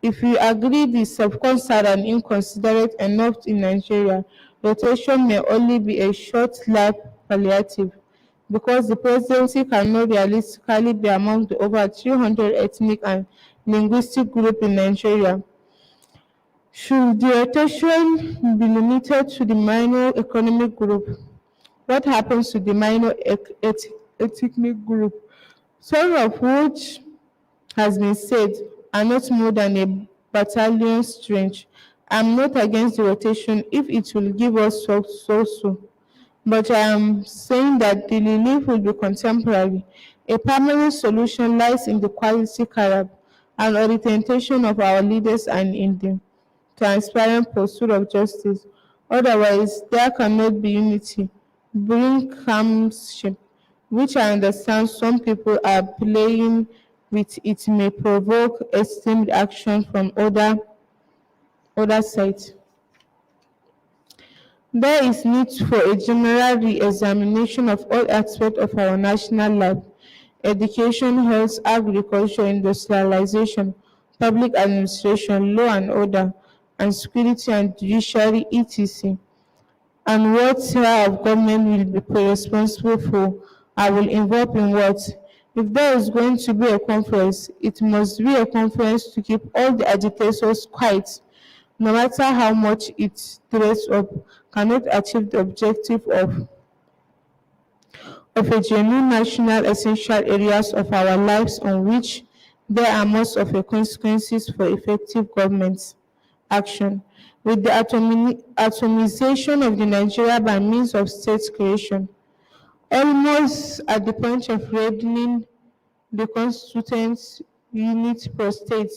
If we agree the subcontinent are inconsiderate enough in Nigeria, rotation may only be a short-lived palliative because the presidency cannot realistically be among the over 300 ethnic and linguistic groups in Nigeria. Should the rotation be limited to the minor economic group? What happens to the minor ethnic group, some of which has been said are not more than a battalion strength? I'm not against the rotation if it will give us so, but I am saying that the relief will be contemporary. A permanent solution lies in the quality carab and orientation of our leaders and in the transparent pursuit of justice. Otherwise, there cannot be unity. Brinkmanship, which I understand some people are playing with, it may provoke extreme action from other sides. There is need for a general re-examination of all aspects of our national life: education, health, agriculture, industrialization, public administration, law and order, and security and judiciary, etc. And what tier of government will be responsible for? I will involve in what? If there is going to be a conference, it must be a conference to keep all the agitators quiet, no matter how much it dress up, cannot achieve the objective of a genuine national essential areas of our lives on which there are most of the consequences for effective government action. With the atomization of the Nigeria by means of state creation, almost at the point of reading the constituent unit per state,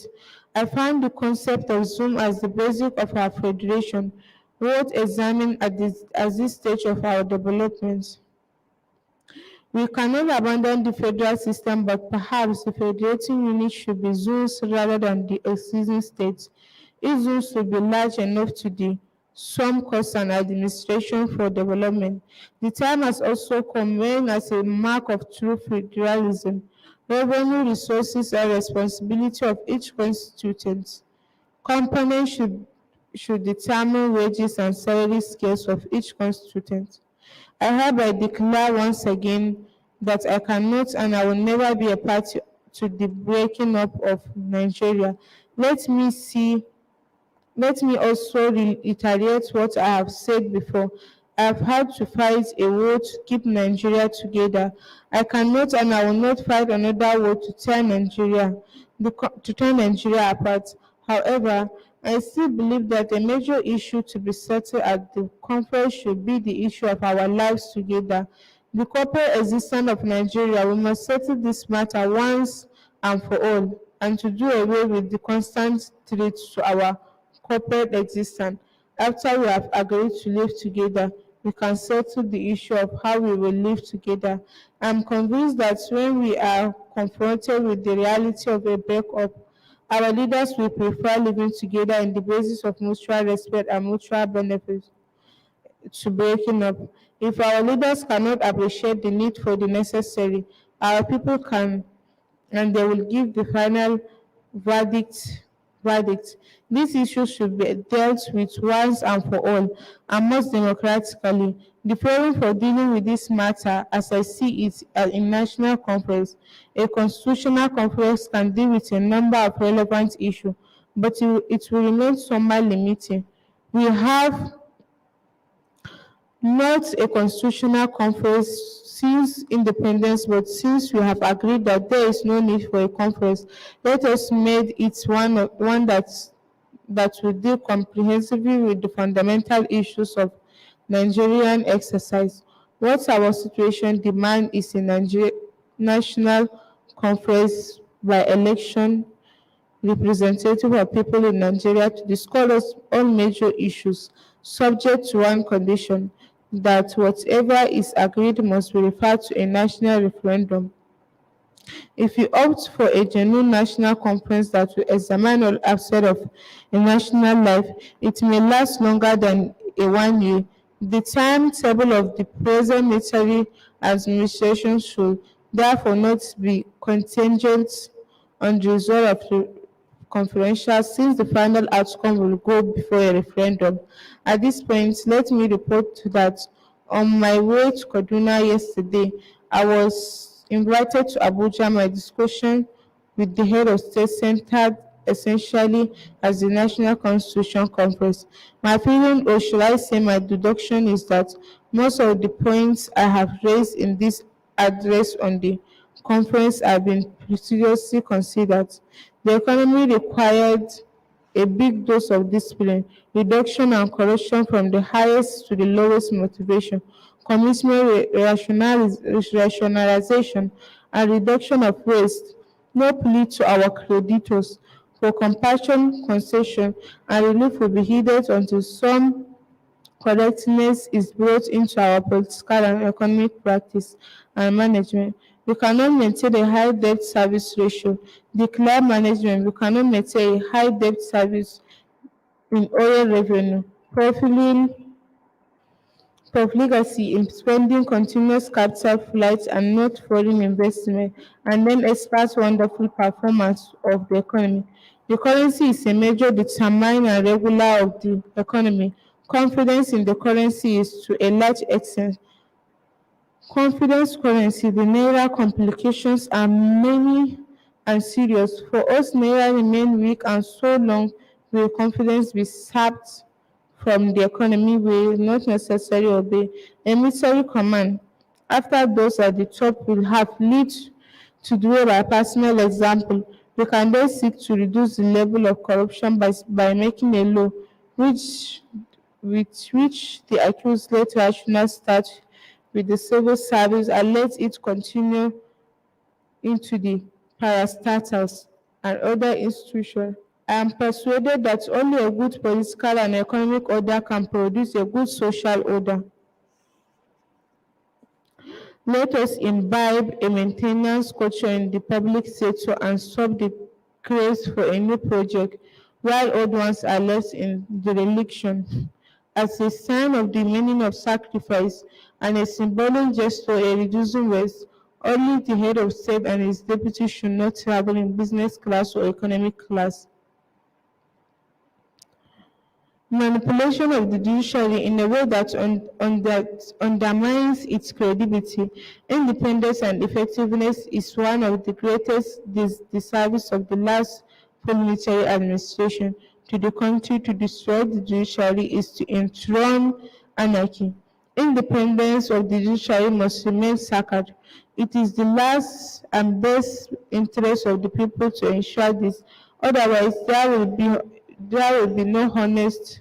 I find the concept of Zoom as the basic of our federation, worth examining at this stage of our development. We cannot abandon the federal system, but perhaps the federating unit should be zones rather than the existing states. If zones should be large enough to do some cost and administration for development, the time has also come when, as a mark of true federalism, revenue, resources, and responsibility of each constituent component should determine wages and salary scales of each constituent. I hereby declare once again that I cannot and I will never be a party to the breaking up of Nigeria. Let me see Let me also reiterate what I have said before. I have had to fight a war to keep Nigeria together. I cannot and I will not fight another war to tear Nigeria apart. However, I still believe that a major issue to be settled at the conference should be the issue of our lives together. The corporate existence of Nigeria, we must settle this matter once and for all, and to do away with the constant threat to our corporate existence. After we have agreed to live together, we can settle the issue of how we will live together. I'm convinced that when we are confronted with the reality of a breakup, our leaders will prefer living together on the basis of mutual respect and mutual benefit to breaking up. If our leaders cannot appreciate the need for the necessary, our people can, and they will give the final verdict. verdict. This issue should be dealt with once and for all, and most democratically. The forum for dealing with this matter, as I see it, a national conference. A constitutional conference can deal with a number of relevant issues, but it will remain somewhat limited. We have not a constitutional conference since independence, but since we have agreed that there is no need for a conference, let us make it one that will deal comprehensively with the fundamental issues of Nigerian exercise. What our situation demands is a national conference by election representative of people in Nigeria to discuss all major issues, subject to one condition, that whatever is agreed must be referred to a national referendum. If we opt for a genuine national conference that will examine all aspects of a national life, it may last longer than a 1 year. The timetable of the present military administration should therefore not be contingent on the result of confidential since the final outcome will go before a referendum. At this point, let me report to that on my way to Kaduna yesterday, I was invited to Abuja. My discussion with the head of state centered essentially as the National Constitution Conference. My feeling, or should I say my deduction, is that most of the points I have raised in this address on the conference have been seriously considered. The economy required a big dose of discipline, reduction and correction from the highest to the lowest motivation, commitment rationalization, and reduction of waste. No plea to our creditors for compassion, concession, and relief will be heeded until some correctness is brought into our political and economic practice and management. We cannot maintain a high debt service ratio, declare management. We cannot maintain a high debt service in oil revenue, profligacy in spending, continuous capital flight and not foreign investment, and then expert wonderful performance of the economy. The currency is a major determiner and regulator of the economy. Confidence in the currency is to a large extent confidence currency. The Naira complications are many and serious. For us, Naira remain weak and so long will confidence be sapped from the economy will not necessarily obey a military command. After those at the top will have lead to do by personal example, we can then seek to reduce the level of corruption by making a law which with which the accused let rational start with the civil service and let it continue into the parastatals and other institutions. I am persuaded that only a good political and economic order can produce a good social order. Let us imbibe a maintenance culture in the public sector and stop the craze for a new project while old ones are left in dereliction. As a sign of the meaning of sacrifice and a symbolic gesture a reducing waste, only the head of state and his deputy should not travel in business class or economic class. Manipulation of the judiciary in a way that undermines its credibility, independence, and effectiveness is one of the greatest disservices of the last military administration to the country. To destroy the judiciary is to enthrone anarchy. Independence of the judiciary must remain sacred. It is the last and best interest of the people to ensure this. Otherwise, there will be no honest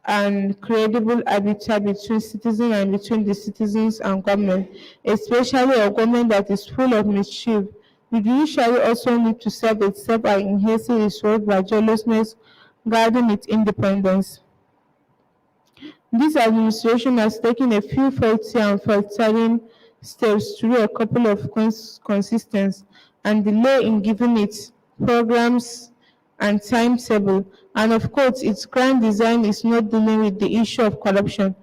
and credible arbiter between citizens and between the citizens and government, especially a government that is full of mischief. The judiciary also needs to serve itself and enhance its role by jealousness guarding its independence. This administration has taken a few faulty and faltering steps through a couple of consistency and delay in giving it programs and timetable. And of course, its grand design is not dealing with the issue of corruption.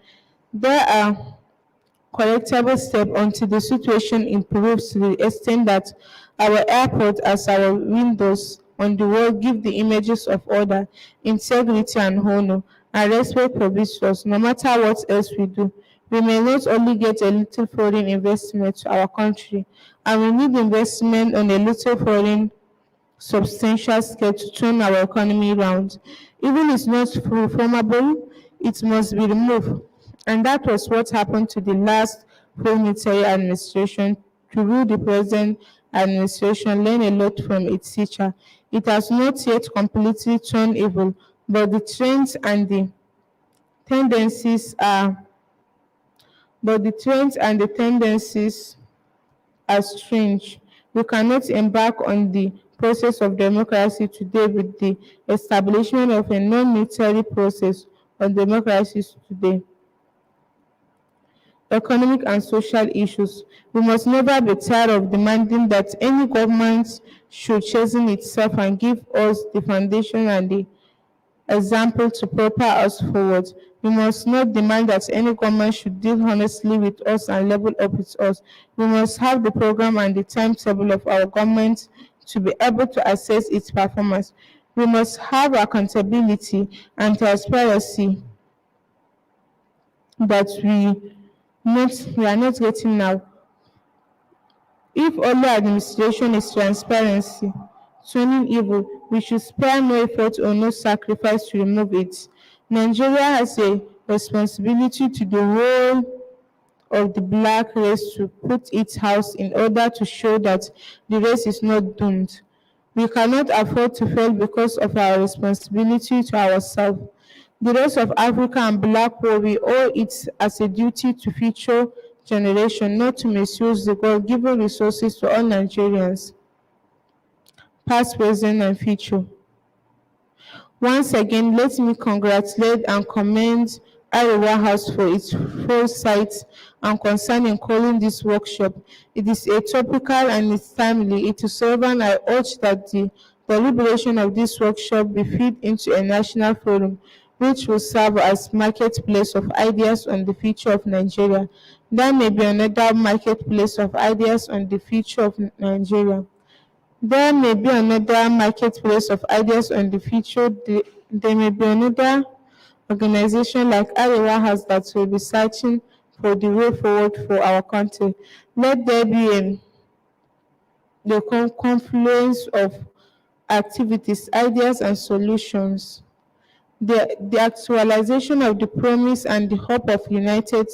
There are correctable steps until the situation improves to the extent that our airport as our windows on the world give the images of order, integrity and honor and respect for visitors. No matter what else we do, we may not only get a little foreign investment to our country, and we need investment on a little foreign substantial scale to turn our economy round. Even if it's not reformable, it must be removed. And that was what happened to the last military administration. To rule the present administration, learn a lot from its teacher. It has not yet completely turned evil, but the trends and the tendencies are strange. We cannot embark on the process of democracy today with the establishment of a non-military process of democracy today. Economic and social issues. We must never be tired of demanding that any government should chasten itself and give us the foundation and the example to propel us forward. We must not demand that any government should deal honestly with us and level up with us. We must have the program and the timetable of our government to be able to assess its performance. We must have accountability and transparency that we are not getting now. If only administration is transparency turning evil, we should spare no effort or no sacrifice to remove it. Nigeria has a responsibility to the whole of the black race to put its house in order to show that the race is not doomed. We cannot afford to fail because of our responsibility to ourselves. The rest of Africa and black world, we owe it as a duty to future generation not to misuse the God-given resources to all Nigerians, past, present, and future. Once again, let me congratulate and commend Arewa House for its foresight and concern in calling this workshop. It is a topical and it's timely. It is relevant. I urge that the deliberation of this workshop be feed into a national forum, which will serve as marketplace of ideas on the future of Nigeria. There may be another marketplace of ideas on the future of Nigeria. There may be another marketplace of ideas on the future. There may be another organization like Arewa has that will be searching for the way forward for our country. Let there be the confluence of activities, ideas, and solutions. The actualization of the promise and the hope of united,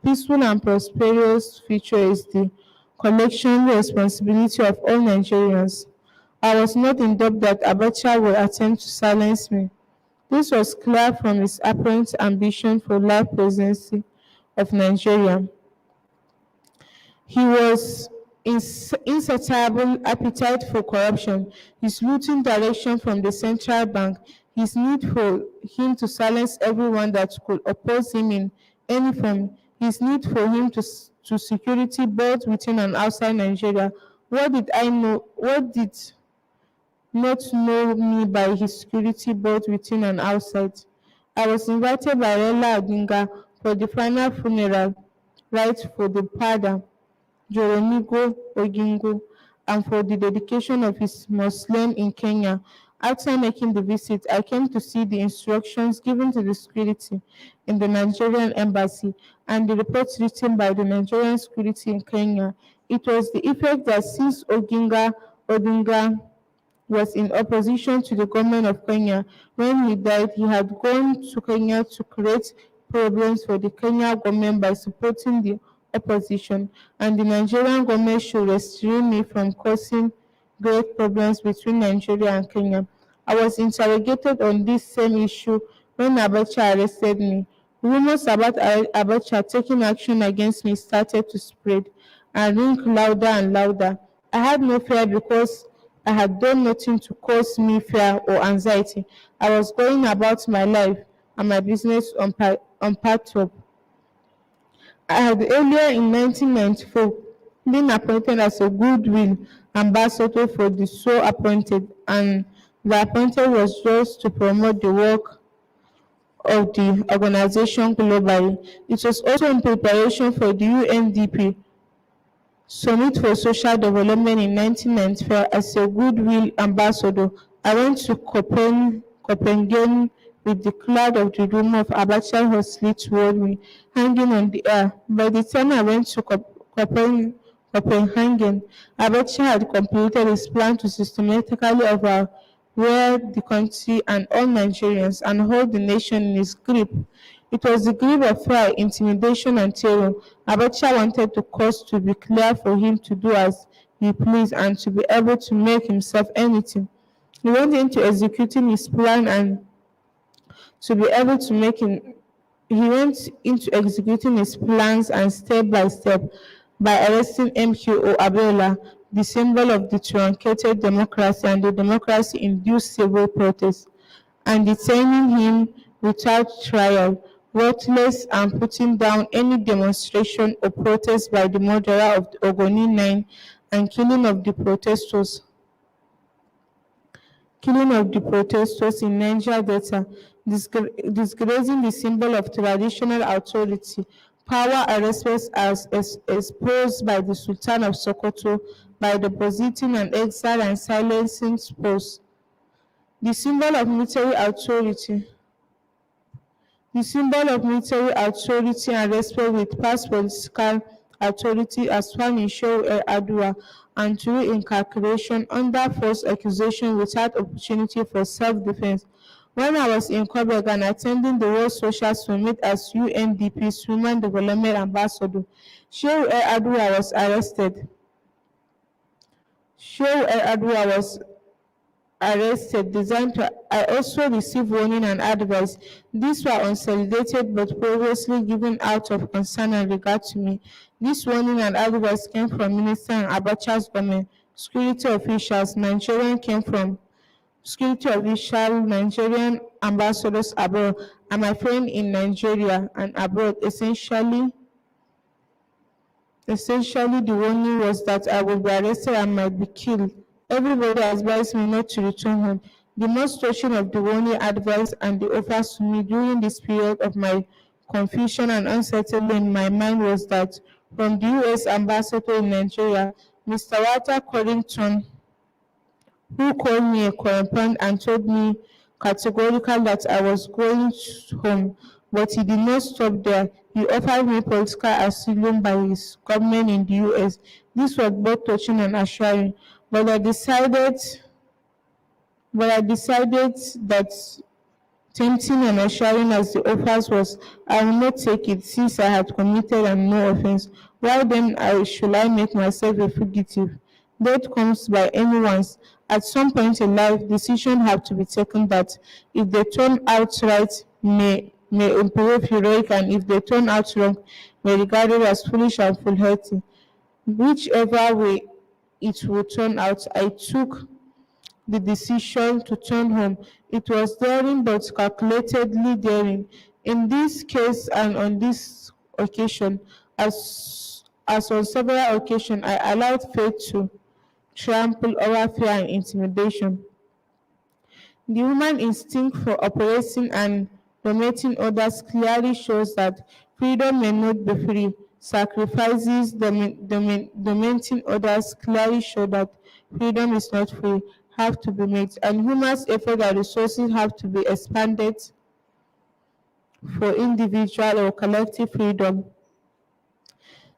peaceful, and prosperous future is the collection responsibility of all Nigerians. I was not in doubt that Abacha would attempt to silence me. This was clear from his apparent ambition for life presidency of Nigeria. He was insatiable appetite for corruption, his looting direction from the central bank, his need for him to silence everyone that could oppose him in any form, his need for him to security both within and outside Nigeria. What did I know? What did not know me by his security both within and outside? I was invited by Rela Odinga for the final funeral right for the father, Joromigo Ogingo, and for the dedication of his mausoleum in Kenya. After making the visit, I came to see the instructions given to the security in the Nigerian embassy and the reports written by the Nigerian security in Kenya. It was the effect that since Odinga was in opposition to the government of Kenya. When he died, he had gone to Kenya to create problems for the Kenya government by supporting the opposition, and the Nigerian government should restrain me from causing great problems between Nigeria and Kenya. I was interrogated on this same issue when Abacha arrested me. Rumors about Abacha taking action against me started to spread and ring louder and louder. I had no fear because I had done nothing to cause me fear or anxiety. I was going about my life and my business on top. I had earlier in 1994 been appointed as a goodwill ambassador for the so appointed, and the appointed was just to promote the work of the organization globally. It was also in preparation for the UNDP Summit for Social Development in 1994 as a goodwill ambassador. I went to Copenhagen with the cloud of the rumor of Abacha hostility toward me hanging on the air. By the time I went to Copenhagen, Abacha had completed his plan to systematically overwhelm the country and all Nigerians and hold the nation in his grip. It was the grip of fear, intimidation, and terror. Abacha wanted the course to be clear for him to do as he pleased and to be able to make himself anything. He went into executing his plan and to be able to make him, he went into executing his plans and step by step by arresting MKO Abiola, the symbol of the truncated democracy and the democracy-induced civil protest, and detaining him without trial, worthless, and putting down any demonstration or protest by the murderer of the Ogoni 9 and killing of the protesters in Niger Delta, disgracing the symbol of traditional authority, power and respect as exposed by the Sultan of Sokoto by depositing an exile and silencing posts. The symbol of military authority. The symbol of military authority and respect with past political authority as found in Shehu Adua and through incarceration under false accusation without opportunity for self-defense. When I was in Quebec and attending the World Social Summit as UNDP's Human Development Ambassador, Shehu Adua was arrested. Shehu Adua was arrested designed to I also received warning and advice. These were unsolidated but previously given out of concern and regard to me. This warning and advice came from Minister and Abacha's government, security officials, Nigerian came from security official, Nigerian ambassadors abroad, and my friend in Nigeria and abroad. Essentially, the warning was that I would be arrested and might be killed. Everybody advised me not to return home. The most touching of the warning advice and the offers to me during this period of my confusion and uncertainty in my mind was that from the U.S. ambassador in Nigeria, Mr. Walter Corrington, who called me a correspondent and told me categorically that I was going home. But he did not stop there. He offered me political asylum by his government in the US. This was both touching and assuring. But I decided that tempting and assuring as the offers was, I will not take it since I had committed and no offense. Why then should I make myself a fugitive? Death comes by anyone's. At some point in life, decisions have to be taken that, if they turn out right, may improve heroic, and if they turn out wrong, may be regarded as foolish and foolhardy. Whichever way it will turn out, I took the decision to turn home. It was daring but calculatedly daring. In this case and on this occasion, as on several occasions, I allowed fate to trample over fear and intimidation. The human instinct for oppressing and dominating others clearly shows that freedom may not be free. Sacrifices dominating others clearly show that freedom is not free, have to be made, and humans' effort and resources have to be expanded for individual or collective freedom.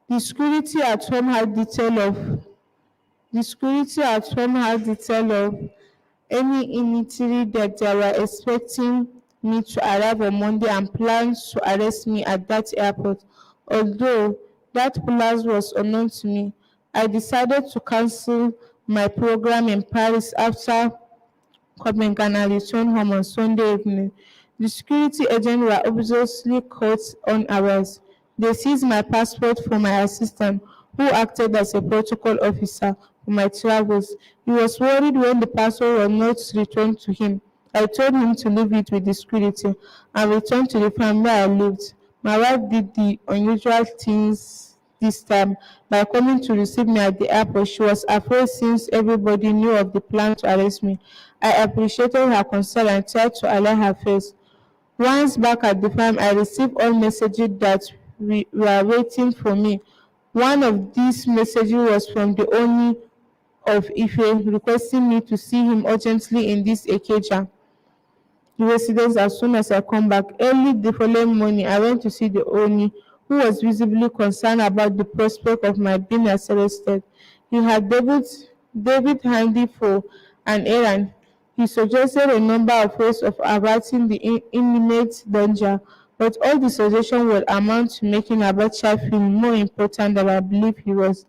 The security at home had detail of any initially that they were expecting me to arrive on Monday and plans to arrest me at that airport. Although that plan was unknown to me, I decided to cancel my program in Paris after coming and returned home on Sunday evening. The security agents were obviously caught unawares. They seized my passport from my assistant, who acted as a protocol officer for my travels. He was worried when the passport was not returned to him. I told him to leave it with the security and return to the farm where I lived. My wife did the unusual things this time by coming to receive me at the airport. She was afraid since everybody knew of the plan to arrest me. I appreciated her concern and tried to allay her fears. Once back at the farm, I received all messages that were waiting for me. One of these messages was from the Oni of Ife requesting me to see him urgently in this Ikeja residence as soon as I come back. Early the following morning, I went to see the Oni, who was visibly concerned about the prospect of my being arrested. He had David handy for an errand. He suggested a number of ways of averting the imminent danger, but all the suggestions would amount to making Abacha feel more important than I believe he was.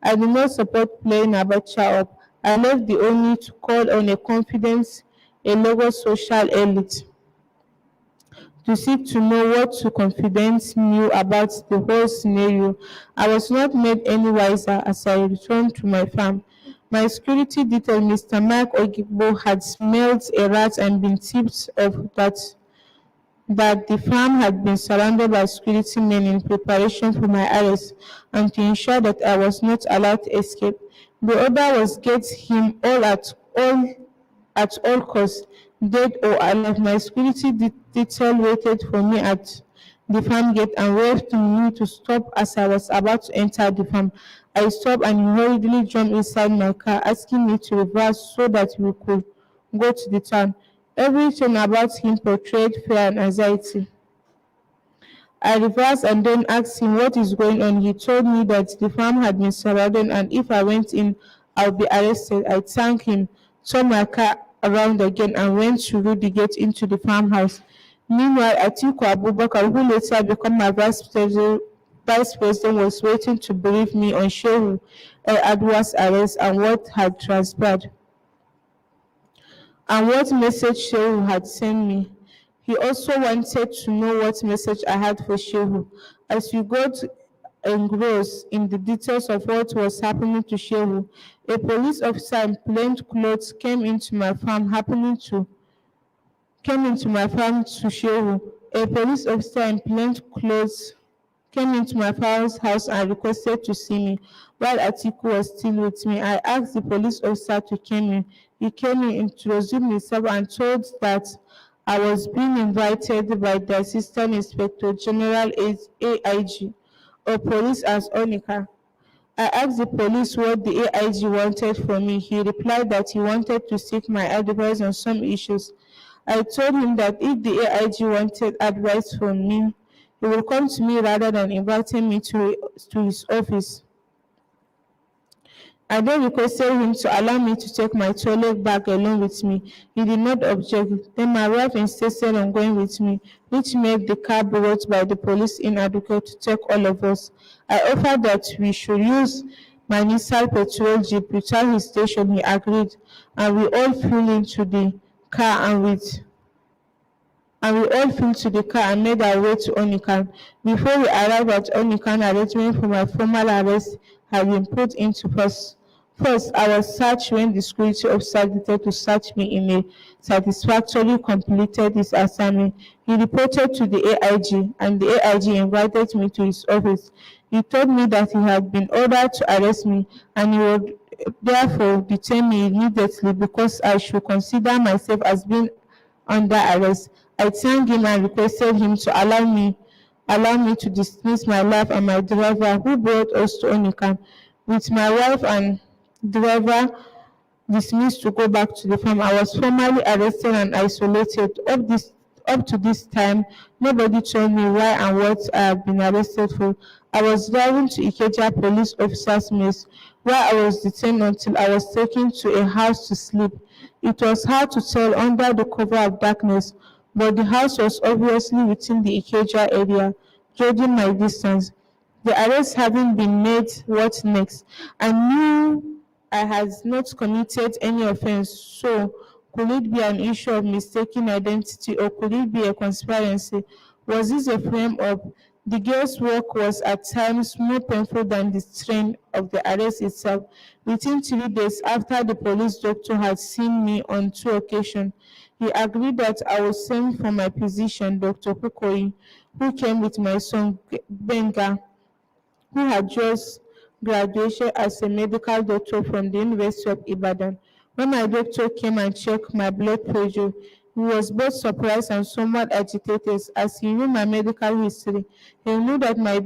I did not support playing Abacha up. I left the Oni to call on a Lagos social elite to seek to know what to confidence knew about the whole scenario. I was not made any wiser as I returned to my farm. My security detail, Mr. Mike Ogibo, had smelled a rat and been tipped off that the farm had been surrounded by security men in preparation for my arrest and to ensure that I was not allowed to escape. The order was get him at all costs, dead or alive. My security detail waited for me at the farm gate and waved to me to stop as I was about to enter the farm. I stopped and he hurriedly jumped inside my car, asking me to reverse so that we could go to the town. Everything about him portrayed fear and anxiety. I reversed and then asked him what is going on. He told me that the farm had been surrounded and if I went in, I would be arrested. I thanked him, turned my car around again, and went through the gate into the farmhouse. Meanwhile, Atiku Abubakar, who later became my vice president, was waiting to brief me on Shehu Adwa's arrest and what had transpired and what message Shehu had sent me. He also wanted to know what message I had for Shehu. As we got engrossed in the details of what was happening to Shehu, a police officer in plain clothes came into my farm to Shehu. A police officer in plain clothes came into my father's house and requested to see me. While Atiku was still with me, I asked the police officer to come in. He came in, introduced himself, and told that I was being invited by the Assistant Inspector General AIG of Police as Onika. I asked the police what the AIG wanted from me. He replied that he wanted to seek my advice on some issues. I told him that if the AIG wanted advice from me, he will come to me rather than inviting me to his office. I then requested him to allow me to take my toilet bag along with me. He did not object. Then my wife insisted on going with me, which made the car brought by the police inadequate to take all of us. I offered that we should use my Nissan petrol jeep without hesitation. He agreed, and we all flew into the car and made our way to Onikan. Before we arrived at Onikan, arrangement for my formal arrest had been put into force. First, I was searched when the security officer decided to search me in a satisfactorily completed his assignment. He reported to the AIG, and the AIG invited me to his office. He told me that he had been ordered to arrest me, and he would therefore detain me immediately because I should consider myself as being under arrest. I thanked him and requested him to allow me to dismiss my wife and my driver who brought us to Onikan. With my wife and driver dismissed to go back to the farm, I was formally arrested and isolated. Up to this time, nobody told me why and what I have been arrested for. I was driving to Ikeja police officer's mess, where I was detained until I was taken to a house to sleep. It was hard to tell under the cover of darkness, but the house was obviously within the Ikeja area, judging my distance. The arrest having been made, what next? I knew I had not committed any offense, so could it be an issue of mistaken identity or could it be a conspiracy? Was this a frame-up? The guesswork was at times more painful than the strain of the arrest itself. Within 3 days after the police doctor had seen me on 2 occasions, he agreed that I was sent for my physician, Dr. Kukoyi, who came with my son Benga, who had just graduated as a medical doctor from the University of Ibadan. When my doctor came and checked my blood pressure, he was both surprised and somewhat agitated as he knew my medical history. He knew that my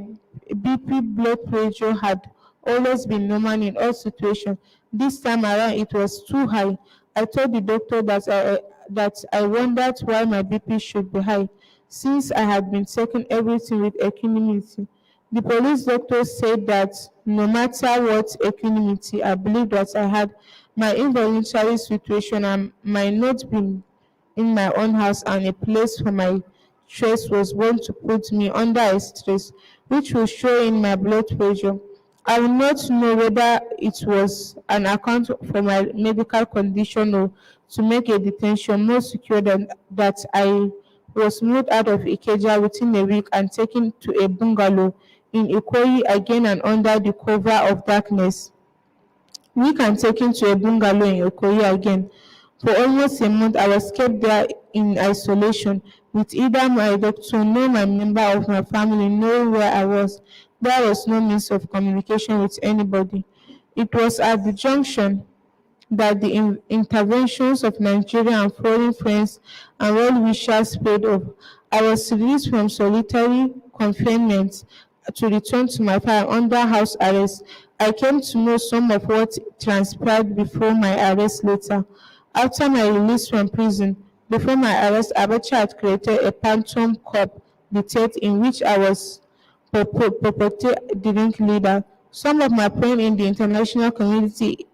BP blood pressure had always been normal in all situations. This time around, it was too high. I told the doctor that I wondered why my BP should be high, since I had been taking everything with equanimity. The police doctor said that no matter what equanimity, I believed that I had my involuntary situation and might not be in my own house and a place for my stress was going to put me under a stress, which will show in my blood pressure. I will not know whether it was an account for my medical condition or to make a detention more secure than that. I was moved out of Ikeja within a week and taken to a bungalow in Ikoyi again and under the cover of darkness. We can taken to a bungalow in Ikoyi again. For almost a month, I was kept there in isolation, with either my doctor nor my member of my family knowing where I was. There was no means of communication with anybody. It was at the junction that the interventions of Nigerian and foreign friends and well-wishers paid off. I was released from solitary confinement to return to my file under house arrest. I came to know some of what transpired before my arrest later. After my release from prison, before my arrest, Abacha had created a phantom coup dictate in which I was purported drink leader. Some of my friends in the international community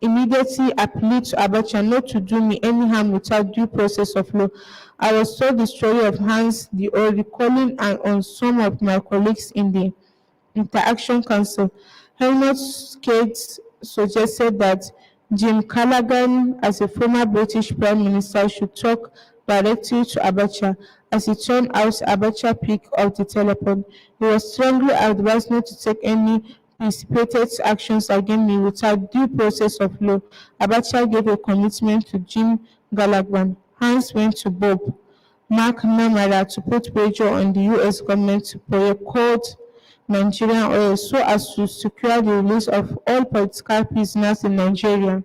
immediately appealed to Abacha not to do me any harm without due process of law. I was told the story of Hans the Old recalling and on some of my colleagues in the Interaction Council. Helmut Skates suggested that Jim Callaghan, as a former British Prime Minister, should talk directly to Abacha. As it turned out, Abacha picked up the telephone. He was strongly advised not to take any precipitate actions against me without due process of law. Abacha gave a commitment to Jim Callaghan. Hans went to Bob McNamara to put pressure on the U.S. government to boycott Nigerian oil so as to secure the release of all political prisoners in Nigeria,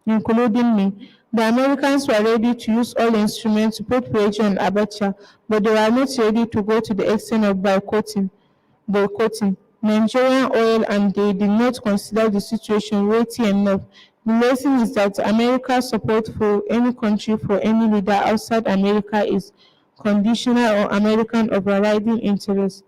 including me. The Americans were ready to use all instruments to put pressure on Abacha, but they were not ready to go to the extent of boycotting Nigerian oil, and they did not consider the situation weighty enough. The lesson is that America's support for any country, for any leader outside America, is conditional on American overriding interests.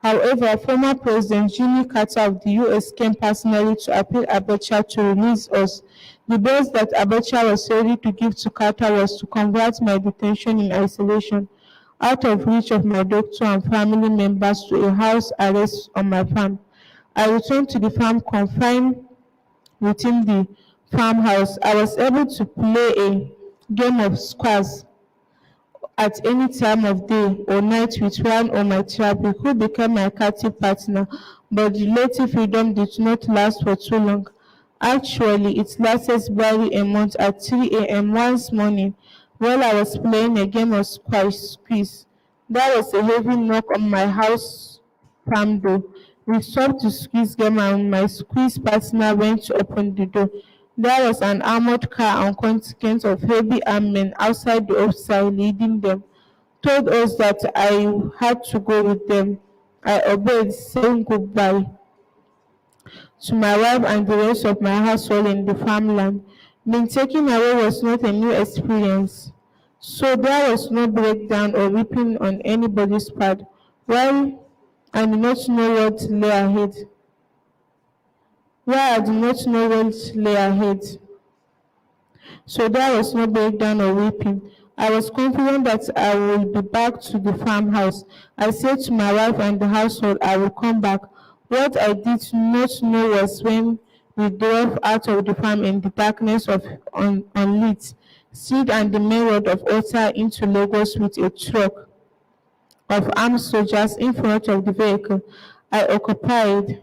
However, former President Jimmy Carter of the U.S. came personally to appeal Abacha to release us. The best that Abacha was ready to give to Carter was to convert my detention in isolation, out of reach of my doctor and family members, to a house arrest on my farm. I returned to the farm confined within the farmhouse. I was able to play a game of squash at any time of day or night with one of my tribal who became my captive partner, but the relative freedom did not last for too long. Actually, it lasted barely a month. At 3 a.m. once morning, while I was playing a game of squash squeeze, there was a heavy knock on my house farm door. We stopped the squeeze game and my squeeze partner went to open the door. There was an armored car and contingent of heavy armed men outside the officer leading them. Told us that I had to go with them. I obeyed, saying goodbye to my wife and the rest of my household in the farmland. Being taken away was not a new experience, so there was no breakdown or weeping on anybody's part. Well, I did not know what lay ahead. Well, I did not know what lay ahead, so there was no breakdown or weeping. I was confident that I would be back to the farmhouse. I said to my wife and the household I would come back. What I did not know was when we drove out of the farm in the darkness of unlit street and the main road of Ota into Lagos with a truck of armed soldiers in front of the vehicle I occupied.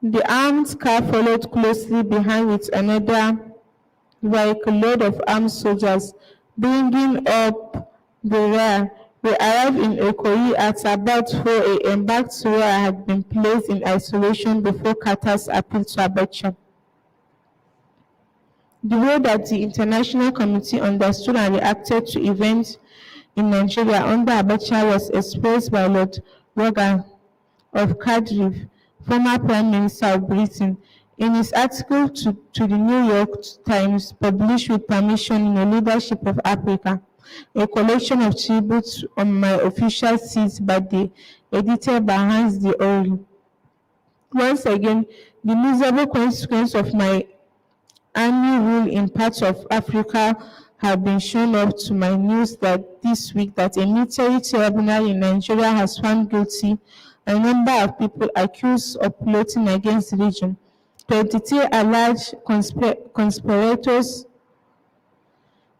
The armed car followed closely behind with another vehicle load of armed soldiers, bringing up the rear. We arrived in Ikoyi at about 4 a.m. back to where I had been placed in isolation before Carter's appeal to Abacha. The way that the international committee understood and reacted to events in Nigeria under Abacha was expressed by Lord Rogan of Cardiff, former Prime Minister of Britain, in his article to the New York Times, published with permission in the Leadership of Africa, a collection of tributes on my official seat by the editor by Hans the Old. Once again, the miserable consequence of my army rule in parts of Africa have been shown up to my news that this week that a military tribunal in Nigeria has found guilty a number of people accused of plotting against the region. 23 alleged conspirators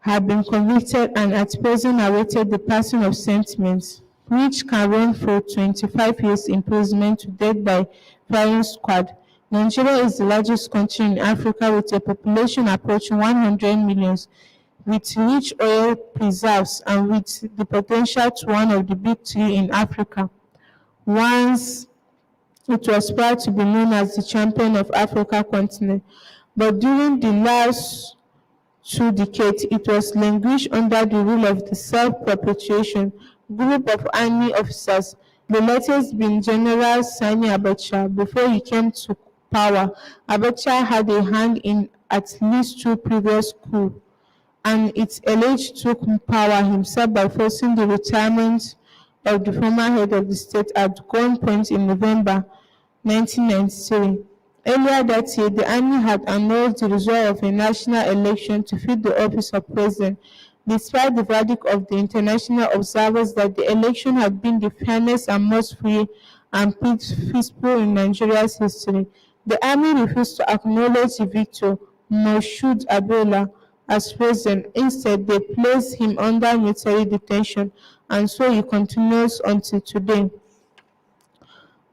have been convicted and at present awaited the passing of sentences, which can run for 25 years imprisonment to death by firing squad. Nigeria is the largest country in Africa with a population approaching 100 million, with rich oil reserves and with the potential to one of the big three in Africa. Once it was proud to be known as the champion of Africa continent, but during the last 2 decades, it was languished under the rule of the self-perpetuation group of army officers, the latest being General Sani Abacha. Before he came to power, Abacha had a hand in at least two previous coups, and it's alleged took power himself by forcing the retirement of the former head of the state at gunpoint in November 1993. Earlier that year, the army had annulled the result of a national election to fill the office of president, despite the verdict of the international observers that the election had been the fairest and most free and peaceful in Nigeria's history. The army refused to acknowledge the victor, Moshood Abiola, as president. Instead, they placed him under military detention, and so he continues until today.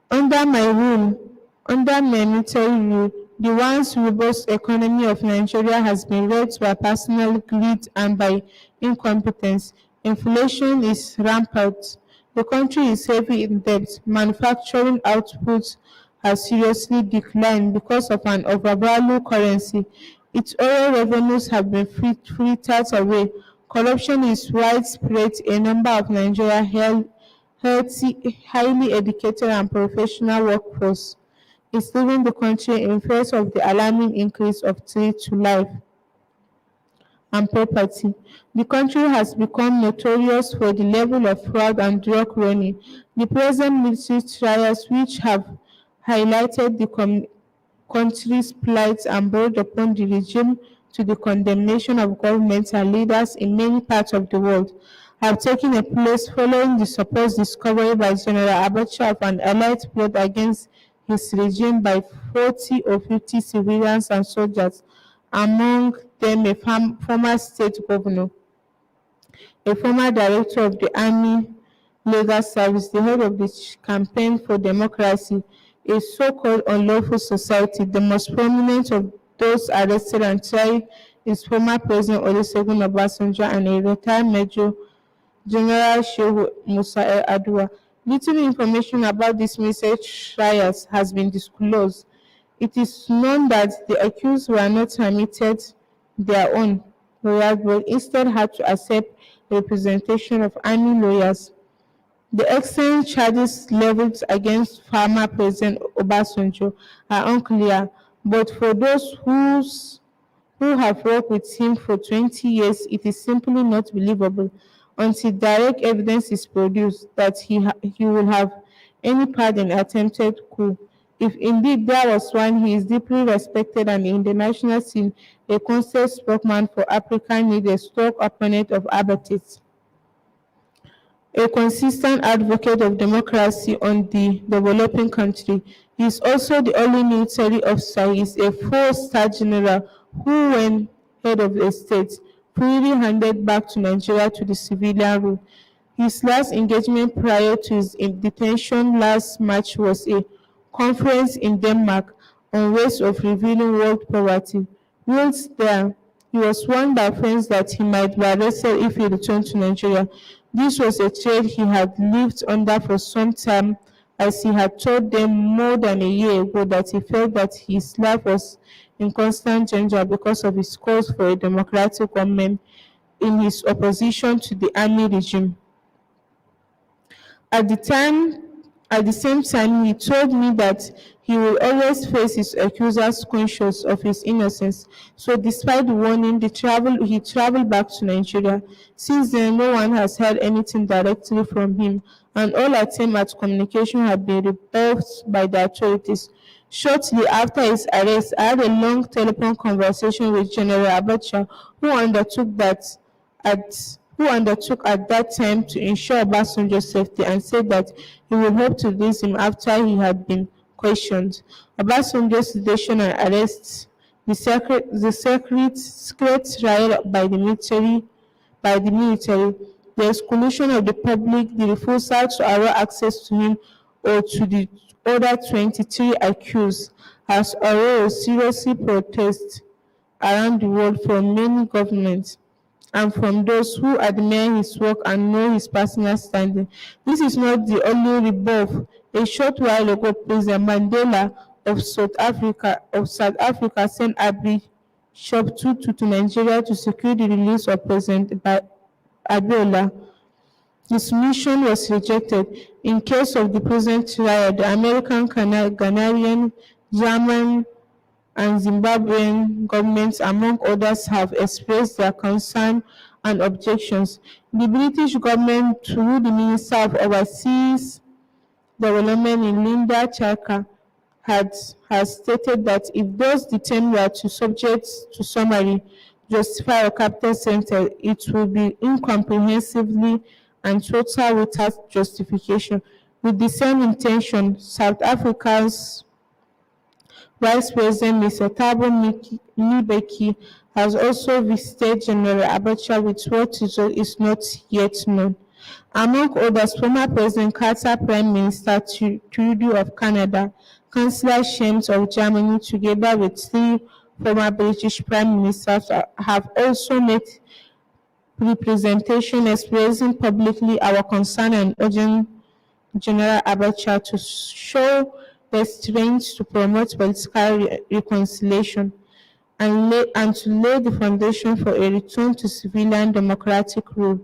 Under my rule, under my military rule, the once robust economy of Nigeria has been wrecked by personal greed and by incompetence. Inflation is rampant. The country is heavy in debt. Manufacturing output has seriously declined because of an overvalued currency. Its oil revenues have been frittered away. Corruption is widespread. A number of Nigeria healthy, highly educated and professional workforce is leaving the country in face of the alarming increase of threat to life and property. The country has become notorious for the level of fraud and drug running. The present military trials, which have highlighted the country's plight and brought upon the regime to the condemnation of governments and leaders in many parts of the world, have taken a place following the supposed discovery by General Abacha of an allied plot against his regime by 40 or 50 civilians and soldiers, among them a former state governor, a former director of the Army Legal Service, the head of the Campaign for Democracy, a so-called unlawful society. The most prominent of those arrested and tried is former President Olusegun Obasanjo and a retired Major General Shehu Musa Adua. Little information about these research trials has been disclosed. It is known that the accused were not permitted their own lawyers, but instead had to accept representation of army lawyers. The extent charges leveled against former President Obasanjo are unclear, but for those who have worked with him for 20 years, it is simply not believable until direct evidence is produced that he will have any part in attempted coup. If indeed there was one, he is deeply respected and in the national scene a constant spokesman for Africa, need a stock opponent of apartheid, a consistent advocate of democracy on the developing country. He is also the only military officer. He is a four-star general who, when head of the state, freely handed back to Nigeria to the civilian rule. His last engagement prior to his detention last March was a conference in Denmark on ways of revealing world poverty. Whilst there, he was warned by friends that he might be arrested if he returned to Nigeria. This was a threat he had lived under for some time, as he had told them more than a year ago that he felt that his life was in constant danger because of his calls for a democratic government in his opposition to the army regime. At the time, at the same time, he told me that he will always face his accusers conscious of his innocence. So despite the warning, he traveled back to Nigeria. Since then, no one has heard anything directly from him, and all attempts at communication have been rebuffed by the authorities. Shortly after his arrest, I had a long telephone conversation with General Abacha, who undertook at that time to ensure Obasanjo's safety and said that he would hope to release him after he had been questioned. Obasanjo's detention and arrest, the secret trial by the military, the exclusion of the public, the refusal to allow access to him or to the other 23 accused has aroused serious protests around the world from many governments and from those who admire his work and know his personal standing. This is not the only rebuff. A short while ago, President Mandela of South Africa sent Archbishop Tutu to Nigeria to secure the release of President Abiola. His mission was rejected. In case of the present trial, the American, Ghanaian, German, and Zimbabwean governments, among others, have expressed their concern and objections. The British government, through the Minister of Overseas Development in Linda Chaka, has stated that if those detained were to subject to summary, justify or capital sentence, it will be incomprehensively and total without justification. With the same intention, South Africa's Vice President Mr. Thabo Mbeki has also visited General Abacha with what result is not yet known. Among others, former President Carter, Prime Minister Trudeau of Canada, Chancellor Scholz of Germany, together with three former British Prime Ministers, have also made representation expressing publicly our concern and urging General Abacha to show restraint to promote political reconciliation and to lay the foundation for a return to civilian democratic rule.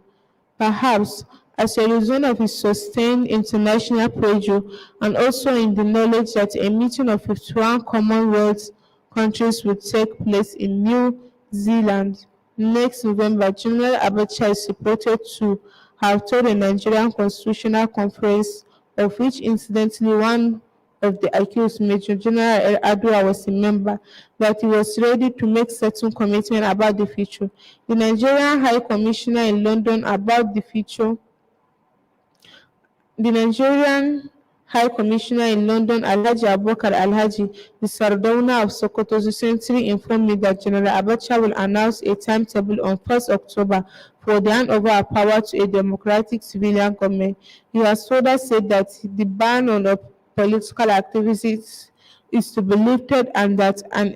Perhaps as a result of his sustained international pressure and also in the knowledge that a meeting of 51 Commonwealth countries will take place in New Zealand next November, General Abacha is reported to have told the Nigerian Constitutional Conference, of which incidentally one of the accused, Major General Adua, was a member, that he was ready to make certain commitment about the future. The Nigerian High Commissioner in London about the future The Nigerian High Commissioner in London, Alhaji Abubakar Alhaji, the Sardauna of Sokoto, recently informed me that General Abacha will announce a timetable on 1st October for the handover of power to a democratic civilian government. He has further said that the ban on political activities is to be lifted and that an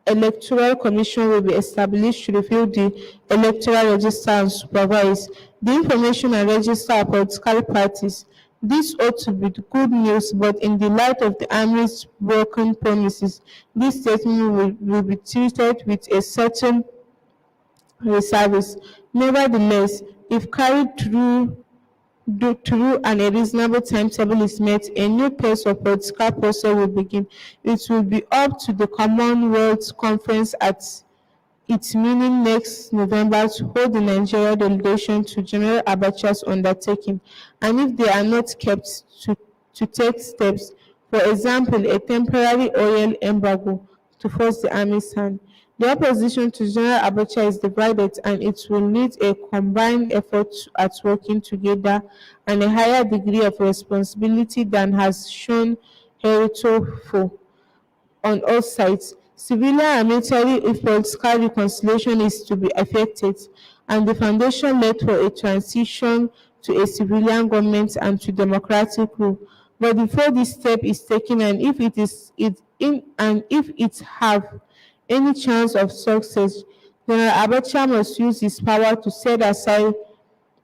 electoral commission will be established to review the electoral register and supervise the information and register of political parties. This ought to be good news, but in the light of the Army's broken promises, this statement will be treated with a certain reserve. Nevertheless, if carried through and a reasonable timetable is met, a new phase of political process will begin. It will be up to the Commonwealth Conference at its meeting next November to hold the Nigeria delegation to General Abacha's undertaking, and if they are not kept, to take steps, for example, a temporary oil embargo to force the army's hand. The opposition to General Abacha is divided, and it will need a combined effort at working together and a higher degree of responsibility than has shown heretofore on all sides, civilian and military, if political reconciliation is to be effected, and the foundation laid for a transition to a civilian government and to democratic rule. But before this step is taken, and if it have any chance of success, General Abacha must use his power to set aside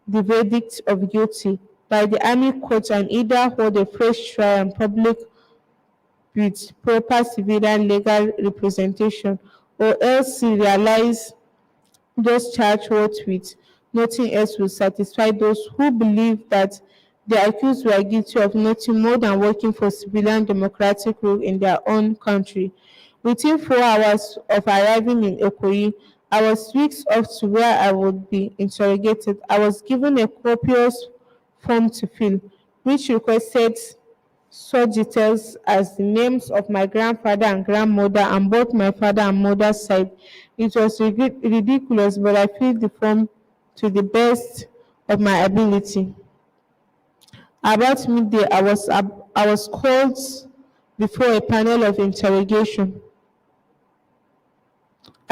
the verdict of guilty by the army court and either hold a fresh trial in public with proper civilian legal representation, or else realize those charged with nothing else will satisfy those who believe that the accused were guilty of nothing more than working for civilian democratic rule in their own country. Within 4 hours of arriving in Ikoyi, I was whisked off to where I would be interrogated. I was given a copious form to fill, which requested such details as the names of my grandfather and grandmother and both my father and mother's side. It was ridiculous, but I filled the form to the best of my ability. About midday, I was called before a panel of interrogation.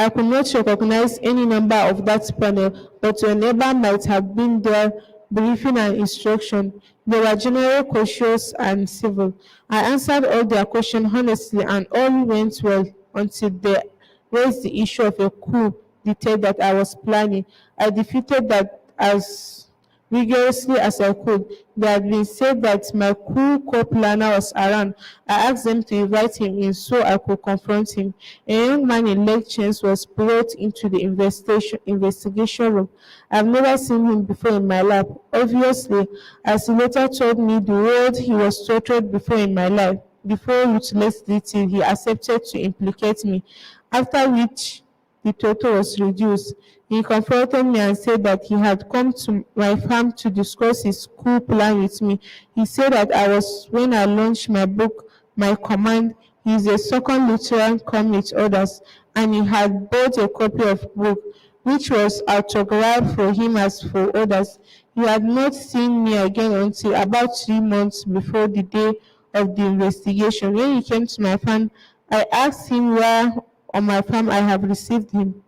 I could not recognize any member of that panel, but your neighbor might have been there briefing and instruction. They were generally cautious and civil. I answered all their questions honestly, and all went well until they raised the issue of a coup detail that I was planning. I defeated that as rigorously as I could. They had been said that my cool co-planner was around. I asked them to invite him in so I could confront him. A young man in leg chains was brought into the investigation room. I've never seen him before in my life. Obviously, as he later told me the word he was tortured before in my life, before ruthlessly till he accepted to implicate me, after which the total was reduced. He confronted me and said that he had come to my farm to discuss his school plan with me. He said that I was when I launched my book, My Command. He is a second Lutheran come with others, and he had bought a copy of book, which was autographed for him as for others. He had not seen me again until about 3 months before the day of the investigation. When he came to my farm, I asked him where on my farm I have received him.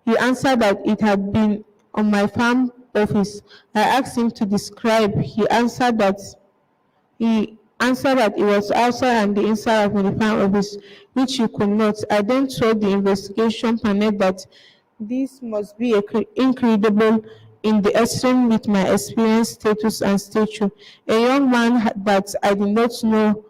He answered that it had been on my farm office. I asked him to describe. He answered that it was outside and the inside of the farm office, which he could not. I then told the investigation panel that this must be incredible in the extreme with my experience, status, and stature. A young man that I did not know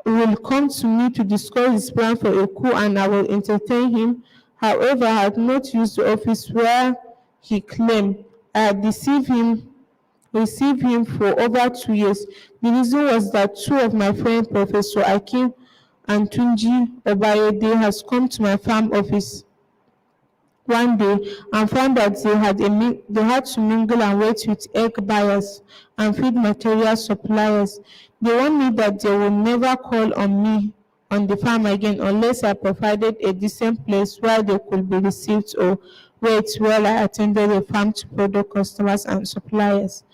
will come to me to discuss his plan for a coup and I will entertain him. However, I had not used the office where he claimed I had received him for over 2 years. The reason was that two of my friends, Professor Akin and Tunji Obayode, has come to my farm office one day and found that they had to mingle and wait with egg buyers and feed material suppliers. They warned me that they would never call on me on the farm again unless I provided a decent place where they could be received or wait while I attended the farm to product customers and suppliers.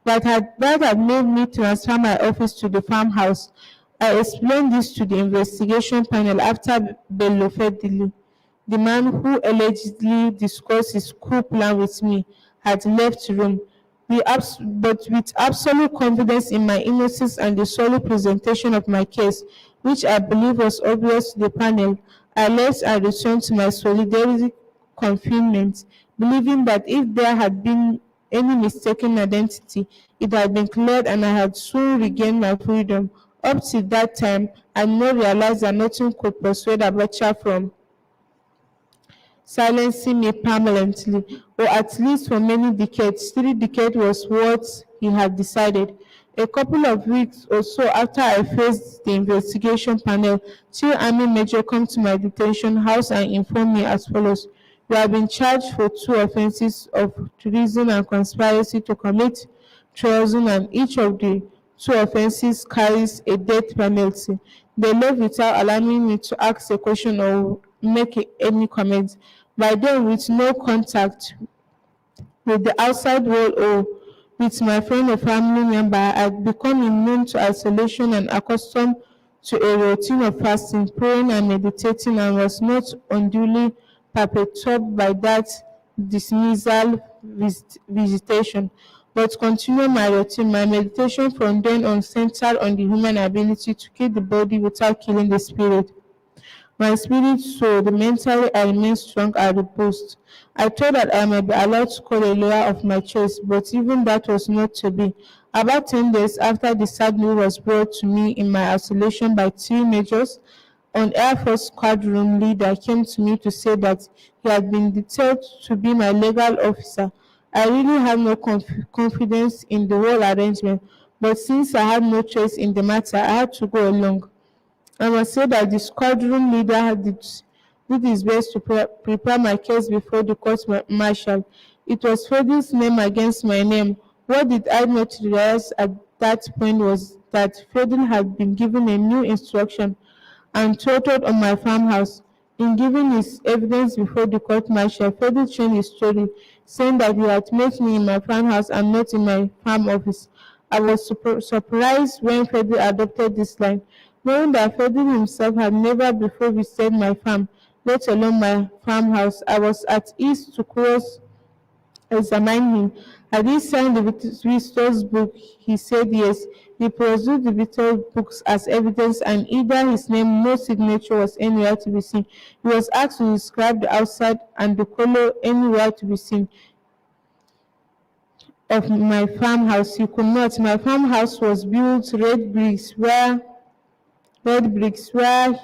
That had made me transfer my office to the farmhouse. I explained this to the investigation panel after Bello Fedili, the man who allegedly discussed his coup plan with me, had left the room. But with absolute confidence in my innocence and the solid presentation of my case, which I believe was obvious to the panel, I left and returned to my solidarity confinement, believing that if there had been any mistaken identity, it had been cleared and I had soon regained my freedom. Up to that time, I now realized that nothing could persuade Abacha from silencing me permanently, or at least for many decades. 3 decades was what he had decided. A couple of weeks or so after I faced the investigation panel, two army major come to my detention house and informed me as follows. You have been charged for 2 offenses of treason and conspiracy to commit treason, and each of the 2 offenses carries a death penalty. They left without allowing me to ask a question or make any comment. By then, with no contact with the outside world or with my friend or family member, I had become immune to isolation and accustomed to a routine of fasting, praying, and meditating, and was not unduly perturbed by that dismissal visitation, but continued my routine. My meditation from then on centered on the human ability to kill the body without killing the spirit. My spirit soared, mentally I remained strong and robust. I thought that I might be allowed to call a lawyer of my choice, but even that was not to be. About 10 days after the sad news was brought to me in my isolation by 3 majors, an Air Force squadron leader came to me to say that he had been detailed to be my legal officer. I really had no confidence in the whole arrangement, but since I had no choice in the matter, I had to go along. I must say that the squadron leader did his best to prepare my case before the court martial. It was Freddy's name against my name. What did I not realize at that point was that Freddy had been given a new instruction and tortured on my farmhouse. In giving his evidence before the court martial, Freddy changed his story, saying that he had met me in my farmhouse and not in my farm office. I was surprised when Freddy adopted this line, knowing that Freddy himself had never before visited my farm, let alone my farmhouse. I was at ease to cross-examine him. Had he signed the visitor's book? He said yes. He produced the visitor's books as evidence, and either his name, no signature was anywhere to be seen. He was asked to describe the outside and the color anywhere to be seen. of my farmhouse. He could not. My farmhouse was built red bricks where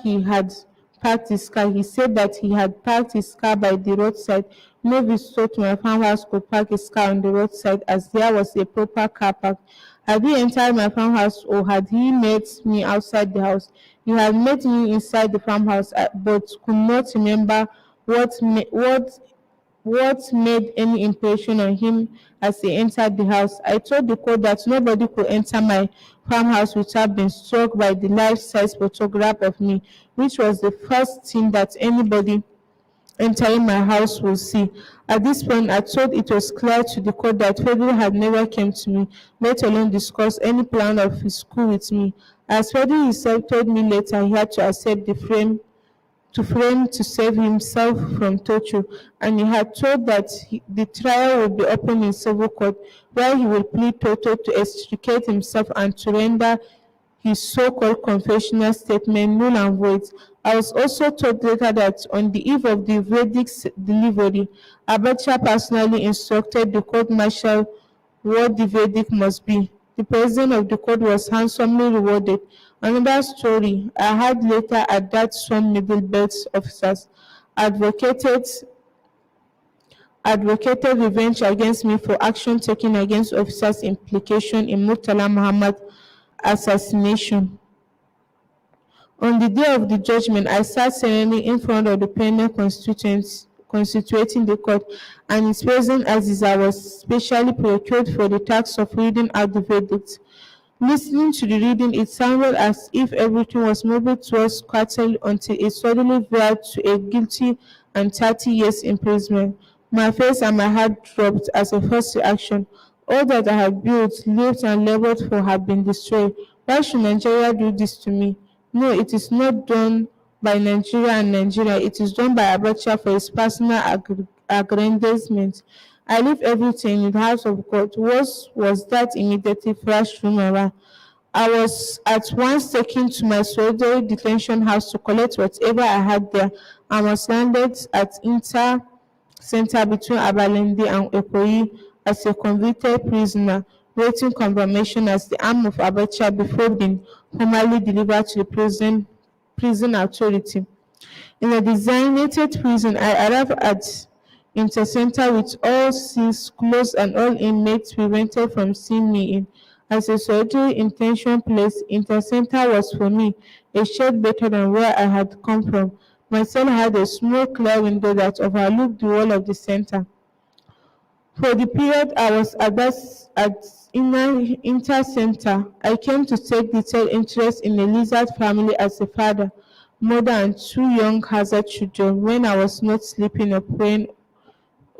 he had parked his car. He said that he had parked his car by the roadside. No visitor to my farmhouse could park his car on the roadside as there was a proper car park. Had he entered my farmhouse or had he met me outside the house? He had met me inside the farmhouse but could not remember what ma- what made any impression on him as he entered the house. I told the court that nobody could enter my farmhouse without being struck by the life-size photograph of me, which was the first thing that anybody entering my house would see. At this point, I thought it was clear to the court that Frederick had never come to me, let alone discuss any plan of his school with me. As Frederick himself told me later, he had to accept the frame to save himself from torture, and he had told that the trial would be open in civil court, where he would plead torture to extricate himself and to render his so-called confessional statement null and void. I was also told later that on the eve of the verdict's delivery, Abacha personally instructed the court martial what the verdict must be. The president of the court was handsomely rewarded. Another story I heard later at that some middle belt officers advocated advocated revenge against me for action taken against officers' implication in Murtala Muhammad assassination. On the day of the judgment, I sat serenely in front of the panel constituting the court, and its president Aziza was specially procured for the task of reading out the verdict. Listening to the reading, it sounded as if everything was moving towards quarter until it suddenly veered to a guilty and 30 years imprisonment. My face and my heart dropped as a first reaction. All that I had built, lived, and labored for had been destroyed. Why should Nigeria do this to me? No, it is not done by Nigeria and Nigeria. It is done by Abacha for his personal aggrandizement. I leave everything in the house of God. Was that immediately flashed through my mind. I was at once taken to my solitary detention house to collect whatever I had there and was landed at Inter Center between Abalende and Ekoyi as a convicted prisoner, waiting confirmation as the arm of Abacha before being formally delivered to the prison authority. In a designated prison, I arrived at Intercenter with all seats closed and all inmates prevented from seeing me in. As a solitary intention place, Intercenter was for me a shade better than where I had come from. My cell had a small clear window that overlooked the wall of the center. For the period I was at Inter Center, I came to take detailed interest in the lizard family as a father, mother, and two young hazard children. When I was not sleeping or praying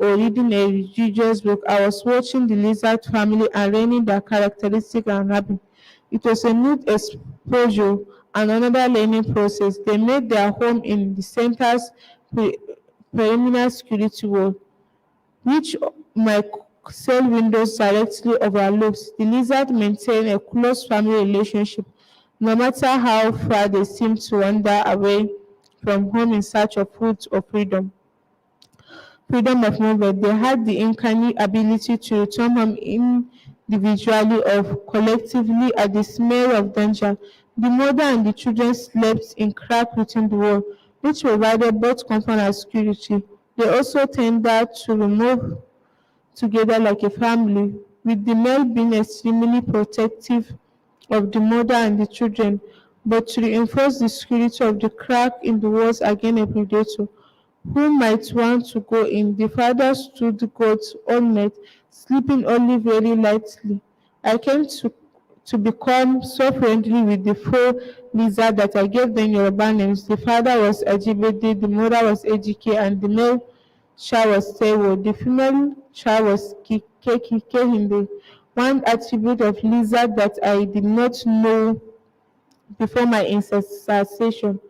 or reading a religious book, I was watching the lizard family and learning their characteristics and habits. It was a neat exposure and another learning process. They made their home in the center's perimeter security wall, which my cell windows directly overlooks. The lizard maintain a close family relationship, no matter how far they seem to wander away from home in search of food or freedom of movement. They had the uncanny ability to return home individually or collectively at the smell of danger. The mother and the children slept in cracks within the wall, which provided both comfort and security. They also tended to remove together like a family, with the male being extremely protective of the mother and the children, but to reinforce the security of the crack in the walls against a predator who might want to go in. The father stood guard all night, sleeping only very lightly. I came to become so friendly with the four lizards that I gave them Yoruba names. The father was Ajibede, the mother was Ejike, and the male child was Tewo. The female child was Kehinde. One attribute of lizard that I did not know before my insertion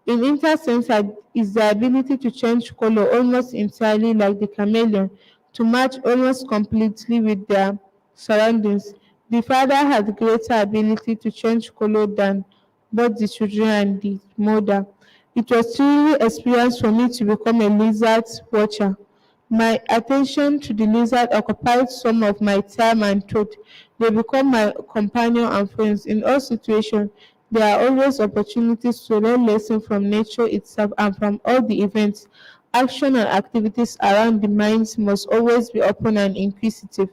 in intersense is the ability to change color almost entirely like the chameleon to match almost completely with their surroundings. The father had greater ability to change color than both the children and the mother. It was truly experience for me to become a lizard watcher. My attention to the lizard occupied some of my time and thought. They become my companion and friends. In all situations, there are always opportunities to learn lessons from nature itself and from all the events. Action and activities around the minds must always be open and inquisitive,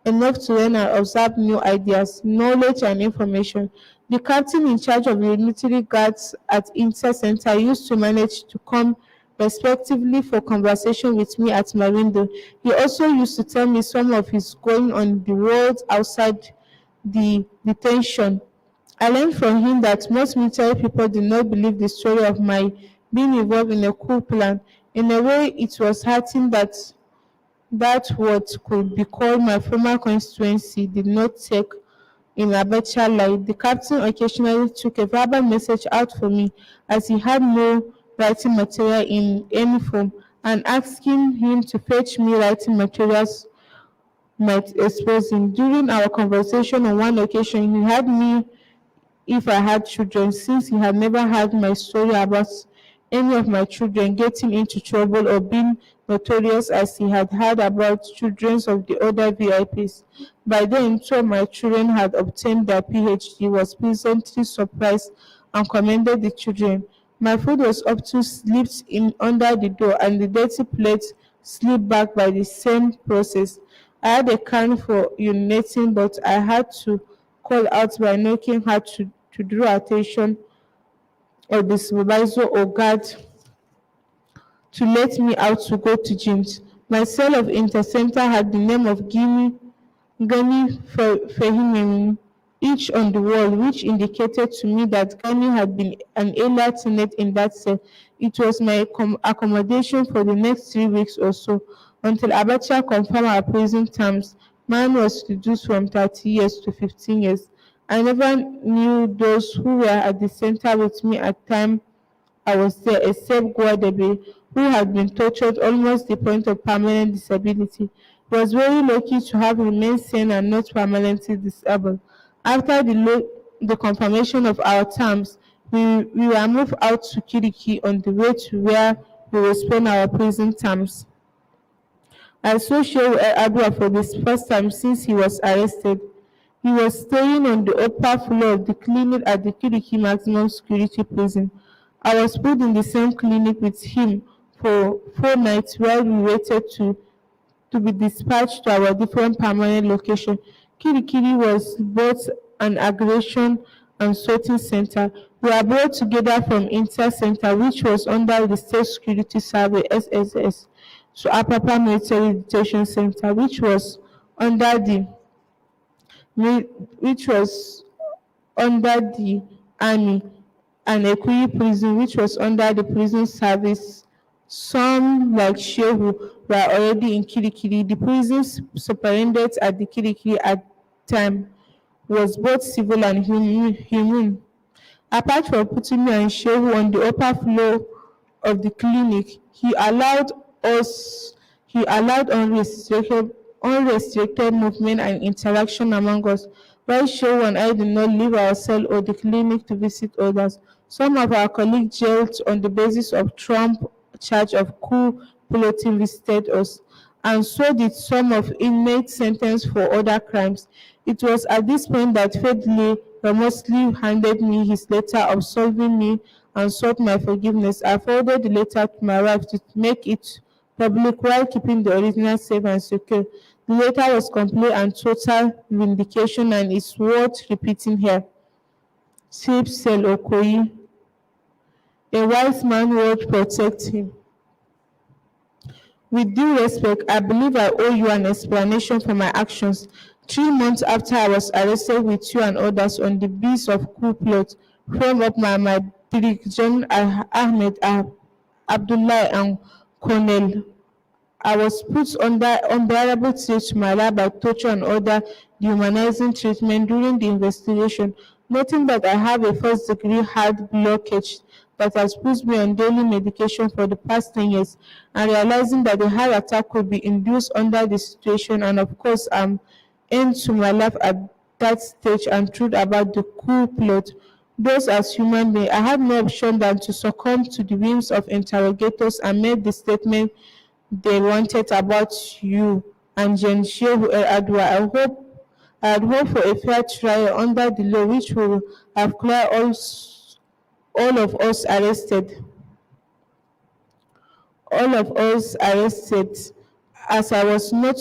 enough to learn and observe new ideas, knowledge, and information. The captain in charge of the military guards at Inter Center used to manage to come respectively for conversation with me at my window. He also used to tell me some of his going on the world outside the detention. I learned from him that most military people did not believe the story of my being involved in a coup plan. In a way, it was heartening that what could be called my former constituency did not take in Abacha light. The captain occasionally took a verbal message out for me as he had no writing material in any form, and asking him to fetch me writing materials might expose him. During our conversation on one occasion, he had me if I had children, since he had never heard my story about any of my children getting into trouble or being notorious as he had heard about children of the other VIPs. By then, two of my children had obtained their PhD. He was pleasantly surprised and commended the children. My food was up to slipped in under the door, and the dirty plate slipped back by the same process. I had a can for urinating, but I had to call out by knocking her to draw attention of the supervisor or guard to let me out to go to gyms. My cell of intercenter had the name of Gani Fehimim each on the wall, which indicated to me that Gani had been an earlier tenant in that cell. It was my accommodation for the next 3 weeks or so, until Abacha confirmed our prison terms. Mine was reduced from 30 years to 15 years. I never knew those who were at the center with me at the time I was there, except Guadebe, who had been tortured almost the point of permanent disability. He was very lucky to have remained sane and not permanently disabled. After the confirmation of our terms, we were moved out to Kiriki on the way to where we will spend our prison terms. I saw Shehu Adwa for the first time since he was arrested. He was staying on the upper floor of the clinic at the Kiriki Maximum Security Prison. I was put in the same clinic with him for 4 nights while we waited to be dispatched to our different permanent location. Kirikiri was both an aggression and sorting center. We were brought together from Inter Center, which was under the State Security Service (SSS), to Apapa Military Detention Center, under the which was under the Army, and Ekuyi Prison, which was under the Prison Service. Some, like Shehu, were already in Kirikiri. The prisons superintendent at the Kirikiri at time was both civil and human. Apart from putting me and Shehu on the upper floor of the clinic, he allowed unrestricted movement and interaction among us, while Shehu and I did not leave our cell or the clinic to visit others. Some of our colleagues jailed on the basis of Trump charge of coup plotting visited us, and so did some of inmates sentenced for other crimes. It was at this point that Fedley remorsely handed me his letter absolving me and sought my forgiveness. I forwarded the letter to my wife to make it public while keeping the original safe and secure. The letter was complete and total vindication and is worth repeating here. Save Sel Okoye. A wise man would protect him. With due respect, I believe I owe you an explanation for my actions. 3 months after I was arrested with you and others on the beats of coup plot, framed up by my John Ahmed Abdullah and Colonel, I was put under unbearable threats to my life by torture and other dehumanizing treatment during the investigation. Noting that I have a first-degree heart blockage that has put me on daily medication for the past 10 years, and realizing that a heart attack could be induced under the situation, and of course I'm end to my life at that stage and truth about the coup plot. Those as human beings, I had no option than to succumb to the whims of interrogators and made the statement they wanted about you and Jen Shehu Adwa. I had hoped for a fair trial under the law which will have cleared all of us arrested all of us arrested, as I was not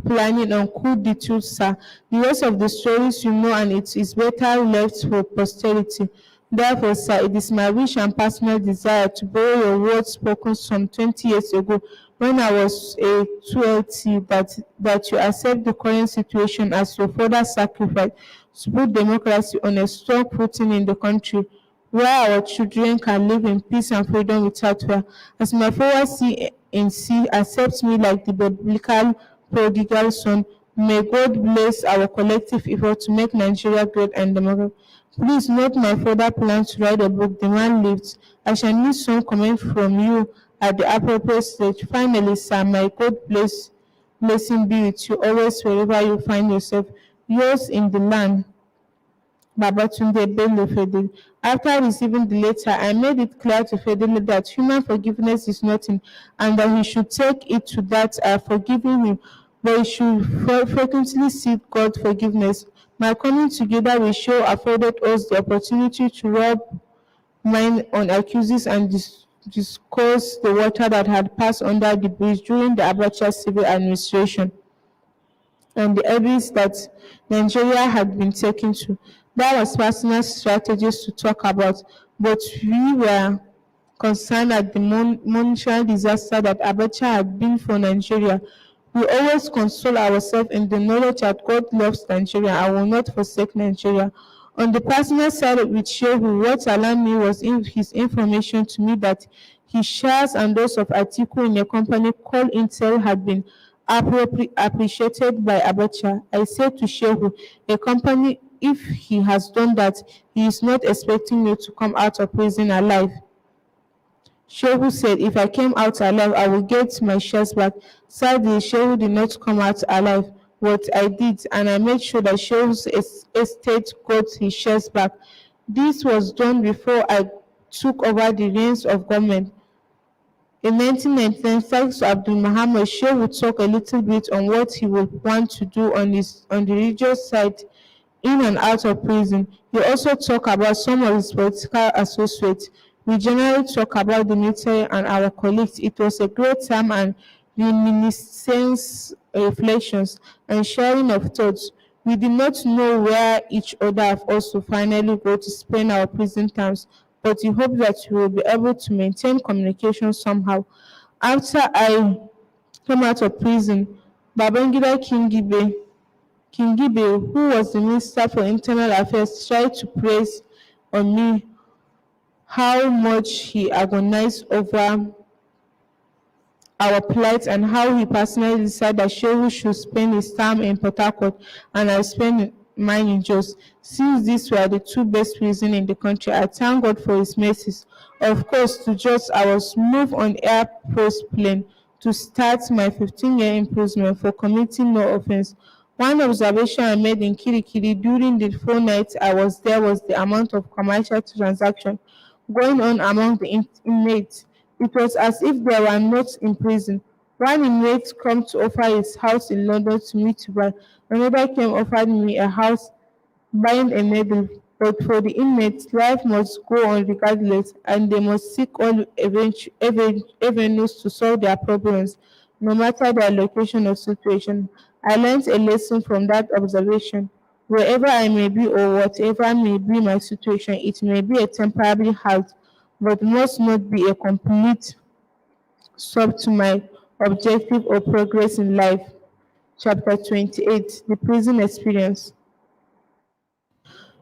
planning on coup d'etat. The rest of the stories you know, and it is better left for posterity. Therefore, sir, it is my wish and personal desire to borrow your words spoken some 20 years ago when I was a 2LT, that you accept the current situation as your further sacrifice to put democracy on a strong footing in the country where our children can live in peace and freedom without fear. As my fellow CNC accepts me like the biblical prodigal son, may God bless our collective effort to make Nigeria great and democratic. Please note my further plan to write a book, The Man Lives. I shall need some comment from you at the appropriate stage. Finally, sir, my God blessing be with you always wherever you find yourself. Yours in the land. Babatunde Bello Fedele. After receiving the letter, I made it clear to Fedele that human forgiveness is nothing and that he should take it to that I have forgiven him, but he should frequently seek God's forgiveness. My coming together will show afforded us the opportunity to rub mine on accuses and discuss the water that had passed under the bridge during the Abacha civil administration and the areas that Nigeria had been taken to. That was personal strategies to talk about, but we were concerned at the monetary disaster that Abacha had been for Nigeria. We always console ourselves in the knowledge that God loves Nigeria and will not forsake Nigeria. On the personal side with Shehu, what alarmed me was in his information to me that his shares and those of Atiku in a company called Intel had been appreciated by Abacha. I said to Shehu, a company, if he has done that, he is not expecting you to come out of prison alive. Shehu said, if I came out alive, I will get my shares back. Sadly, Shehu did not come out alive, but I did, and I made sure that Shehu's estate got his shares back. This was done before I took over the reins of government. In 1999, thanks to Abdul Muhammad, Shehu would talk a little bit on what he would want to do on the religious side in and out of prison. He also talked about some of his political associates. We generally talk about the military and our colleagues. It was a great time and reminiscence, reflections, and sharing of thoughts. We did not know where each other of us would finally go to spend our prison times, but we hope that we will be able to maintain communication somehow. After I came out of prison, Babangida Kingibe, who was the Minister for Internal Affairs, tried to praise on me how much he agonized over our plight and how he personally decided that Shehu should spend his time in Port Harcourt and I spend mine in Jos. Since these were the two best prisons in the country, I thank God for his mercies. Of course, to Jos, I was moved on Air Force plane to start my 15-year imprisonment for committing no offense. One observation I made in Kirikiri during the 4 nights I was there was the amount of commercial transaction going on among the inmates. It was as if they were not in prison. One inmate came to offer his house in London to me to buy. Another came offered me a house buying a medal. But for the inmates, life must go on regardless, and they must seek all avenues to solve their problems, no matter their location or situation. I learned a lesson from that observation. Wherever I may be or whatever may be my situation, it may be a temporary halt, but must not be a complete stop to my objective or progress in life. Chapter 28, The Prison Experience.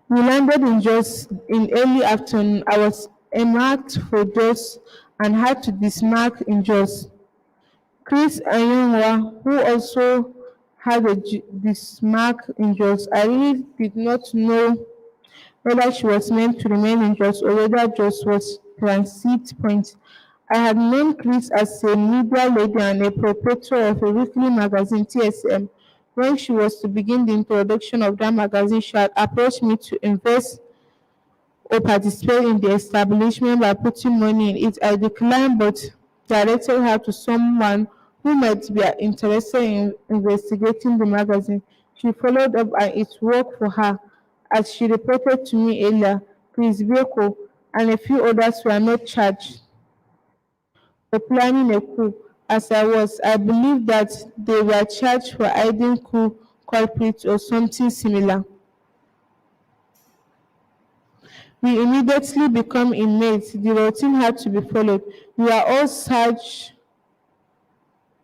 We landed in Jos in early afternoon. I was earmarked for Jos and had to dismark in Jos. Chris Ayunwa, who also had a dismark in Jos, I really did not know whether she was meant to remain in Jos or whether Jos was transit point. I had known Chris as a media lady and a proprietor of a weekly magazine, TSM. When she was to begin the introduction of that magazine, she had approached me to invest or participate in the establishment by putting money in it. I declined, but directed her to someone who might be interested in investigating the magazine. She followed up and it worked for her. As she reported to me earlier, Chris Beko and a few others were not charged for planning a coup. As I was, I believe that they were charged for hiding coup culprits or something similar. We immediately become inmates. The routine had to be followed. We were all searched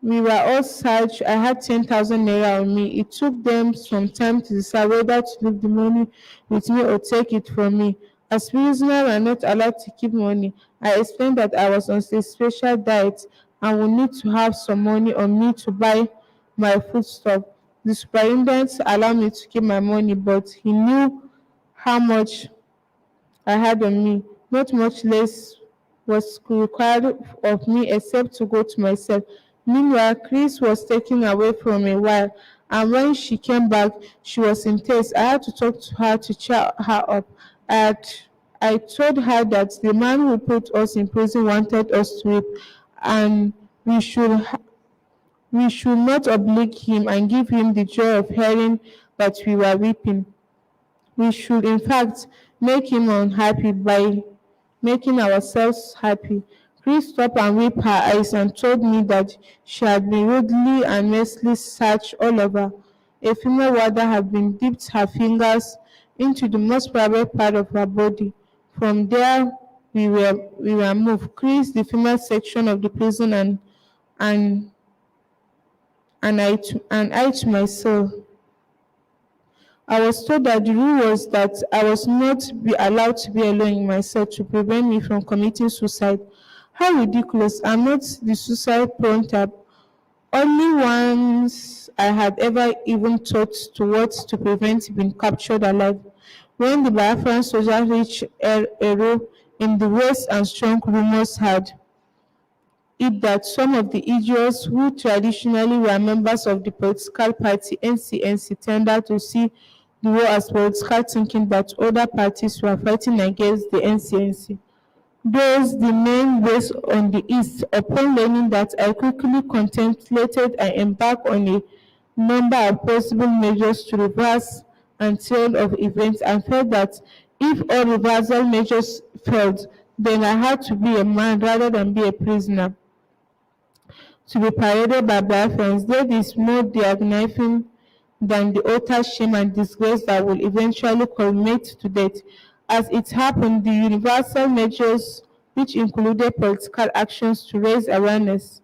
We were all searched. I had 10,000 naira on me. It took them some time to decide whether to leave the money with me or take it from me. As prisoners were not allowed to keep money, I explained that I was on a special diet and would need to have some money on me to buy my foodstuff. The superintendent allowed me to keep my money, but he knew how much I had on me. Not much less was required of me except to go to my cell. Meanwhile, Chris was taken away for a while, and when she came back, she was in tears. I had to talk to her to cheer her up. I, had, I told her that the man who put us in prison wanted us to weep, and we should we should not oblige him and give him the joy of hearing that we were weeping. We should, in fact, make him unhappy by making ourselves happy. Chris stopped and wiped her eyes and told me that she had been rudely and mercilessly searched all over. A female warder had been dipped her fingers into the most private part of her body. From there, we were moved. Chris, the female section of the prison, and I to myself. I was told that the rule was that I was not be allowed to be alone in my cell to prevent me from committing suicide. How ridiculous. I'm not the suicide prone type. Only once I had ever even thought to what to prevent being captured alive. When the Biafran soldiers reached Ero in the west and strong rumors had it that some of the idiots who traditionally were members of the political party NCNC tended to see the war as political, thinking that other parties were fighting against the NCNC. Those the main base on the east. Upon learning that, I quickly contemplated and embarked on a number of possible measures to reverse and tail of events, and felt that if all reversal measures failed, then I had to be a man rather than be a prisoner to be paraded by Biafrans. That is more dignifying than the utter shame and disgrace that will eventually culminate to death. As it happened, the universal measures, which included political actions to raise awareness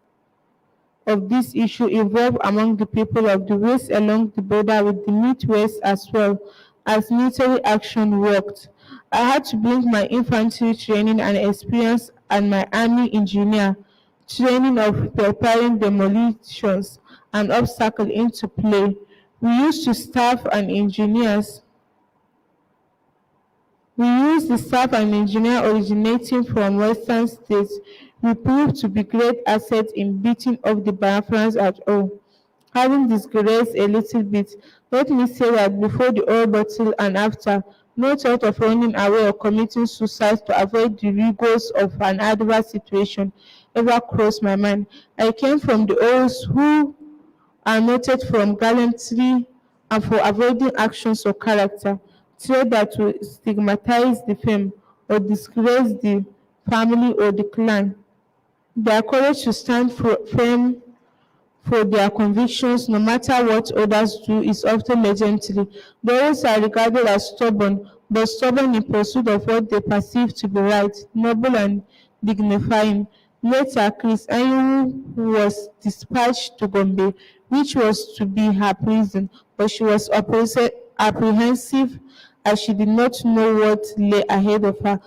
of this issue, evolved among the people of the West along the border with the Midwest, as well as military action worked. I had to bring my infantry training and experience and my army engineer training of preparing demolitions and obstacles into play. We used to staff and engineers We used the staff and engineer originating from western states. We proved to be great assets in beating off the Biafrans at all. Having digressed a little bit, let me say that before the oil bottle and after, no thought of running away or committing suicide to avoid the rigors of an adverse situation ever crossed my mind. I came from the O's who are noted for gallantry and for avoiding actions or character, trait that will stigmatize the fame or disgrace the family or the clan. Their courage to stand firm for their convictions, no matter what others do, is often legendary. Those are regarded as stubborn, but stubborn in pursuit of what they perceive to be right, noble, and dignifying. Later, Chris Ayu was dispatched to Gombe, which was to be her prison, but she was apprehensive as she did not know what lay ahead of her.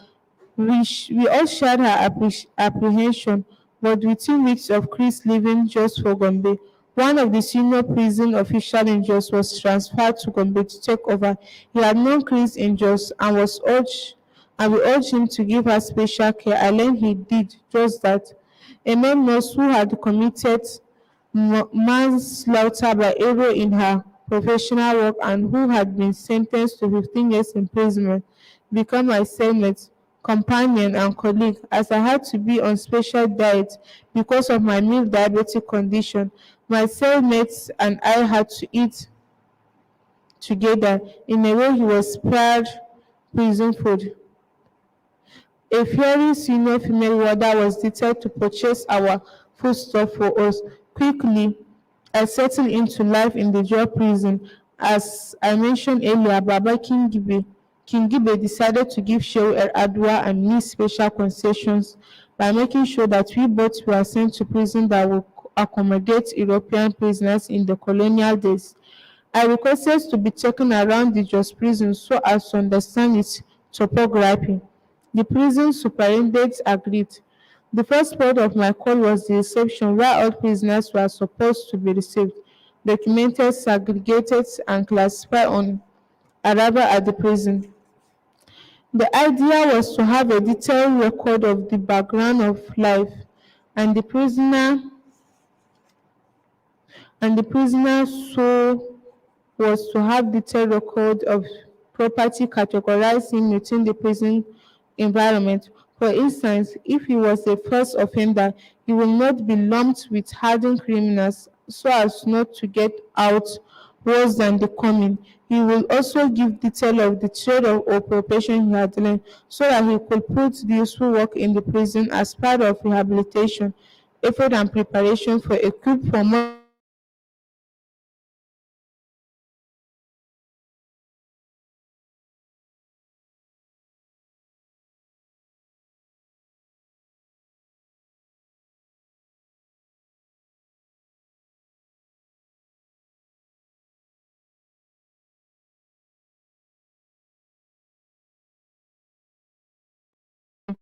We all shared her apprehension, but within weeks of Chris leaving just for Gombe, one of the senior prison officials in Jos was transferred to Gombe to take over. He had known Chris in Jos and we urged him to give her special care. I learned he did just that. A man nurse who had committed manslaughter by error in her professional work and who had been sentenced to 15 years imprisonment became my cellmate. companion, and colleague, as I had to be on special diet because of my milk diabetic condition. My cellmates and I had to eat together. In a way, he was spared prison food. A fiery senior female warder was detailed to purchase our foodstuff for us. Quickly, I settled into life in the jail prison. As I mentioned earlier, Baba Kingibe decided to give Shehu Adwa and me special concessions by making sure that we both were sent to prison that would accommodate European prisoners in the colonial days. I requested to be taken around the Jos prison so as to understand its topography. The prison superintendent agreed. The first part of my call was the reception where all prisoners were supposed to be received, documented, segregated, and classified on arrival at the prison. The idea was to have a detailed record of the background of life and the prisoner so was to have detailed record of property categorized in within the prison environment. For instance, if he was a first offender, he will not be lumped with hardened criminals so as not to get out worse than the coming. He will also give detail of the trade or profession he had learned so that he could put the useful work in the prison as part of rehabilitation, effort and preparation for equipped for more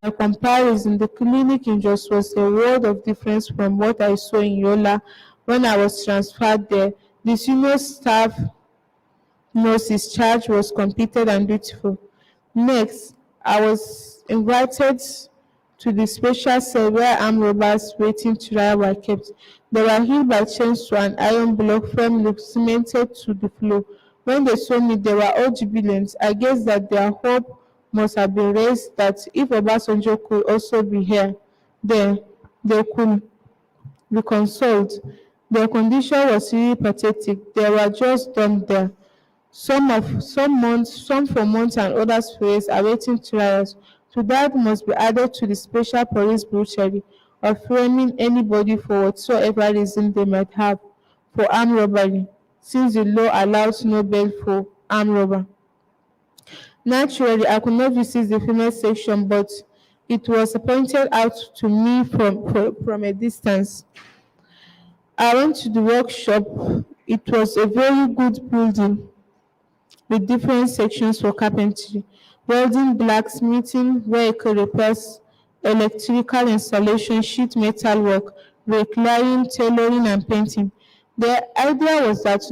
by comparison, the clinic in Jos was a world of difference from what I saw in Yola when I was transferred there. The senior staff nurse's charge was competent and beautiful. Next, I was invited to the special cell where armed robbers waiting trial were kept. They were held by chains to an iron block frame cemented to the floor. When they saw me, they were all jubilant. I guess that their hope must have been raised that if Obasanjo could also be here, then they could be consoled. Their condition was really pathetic. They were just dumped there. Some for months and others for years awaiting trials. To that must be added to the special police brutality of framing anybody for whatsoever reason they might have for armed robbery, since the law allows no bail for armed robber. Naturally, I could not visit the female section, but it was pointed out to me from a distance. I went to the workshop. It was a very good building with different sections for carpentry, welding, blacksmithing, vehicle repairs, electrical installation, sheet metal work, bricklaying, tailoring, and painting. The idea was that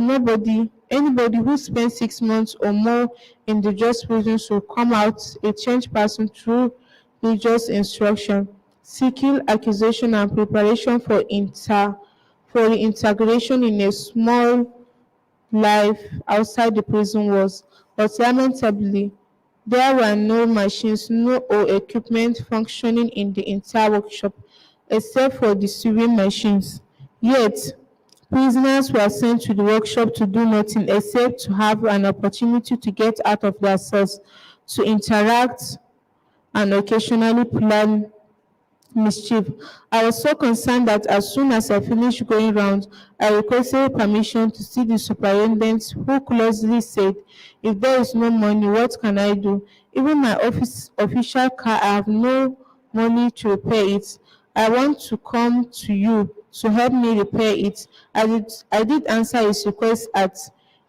anybody who spent 6 months or more in the just prison should come out a changed person through religious instruction, skill acquisition, and preparation for reintegration in a small life outside the prison walls, but lamentably, there were no machines no or equipment functioning in the entire workshop except for the sewing machines. Yet, prisoners were sent to the workshop to do nothing except to have an opportunity to get out of their cells, to interact, and occasionally plan mischief. I was so concerned that as soon as I finished going round, I requested permission to see the superintendent, who closely said, "If there is no money, what can I do? Even my official car, I have no money to repair it. I want to come to you to help me repair it." I did answer his request at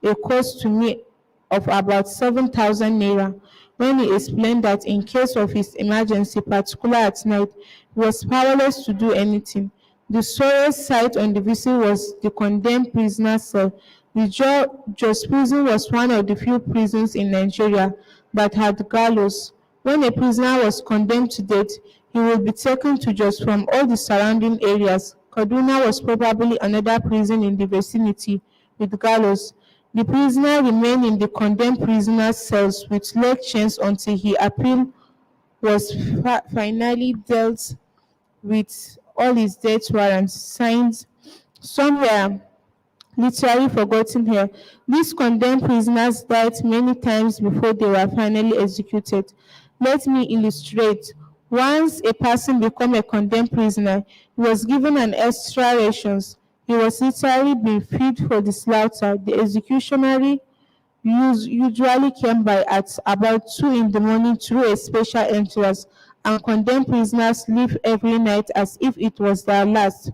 a cost to me of about 7,000 naira when he explained that in case of his emergency, particularly at night, he was powerless to do anything. The sorest sight on the visit was the condemned prisoner cell. The Jos prison was one of the few prisons in Nigeria that had gallows. When a prisoner was condemned to death, he would be taken to Jos from all the surrounding areas. Kaduna was probably another prison in the vicinity with gallows. The prisoner remained in the condemned prisoner's cells with leg chains until his appeal was finally dealt with all his death warrants signed. Some were literally forgotten here. These condemned prisoners died many times before they were finally executed. Let me illustrate. Once a person became a condemned prisoner, he was given an extra rations. He was literally being fed for the slaughter. The executioner usually came by at about 2 in the morning through a special entrance, and condemned prisoners live every night as if it was their last.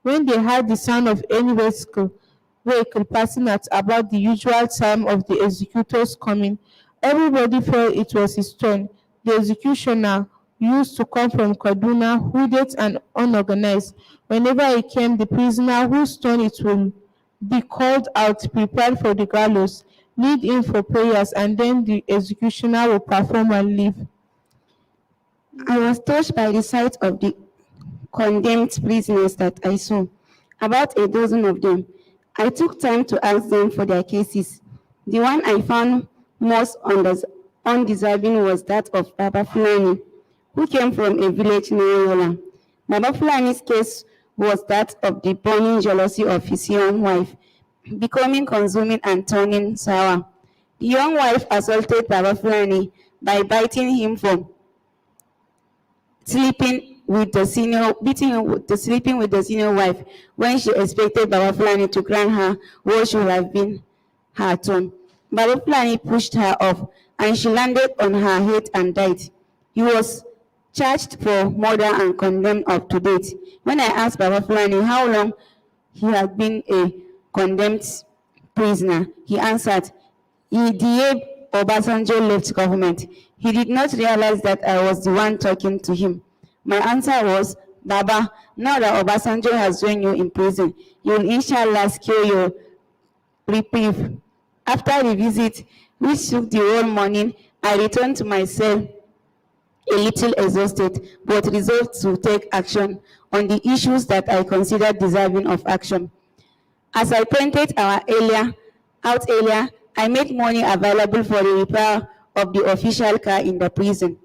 When they heard the sound of any vehicle passing at about the usual time of the executor's coming, everybody felt it was his turn. The executioner used to come from Kaduna, hooded and unorganized. Whenever he came, the prisoner whose turn it will be called out, prepared for the gallows, lead in for prayers, and then the executioner will perform and leave. I was touched by the sight of the condemned prisoners that I saw, about a dozen of them. I took time to ask them for their cases. The one I found most undeserving was that of Baba Fulani, who came from a village near Yola. Baba Fulani's case was that of the burning jealousy of his young wife, becoming consuming and turning sour. The young wife assaulted Baba Fulani by biting him for sleeping with the senior wife when she expected Baba Fulani to grant her what should have been her turn. Baba Fulani pushed her off and she landed on her head and died. He was charged for murder and condemned up to date. When I asked Baba Fulani how long he had been a condemned prisoner, he answered, the day Obasanjo left government, he did not realize that I was the one talking to him. My answer was, Baba, now that Obasanjo has joined you in prison, you will inshallah secure your reprieve. After the visit, which took the whole morning, I returned to my cell a little exhausted, but resolved to take action on the issues that I considered deserving of action. As I pointed out earlier, I made money available for the repair of the official car in the prison.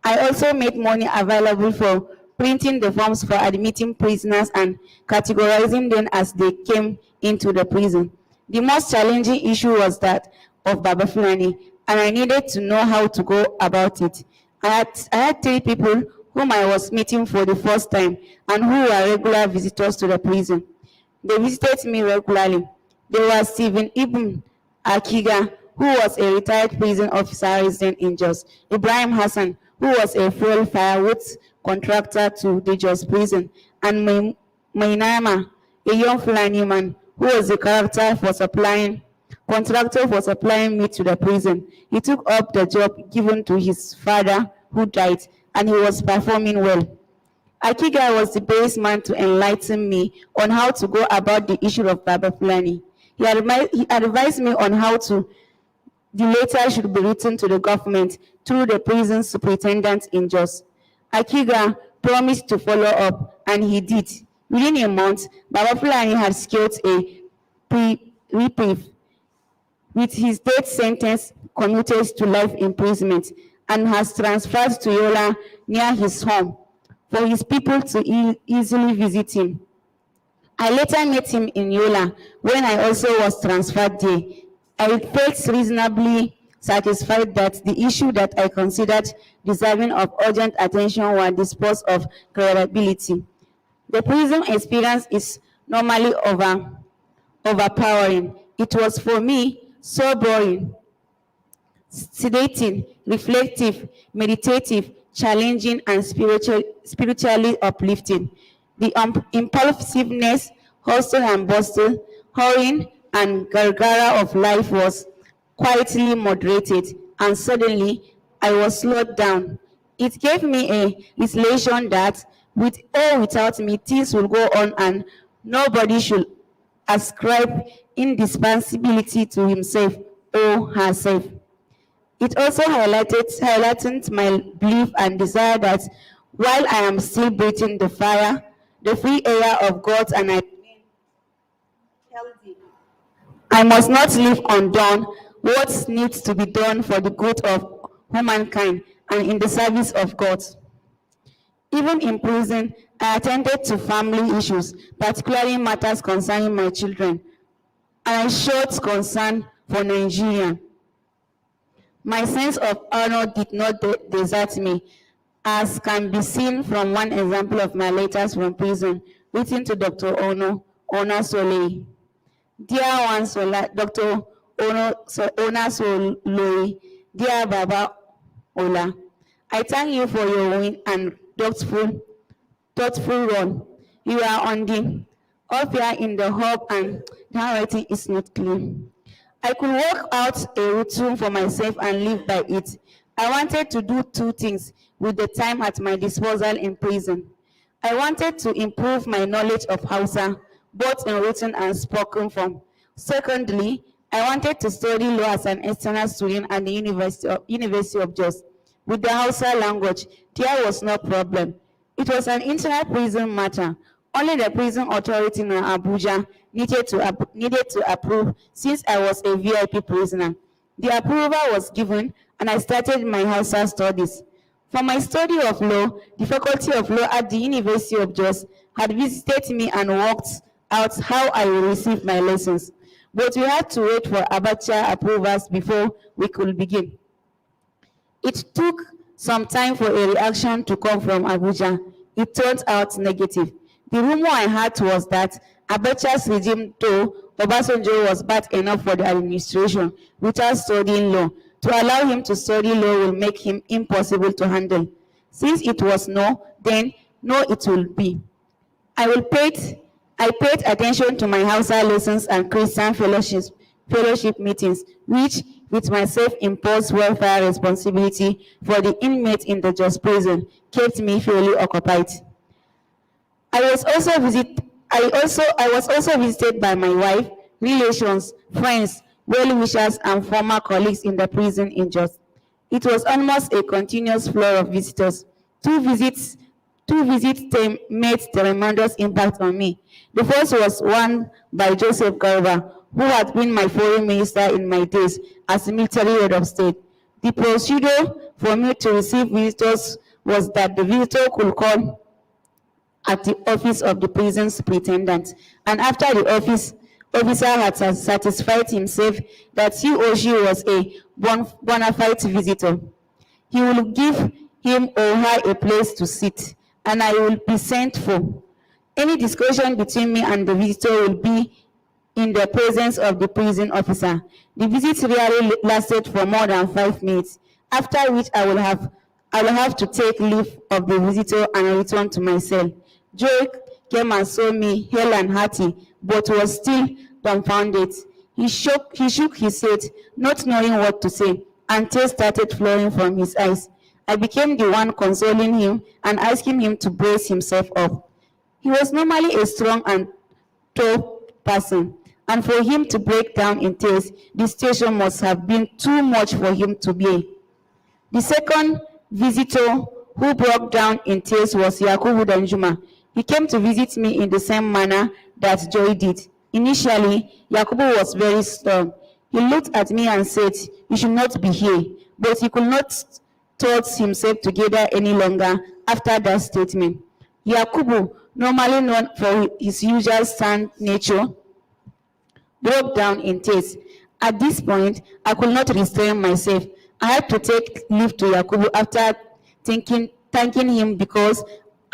I also made money available for printing the forms for admitting prisoners and categorizing them as they came into the prison. The most challenging issue was that of Baba Fulani, and I needed to know how to go about it. I had 3 people whom I was meeting for the first time and who were regular visitors to the prison. They visited me regularly. They were Stephen Ibn Akiga, who was a retired prison officer resident in Jos, Ibrahim Hassan, who was a fuel firewood contractor to the Jos prison, and Mainama, a young Fulani man, who was a contractor for supplying meat to the prison. He took up the job given to his father, who died, and he was performing well. Akiga was the best man to enlighten me on how to go about the issue of Baba Fulani. He advised me on how the letter should be written to the government through the prison superintendent in Jos. Akiga promised to follow up, and he did. Within a month, Baba Fulani had secured a reprieve, with his death sentence commuted to life imprisonment, and has transferred to Yola near his home for his people to easily visit him. I later met him in Yola when I also was transferred there. I felt reasonably satisfied that the issue that I considered deserving of urgent attention were disposed of credibility. The prison experience is normally overpowering. It was for me so boring, sedating, reflective, meditative, challenging, and spiritually uplifting. The impulsiveness, hustle and bustle, hurrying, and gargara of life was quietly moderated, and suddenly I was slowed down. It gave me a realization that, with or without me, things will go on, and nobody should ascribe indispensability to himself or herself. It also highlighted my belief and desire that while I am still breathing the free air of God, and I remain healthy, I must not leave undone what needs to be done for the good of humankind and in the service of God. Even in prison, I attended to family issues, particularly matters concerning my children, and I showed concern for Nigeria. My sense of honor did not desert me, as can be seen from one example of my letters from prison, written to Dr. Ona Solei. Dear one, Dr. Ona Solei, dear Baba Ola, I thank you for your win and thoughtful run. You are on the up here in the hub and the handwriting is not clear. I could work out a routine for myself and live by it. I wanted to do two things with the time at my disposal in prison. I wanted to improve my knowledge of Hausa, both in written and spoken form. Secondly, I wanted to study law as an external student at the University of Jos. With the Hausa language, there was no problem. It was an internal prison matter. Only the prison authority in Abuja needed to approve, since I was a VIP prisoner. The approval was given, and I started my Hausa studies. For my study of law, the Faculty of Law at the University of Jos had visited me and worked out how I will receive my lessons. But we had to wait for Abacha approvals before we could begin. It took some time for a reaction to come from Abuja. It turned out negative. The rumor I heard was that Abacha's regime told Obasanjo was bad enough for the administration without studying law. To allow him to study law will make him impossible to handle. Since it was no, then no it will be. I paid attention to my Hausa lessons and Christian fellowship meetings, which, with my self-imposed welfare responsibility for the inmates in the Jos prison, kept me fairly occupied. I was also visited by my wife, relations, friends, well-wishers, and former colleagues in the prison in Jos. It was almost a continuous flow of visitors. Two visits made tremendous impact on me. The first was one by Joseph Garba, who had been my foreign minister in my days as military head of state. The procedure for me to receive visitors was that the visitor could call at the office of the prison superintendent, and after the officer had satisfied himself that he or she was a bona fide visitor, he will give him or her a place to sit, and I will be sent for. Any discussion between me and the visitor will be in the presence of the prison officer. The visit rarely lasted for more than 5 minutes, after which I will have to take leave of the visitor and return to my cell. Joe came and saw me, hale and hearty, but was still dumbfounded. He shook his head, not knowing what to say, and tears started flowing from his eyes. I became the one consoling him and asking him to brace himself up. He was normally a strong and tall person, and for him to break down in tears, the situation must have been too much for him to bear. The second visitor who broke down in tears was Yakubu Danjuma. He came to visit me in the same manner that Joy did. Initially, Yakubu was very stern. He looked at me and said, "You should not be here," but he could not hold himself together any longer after that statement. Yakubu, normally known for his usual stern nature, broke down in tears. At this point, I could not restrain myself. I had to take leave to Yakubu after thanking him because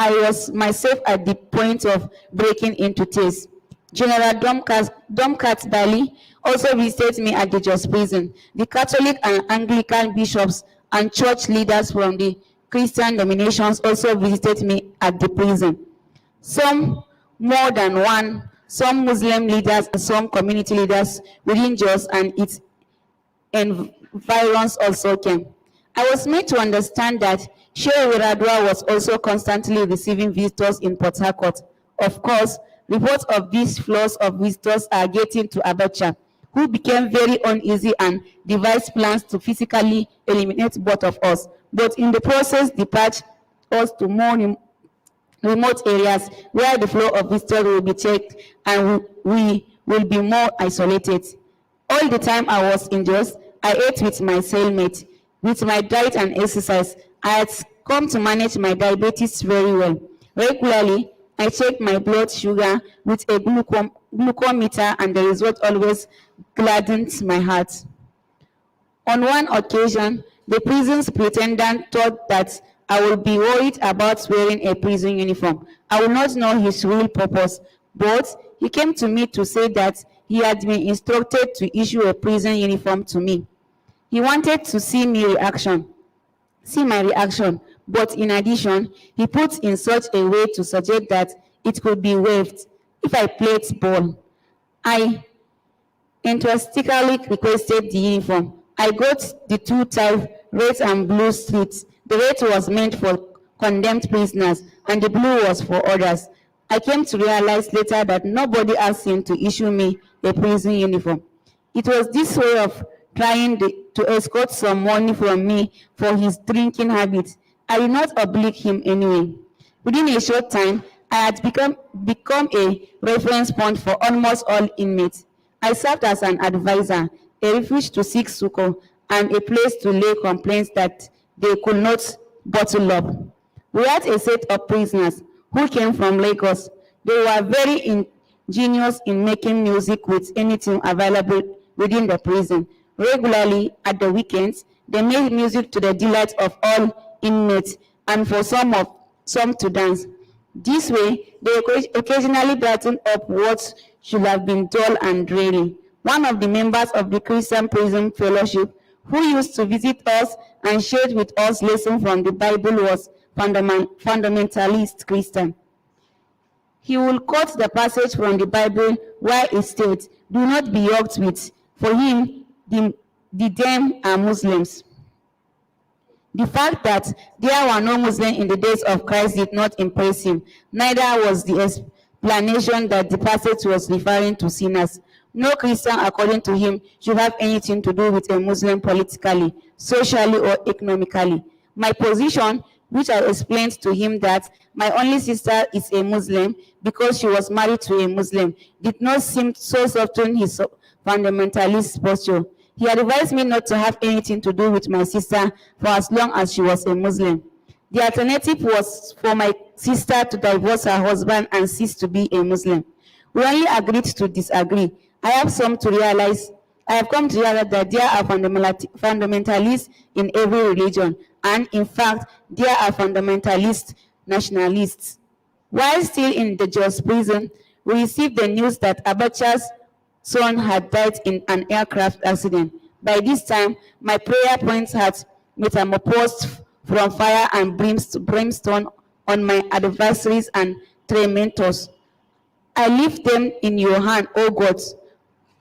I was myself at the point of breaking into tears. General Domkat Dali also visited me at the Jos prison. The Catholic and Anglican bishops and church leaders from the Christian denominations also visited me at the prison. Some more than one, some Muslim leaders and some community leaders within Jos and its environs also came. I was made to understand that Sheikh Wiradua was also constantly receiving visitors in Port Harcourt. Of course, reports of these flows of visitors are getting to Abacha, who became very uneasy and devised plans to physically eliminate both of us, but in the process dispatched us to more remote areas where the flow of visitors will be checked and we will be more isolated. All the time I was in Jos, I ate with my cellmate. With my diet and exercise, I had come to manage my diabetes very well. Regularly, I check my blood sugar with a glucometer, and the result always gladdened my heart. On one occasion, the prison superintendent thought that I would be worried about wearing a prison uniform. I would not know his real purpose, but he came to me to say that he had been instructed to issue a prison uniform to me. He wanted to see my reaction, but in addition, he put in such a way to suggest that it could be waived if I played ball. I enthusiastically requested the uniform. I got the two type, red and blue streets. The red was meant for condemned prisoners, and the blue was for others. I came to realize later that nobody asked him to issue me a prison uniform. It was this way of trying to escort some money from me for his drinking habit. I did not oblige him anyway. Within a short time, I had become a reference point for almost all inmates. I served as an advisor, a refuge to seek succor, and a place to lay complaints that they could not bottle up. We had a set of prisoners who came from Lagos. They were very ingenious in making music with anything available within the prison. Regularly, at the weekends, they made music to the delight of all inmates, and for some to dance. This way, they occasionally brightened up what should have been dull and dreary. One of the members of the Christian Prison Fellowship, who used to visit us and shared with us lessons from the Bible, was fundamentalist Christian. He will quote the passage from the Bible where it states, "Do not be yoked with," for him, the them are Muslims. The fact that there were no Muslims in the days of Christ did not impress him. Neither was the explanation that the passage was referring to sinners. No Christian, according to him, should have anything to do with a Muslim politically, socially, or economically. My position, which I explained to him that my only sister is a Muslim because she was married to a Muslim, did not seem so soften his fundamentalist posture. He advised me not to have anything to do with my sister for as long as she was a Muslim. The alternative was for my sister to divorce her husband and cease to be a Muslim. We only agreed to disagree. I have come to realize that there are fundamentalists in every religion, and in fact, there are fundamentalist nationalists. While still in the Jos prison, we received the news that Abacha's son had died in an aircraft accident. By this time, my prayer points had metamorphosed from fire and brimstone on my adversaries and tormentors. I leave them in your hand, O God.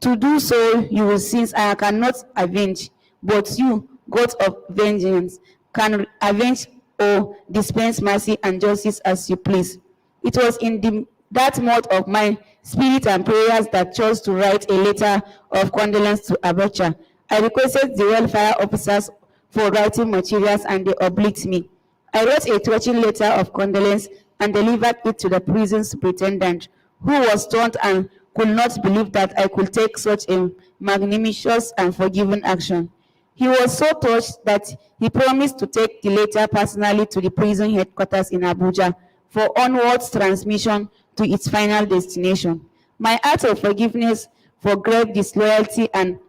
To do so, you will, since I cannot avenge, but you, God of vengeance, can avenge or dispense mercy and justice as you please. It was in that mode of my spirit and prayers that chose to write a letter of condolence to Abacha. I requested the welfare officers for writing materials, and they obliged me. I wrote a touching letter of condolence and delivered it to the prison superintendent, who was stunned and could not believe that I could take such a magnanimous and forgiving action. He was so touched that he promised to take the letter personally to the prison headquarters in Abuja for onwards transmission to its final destination. My act of forgiveness for grave disloyalty and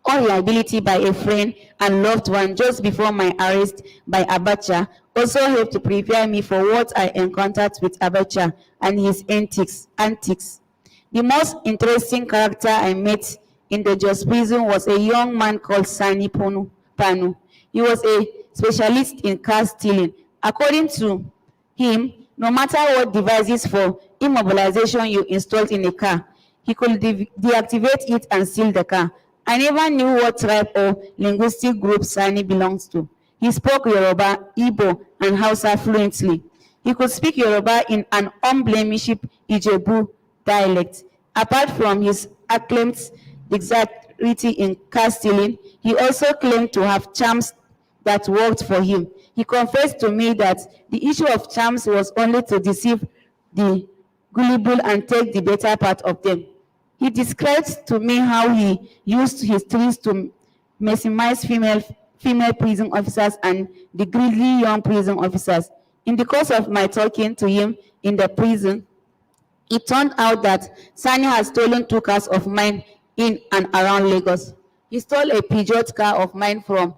unreliability by a friend and loved one just before my arrest by Abacha also helped to prepare me for what I encountered with Abacha and his antics. The most interesting character I met in the Jos prison was a young man called Sani Panu. He was a specialist in car stealing. According to him, no matter what devices for immobilization you installed in a car, he could deactivate it and steal the car. I never knew what tribe or linguistic group Sani belongs to. He spoke Yoruba, Igbo, and Hausa fluently. He could speak Yoruba in an unblemished Ijebu dialect. Apart from his acclaimed dexterity in car stealing, he also claimed to have charms that worked for him. He confessed to me that the issue of charms was only to deceive the gullible and take the better part of them. He described to me how he used his tricks to maximize female female prison officers and the greedy young prison officers. In the course of my talking to him in the prison, it turned out that Sani had stolen 2 cars of mine in and around Lagos. He stole a Peugeot car of mine from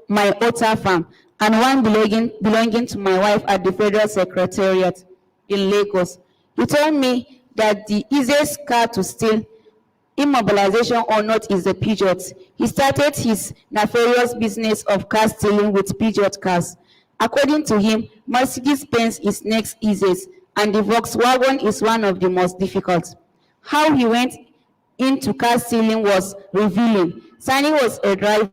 my Ota farm and one belonging to my wife at the Federal Secretariat in Lagos. He told me that the easiest car to steal, immobilization or not, is the Peugeot. He started his nefarious business of car stealing with Peugeot cars. According to him, Mercedes-Benz is next easiest, and the Volkswagen is one of the most difficult. How he went into car stealing was revealing. Sani was a driver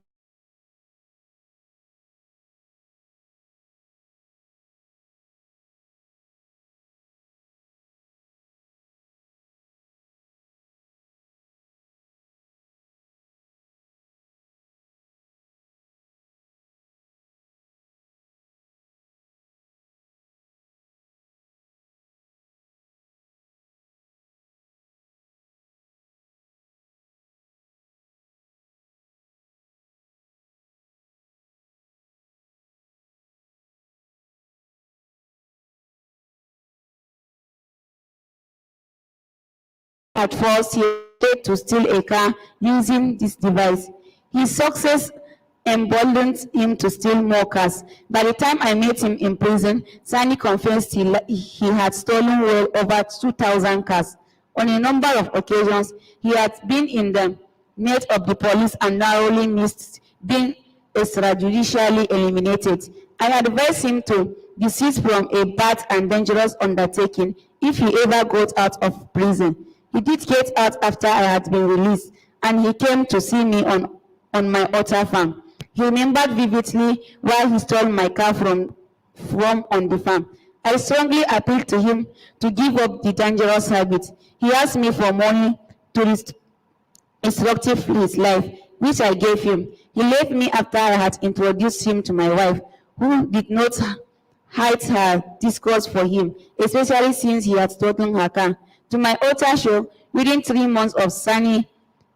at first. He attempted to steal a car using this device. His success emboldened him to steal more cars. By the time I met him in prison, Sani confessed he had stolen well over 2,000 cars. On a number of occasions, he had been in the net of the police and narrowly missed being extrajudicially eliminated. I advised him to desist from a bad and dangerous undertaking if he ever got out of prison. He did get out after I had been released, and he came to see me on my Ota farm. He remembered vividly why he stole my car from on the farm. I strongly appealed to him to give up the dangerous habit. He asked me for money to instruct his life, which I gave him. He left me after I had introduced him to my wife, who did not hide her disgust for him, especially since he had stolen her car. To my Ota show, within 3 months of Sani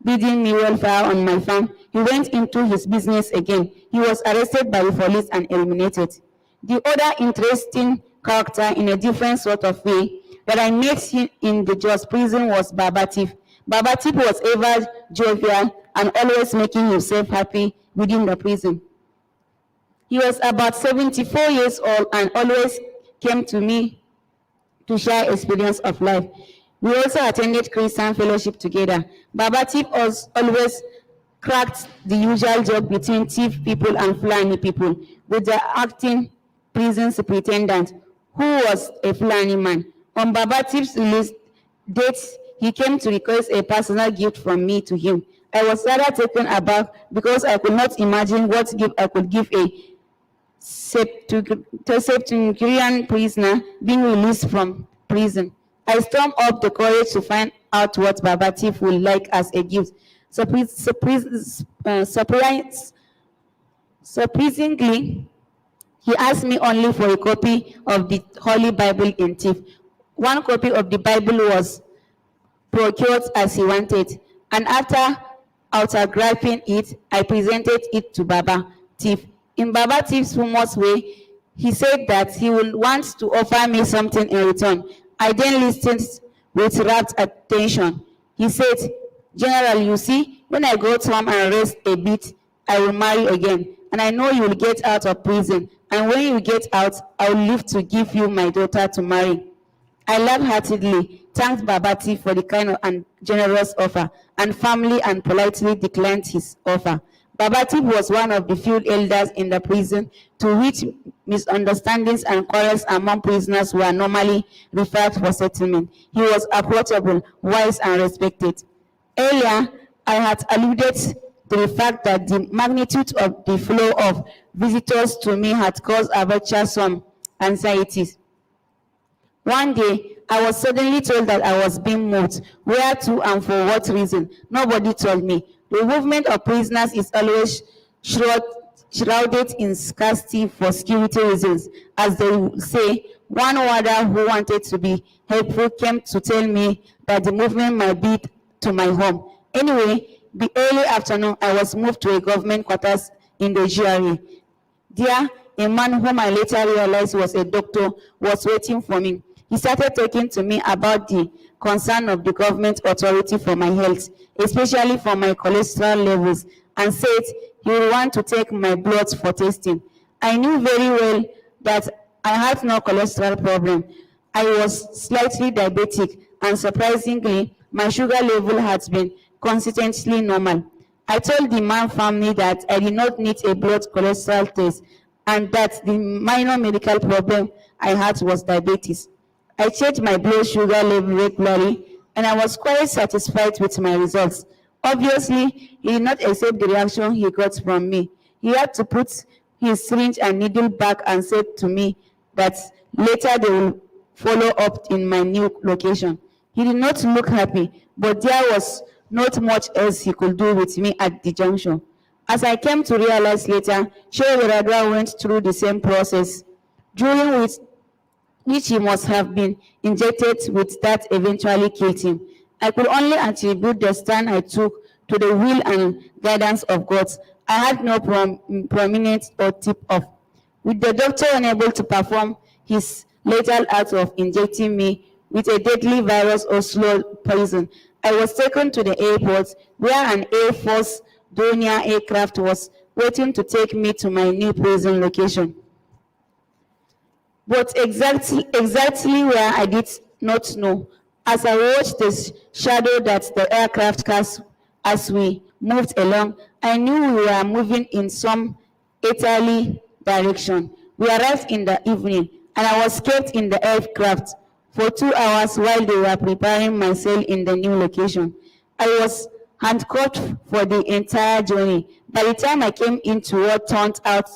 bidding me welfare on my farm, he went into his business again. He was arrested by the police and eliminated. The other interesting character in a different sort of way that I met him in the Jos prison was Baba Tif. Baba Tif was ever jovial and always making himself happy within the prison. He was about 74 years old and always came to me to share experience of life. We also attended Christian fellowship together. Baba Tif always cracked the usual joke between Tif people and Fulani people with the acting prison superintendent, who was a Fulani man. On Baba Tif's release date, he came to request a personal gift from me to him. I was rather taken aback because I could not imagine what gift I could give a septuagenarian prisoner being released from prison. I stormed up the courage to find out what Baba Tif would like as a gift. Surprisingly, he asked me only for a copy of the Holy Bible in Tif. One copy of the Bible was procured as he wanted, and after autographing it, I presented it to Baba Tif. In Baba Tif's humorous way, he said that he would want to offer me something in return. I then listened with rapt attention. He said, "General, you see, when I go home and rest a bit, I will marry again. And I know you will get out of prison. And when you get out, I will live to give you my daughter to marry." I laughed heartedly, thanked Baba Tif for the kind and generous offer, and firmly and politely declined his offer. Baba Tif was one of the few elders in the prison to which misunderstandings and quarrels among prisoners were normally referred for settlement. He was approachable, wise, and respected. Earlier, I had alluded to the fact that the magnitude of the flow of visitors to me had caused Abacha some anxieties. One day, I was suddenly told that I was being moved. Where to and for what reason? Nobody told me. The movement of prisoners is always shrouded in scarcity for security reasons. As they say, one warder who wanted to be helpful came to tell me that the movement might be to my home. Anyway, the early afternoon, I was moved to a government quarters in the GRA. There, a man whom I later realized was a doctor was waiting for me. He started talking to me about the concern of the government authority for my health, especially for my cholesterol levels, and said he would want to take my blood for testing. I knew very well that I had no cholesterol problem. I was slightly diabetic, and surprisingly, my sugar level had been consistently normal. I told the man family that I did not need a blood cholesterol test and that the minor medical problem I had was diabetes. I checked my blood sugar level regularly and I was quite satisfied with my results. Obviously, he did not accept the reaction he got from me. He had to put his syringe and needle back and said to me that later they will follow up in my new location. He did not look happy, but there was not much else he could do with me at the junction. As I came to realize later, Shehu went through the same process, during which he must have been injected with that eventually killed him. I could only attribute the stand I took to the will and guidance of God. I had no prominent or tip-off. With the doctor unable to perform his lethal act of injecting me with a deadly virus or slow poison, I was taken to the airport where an Air Force Dornier aircraft was waiting to take me to my new prison location. But exactly where I did not know. As I watched the shadow that the aircraft cast as we moved along, I knew we were moving in some easterly direction. We arrived in the evening, and I was kept in the aircraft for 2 hours while they were preparing my cell in the new location. I was handcuffed for the entire journey. By the time I came into what turned out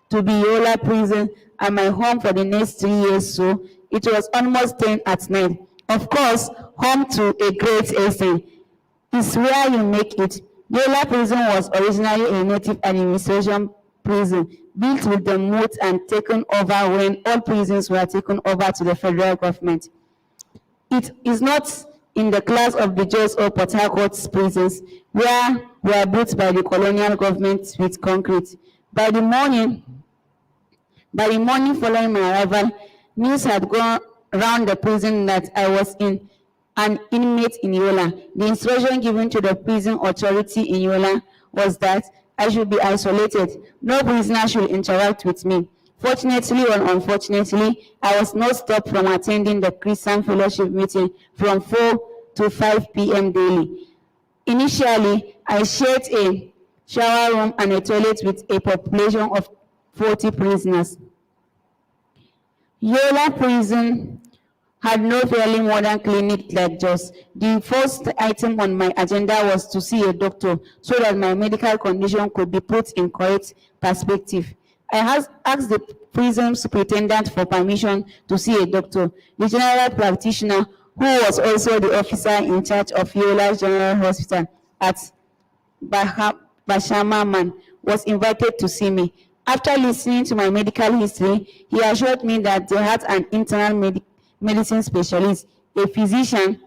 to be Yola Prison and my home for the next 3 years, so it was almost 10 at night. Of course, home to a great extent is where you make it. Yola Prison was originally a native administration prison built with the moat and taken over when all prisons were taken over to the federal government. It is not in the class of the Jos or Port Harcourt's prisons, where were built by the colonial government with concrete. By the morning following my arrival, news had gone around the prison that I was an inmate in Yola. The instruction given to the prison authority in Yola was that I should be isolated. No prisoner should interact with me. Fortunately or unfortunately, I was not stopped from attending the Christian Fellowship meeting from 4 to 5 p.m. daily. Initially, I shared a shower room and a toilet with a population of 40 prisoners. Yola Prison had no fairly modern clinic like Jos. The first item on my agenda was to see a doctor so that my medical condition could be put in correct perspective. I asked the prison superintendent for permission to see a doctor. The general practitioner, who was also the officer in charge of Yola General Hospital at Bashamaman, was invited to see me. After listening to my medical history, he assured me that they had an internal medicine specialist, a physician,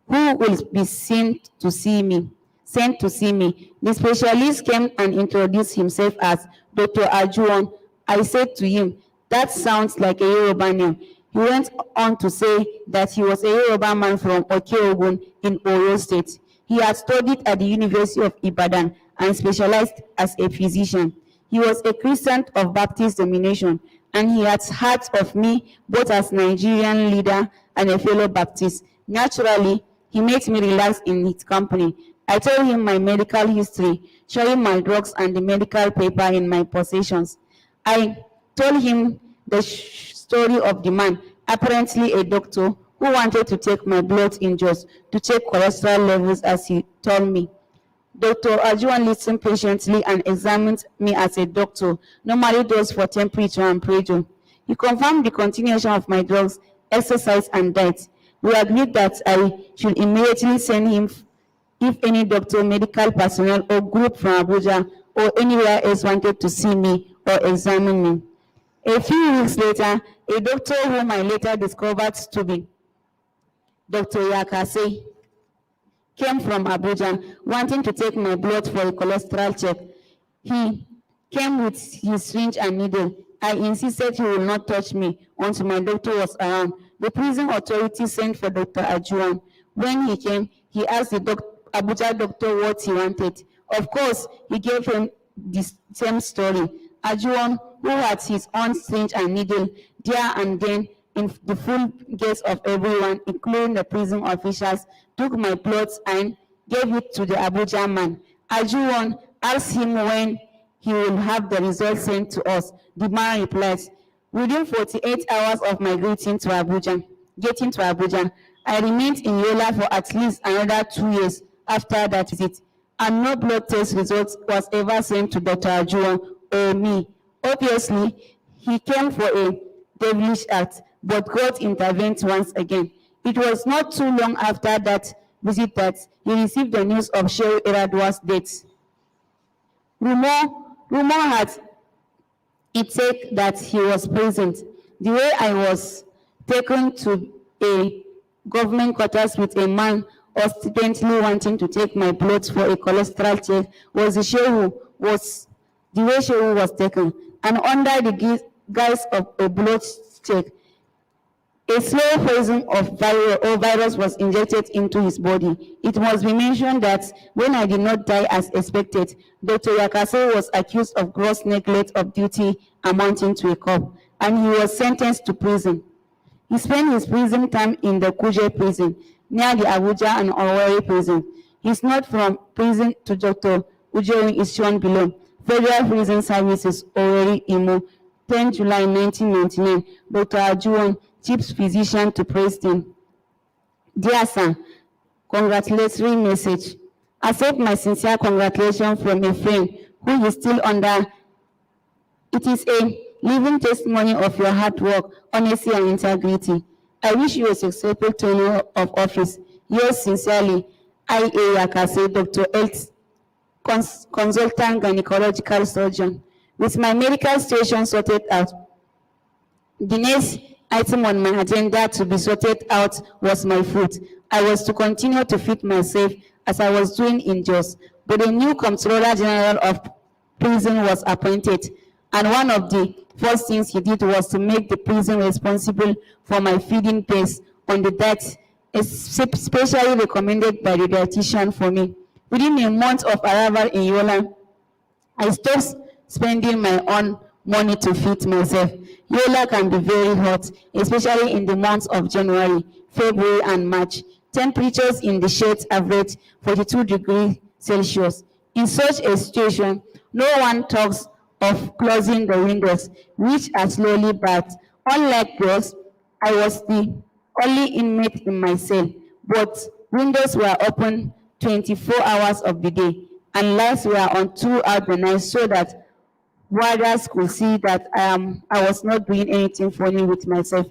who will be sent to see me. The specialist came and introduced himself as Dr. Ajuwon. I said to him, "That sounds like a Yoruba name." He went on to say that he was a Yoruba man from Okeogun in Ogun State. He had studied at the University of Ibadan and specialized as a physician. He was a Christian of Baptist denomination, and he had heard of me both as Nigerian leader and a fellow Baptist. Naturally, he made me relax in his company. I told him my medical history, showing my drugs and the medical paper in my possessions. I told him the story of the man, apparently a doctor, who wanted to take my blood in Jos to check cholesterol levels, as he told me. Dr. Ajuan listened patiently and examined me as a doctor normally does for temperature and pressure. He confirmed the continuation of my drugs, exercise, and diet. We agreed that I should immediately send him if any doctor, medical personnel, or group from Abuja or anywhere else wanted to see me or examine me. A few weeks later, a doctor whom I later discovered to be Dr. Yakase came from Abuja wanting to take my blood for a cholesterol check. He came with his syringe and needle. I insisted he would not touch me until my doctor was around. The prison authorities sent for Dr. Ajuan. When he came, he asked the Abuja doctor what he wanted. Of course, he gave him the same story. Ajuan, who had his own syringe and needle, there and then, in the full gaze of everyone, including the prison officials, took my blood and gave it to the Abuja man. Ajuan asked him when he will have the results sent to us. The man replied, within 48 hours of my getting to Abuja, I remained in Yola for at least another 2 years after that visit, and no blood test results was ever sent to Dr. Ajuan or me. Obviously, he came for a devilish act, but God intervened once again. It was not too long after that visit that he received the news of Shehu Iradua's death. Rumor had it said that he was present. The way I was taken to a government quarters with a man ostensibly wanting to take my blood for a cholesterol check was the way Shehu was taken, and under the guise of a blood check, a slow poison of virus was injected into his body. It must be mentioned that when I did not die as expected, Dr. Yakase was accused of gross neglect of duty amounting to a cop, and he was sentenced to prison. He spent his prison time in the Kuje prison, near the Abuja and Owerri prison. His note from prison to Dr. Ujoin is shown below. Federal Prison Services, Owerri, Imo, 10 July 1999. Dr. Ajuan, Chief Physician to Preston. Dear sir, congratulatory message. Accept my sincere congratulations from a friend who is still under. It is a living testimony of your hard work, honesty, and integrity. I wish you a successful tenure of office. Yours sincerely, I.A. Yakase, Dr. Health Consultant Gynecological Surgeon. With my medical station sorted out, the next item on my agenda to be sorted out was my food. I was to continue to feed myself as I was doing in Jos, but a new Comptroller General of Prison was appointed, and one of the first things he did was to make the prison responsible for my feeding based on the diet especially recommended by the dietitian for me. Within a month of arrival in Yola, I stopped spending my own money to feed myself. Yola can be very hot, especially in the months of January, February, and March. Temperatures in the shades average 42 degrees Celsius. In such a situation, no one talks of closing the windows, which are slowly barred. Unlike those, I was the only inmate in my cell, but windows were open 24 hours of the day, and lights were on throughout the night so that warders could see that I was not doing anything funny with myself.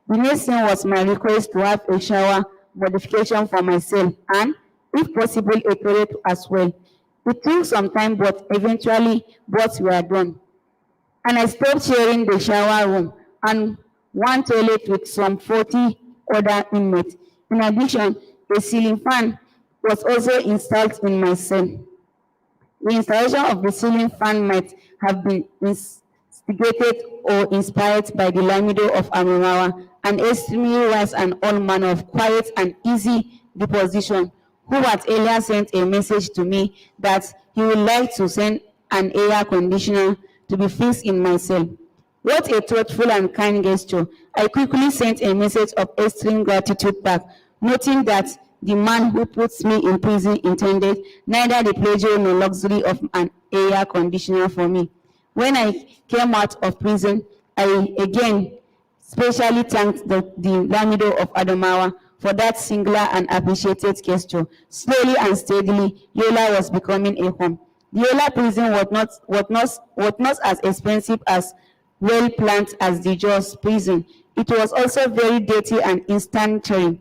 The next thing was my request to have a shower modification for myself and, if possible, a toilet as well. It took some time, but eventually both were done. And I stopped sharing the shower room and one toilet with some 40 other inmates. In addition, a ceiling fan was also installed in my cell. The installation of the ceiling fan might have been instigated or inspired by the Lamido of Amurawa, an extremely wise and all manner of quiet and easy disposition, who had earlier sent a message to me that he would like to send an air conditioner to be fixed in my cell. What a thoughtful and kind gesture. I quickly sent a message of extreme gratitude back, noting that the man who puts me in prison intended neither the pleasure nor luxury of an air conditioner for me. When I came out of prison, I again specially thanked the Lamido of Adamawa for that singular and appreciated gesture. Slowly and steadily, Yola was becoming a home. The Yola prison was not as expensive as well planned as the Jos prison. It was also very dirty and instantary,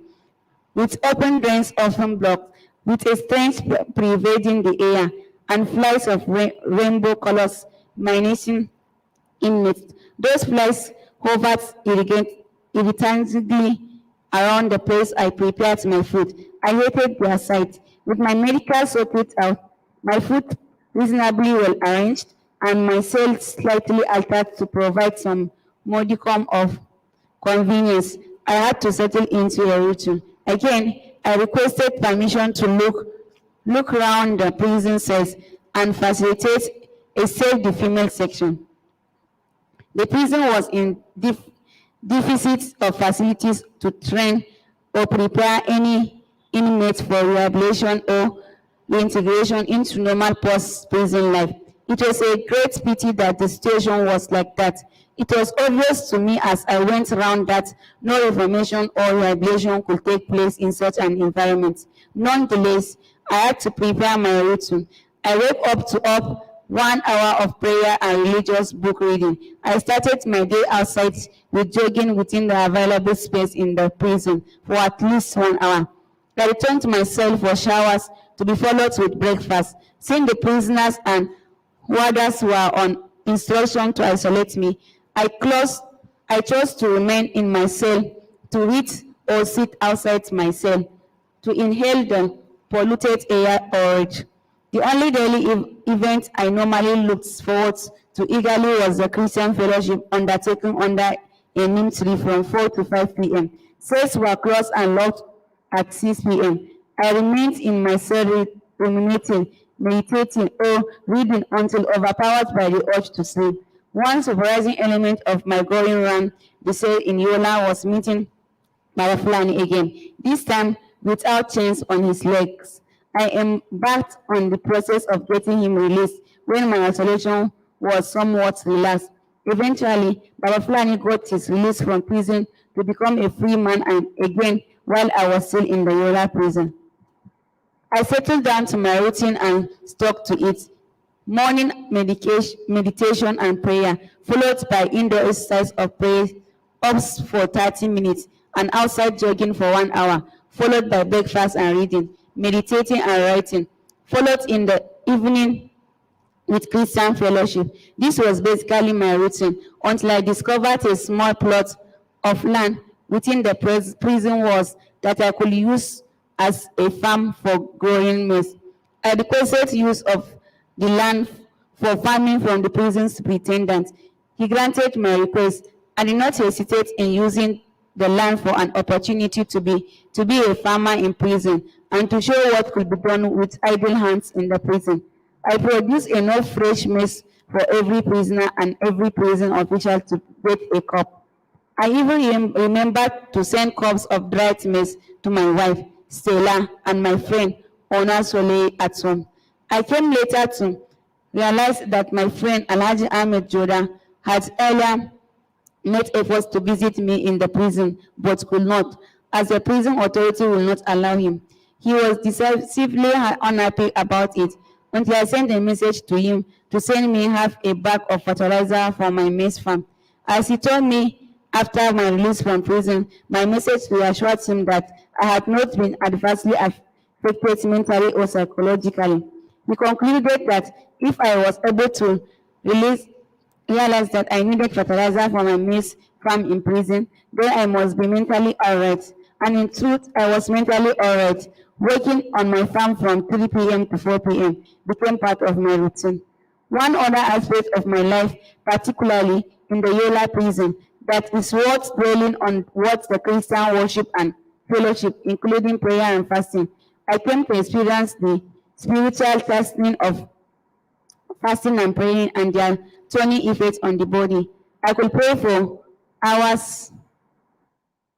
with open drains often blocked, with a stench pervading the air, and flies of rainbow colors menacing inmates. Those flies hovered irritantly around the place I prepared my food. I hated their sight. With my medical sorted out, my food reasonably well arranged, and my cell slightly altered to provide some modicum of convenience. I had to settle into a routine. Again, I requested permission to look around the prison cells and facilitate a save the female section. The prison was in deficit of facilities to train or prepare any inmates for rehabilitation or reintegration into normal post-prison life. It was a great pity that the situation was like that. It was obvious to me as I went around that no reformation or rehabilitation could take place in such an environment. Nonetheless, I had to prepare my routine. I woke up to 1 hour of prayer and religious book reading. I started my day outside with jogging within the available space in the prison for at least 1 hour. I returned to my cell for showers to be followed with breakfast. Since the prisoners and warders were on instruction to isolate me, I chose to remain in my cell to read or sit outside my cell to inhale the polluted air or read. The only daily event I normally looked forward to eagerly was the Christian fellowship undertaken under a neem tree from 4 to 5 p.m. Cells were closed and locked at 6 p.m. I remained in my cell ruminating, meditating, or reading until overpowered by the urge to sleep. One surprising element of my going around the cell in Yola was meeting Baba Fulani again, this time without chains on his legs. I embarked on the process of getting him released when my isolation was somewhat relaxed. Eventually, Baba Fulani got his release from prison to become a free man and again while I was still in the Yola prison. I settled down to my routine and stuck to it. Morning meditation and prayer, followed by indoor exercise of prayer, ups for 30 minutes, and outside jogging for 1 hour, followed by breakfast and reading, meditating and writing, followed in the evening with Christian fellowship. This was basically my routine until I discovered a small plot of land within the prison walls that I could use as a farm for growing maize. I requested use of the land for farming from the prison superintendent. He granted my request and did not hesitate in using the land for an opportunity to be a farmer in prison and to show what could be done with idle hands in the prison. I produced enough fresh maize for every prisoner and every prison official to get a cup. I even remembered to send cups of dried maize to my wife, Stella, and my friend, Ona Soleil, at home. I came later to realize that my friend Alhaji Ahmed Joda had earlier made efforts to visit me in the prison, but could not, as the prison authority will not allow him. He was decisively unhappy about it until I sent a message to him to send me half a bag of fertilizer for my maize farm. As he told me after my release from prison, my message reassured him that I had not been adversely affected mentally or psychologically. He concluded that if I was able to realize that I needed fertilizer for my maize farm in prison, then I must be mentally alright. And in truth, I was mentally alright. Working on my farm from 3 p.m. to 4 p.m. became part of my routine. One other aspect of my life, particularly in the Yola prison, that is worth dwelling on was the Christian worship and fellowship, including prayer and fasting. I came to experience the spiritual testing of fasting and praying and their toning effects on the body. I could pray for hours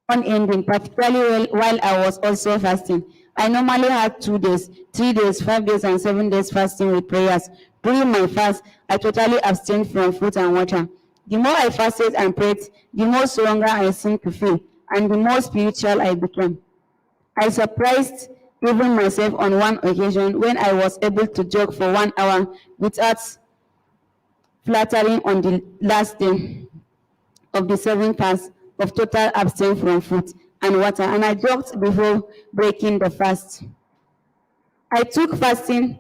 unending, particularly while I was also fasting. I normally had 2 days, 3 days, 5 days, and 7 days fasting with prayers. During my fast, I totally abstained from food and water. The more I fasted and prayed, the more stronger I seemed to feel, and the more spiritual I became. I surprised even myself on one occasion when I was able to jog for 1 hour without flattering on the last day of the 7 fast of total abstain from food and water, and I jogged before breaking the fast. I took fasting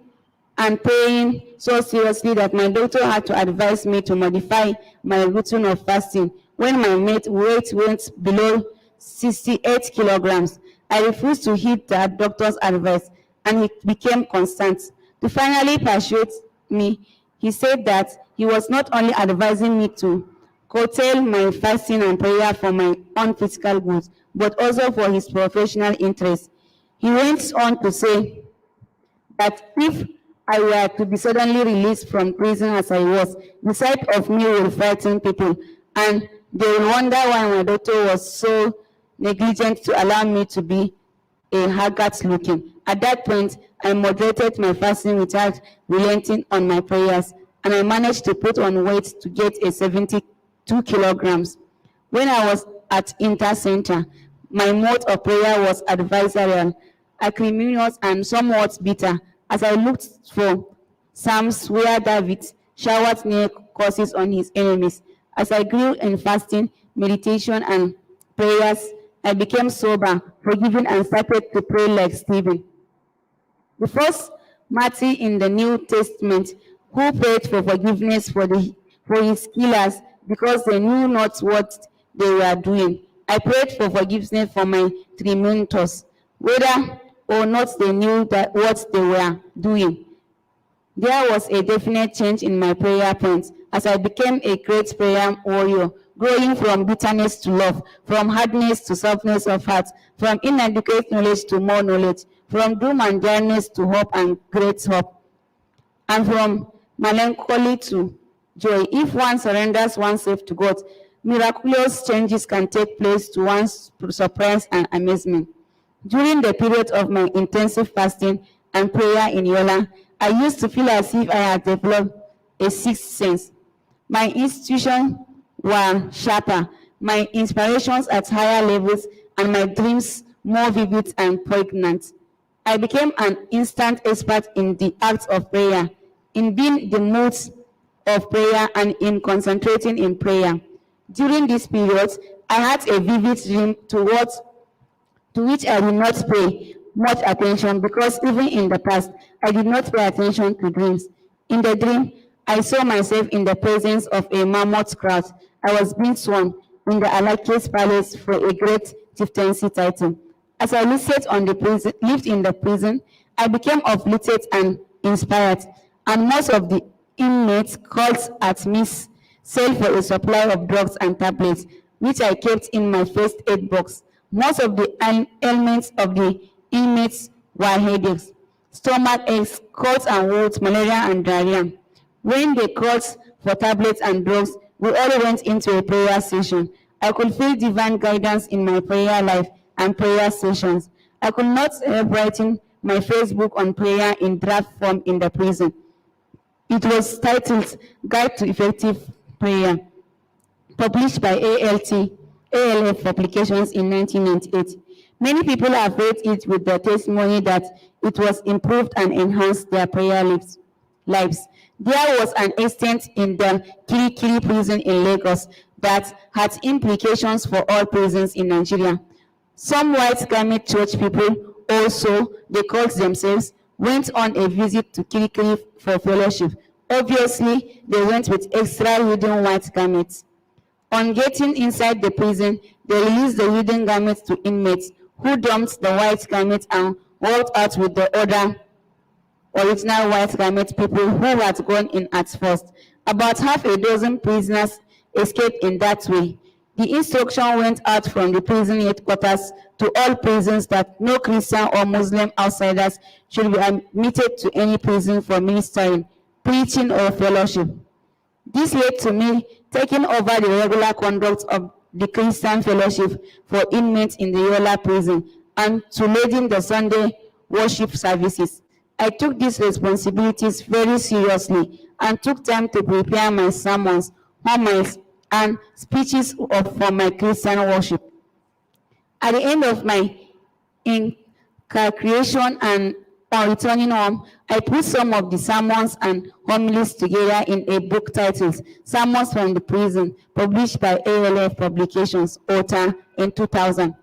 and praying so seriously that my doctor had to advise me to modify my routine of fasting when my weight went below 68 kilograms. I refused to heed the doctor's advice, and it became constant. To finally persuade me, he said that he was not only advising me to curtail my fasting and prayer for my own physical goods, but also for his professional interests. He went on to say that if I were to be suddenly released from prison as I was, the sight of me will frighten people, and they will wonder why my doctor was so negligent to allow me to be a haggard looking. At that point, I moderated my fasting without relenting on my prayers, and I managed to put on weight to get a 72 kilograms. When I was at Inter Center, my mode of prayer was adversarial, acrimonious, and somewhat bitter, as I looked for Psalms where David showered near curses on his enemies. As I grew in fasting, meditation, and prayers, I became sober, forgiving, and started to pray like Stephen, the first martyr in the New Testament, who prayed for forgiveness for his killers because they knew not what they were doing. I prayed for forgiveness for my tormentors, whether or not they knew that what they were doing. There was a definite change in my prayer points as I became a great prayer warrior, growing from bitterness to love, from hardness to softness of heart, from inadequate knowledge to more knowledge, from doom and darkness to hope and great hope, and from melancholy to joy. If one surrenders oneself to God, miraculous changes can take place to one's surprise and amazement. During the period of my intensive fasting and prayer in Yola, I used to feel as if I had developed a sixth sense. My institutions were sharper, my inspirations at higher levels, and my dreams more vivid and poignant. I became an instant expert in the act of prayer, in being the moods of prayer, and in concentrating in prayer. During this period, I had a vivid dream to which I did not pay much attention because even in the past, I did not pay attention to dreams. In the dream, I saw myself in the presence of a mammoth crowd. I was being sworn in the Alake's palace for a great chieftaincy title. As I lived in the prison, I became uplifted and inspired, and most of the inmates called at me sell for a supply of drugs and tablets, which I kept in my first aid box. Most of the ailments of the inmates were headaches, stomach aches, colds and wounds, malaria and diarrhea. When they called for tablets and drugs, we all went into a prayer session. I could feel divine guidance in my prayer life and prayer sessions. I could not help writing my Facebook on prayer in draft form in the prison. It was titled Guide to Effective Prayer, published by ALF Publications in 1998. Many people have read it with the testimony that it was improved and enhanced their prayer lives. There was an incident in the Kirikiri prison in Lagos that had implications for all prisons in Nigeria. Some white garment church people, also they called themselves, went on a visit to Kirikiri for fellowship. Obviously, they went with extra hidden white garments. On getting inside the prison, they released the hidden garments to inmates, who dumped the white garments and walked out with the other original white garment people who had gone in at first. About half a dozen prisoners escaped in that way. The instruction went out from the prison headquarters to all prisons that no Christian or Muslim outsiders should be admitted to any prison for ministering, preaching, or fellowship. This led to me taking over the regular conduct of the Christian fellowship for inmates in the Yola prison and to leading the Sunday worship services. I took these responsibilities very seriously and took time to prepare my sermons, homilies, and speeches for my Christian worship. At the end of my incarceration and on returning home, I put some of the sermons and homilies together in a book titled Sermons from the Prison, published by ALF Publications, OTA, in 2000.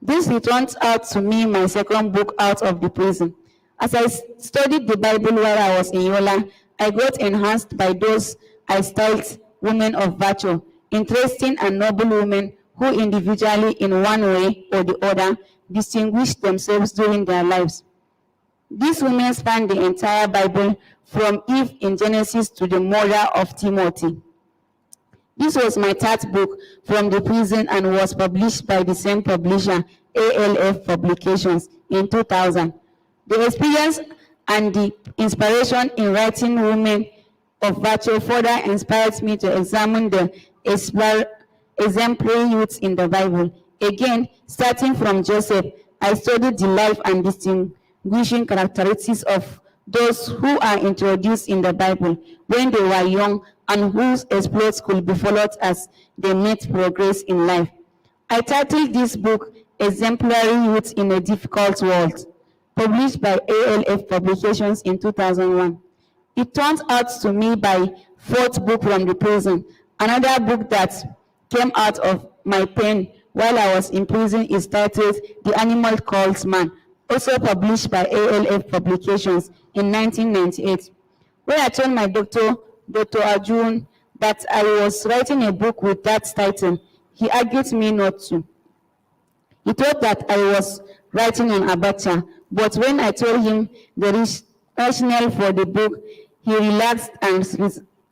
This returned out to me my second book out of the prison. As I studied the Bible while I was in Yola, I got enhanced by those I styled women of virtue, interesting and noble women who individually, in one way or the other, distinguished themselves during their lives. These women span the entire Bible from Eve in Genesis to the mother of Timothy. This was my third book from the prison and was published by the same publisher, ALF Publications, in 2000. The experience and the inspiration in writing Women of Virtue further inspired me to examine the exemplary youths in the Bible. Again, starting from Joseph, I studied the life and distinguishing characteristics of those who are introduced in the Bible when they were young and whose exploits could be followed as they made progress in life. I titled this book Exemplary Youth in a Difficult World, published by ALF Publications in 2001. It turned out to me my fourth book from the prison. Another book that came out of my pen while I was in prison is titled The Animal Called Man, also published by ALF Publications in 1998. When I told my doctor, Dr. Arjun, that I was writing a book with that title, he argued me not to. He thought that I was writing on Abacha, but when I told him the rationale for the book, he relaxed and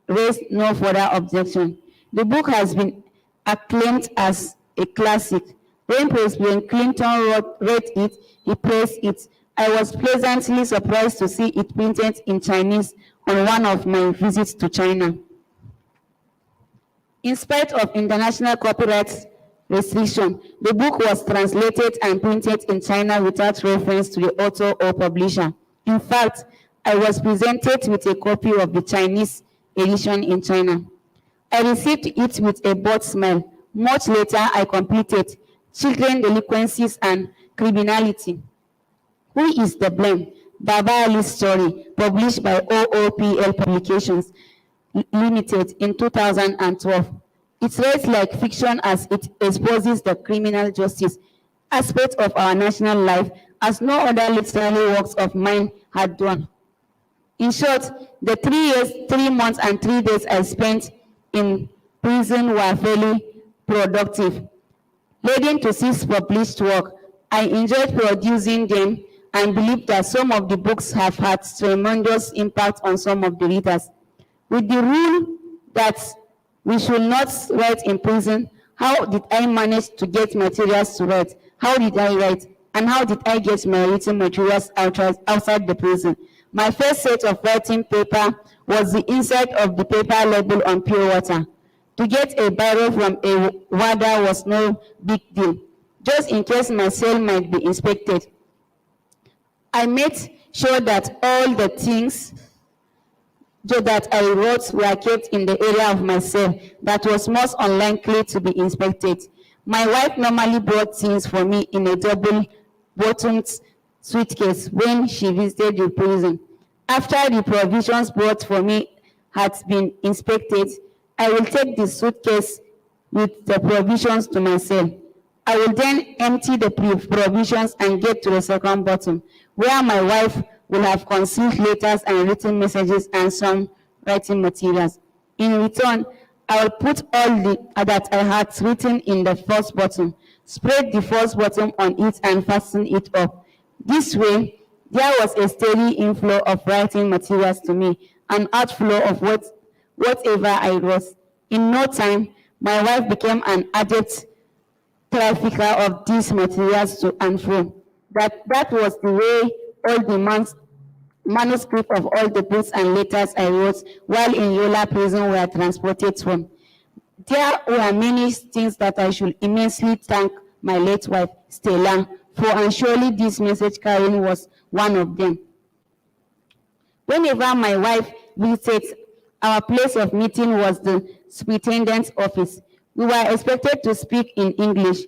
raised no further objection. The book has been acclaimed as a classic. When President Clinton read it, he praised it. I was pleasantly surprised to see it printed in Chinese on one of my visits to China. In spite of international copyright restriction, the book was translated and printed in China without reference to the author or publisher. In fact, I was presented with a copy of the Chinese edition in China. I received it with a broad smile. Much later, I completed Children, Delinquencies, and Criminality. Who is the Blame? Baba Ali's Story, published by OOPL Publications Limited in 2012. It reads like fiction as it exposes the criminal justice aspect of our national life as no other literary works of mine had done. In short, the 3 years, 3 months, and 3 days I spent in prison were fairly productive, leading to 6 published works. I enjoyed producing them and believe that some of the books have had tremendous impact on some of the readers. With the rule that we should not write in prison, how did I manage to get materials to write? How did I write? And how did I get my written materials outside the prison? My first set of writing paper was the inside of the paper label on pure water. To get a biro from a warder was no big deal, just in case my cell might be inspected. I made sure that all the things that I wrote were kept in the area of my cell that was most unlikely to be inspected. My wife normally brought things for me in a double-bottomed suitcase when she visited the prison. After the provisions brought for me had been inspected, I will take the suitcase with the provisions to my cell. I will then empty the provisions and get to the second bottom, where my wife will have concealed letters and written messages and some writing materials. In return, I will put all that I had written in the first bottom, spread the first bottom on it and fasten it up. This way, there was a steady inflow of writing materials to me, an outflow of whatever I wrote. In no time, my wife became an adept trafficker of these materials to and fro. That was the way all the manuscript of all the books and letters I wrote while in Yola prison were transported home. There were many things that I should immensely thank my late wife, Stella, for, and surely this message carrying was one of them. Whenever my wife visited, our place of meeting was the superintendent's office. We were expected to speak in English,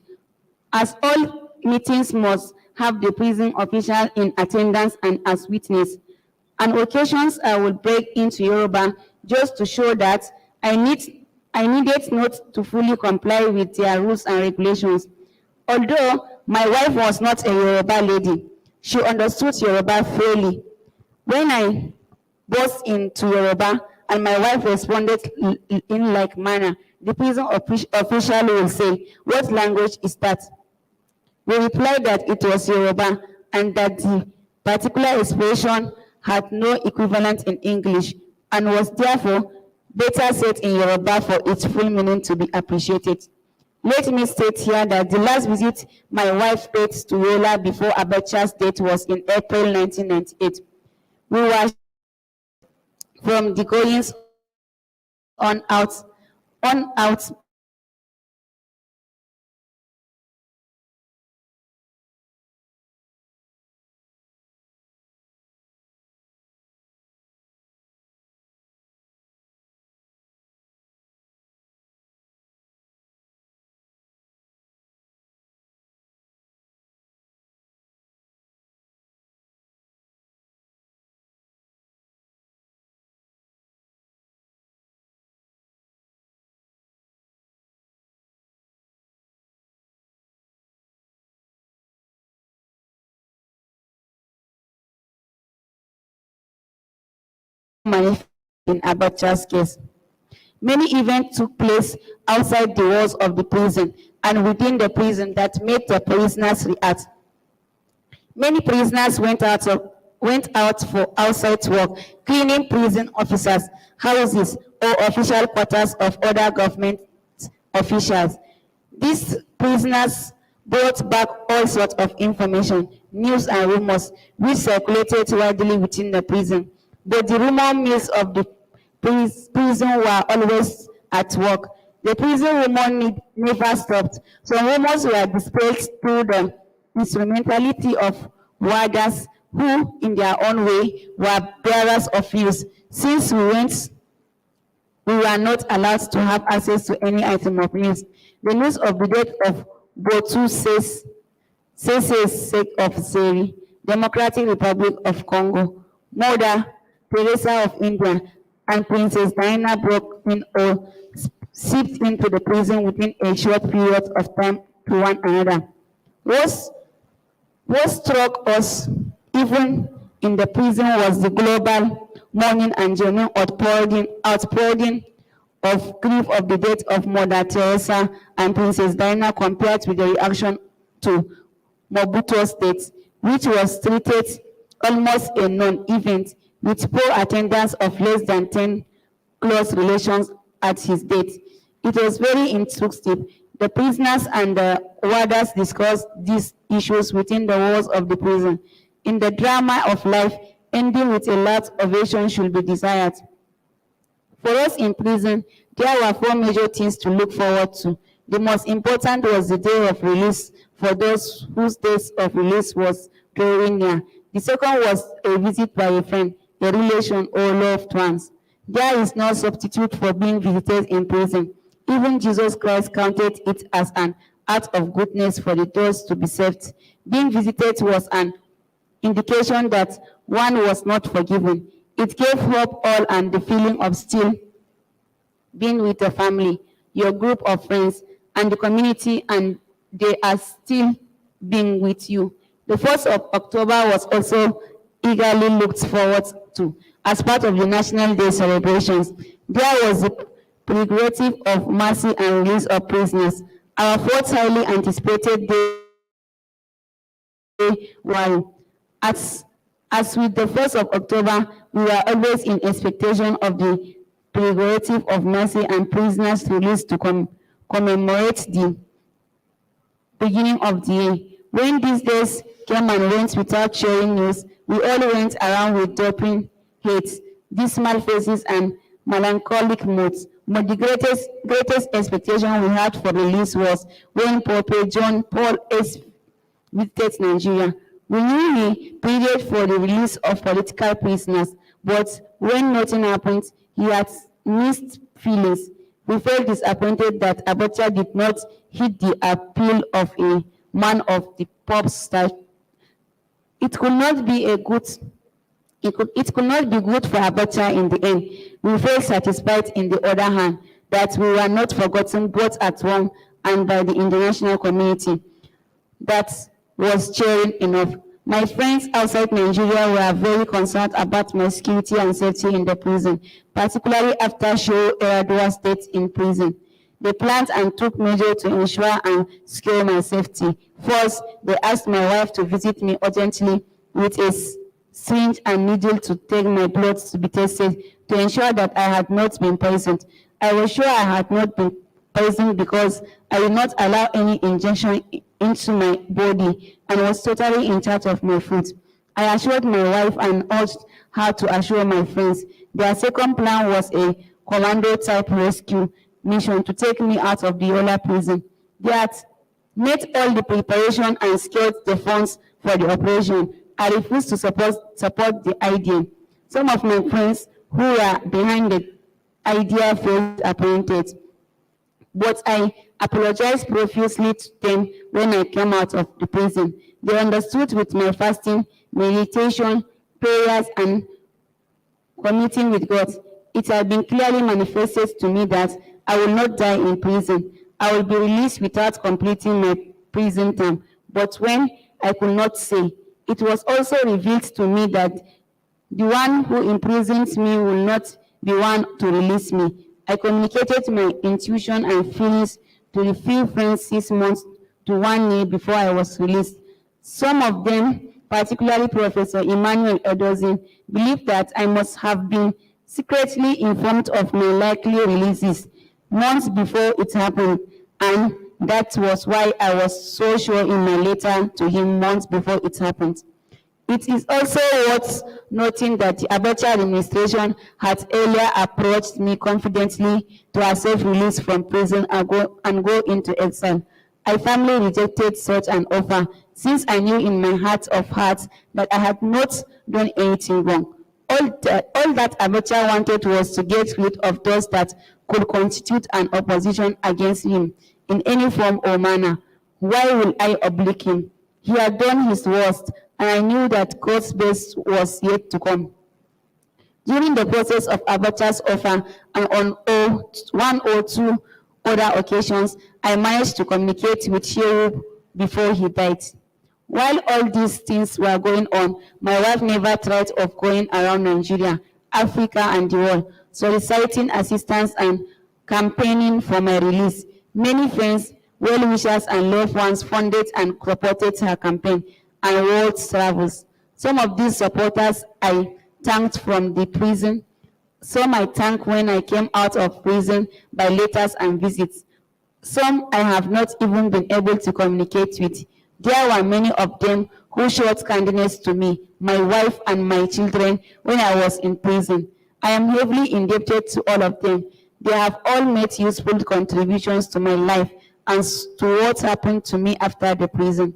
as all meetings must have the prison official in attendance and as witness. On occasions, I would break into Yoruba just to show that I needed not to fully comply with their rules and regulations. Although my wife was not a Yoruba lady, she understood Yoruba fairly. When I burst into Yoruba and my wife responded in like manner, the prison official will say, "What language is that?" We replied that it was Yoruba and that the particular expression had no equivalent in English and was therefore better said in Yoruba for its full meaning to be appreciated. Let me state here that the last visit my wife paid to Yola before Abacha's death was in April 1998. We were from the goings on out in Abacha's case. Many events took place outside the walls of the prison and within the prison that made the prisoners react. Many prisoners went out for outside work, cleaning prison officers' houses or official quarters of other government officials. These prisoners brought back all sorts of information, news and rumors, which circulated widely within the prison. But the rumor mills of the prison were always at work. The prison rumor never stopped. Some rumors were dispersed through the instrumentality of warders who, in their own way, were bearers of news. Since we were not allowed to have access to any item of news. The news of the death of Bornu State of Zeri, Democratic Republic of Congo, Mother Teresa of India, and Princess Diana broke in or seeped into the prison within a short period of time to one another. What struck us, even in the prison, was the global mourning and genuine outpouring of grief of the death of Mother Teresa and Princess Diana compared with the reaction to Bornu State, which was treated almost a non-event with poor attendance of less than 10 close relations at his death. It was very instructive. The prisoners and the warders discussed these issues within the walls of the prison. In the drama of life, ending with a loud ovation should be desired. For us in prison, there were 4 major things to look forward to. The most important was the day of release for those whose days of release was drawing near. The second was a visit by a friend, a relation, or loved ones. There is no substitute for being visited in prison. Even Jesus Christ counted it as an act of goodness for the those to be saved. Being visited was an indication that one was not forgiven. It gave hope all and the feeling of still being with the family, your group of friends, and the community, and they are still being with you. The 1st of October was also eagerly looked forward to as part of the National Day celebrations. There was the prerogative of mercy and release of prisoners. Our 4th highly anticipated day, while as with the 1st of October, we were always in expectation of the prerogative of mercy and prisoners released to commemorate the beginning of the year. When these days came and went without sharing news, we all went around with dropping heads, dismal faces, and melancholic moods. But the greatest expectation we had for release was when Pope John Paul S. visited Nigeria. We knew he pleaded for the release of political prisoners, but when nothing happened, he had mixed feelings. We felt disappointed that Abacha did not heed the appeal of a man of the Pope's style. It could not be good for Abacha in the end. We felt satisfied in the other hand that we were not forgotten both at home and by the international community. That was cheering enough. My friends outside Nigeria were very concerned about my security and safety in the prison, particularly after showing Doubra State in prison. They planned and took measures to ensure and secure my safety. First, they asked my wife to visit me urgently with a syringe and needle to take my blood to be tested to ensure that I had not been poisoned. I was sure I had not been poisoned because I did not allow any injection into my body and was totally in charge of my food. I assured my wife and urged her to assure my friends. Their second plan was a commando-type rescue mission to take me out of the Yola prison. They had made all the preparation and secured the funds for the operation. I refused to support the idea. Some of my friends who were behind the idea felt disappointed, but I apologized profusely to them when I came out of the prison. They understood with my fasting, meditation, prayers, and commuting with God. It had been clearly manifested to me that I will not die in prison. I will be released without completing my prison term. But when I could not say, it was also revealed to me that the one who imprisons me will not be one to release me. I communicated my intuition and feelings to the few friends 6 months to 1 year before I was released. Some of them, particularly Professor Emmanuel Edozin, believed that I must have been secretly informed of my likely releases months before it happened, and that was why I was so sure in my letter to him months before it happened. It is also worth noting that the Abacha administration had earlier approached me confidently to accept release from prison and go into exile. I firmly rejected such an offer since I knew in my heart of hearts that I had not done anything wrong. All that Abacha wanted was to get rid of those that could constitute an opposition against him in any form or manner. Why will I oblige him? He had done his worst, and I knew that God's best was yet to come. During the process of Abacha's offer and on 1 or 2 other occasions, I managed to communicate with Shehu before he died. While all these things were going on, my wife never tried of going around Nigeria, Africa, and the world, soliciting assistance and campaigning for my release. Many friends, well-wishers, and loved ones funded and supported her campaign and world travels. Some of these supporters I thanked from the prison. Some I thanked when I came out of prison by letters and visits. Some I have not even been able to communicate with. There were many of them who showed kindness to me, my wife, and my children when I was in prison. I am heavily indebted to all of them. They have all made useful contributions to my life and to what happened to me after the prison.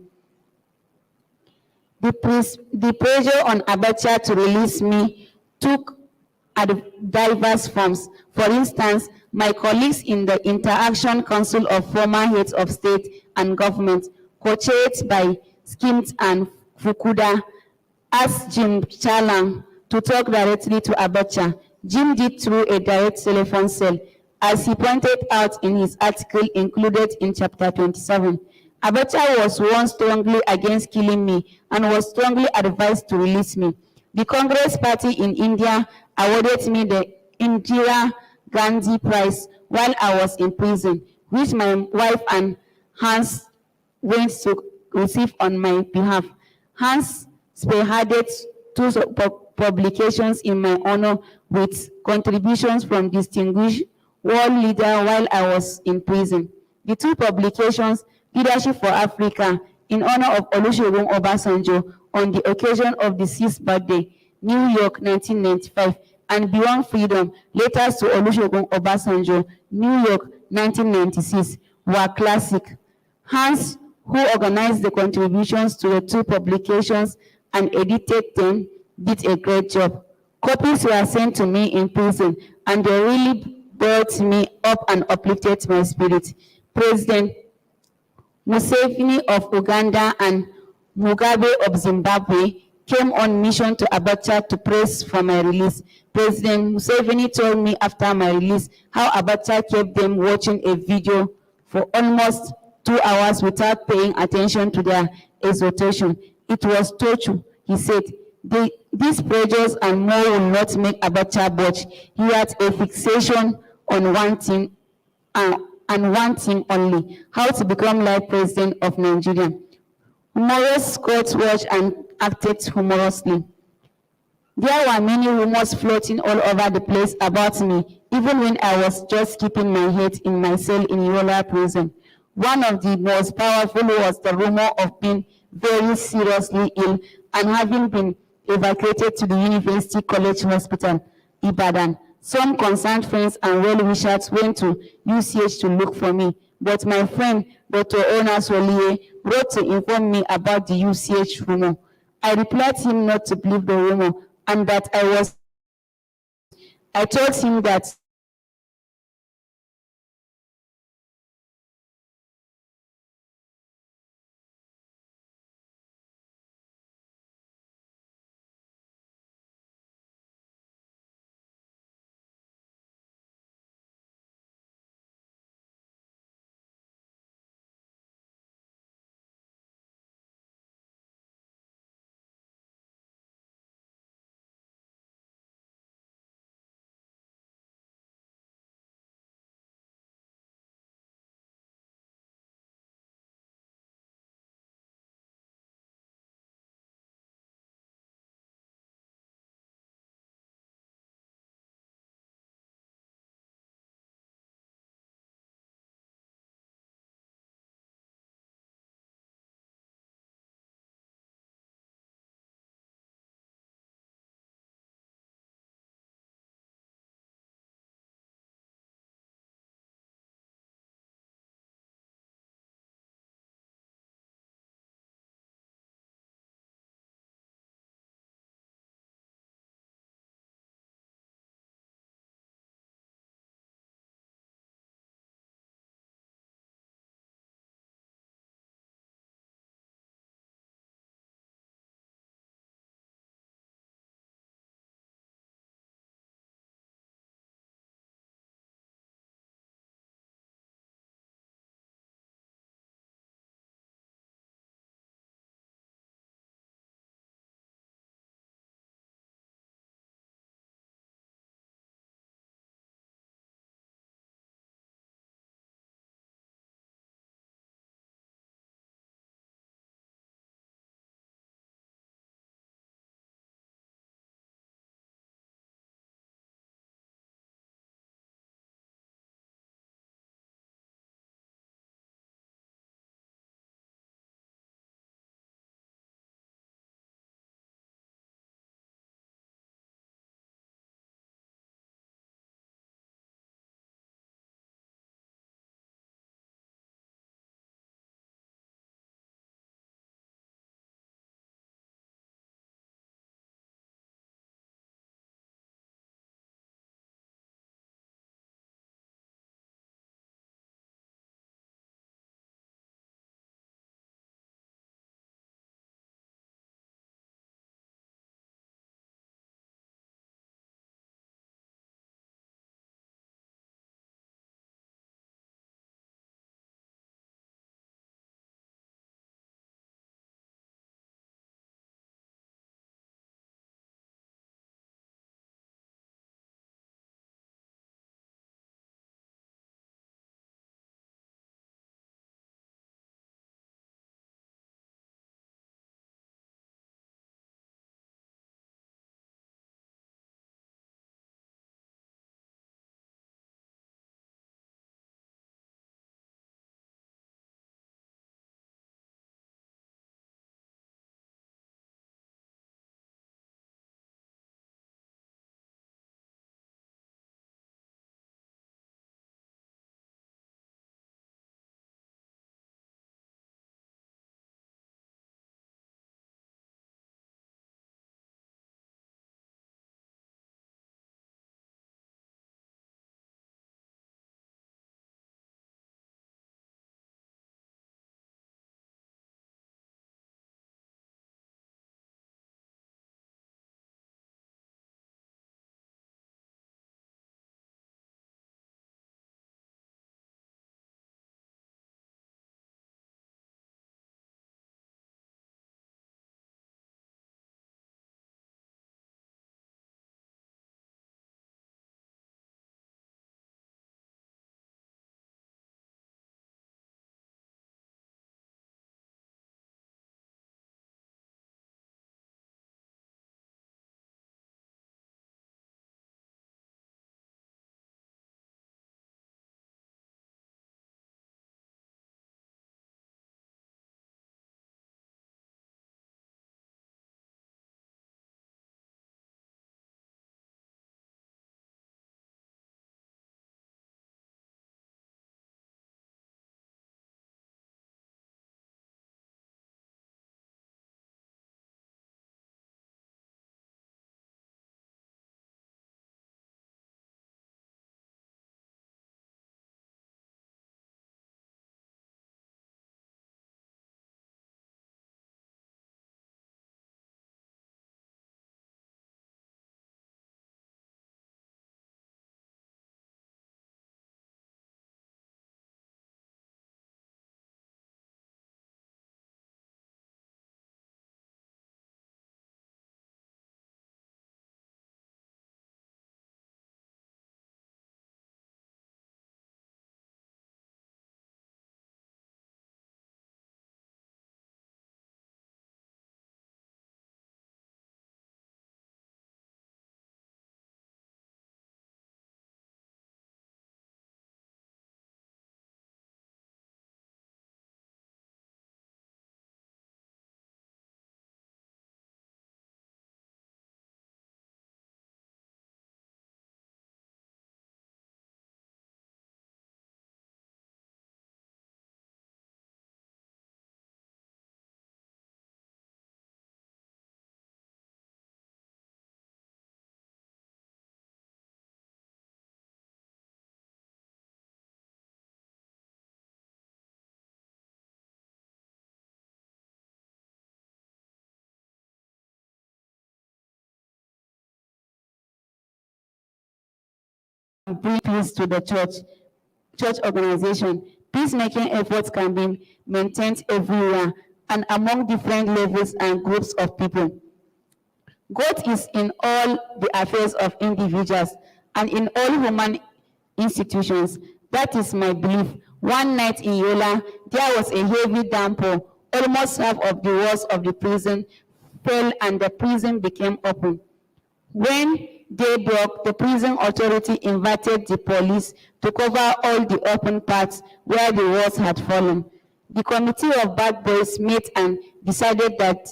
The pressure on Abacha to release me took diverse forms. For instance, my colleagues in the Interaction Council of former heads of state and government, co-chaired by Skims and Fukuda, asked Jim Chalang to talk directly to Abacha. Jim did through a direct telephone call, as he pointed out in his article included in chapter 27. Abacha was warned strongly against killing me and was strongly advised to release me. The Congress Party in India awarded me the Indira Gandhi Prize while I was in prison, which my wife and Hans went to receive on my behalf. Hans spearheaded 2 publications in my honor with contributions from distinguished world leaders while I was in prison. The 2 publications, Leadership for Africa, in honor of Olusegun Obasanjo on the occasion of the 6th birthday, New York, 1995, and Beyond Freedom, Letters to Olusegun Obasanjo, New York, 1996, were classic. Hans, who organized the contributions to the 2 publications and edited them, did a great job. Copies were sent to me in prison, and they really built me up and uplifted my spirit. President Museveni of Uganda and Mugabe of Zimbabwe came on mission to Abacha to press for my release. President Museveni told me after my release how Abacha kept them watching a video for almost 2 hours without paying attention to their exhortation. It was torture, he said. These pressures and more will not make Abacha budge. He had a fixation on one thing and one thing only: how to become life president of Nigeria. Morris Scott watched and acted humorously. There were many rumors floating all over the place about me, even when I was just keeping my head in my cell in Yola prison. One of the most powerful was the rumor of being very seriously ill and having been evacuated to the University College Hospital, Ibadan. Some concerned friends and well-wishers went to UCH to look for me, but my friend, Dr. Ona Solie, wrote to inform me about the UCH rumor. I replied him not to believe the rumor and that I told him that bring peace to the church organization. Peacemaking efforts can be maintained everywhere and among different levels and groups of people. God is in all the affairs of individuals and in all human institutions. That is my belief. One night in Yola, there was a heavy downpour. Almost half of the walls of the prison fell and the prison became open. When day broke, the prison authority invited the police to cover all the open parts where the walls had fallen. The committee of bad boys met and decided that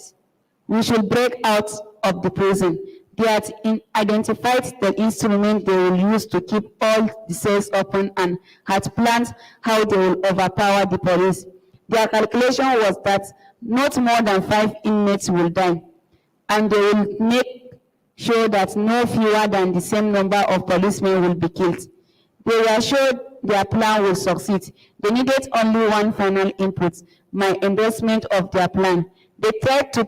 we should break out of the prison. They had identified the instrument they will use to keep all the cells open and had planned how they will overpower the police. Their calculation was that not more than 5 inmates will die, and they will make sure that no fewer than the same number of policemen will be killed. They were sure their plan will succeed. They needed only one final input, my endorsement of their plan. They tried to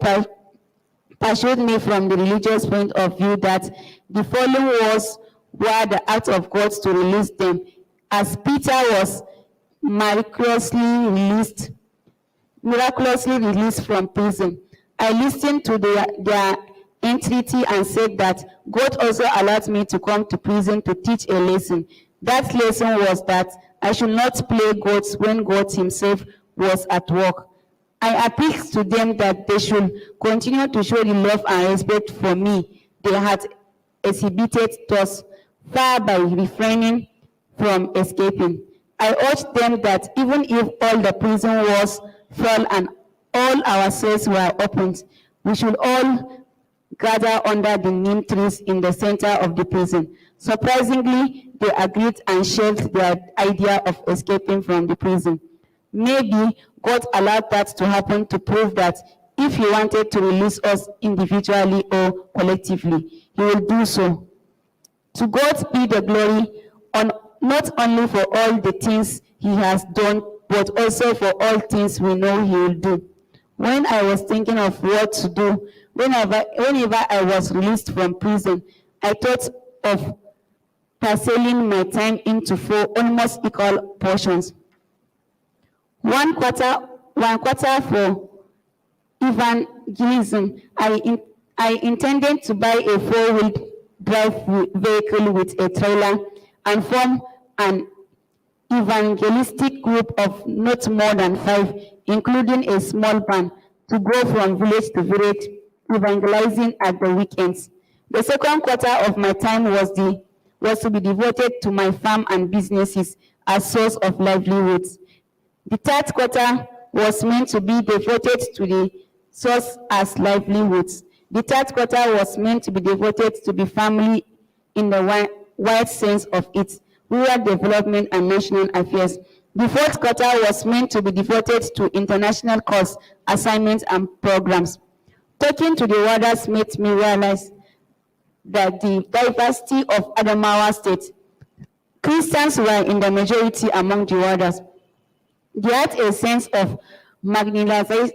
persuade me from the religious point of view that the fallen walls were the act of God to release them, as Peter was miraculously released from prison. I listened to their entreaty and said that God also allowed me to come to prison to teach a lesson. That lesson was that I should not play God when God himself was at work. I appealed to them that they should continue to show the love and respect for me they had exhibited thus far by refraining from escaping. I urged them that even if all the prison walls fell and all our cells were opened, we should all gather under the neem trees in the center of the prison. Surprisingly, they agreed and shelved their idea of escaping from the prison. Maybe God allowed that to happen to prove that if he wanted to release us individually or collectively, he will do so. To God be the glory, not only for all the things he has done, but also for all things we know he will do. When I was thinking of what to do, whenever I was released from prison, I thought of parceling my time into 4 almost equal portions. One quarter for evangelism. I intended to buy a 4-wheel drive vehicle with a trailer and form an evangelistic group of not more than 5, including a small van, to go from village to village evangelizing at the weekends. The second quarter of my time was to be devoted to my farm and businesses as source of livelihoods. The third quarter was meant to be devoted to the source as livelihoods. The third quarter was meant to be devoted to the family in the wide sense of it, rural development and national affairs. The fourth quarter was meant to be devoted to international course, assignments, and programs. Talking to the warders made me realize that the diversity of Adamawa State, Christians were in the majority among the warders. They had a sense of marginalization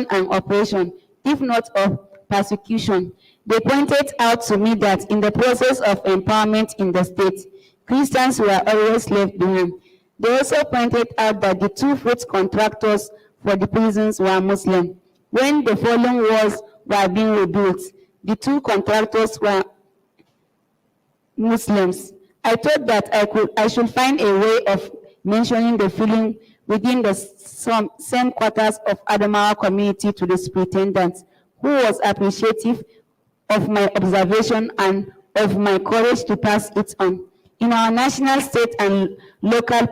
and oppression, if not of persecution. They pointed out to me that in the process of empowerment in the state, Christians were always left behind. They also pointed out that the 2 fruit contractors for the prisons were Muslim. When the fallen walls were being rebuilt, the 2 contractors were Muslims. I thought that I should find a way of mentioning the feeling within the same quarters of Adamawa community to the superintendent, who was appreciative of my observation and of my courage to pass it on. In our national, state, and local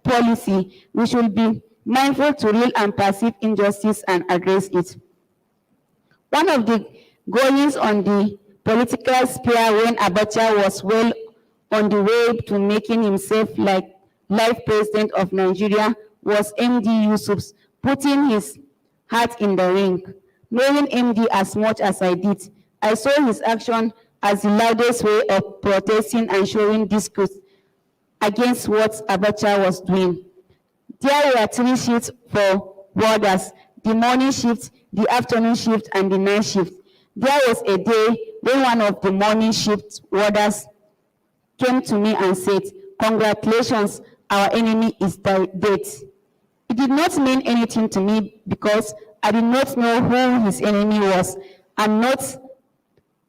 policy, we should be mindful to real and perceived injustice and address it. One of the goings on the political sphere when Abacha was well on the way to making himself like life president of Nigeria was MD Yusuf's putting his hat in the ring. Knowing MD as much as I did, I saw his action as the loudest way of protesting and showing disgust against what Abacha was doing. There were 3 shifts for warders: the morning shift, the afternoon shift, and the night shift. There was a day Then one of the morning shift warders came to me and said, "Congratulations, our enemy is dead." It did not mean anything to me because I did not know who his enemy was, and not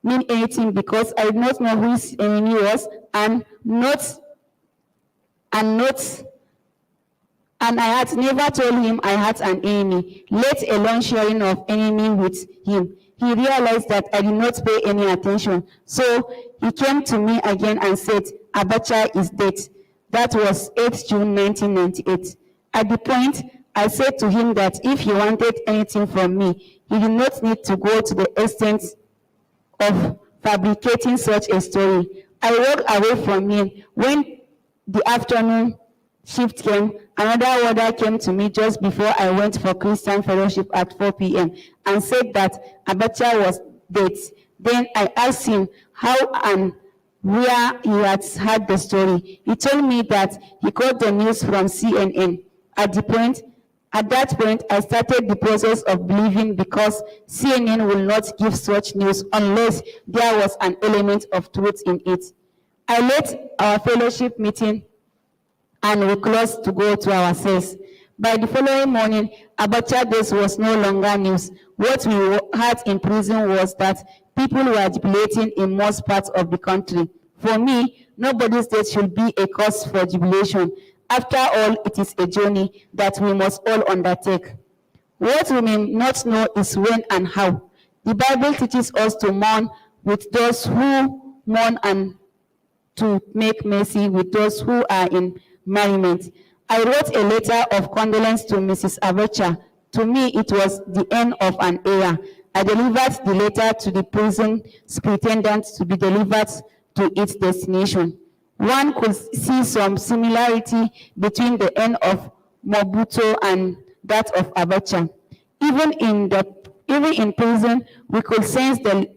mean anything because I did not know who his enemy was, and I had never told him I had an enemy, let alone sharing of enemy with him. He realized that I did not pay any attention. So he came to me again and said, "Abacha is dead." That was 8 June 1998. At the point, I said to him that if he wanted anything from me, he did not need to go to the extent of fabricating such a story. I walked away from him. When the afternoon shift came, another warder came to me just before I went for Christian fellowship at 4 p.m. and said that Abacha was dead. Then I asked him how and where he had heard the story. He told me that he got the news from CNN. At that point, I started the process of believing because CNN will not give such news unless there was an element of truth in it. I left our fellowship meeting and we closed to go to our cells. By the following morning, Abacha days was no longer news. What we had in prison was that people were jubilating in most parts of the country. For me, nobody's death should be a cause for jubilation. After all, it is a journey that we must all undertake. What we may not know is when and how. The Bible teaches us to mourn with those who mourn and to make mercy with those who are in merriment. I wrote a letter of condolence to Mrs. Abacha. To me, it was the end of an era. I delivered the letter to the prison superintendent to be delivered to its destination. One could see some similarity between the end of Mobutu and that of Abacha. Even in prison, we could sense the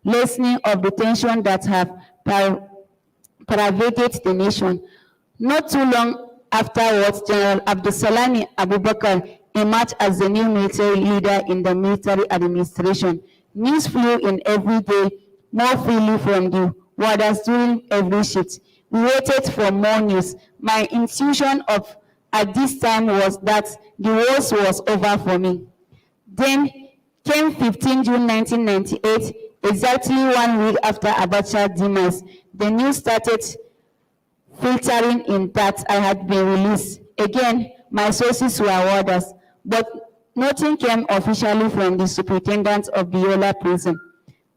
lessening of the tension that have pervaded the nation. Not too long afterwards, General Abdulsalami Abubakar emerged as the new military leader in the military administration. News flew in every day, more freely from the warders during every shift. We waited for more news. My intuition at this time was that the worst was over for me. Then came 15 June 1998, exactly 1 week after Abacha's demise. The news started filtering in that I had been released. Again, my sources were warders, but nothing came officially from the superintendent of Bayelsa prison.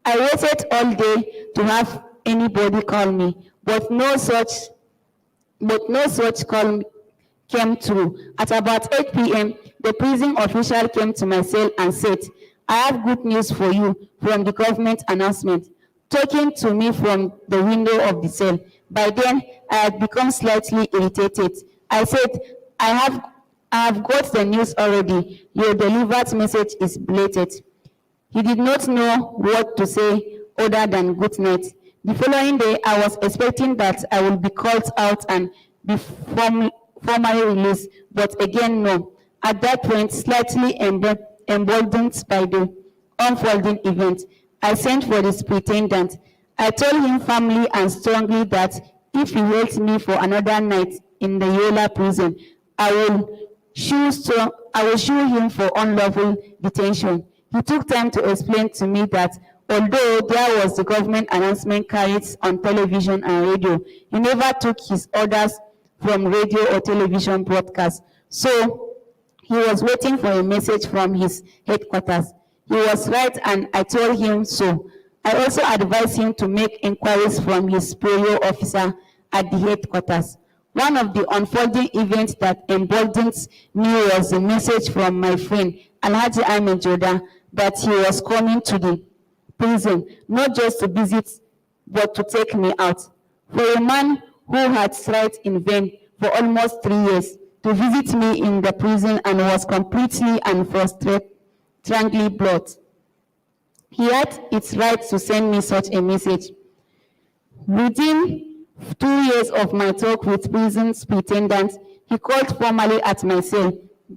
I waited all day to have anybody call me, but no such call came through. At about 8 p.m., the prison official came to my cell and said, "I have good news for you from the government announcement," talking to me from the window of the cell. By then, I had become slightly irritated. I said, I have got the news already. Your delivered message is belated." He did not know what to say other than good night. The following day, I was expecting that I would be called out and be formally released, but again, no. At that point, slightly emboldened by the unfolding event, I sent for the superintendent. I told him firmly and strongly that if he held me for another night in the Yola prison, I will sue him for unlawful detention. He took time to explain to me that although there was the government announcement carried on television and radio, he never took his orders from radio or television broadcasts. So he was waiting for a message from his headquarters. He was right, and I told him so. I also advised him to make inquiries from his superior officer at the headquarters. One of the unfolding events that emboldened me was a message from my friend Alhaji Ahmed Joda that he was coming to the prison, not just to visit, but to take me out. For a man who had tried in vain for almost 3 years to visit me in the prison and was completely and frustratingly blocked, he had its right to send me such a message. Within 2 years of my talk with prison superintendent, he called formally at my cell.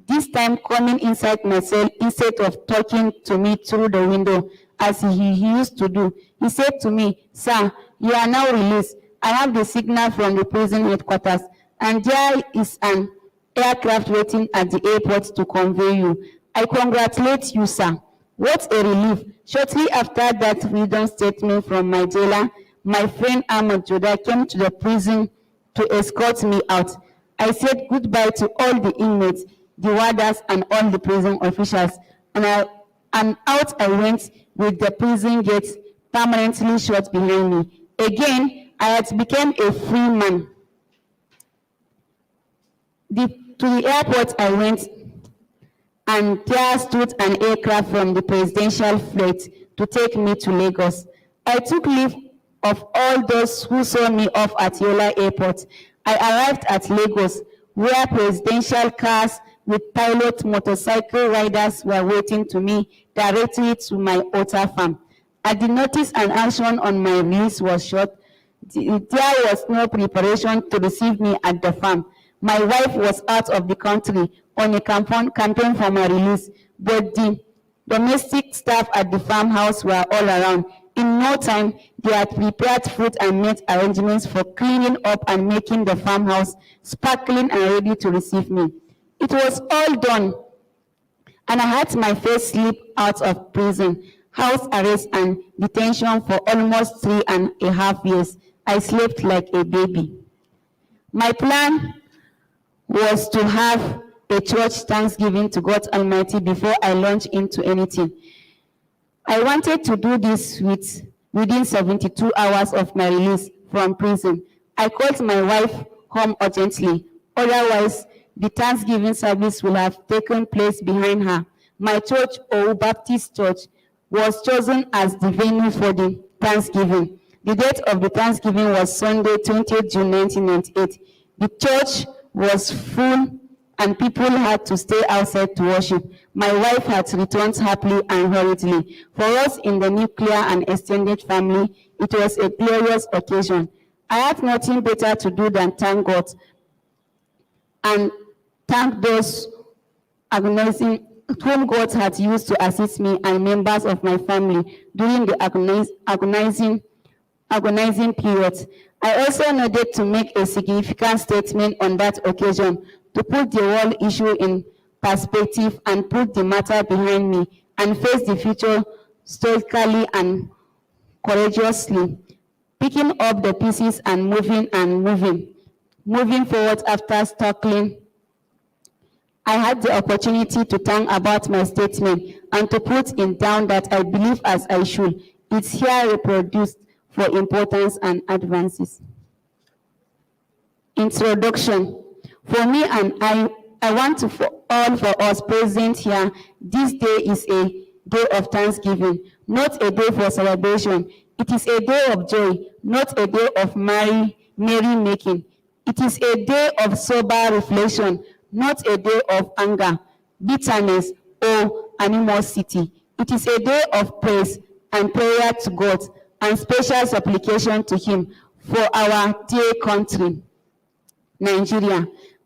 this time coming inside my cell instead of talking to me through the window as he used to do. He said to me, "Sir, you are now released. I have the signal from the prison headquarters, and there is an aircraft waiting at the airport to convey you. I congratulate you, sir." What a relief. Shortly after that freedom statement from my jailer, my friend Ahmed Joda came to the prison to escort me out. I said goodbye to all the inmates, the warders, and all the prison officials, and out I went with the prison gates permanently shut behind me. Again, I had become a free man. To the airport I went, and there stood an aircraft from the presidential flight to take me to Lagos. I took leave of all those who saw me off at Yola Airport. I arrived at Lagos, where presidential cars with pilot motorcycle riders were waiting to me directly to my otter farm. At the notice and action on my release was short, there was no preparation to receive me at the farm. My wife was out of the country on a campaign for my release, but the domestic staff at the farmhouse were all around. In no time, they had prepared food and made arrangements for cleaning up and making the farmhouse sparkling and ready to receive me. It was all done, and I had my first sleep out of prison, house arrest and detention for almost 3.5 years. I slept like a baby. My plan was to have a church thanksgiving to God Almighty before I launched into anything. I wanted to do this within 72 hours of my release from prison. I called my wife home urgently. Otherwise, the Thanksgiving service will have taken place behind her. My church, or Baptist Church, was chosen as the venue for the Thanksgiving. The date of the Thanksgiving was Sunday, 20th June 1998. The church was full and people had to stay outside to worship. My wife had returned happily and hurriedly. For us in the nuclear and extended family, it was a glorious occasion. I had nothing better to do than thank God and thank those whom God had used to assist me and members of my family during the agonizing period. I also needed to make a significant statement on that occasion to put the world issue in perspective and put the matter behind me and face the future stoically and courageously, picking up the pieces and moving forward after struggling. I had the opportunity to think about my statement and to put it down that I believe as I should. It's here reproduced for importance and advances. Introduction. For me and I want to for us present here, this day is a day of thanksgiving, not a day for celebration. It is a day of joy, not a day of merry making. It is a day of sober reflection, not a day of anger, bitterness, or animosity. It is a day of praise and prayer to God and special supplication to Him for our dear country, Nigeria.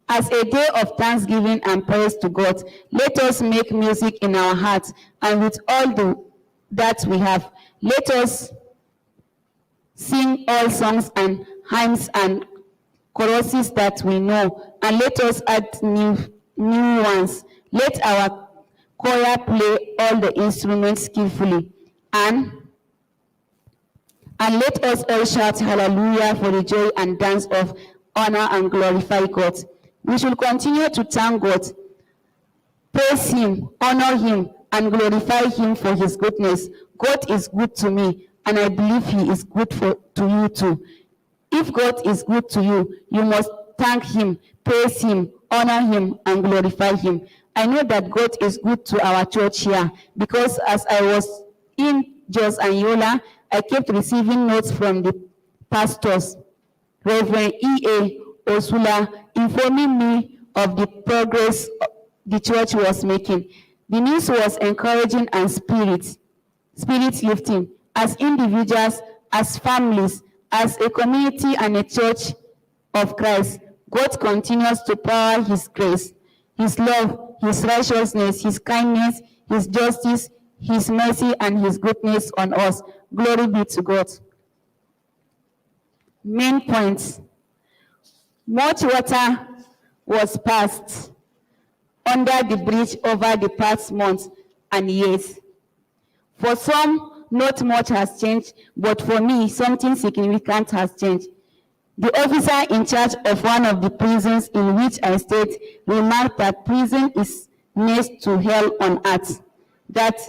As a day of thanksgiving and praise to God, let us make music in our hearts and with all that we have. Let us sing all songs and hymns and choruses that we know, and let us add new ones. Let our choir play all the instruments skillfully, and let us all shout hallelujah for the joy and dance of honor and glorify God. We should continue to thank God, praise Him, honor Him, and glorify Him for His goodness. God is good to me, and I believe He is good to you too. If God is good to you, you must thank Him, praise Him, honor Him, and glorify Him. I know that God is good to our church here because as I was in Jos and Yola, I kept receiving notes from the pastors, Reverend E.A. Osula, informing me of the progress the church was making. The news was encouraging and spirit-lifting. As individuals, as families, as a community and a church of Christ, God continues to pour His grace, His love, his righteousness, his kindness, his justice, his mercy, and his goodness on us. Glory be to God. Main points. Much water was passed under the bridge over the past months and years. For some, not much has changed, but for me, something significant has changed. The officer in charge of one of the prisons in which I stayed remarked that prison is next to hell on earth. That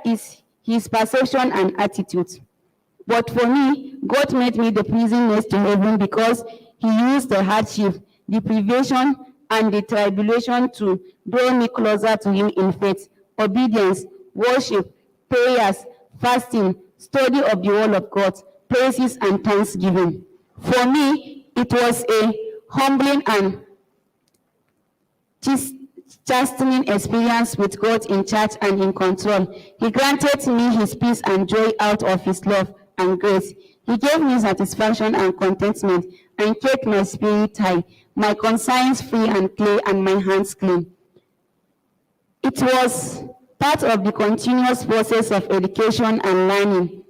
is his perception and attitude. But for me, God made me the prison next to heaven because he used the hardship, the privation, and the tribulation to draw me closer to him in faith, obedience, worship, prayers, fasting, study of the word of God, praises, and thanksgiving. For me, it was a humbling and chastening experience with God in charge and in control. He granted me his peace and joy out of his love and grace. He gave me satisfaction and contentment and kept my spirit high, my conscience free and clear, and my hands clean. It was part of the continuous process of education and learning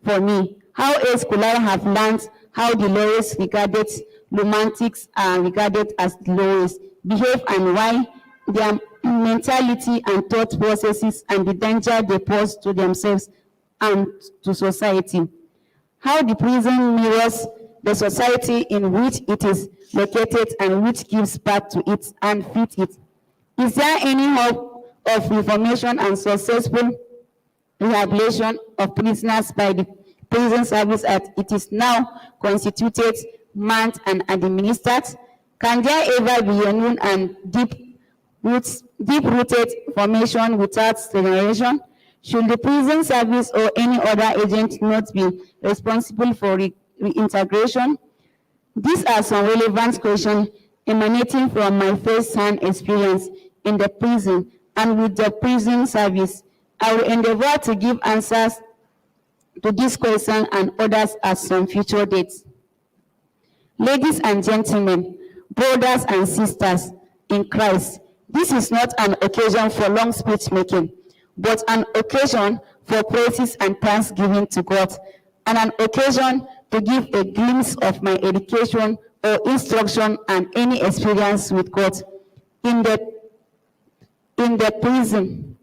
for me. How else could I have learned how the lowest regarded romantics are regarded as the lowest, behave, and why their mentality and thought processes and the danger they pose to themselves and to society? How the prison mirrors the society in which it is located and which gives birth to it and fits it. Is there any hope of reformation and successful rehabilitation of prisoners by the prison service as it is now constituted, manned, and administered? Can there ever be a new and deep-rooted formation without regeneration? Should the prison service or any other agent not be responsible for reintegration? These are some relevant questions emanating from my first-hand experience in the prison and with the prison service. I will endeavor to give answers to this question and others at some future dates. Ladies and gentlemen, brothers and sisters in Christ, this is not an occasion for long speech making, but an occasion for praises and thanksgiving to God, and an occasion to give a glimpse of my education or instruction and any experience with God in the prison,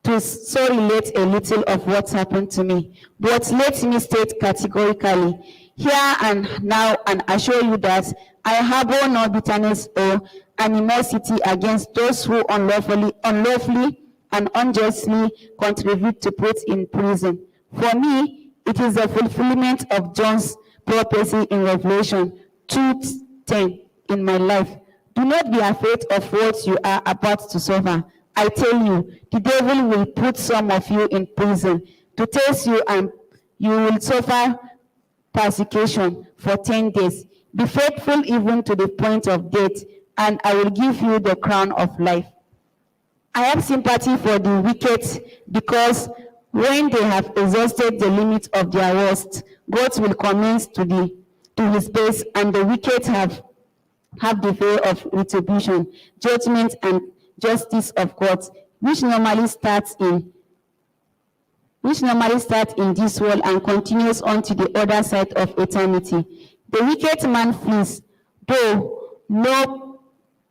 to so relate a little of what happened to me. But let me state categorically, here and now, and assure you that I harbor no bitterness or animosity against those who unlawfully and unjustly contribute to put in prison. For me, it is the fulfillment of John's prophecy in Revelation 2:10 in my life. Do not be afraid of what you are about to suffer. I tell you, the devil will put some of you in prison to test you, and you will suffer persecution for 10 days. Be faithful even to the point of death, and I will give you the crown of life. I have sympathy for the wicked because when they have exhausted the limit of their worst, God will commence to his base, and the wicked have the way of retribution, judgment, and justice of God, which normally starts in this world and continues on to the other side of eternity. The wicked man flees, though no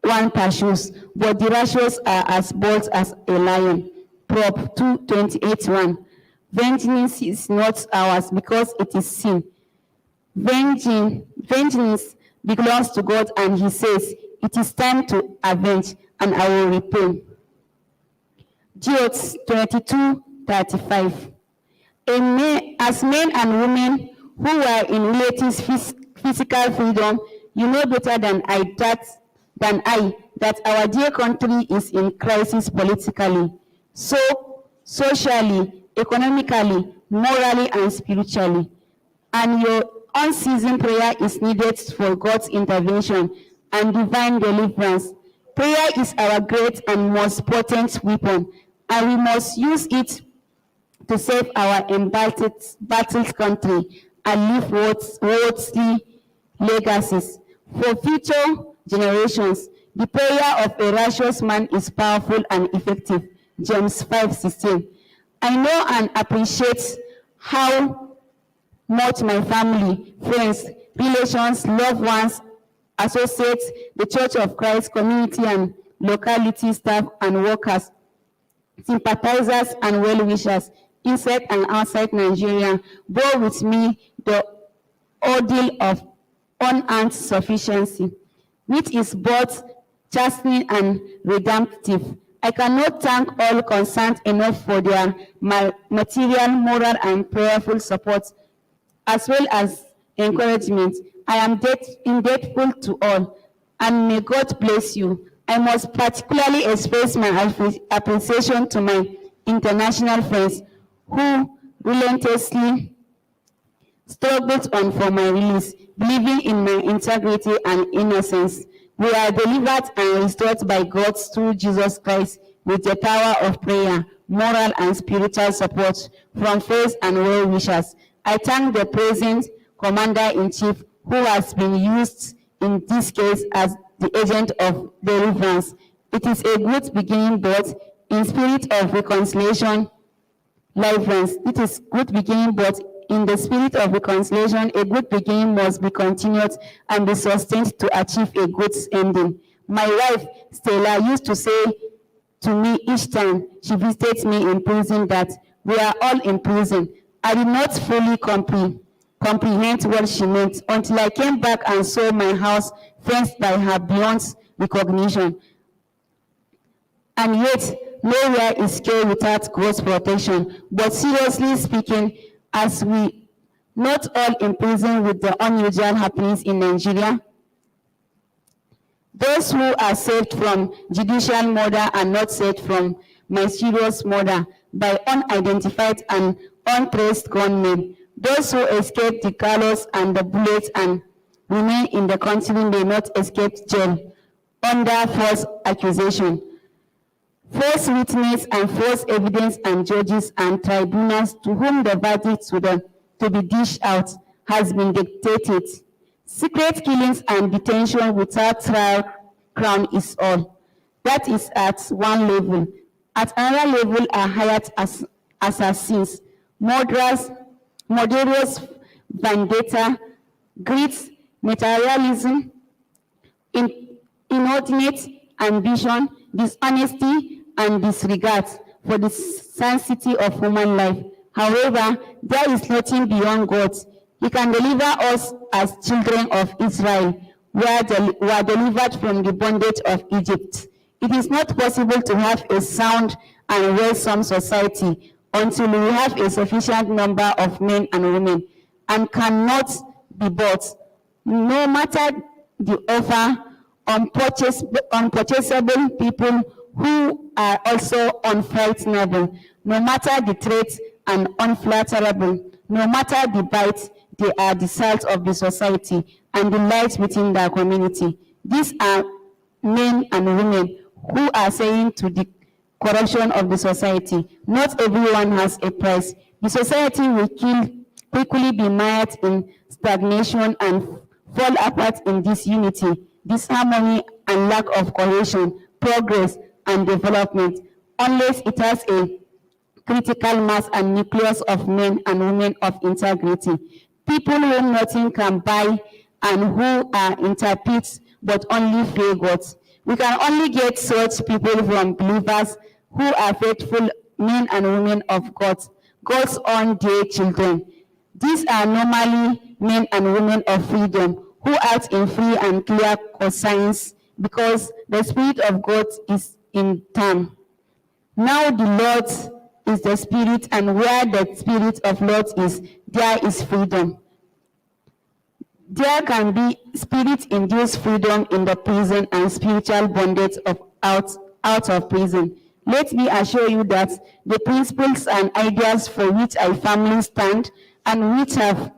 one pursues, but the righteous are as bold as a lion. Prop 2:28:1. Vengeance is not ours because it is sin. Vengeance belongs to God, and he says, it is time to avenge, and I will repay. Jude 22:35. As men and women who are in relative physical freedom, you know better than I that our dear country is in crisis politically, so socially, economically, morally, and spiritually. And your unceasing prayer is needed for God's intervention and divine deliverance. Prayer is our great and most potent weapon, and we must use it to save our embattled country and leave worthy legacies for future generations. The prayer of a righteous man is powerful and effective. James 5:16. I know and appreciate how much my family, friends, relations, loved ones, associates, the Church of Christ, community and locality staff and workers, sympathizers and well-wishers, inside and outside Nigeria, bore with me the ordeal of unearned sufficiency, which is both chastening and redemptive. I cannot thank all concerned enough for their material, moral, and prayerful support, as well as encouragement. I am indebtful to all, and may God bless you. I must particularly express my appreciation to my international friends who relentlessly struggled on for my release, believing in my integrity and innocence. We are delivered and restored by God through Jesus Christ with the power of prayer, moral and spiritual support from friends and well-wishers. I thank the present Commander-in-Chief who has been used in this case as the agent of deliverance. It is a good beginning, but in spirit of reconciliation, deliverance. It is good beginning, but in the spirit of reconciliation, a good beginning must be continued and be sustained to achieve a good ending. My wife, Stella, used to say to me each time she visited me in prison that we are all in prison. I did not fully comprehend what she meant until I came back and saw my house fenced by her beyond recognition. And yet, nowhere is secure without God's protection. But seriously speaking, as we not all in prison with the unusual happenings in Nigeria, those who are saved from judicial murder are not saved from mysterious murder by unidentified and untraced gunmen. Those who escape the gallows and the bullets and remain in the country may not escape jail under false accusation. False witness and false evidence and judges and tribunals to whom the verdict to be dished out has been dictated. Secret killings and detention without trial crown is all. That is at one level. At another level are hired as assassins, murderers, vendetta, greed, materialism, inordinate ambition, dishonesty, and disregard for the sanctity of human life. However, there is nothing beyond God. He can deliver us as children of Israel, who were delivered from the bondage of Egypt. It is not possible to have a sound and wholesome society until we have a sufficient number of men and women, and cannot be bought, no matter the offer, unpurchasable people who are also unfrightenable, no matter the threats and unflatterable, no matter the bite, they are the salt of the society and the light within the community. These are men and women who are saying to the corruption of the society, not everyone has a price. The society will quickly be mired in stagnation and fall apart in disunity, disharmony, and lack of cohesion, progress, and development, unless it has a critical mass and nucleus of men and women of integrity, people whom nothing can buy and who are interprets but only fear God. We can only get such people from believers who are faithful men and women of God, God's own dear children. These are normally men and women of freedom who act in free and clear conscience because the Spirit of God is in them. Now the Lord is the Spirit, and where the Spirit of Lord is, there is freedom. There can be spirit-induced freedom in the prison and spiritual bondage of out of prison. Let me assure you that the principles and ideas for which I firmly stand and which have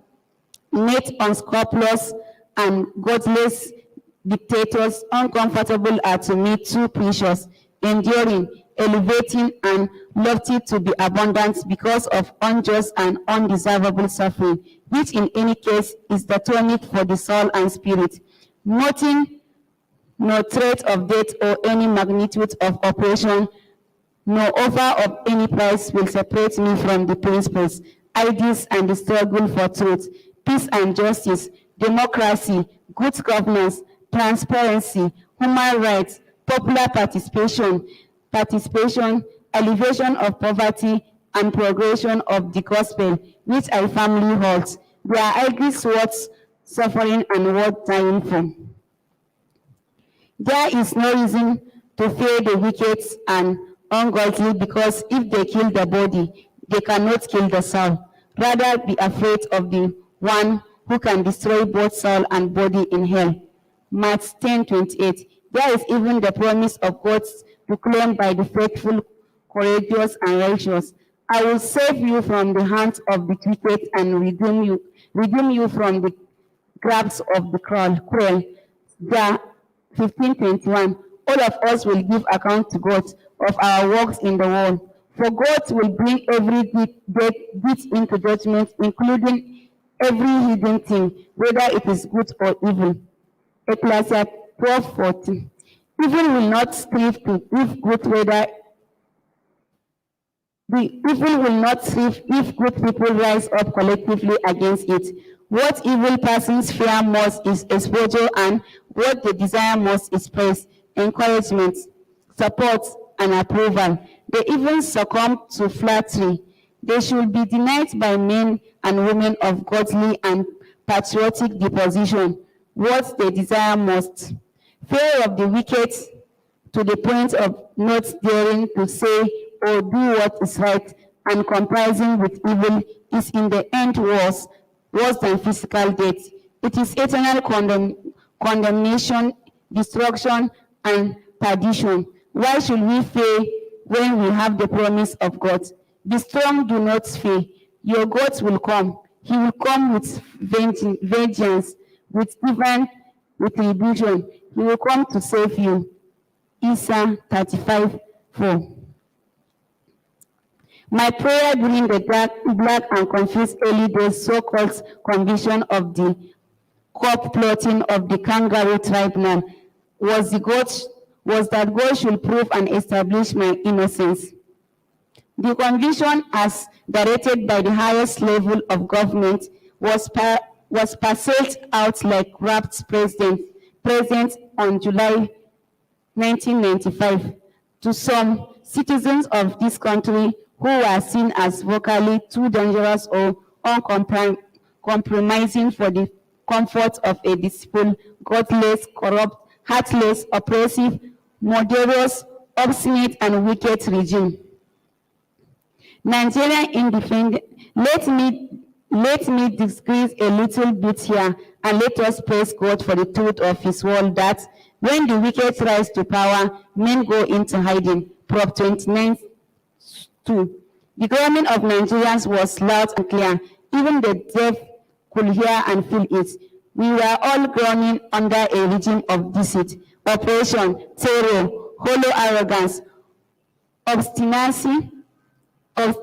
made unscrupulous and godless dictators uncomfortable are to me too precious, enduring, elevating, and lofty to be abundant because of unjust and undeservable suffering, which in any case is the tonic for the soul and spirit. Nothing no threat of death or any magnitude of oppression, no offer of any price will separate me from the principles, ideals, and the struggle for truth, peace and justice, democracy, good governance, transparency, human rights, popular participation, elevation of poverty, and progression of the gospel, which I firmly hold. They are ideals worth suffering and worth dying for. There is no reason to fear the wicked and ungodly, because if they kill the body, they cannot kill the soul. Rather be afraid of the one who can destroy both soul and body in hell. Mark 10:28. There is even the promise of God to claim by the faithful, courageous, and righteous. I will save you from the hands of the wicked and redeem you from the grasp of the cruel. There 15:21. All of us will give account to God of our works in the world. For God will bring every deed into judgment, including every hidden thing, whether it is good or evil. Ecclesiastes 12:40. Evil will not strive if good whether the evil will not thrive if good people rise up collectively against it. What evil persons fear most is exposure, and what they desire most is praise, encouragement, support, and approval. They even succumb to flattery. They should be denied by men and women of godly and patriotic disposition what they desire most. Fear of the wicked to the point of not daring to say or do what is right and comprising with evil is in the end worse than physical death. It is eternal condemnation, destruction, and perdition. Why should we fear when we have the promise of God? Be strong, do not fear. Your God will come. He will come with vengeance, with divine retribution. He will come to save you. Isaiah 35:4. My prayer during the black and confused early days, so-called conviction of the corp plotting of the kangaroo tribunal, was that God should prove and establish my innocence. The conviction, as directed by the highest level of government, was parceled out like wrapped presents on July 1995 to some citizens of this country who were seen as vocally too dangerous or uncompromising for the comfort of a disciple, godless, corrupt, heartless, oppressive, murderous, obstinate, and wicked regime. Nigerian independent, let me digress a little bit here, and let us praise God for the truth of His word that when the wicked rise to power, men go into hiding. Prop 29:2. The groaning of Nigerians was loud and clear. Even the deaf could hear and feel it. We were all groaning under a regime of deceit, oppression, terror, hollow arrogance, obstinacy, and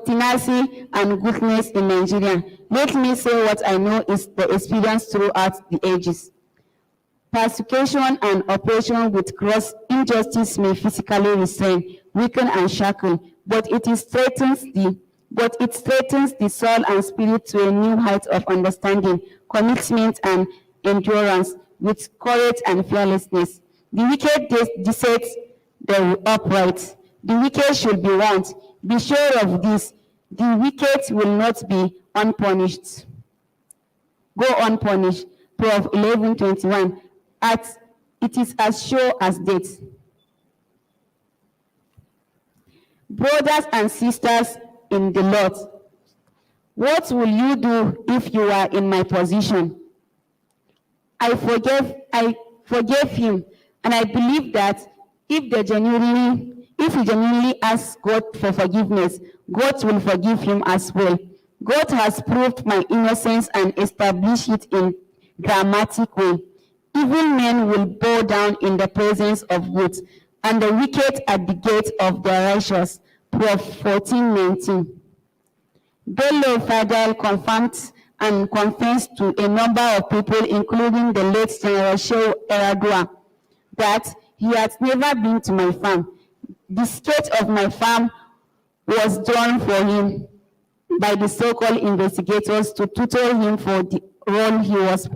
goodness in Nigeria. Let me say what I know is the experience throughout the ages. Persecution and oppression with gross injustice may physically restrain, weaken, and shackle, but it strengthens the soul and spirit to a new height of understanding, commitment, and endurance, with courage and fearlessness. The wicked deceive the upright. The wicked should be warned. Be sure of this. The wicked will not be unpunished. Go unpunished. Prov 11:21. It is as sure as death. Brothers and sisters in the Lord, what will you do if you are in my position? I forgave him, and I believe that if he genuinely asks God for forgiveness, God will forgive him as well. God has proved my innocence and established it in dramatic way. Evil men will bow down in the presence of good, and the wicked at the gate of the righteous. Prov 14:19. Bello Fadal confirmed to a number of people, including the late General Shehu Eradua, that he had never been to my farm. The sketch of my farm was drawn for him by the so-called investigators to tutor him for the role he was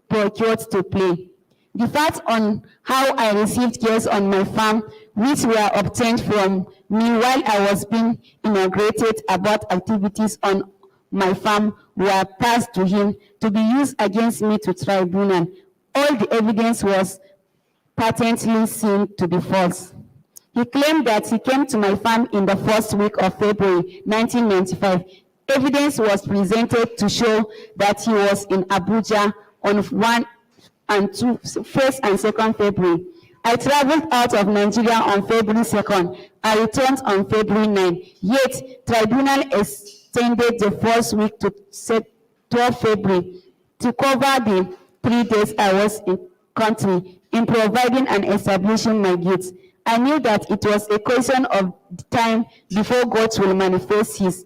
procured to play. The facts on how I received girls on my farm, which were obtained from me while I was being inaugurated about activities on my farm, were passed to him to be used against me to tribunal. All the evidence was patently seen to be false. He claimed that he came to my farm in the first week of February 1995. Evidence was presented to show that he was in Abuja on 1st and 2nd February. I traveled out of Nigeria on February 2nd. I returned on February 9. Yet, tribunal extended the first week to 12 February to cover the 3 days I was in country in providing and establishing my guilt. I knew that it was a question of time before God will manifest his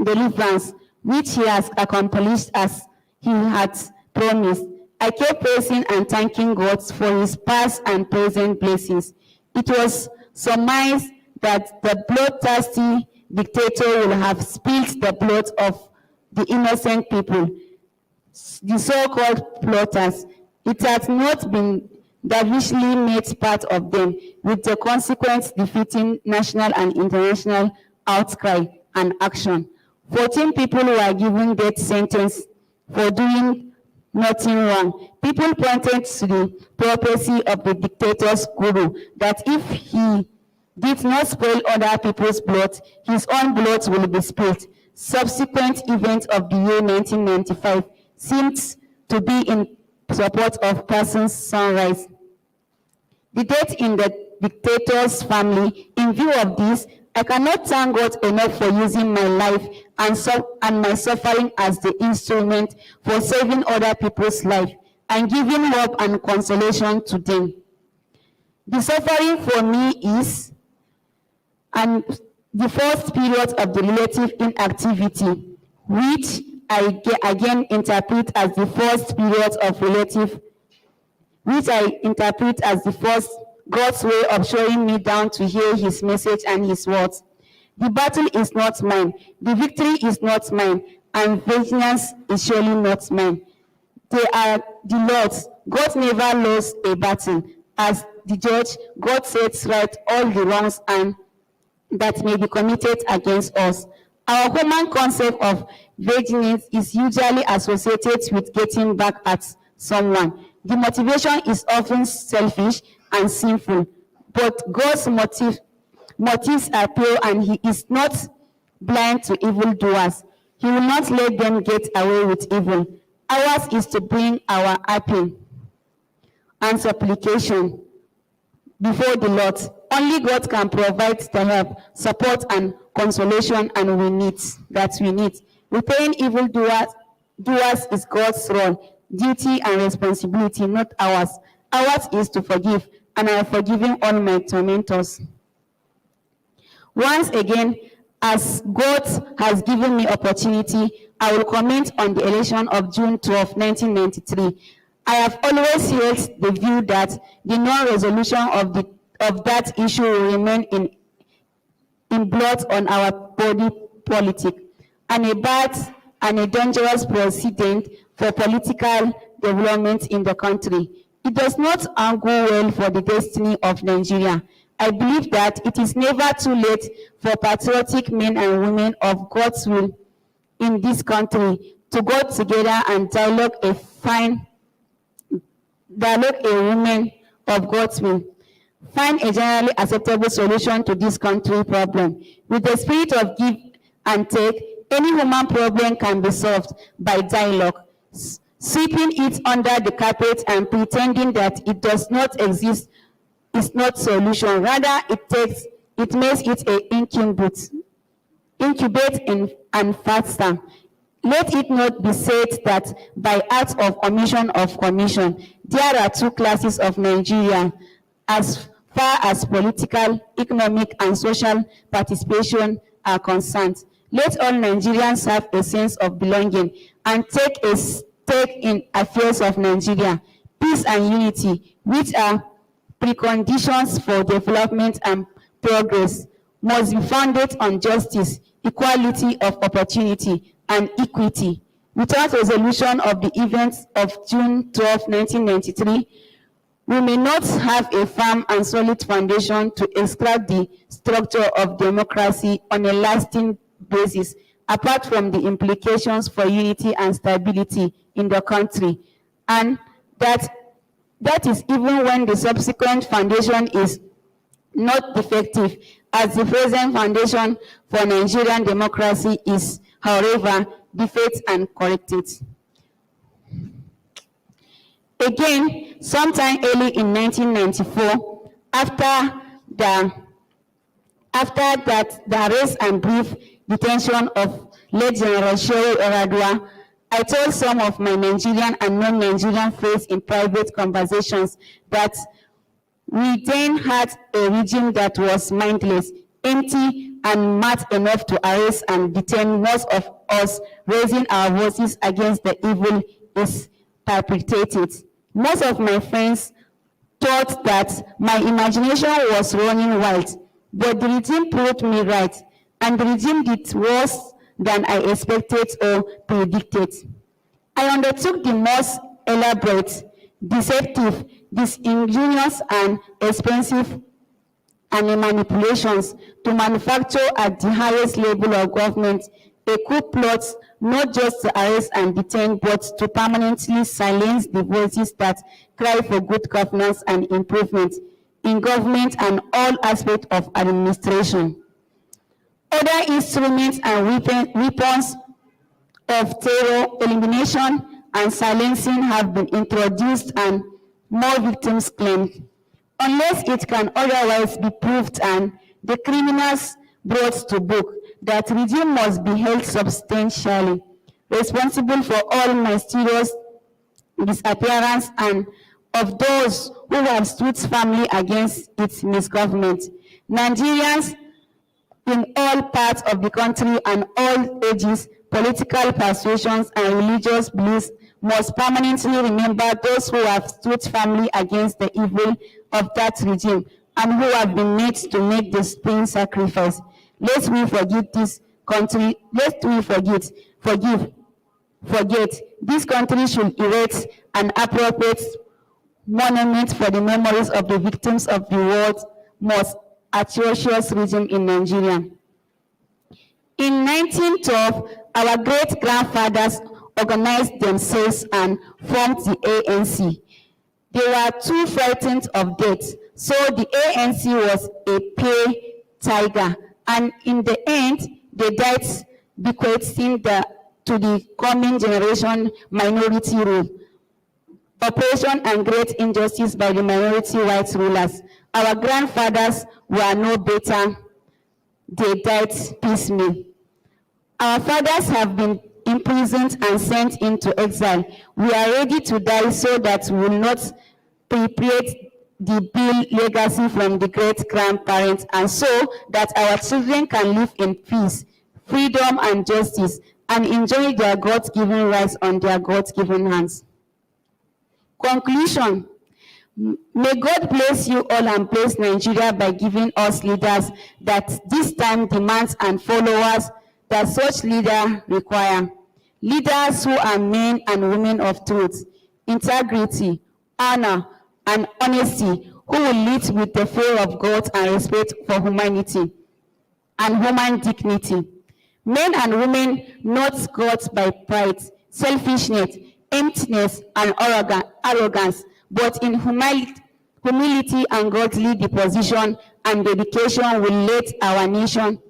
deliverance, which he has accomplished as he had promised. I kept praising and thanking God for his past and present blessings. It was surmised that the bloodthirsty dictator will have spilled the blood of the innocent people, the so-called plotters. It has not been davishly made part of them, with the consequence defeating national and international outcry and action. 14 people were given death sentence for doing nothing wrong. People pointed to the prophecy of the dictator's guru that if he did not spoil other people's blood, his own blood will be spilled. Subsequent events of the year 1995 seemed to be in support of Person's sunrise. The death in the dictator's family. In view of this, I cannot thank God enough for using my life and my suffering as the instrument for saving other people's life and giving hope and consolation to them. The suffering for me is and the first period of the relative inactivity, which I again interpret as the first period of relative, which I interpret as the first God's way of showing me down to hear his message and his words. The battle is not mine, the victory is not mine, and vengeance is surely not mine. They are the Lord's. God never lost a battle. As the judge, God sets right all the wrongs and that may be committed against us. Our human concept of vengeance is usually associated with getting back at someone. The motivation is often selfish and sinful, but God's motives are pure, and he is not blind to evildoers. He will not let them get away with evil. Ours is to bring our appeal and supplication before the Lord. Only God can provide the help, support, and consolation and we need. Repaying evildoers is God's role, duty, and responsibility, not ours. Ours is to forgive, and I am forgiving all my tormentors. Once again, as God has given me opportunity, I will comment on the election of June 12, 1993. I have always held the view that the non-resolution of that issue will remain in blood on our body politic, and a bad and a dangerous precedent for political development in the country. It does not augur well for the destiny of Nigeria. I believe that it is never too late for patriotic men and women of God's will in this country to go together and dialogue a woman of God's will. Find a generally acceptable solution to this country problem. With the spirit of give and take, any human problem can be solved by dialogue. Sweeping it under the carpet and pretending that it does not exist is not solution. Rather, it makes it a incubate and faster. Let it not be said that by acts of omission of commission, there are two classes of Nigeria as far as political, economic, and social participation are concerned. Let all Nigerians have a sense of belonging and take a stake in affairs of Nigeria. peace and unity, which are preconditions for development and progress, must be founded on justice, equality of opportunity, and equity. Without resolution of the events of June 12, 1993, we may not have a firm and solid foundation to extract the structure of democracy on a lasting basis, apart from the implications for unity and stability in the country. And that is even when the subsequent foundation is not effective, as the present foundation for Nigerian democracy is, however, defeated and corrected. Again, sometime early in 1994, after the arrest and brief detention of late General Shehu Oradua, I told some of my Nigerian and non-Nigerian friends in private conversations that we then had a regime that was mindless, empty, and mad enough to arrest and detain most of us, raising our voices against the evil is perpetrated. Most of my friends thought that my imagination was running wild, but the regime proved me right, and the regime did worse than I expected or predicted. I undertook the most elaborate, deceptive, disingenuous, and expensive manipulations to manufacture at the highest level of government a coup plot, not just to arrest and detain, but to permanently silence the voices that cry for good governance and improvement in government and all aspects of administration. Other instruments and weapons of terror elimination and silencing have been introduced and more victims claimed. Unless it can otherwise be proved and the criminals brought to book, that regime must be held substantially responsible for all mysterious disappearance and of those who have stood firmly against its misgovernment. Nigerians in all parts of the country and all ages, political persuasions, and religious beliefs must permanently remember those who have stood firmly against the evil of that regime and who have been made to make the spring sacrifice. Lest we forget this country, lest we forget. This country should erect an appropriate monument for the memories of the victims of the world's most atrocious regime in Nigeria. In 1912, our great-grandfathers organized themselves and formed the ANC. They were too frightened of death, so the ANC was a pay tiger, and in the end, they died bequeathing to the coming generation minority rule, oppression and great injustice by the minority white rulers. Our grandfathers were no better. They died piecemeal. Our fathers have been imprisoned and sent into exile. We are ready to die so that we will not perpetuate the bill legacy from the great-grandparents, and so that our children can live in peace, freedom, and justice, and enjoy their God-given rights on their God-given hands. Conclusion. May God bless you all and bless Nigeria by giving us leaders that this time demands and followers that such leaders require. Leaders who are men and women of truth, integrity, honor, and honesty, who will lead with the fear of God and respect for humanity and human dignity. Men and women not got by pride, selfishness, emptiness, and arrogance, but in humility and godly disposition and dedication will lead our nation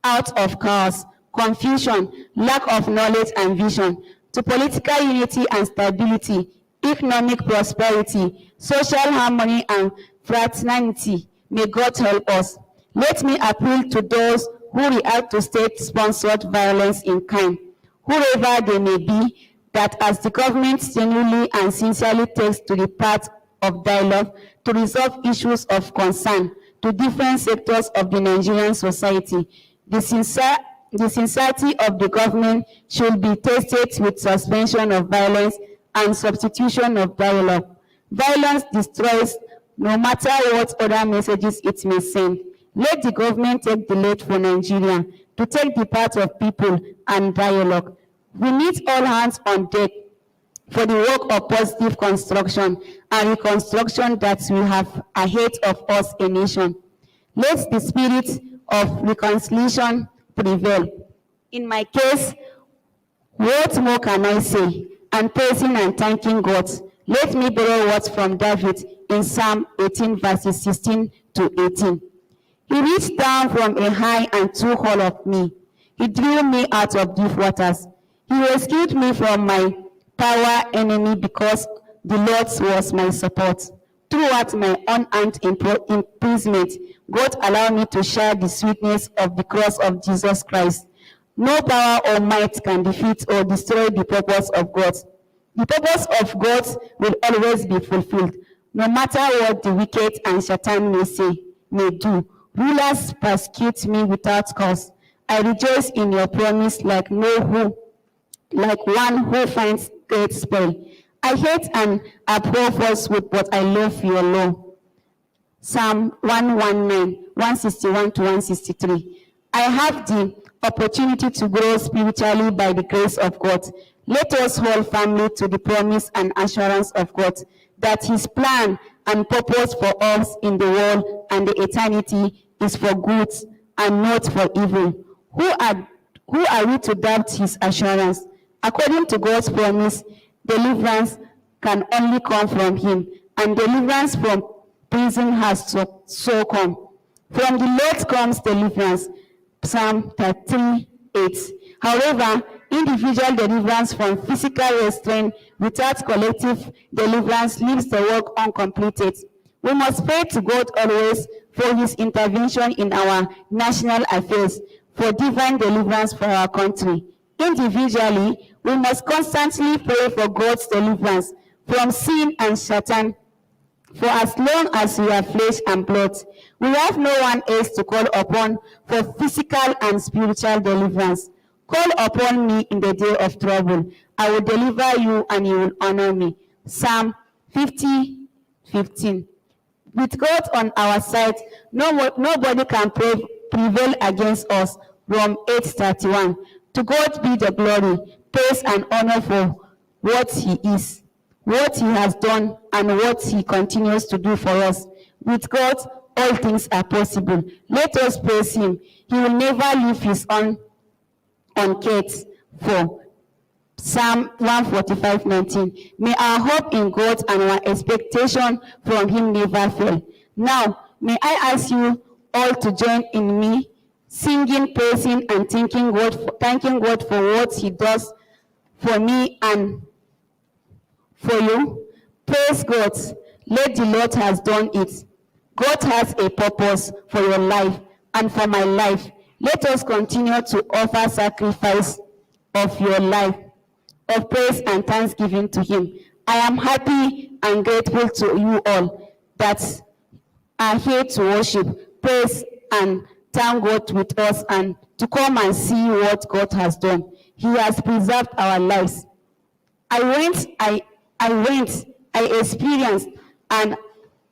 out of chaos, confusion, lack of knowledge and vision, to political unity and stability, economic prosperity, social harmony, and fraternity. May God help us. Let me appeal to those who react to state-sponsored violence in kind, whoever they may be, that as the government genuinely and sincerely takes to the path of dialogue to resolve issues of concern to different sectors of the Nigerian society, the sincerity of the government should be tested with suspension of violence and substitution of dialogue. Violence destroys no matter what other messages it may send. Let the government take the lead for Nigeria to take the part of people and dialogue. We need all hands on deck for the work of positive construction and reconstruction that we have ahead of us a nation. Let the spirit of reconciliation prevail. In my case, what more can I say? And praising and thanking God. Let me borrow words from David in Psalm 18, verses 16 to 18. He reached down from a high and took hold of me. He drew me out of deep waters. He rescued me from my power enemy because the Lord was my support. Throughout my unarmed imprisonment, God allowed me to share the sweetness of the cross of Jesus Christ. No power or might can defeat or destroy the purpose of God. The purpose of God will always be fulfilled, no matter what the wicked and Satan may do. Rulers persecute me without cause. I rejoice in your promise like one who finds great spell. I hate and abhor falsehood, but I love your law. Psalm 119, 161 to 163. I have the opportunity to grow spiritually by the grace of God. Let us hold firmly to the promise and assurance of God that His plan and purpose for us in the world and the eternity is for good and not for evil. Who are we to doubt His assurance? According to God's promise, deliverance can only come from Him, and deliverance from prison has so come. From the Lord comes deliverance. Psalm 33:8. However, individual deliverance from physical restraint without collective deliverance leaves the work uncompleted. We must pray to God always for His intervention in our national affairs, for divine deliverance for our country. Individually, we must constantly pray for God's deliverance from sin and Satan. For as long as we are flesh and blood, we have no one else to call upon for physical and spiritual deliverance. Call upon me in the day of trouble. I will deliver you and you will honor me. Psalm 50:15. With God on our side, nobody can prevail against us. From 8:31. To God be the glory, praise and honor for what He is, what He has done, and what He continues to do for us. With God, all things are possible. Let us praise Him. He will never leave His own uncared for. Psalm 145:19. May our hope in God and our expectation from Him never fail. Now, may I ask you all to join in me, singing, praising, and thanking God for what He does for me and for you. Praise God. Let the Lord has done it. God has a purpose for your life and for my life. Let us continue to offer sacrifice of your life, of praise and thanksgiving to Him. I am happy and grateful to you all that are here to worship, praise, and thank God with us and to come and see what God has done. He has preserved our lives. I experienced, and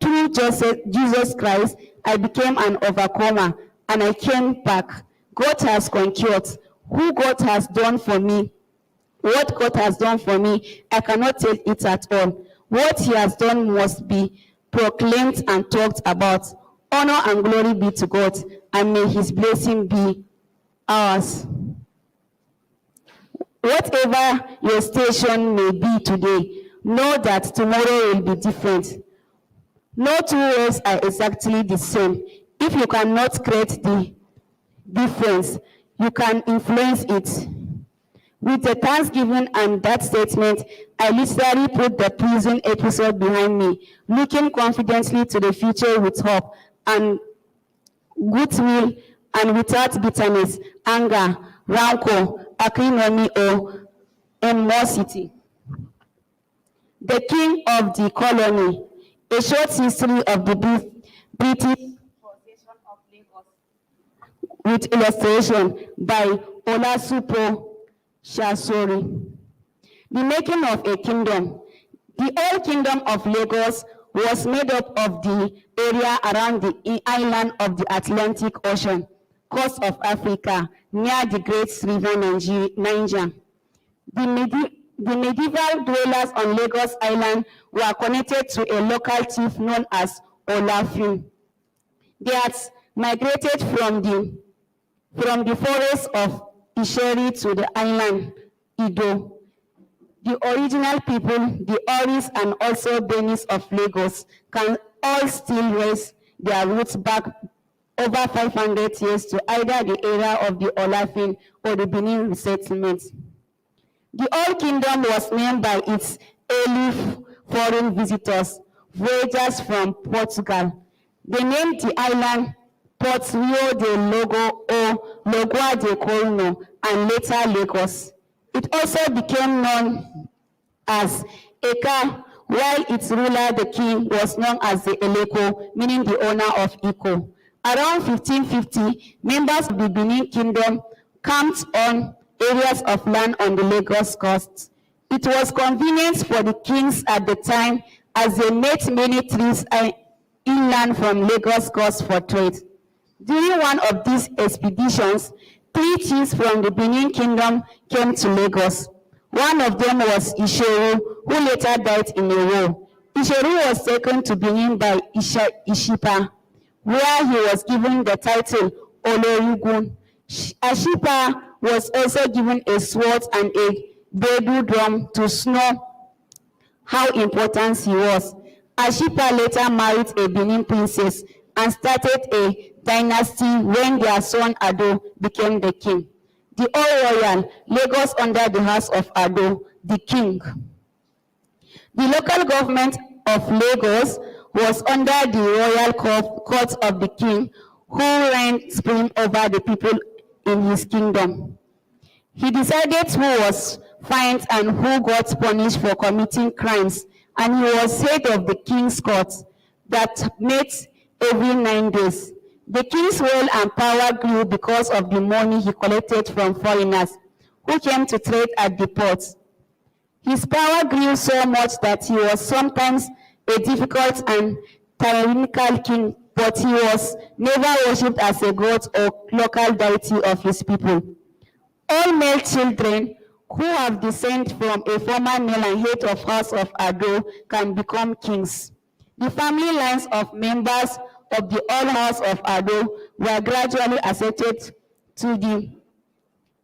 through Jesus Christ, I became an overcomer, and I came back. God has conquered. Who God has done for me, what God has done for me, I cannot tell it at all. What He has done must be proclaimed and talked about. Honor and glory be to God, and may His blessing be ours. Whatever your station may be today, know that tomorrow will be different. No two ways are exactly the same. If you cannot create the difference, you can influence it. With the thanksgiving and that statement, I literally put the prison episode behind me, looking confidently to the future with hope and goodwill and without bitterness, anger, rancor, acrimony, or animosity. The King of the Colony, a short history of the British possession of Lagos, with illustration by Olasupo Shasori. The making of a kingdom. The old kingdom of Lagos was made up of the area around the island of the Atlantic Ocean, coast of Africa, near the Great River Niger. The medieval dwellers on Lagos Island were connected to a local chief known as Olafin. They had migrated from the forests of Isheri to the island, Ido. The original people, the Oris and also Benis of Lagos, can all still trace their roots back over 500 years to either the era of the Olafin or the Benin settlement. The Old Kingdom was named by its early foreign visitors, voyagers from Portugal. They named the island Port Rio de Logo or Lagua de Corno and later Lagos. It also became known as Eka, while its ruler, the king, was known as the Eleko, meaning the owner of Iko. Around 1550, members of the Benin Kingdom camped on areas of land on the Lagos coast. It was convenient for the kings at the time as they made many trips inland from Lagos coast for trade. During one of these expeditions, 3 chiefs from the Benin Kingdom came to Lagos. One of them was Isheru, who later died in a war. Isheru was taken to Benin by Ishipa, where he was given the title Olorigun. Ashipa was also given a sword and a bedu drum to know how important he was. Ashipa later married a Benin princess and started a dynasty when their son Ado became the king. The Old Royal, Lagos under the house of Ado, the king. The local government of Lagos was under the royal court of the king, who reigned supreme over the people in his kingdom. He decided who was fined and who got punished for committing crimes, and he was head of the king's court that met every 9 days. The king's role and power grew because of the money he collected from foreigners who came to trade at the ports. His power grew so much that he was sometimes a difficult and tyrannical king, but he was never worshipped as a god or local deity of his people. All male children who have descent from a former male and head of house of Ado can become kings. The family lines of members of the old house of Ado were gradually accepted to the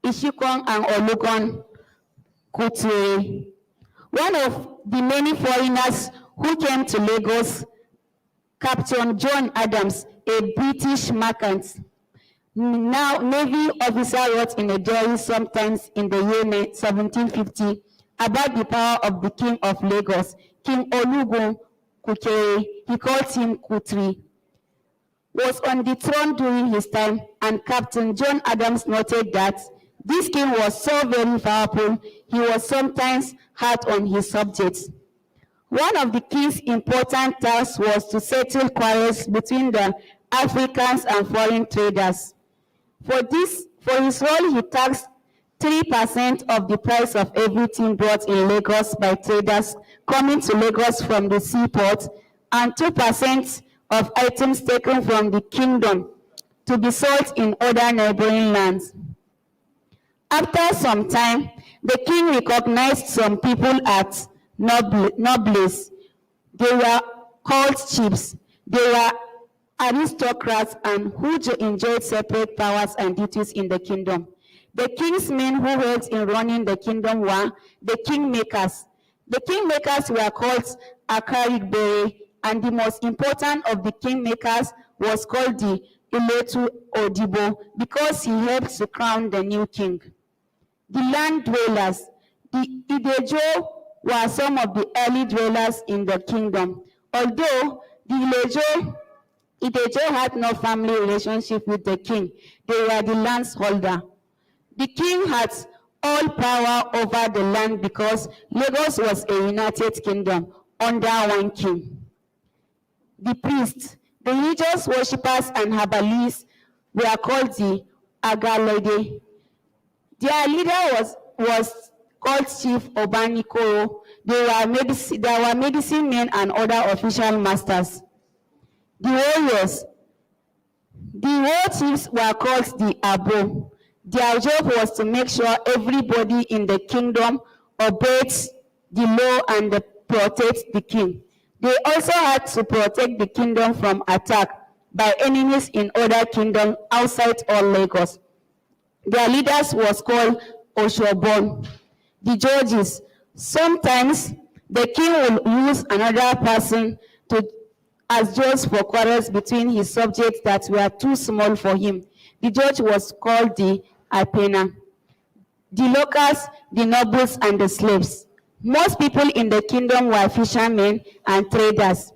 Ishikon and Olugon Kuture. One of the many foreigners who came to Lagos, Captain John Adams, a British merchant, now Navy officer, wrote in a diary sometimes in the year 1750 about the power of the King of Lagos, King Olugun Kukere. He called him Kutri, was on the throne during his time, and Captain John Adams noted that this king was so very powerful, he was sometimes hard on his subjects. One of the king's important tasks was to settle quarrels between the Africans and foreign traders. For his role, he taxed 3% of the price of everything brought in Lagos by traders coming to Lagos from the seaport, and 2% of items taken from the kingdom to be sold in other neighboring lands. After some time, the king recognized some people as nobles. They were called chiefs. They were aristocrats and who enjoyed separate powers and duties in the kingdom. The king's men who helped in running the kingdom were the kingmakers. The kingmakers were called Akarigbe, and the most important of the kingmakers was called the Iletu Odibo because he helped to crown the new king. The land dwellers. The Idejo were some of the early dwellers in the kingdom. Although the Idejo had no family relationship with the king, they were the landholder. The king had all power over the land because Lagos was a united kingdom under one king. The priests, the religious worshippers and herbalists were called the Agalede. Their leader was called Chief Obanikoro. There were medicine men and other official masters. The warriors. The war chiefs were called the Abo. Their job was to make sure everybody in the kingdom obeyed the law and protect the king. They also had to protect the kingdom from attack by enemies in other kingdoms outside or Lagos. Their leaders was called Oshobon. The judges. Sometimes the king will use another person as judge for quarrels between his subjects that were too small for him. The judge was called the Apena. The locals, the nobles, and the slaves. Most people in the kingdom were fishermen and traders.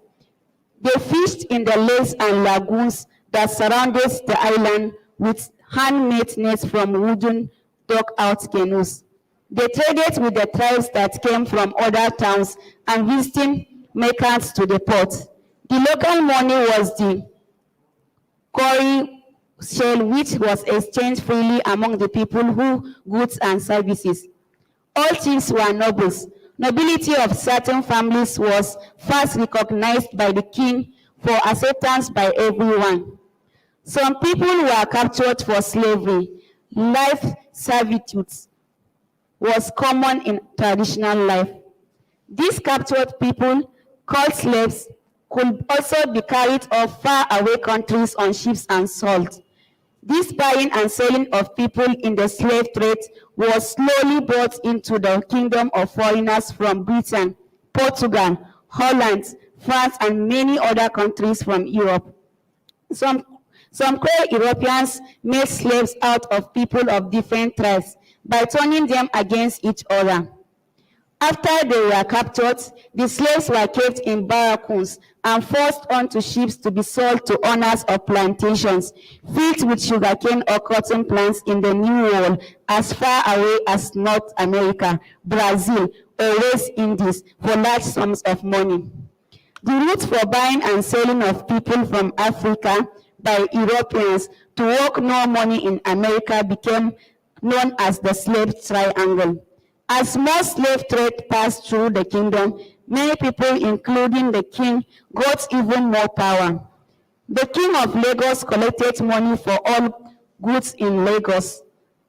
They fished in the lakes and lagoons that surrounded the island with handmade nets from wooden dug-out canoes. They traded with the tribes that came from other towns and visiting merchants to the port. The local money was the cowrie shell, which was exchanged freely among the people who goods and services. All chiefs were nobles. Nobility of certain families was first recognized by the king for acceptance by everyone. Some people were captured for slavery. Life servitude was common in traditional life. These captured people, called slaves, could also be carried off far away countries on ships and sold. This buying and selling of people in the slave trade was slowly brought into the kingdom of foreigners from Britain, Portugal, Holland, France, and many other countries from Europe. Some cruel Europeans made slaves out of people of different tribes by turning them against each other. After they were captured, the slaves were kept in barracks and forced onto ships to be sold to owners of plantations filled with sugarcane or cotton plants in the New World as far away as North America, Brazil, or West Indies for large sums of money. The route for buying and selling of people from Africa by Europeans to work no money in America became known as the slave triangle. As more slave trade passed through the kingdom, many people, including the king, got even more power. The king of Lagos collected money for all goods in Lagos,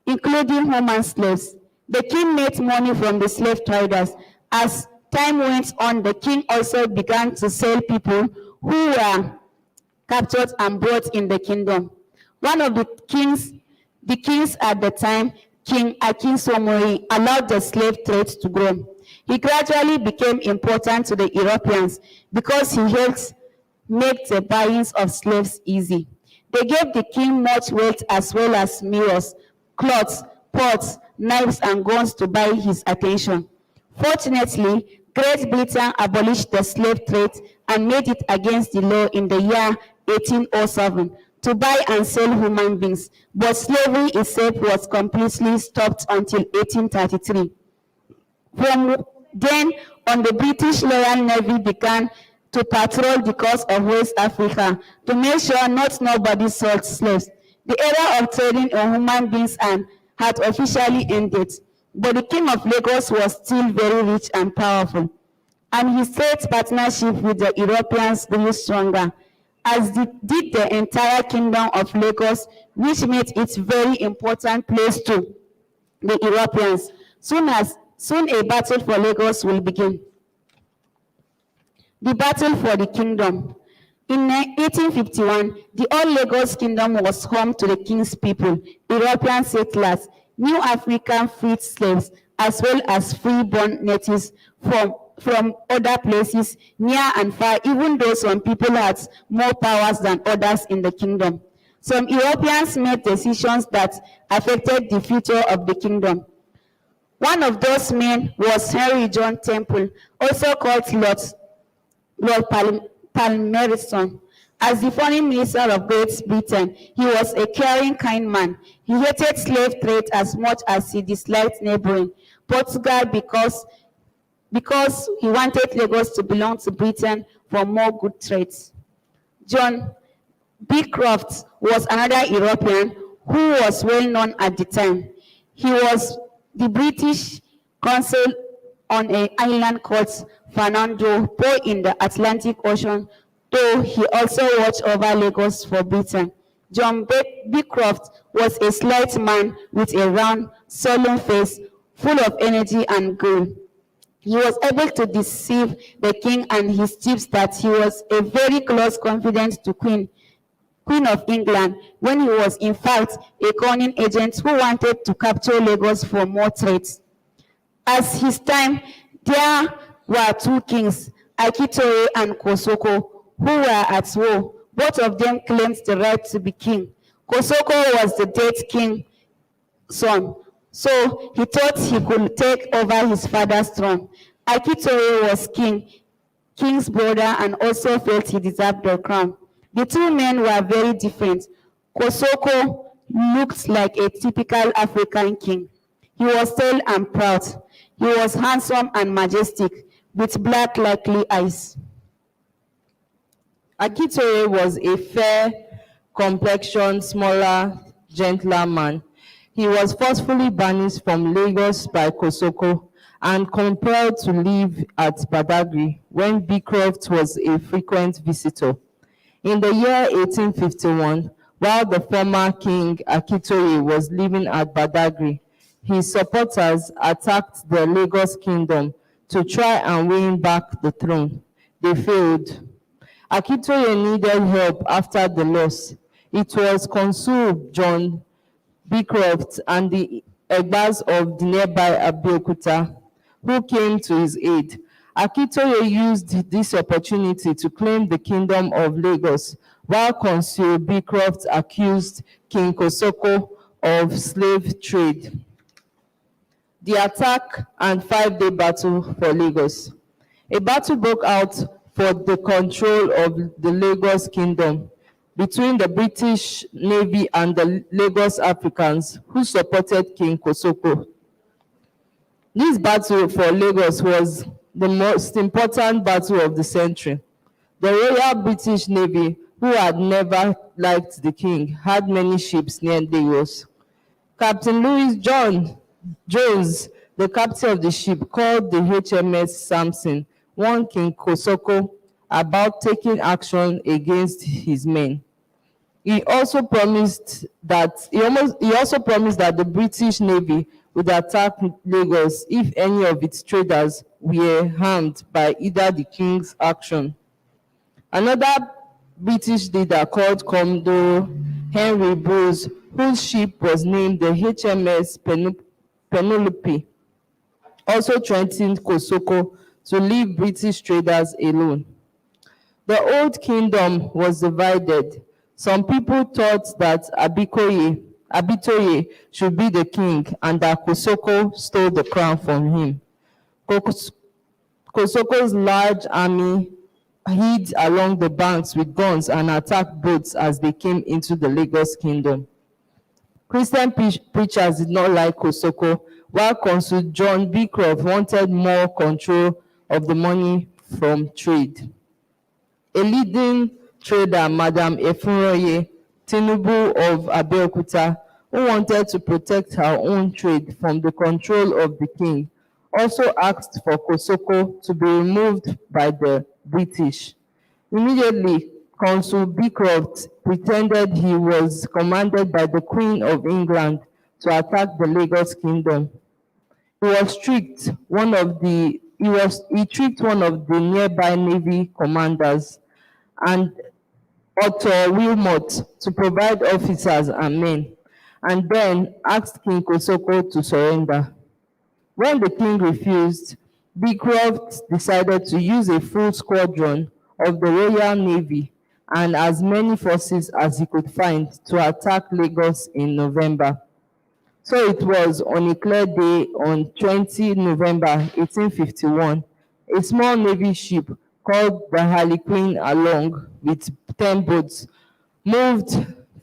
including human slaves. The king made money from the slave traders. As time went on, the king also began to sell people who were captured and brought in the kingdom. One of the kings at the time, King Akinsomori, allowed the slave trade to grow. He gradually became important to the Europeans because he helped make the buying of slaves easy. They gave the king much wealth as well as mirrors, cloths, pots, knives, and guns to buy his attention. Fortunately, Great Britain abolished the slave trade and made it against the law in the year 1807 to buy and sell human beings, but slavery itself was completely stopped until 1833. From then on, the British Royal Navy began to patrol the coast of West Africa to make sure nobody sold slaves. The era of trading in human beings had officially ended, but the King of Lagos was still very rich and powerful, and his trade partnership with the Europeans grew stronger, as did the entire kingdom of Lagos, which made it a very important place to the Europeans. Soon a battle for Lagos will begin. The battle for the kingdom. In 1851, the old Lagos kingdom was home to the king's people, European settlers, new African freed slaves, as well as free-born natives from other places near and far, even though some people had more powers than others in the kingdom. Some Europeans made decisions that affected the future of the kingdom. One of those men was Henry John Temple, also called Lord Palmerston. As the foreign minister of Great Britain, he was a caring, kind man. He hated slave trade as much as he disliked neighboring Portugal because he wanted Lagos to belong to Britain for more good trades. John Beecroft was another European who was well known at the time. He was the British consul on an island called Fernando Po in the Atlantic Ocean, though he also watched over Lagos for Britain. John Beecroft was a slight man with a round, solemn face, full of energy and gall. He was able to deceive the king and his chiefs that he was a very close confidant to Queen of England, when he was in fact a cunning agent who wanted to capture Lagos for more threats. At his time, there were two kings, Akitoye and Kosoko, who were at war. Both of them claimed the right to be king. Kosoko was the dead king's son, so he thought he could take over his father's throne. Akitoye was king's brother, and also felt he deserved the crown. The two men were very different. Kosoko looked like a typical African king. He was tall and proud. He was handsome and majestic, with black likely eyes. Akitoye was a fair-complexioned, smaller, gentler man. He was forcefully banished from Lagos by Kosoko and compelled to live at Badagry when Beecroft was a frequent visitor. In the year 1851, while the former king Akitoye was living at Badagry, his supporters attacked the Lagos kingdom to try and win back the throne. They failed. Akitoye needed help after the loss. It was Consul John Beecroft and the Egbas of the nearby Abeokuta who came to his aid. Akitoye used this opportunity to claim the kingdom of Lagos, while Consul Beecroft accused King Kosoko of slave trade. The attack and 5-day battle for Lagos. A battle broke out for the control of the Lagos kingdom between the British Navy and the Lagos Africans who supported King Kosoko. This battle for Lagos was the most important battle of the century. The Royal British Navy, who had never liked the king, had many ships near Lagos. Captain Louis Jones, the captain of the ship, called the HMS Samson, warned King Kosoko about taking action against his men. He also promised that the British Navy would attack Lagos if any of its traders were harmed by either the king's action. Another British leader called Commodore Henry Bowes, whose ship was named the HMS Penelope, also threatened Kosoko to leave British traders alone. The Old Kingdom was divided. Some people thought that Abitoye should be the king and that Kosoko stole the crown from him. Kosoko's large army hid along the banks with guns and attacked boats as they came into the Lagos kingdom. Christian preachers did not like Kosoko, while Consul John Beecroft wanted more control of the money from trade. A leading trader, Madam Efunroye Tinubu of Abeokuta, who wanted to protect her own trade from the control of the king, also asked for Kosoko to be removed by the British. Immediately, Consul Beecroft pretended he was commanded by the Queen of England to attack the Lagos kingdom. He tricked one of the nearby Navy commanders and Otto Wilmot to provide officers and men, and then asked King Kosoko to surrender. When the king refused, Beecroft decided to use a full squadron of the Royal Navy and as many forces as he could find to attack Lagos in November. So it was on a clear day on 20 November 1851, a small Navy ship called the Harlequin, along with 10 boats, moved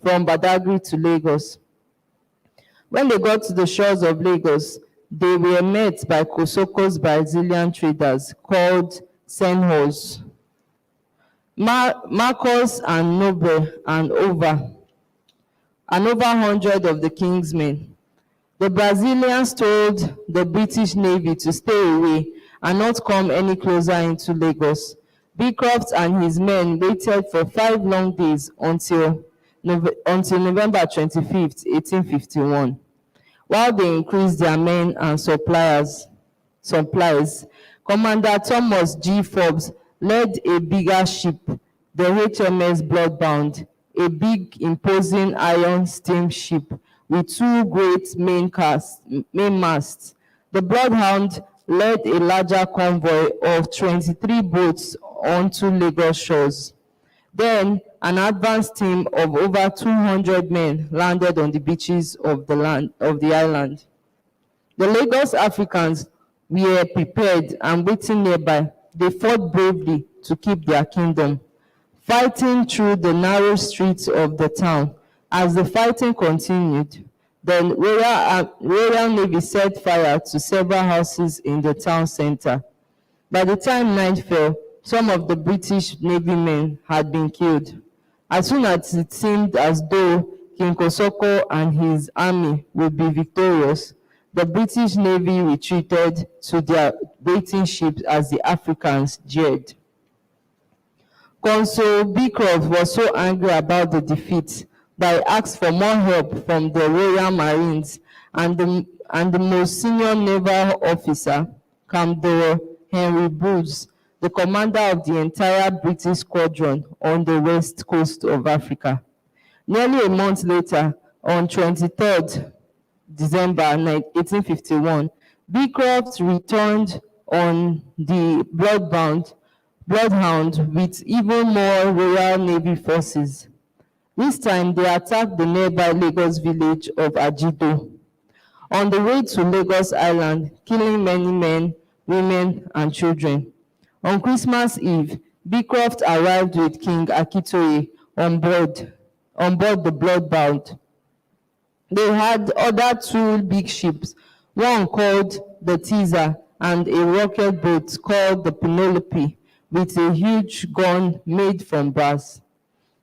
from Badagry to Lagos. When they got to the shores of Lagos, they were met by Kosoko's Brazilian traders called Senhors, Marcos and Noble, and over 100 of the king's men. The Brazilians told the British Navy to stay away and not come any closer into Lagos. Beecroft and his men waited for 5 long days until November 25, 1851, while they increased their men and supplies. Commander Thomas G. Forbes led a bigger ship, the HMS Bloodbound, a big, imposing iron steamship with 2 great main masts. The Bloodhound led a larger convoy of 23 boats onto Lagos shores. Then, an advance team of over 200 men landed on the beaches of the island. The Lagos Africans were prepared and waiting nearby. They fought bravely to keep their kingdom, fighting through the narrow streets of the town. As the fighting continued, the Royal Navy set fire to several houses in the town center. By the time night fell, some of the British Navy men had been killed. As soon as it seemed as though King Kosoko and his army would be victorious, the British Navy retreated to their waiting ships as the Africans jeered. Consul Beecroft was so angry about the defeat that he asked for more help from the Royal Marines and the most senior naval officer, Commodore Henry Bruce, the commander of the entire British squadron on the west coast of Africa. Nearly a month later, on 23rd December 1851, Beecroft returned on the Bloodhound with even more Royal Navy forces. This time, they attacked the nearby Lagos village of Ajido. On the way to Lagos Island, killing many men, women, and children. On Christmas Eve, Beecroft arrived with King Akitoye on board the Bloodbound. They had other 2 big ships, one called the Teaser and a rocket boat called the Penelope with a huge gun made from brass.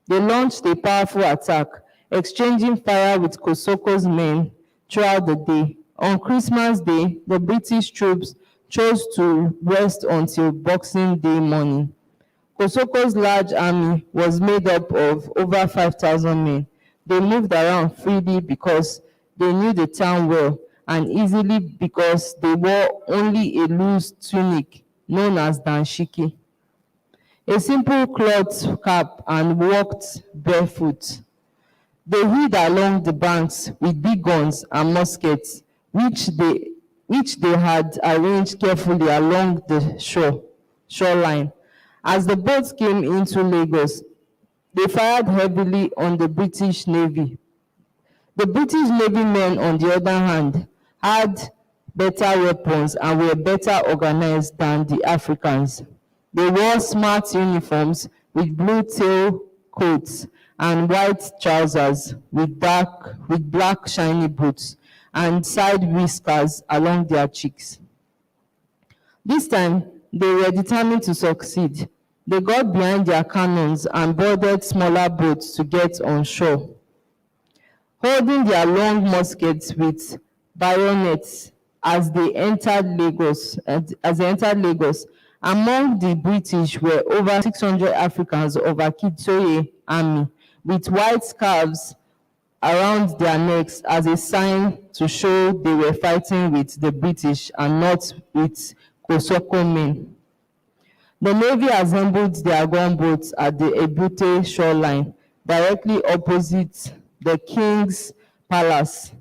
They launched a powerful attack, exchanging fire with Kosoko's men throughout the day. On Christmas Day, the British troops chose to rest until Boxing Day morning. Kosoko's large army was made up of over 5,000 men. They moved around freely because they knew the town well, and easily because they wore only a loose tunic known as danshiki, a simple cloth cap, and walked barefoot. They hid along the banks with big guns and muskets, which they had arranged carefully along the shoreline. As the boats came into Lagos, they fired heavily on the British Navy. The British Navy men, on the other hand, had better weapons and were better organized than the Africans. They wore smart uniforms with blue tail coats and white trousers with black shiny boots and side whiskers along their cheeks. This time, they were determined to succeed. They got behind their cannons and boarded smaller boats to get on shore. Holding their long muskets with bayonets as they entered Lagos, among the British were over 600 Africans of Akitoye army with white scarves around their necks as a sign to show they were fighting with the British and not with Kosoko men. The Navy assembled their gunboats at the Ebute shoreline, directly opposite the King's Palace.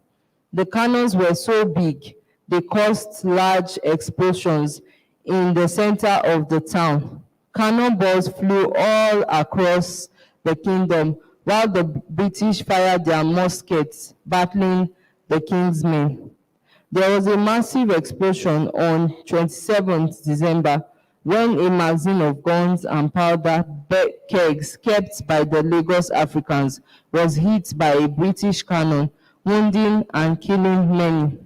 The cannons were so big, they caused large explosions in the center of the town. Cannonballs flew all across the kingdom, while the British fired their muskets, battling the king's men. There was a massive explosion on 27th December when a magazine of guns and powder kegs kept by the Lagos Africans was hit by a British cannon, wounding and killing many.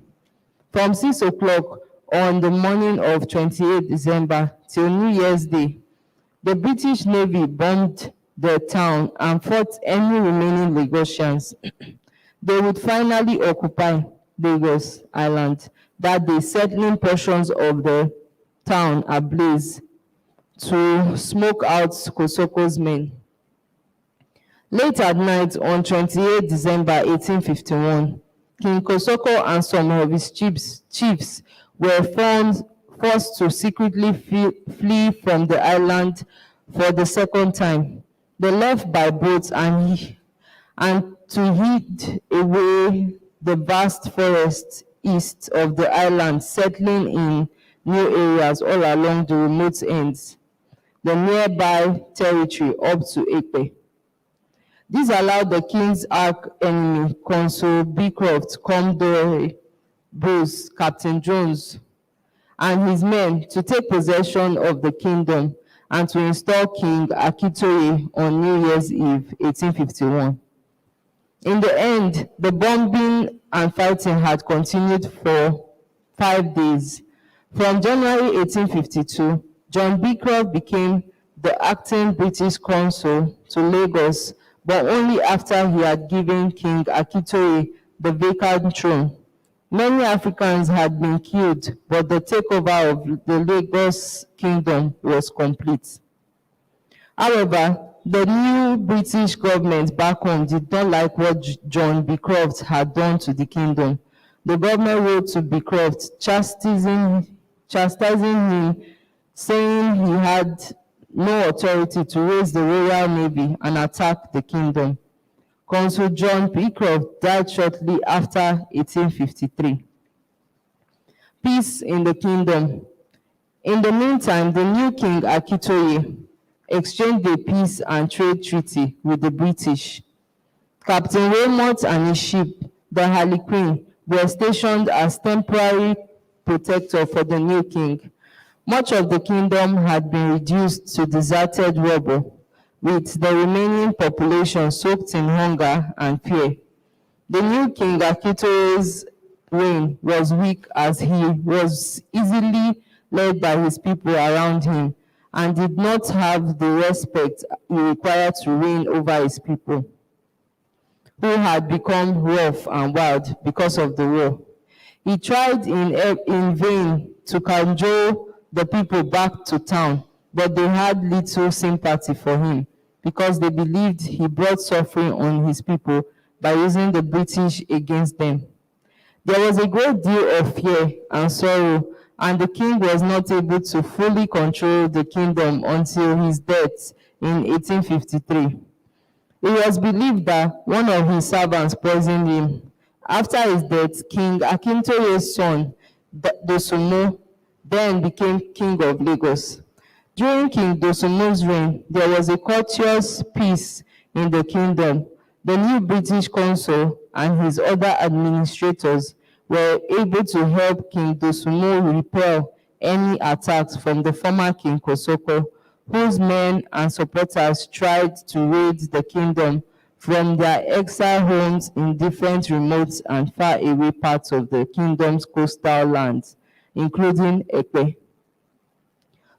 From 6 o'clock on the morning of 28th December till New Year's Day, the British Navy bombed the town and fought any remaining Lagosians they would finally occupy. Lagos Island that day, setting portions of the town ablaze to smoke out Kosoko's men. Late at night on 28 December 1851, King Kosoko and some of his chiefs were forced to secretly flee from the island for the second time. They left by boat and to hid away the vast forests east of the island, settling in new areas all along the remote ends, the nearby territory up to Ekpe. This allowed the king's arch enemy, Consul Beecroft, Commodore Bruce, Captain Jones, and his men to take possession of the kingdom and to install King Akitoye on New Year's Eve, 1851. In the end, the bombing and fighting had continued for 5 days. From January 1852, John Beecroft became the acting British consul to Lagos, but only after he had given King Akitoye the vacant throne. Many Africans had been killed, but the takeover of the Lagos kingdom was complete. However, the new British government back home did not like what John Beecroft had done to the kingdom. The government wrote to Beecroft chastising him, saying he had no authority to raise the Royal Navy and attack the kingdom. Consul John Beecroft died shortly after 1853. Peace in the kingdom. In the meantime, the new King Akitoye exchanged a peace and trade treaty with the British. Captain Raymond and his ship, the Harlequin, were stationed as temporary protector for the new king. Much of the kingdom had been reduced to deserted rubble, with the remaining population soaked in hunger and fear. The new King Akitoye's reign was weak as he was easily led by his people around him and did not have the respect he required to reign over his people, who had become rough and wild because of the war. He tried in vain to cajole the people back to town, but they had little sympathy for him because they believed he brought suffering on his people by using the British against them. There was a great deal of fear and sorrow, and the king was not able to fully control the kingdom until his death in 1853. It was believed that one of his servants poisoned him. After his death, King Akintoye's son, Dosumo, then became king of Lagos. During King Dosumo's reign, there was a courteous peace in the kingdom. The new British consul and his other administrators were able to help King Dosumo repel any attacks from the former King Kosoko, whose men and supporters tried to raid the kingdom from their exile homes in different remote and far-away parts of the kingdom's coastal lands, including Ekpe.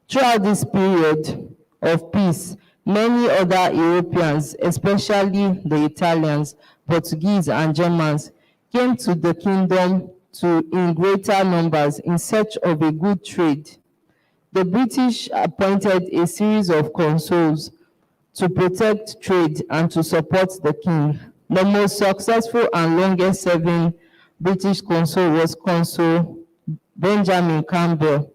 Throughout this period of peace, many other Europeans, especially the Italians, Portuguese, and Germans, came to the kingdom in greater numbers in search of a good trade. The British appointed a series of consuls to protect trade and to support the king. The most successful and longest serving British consul was Consul Benjamin Campbell.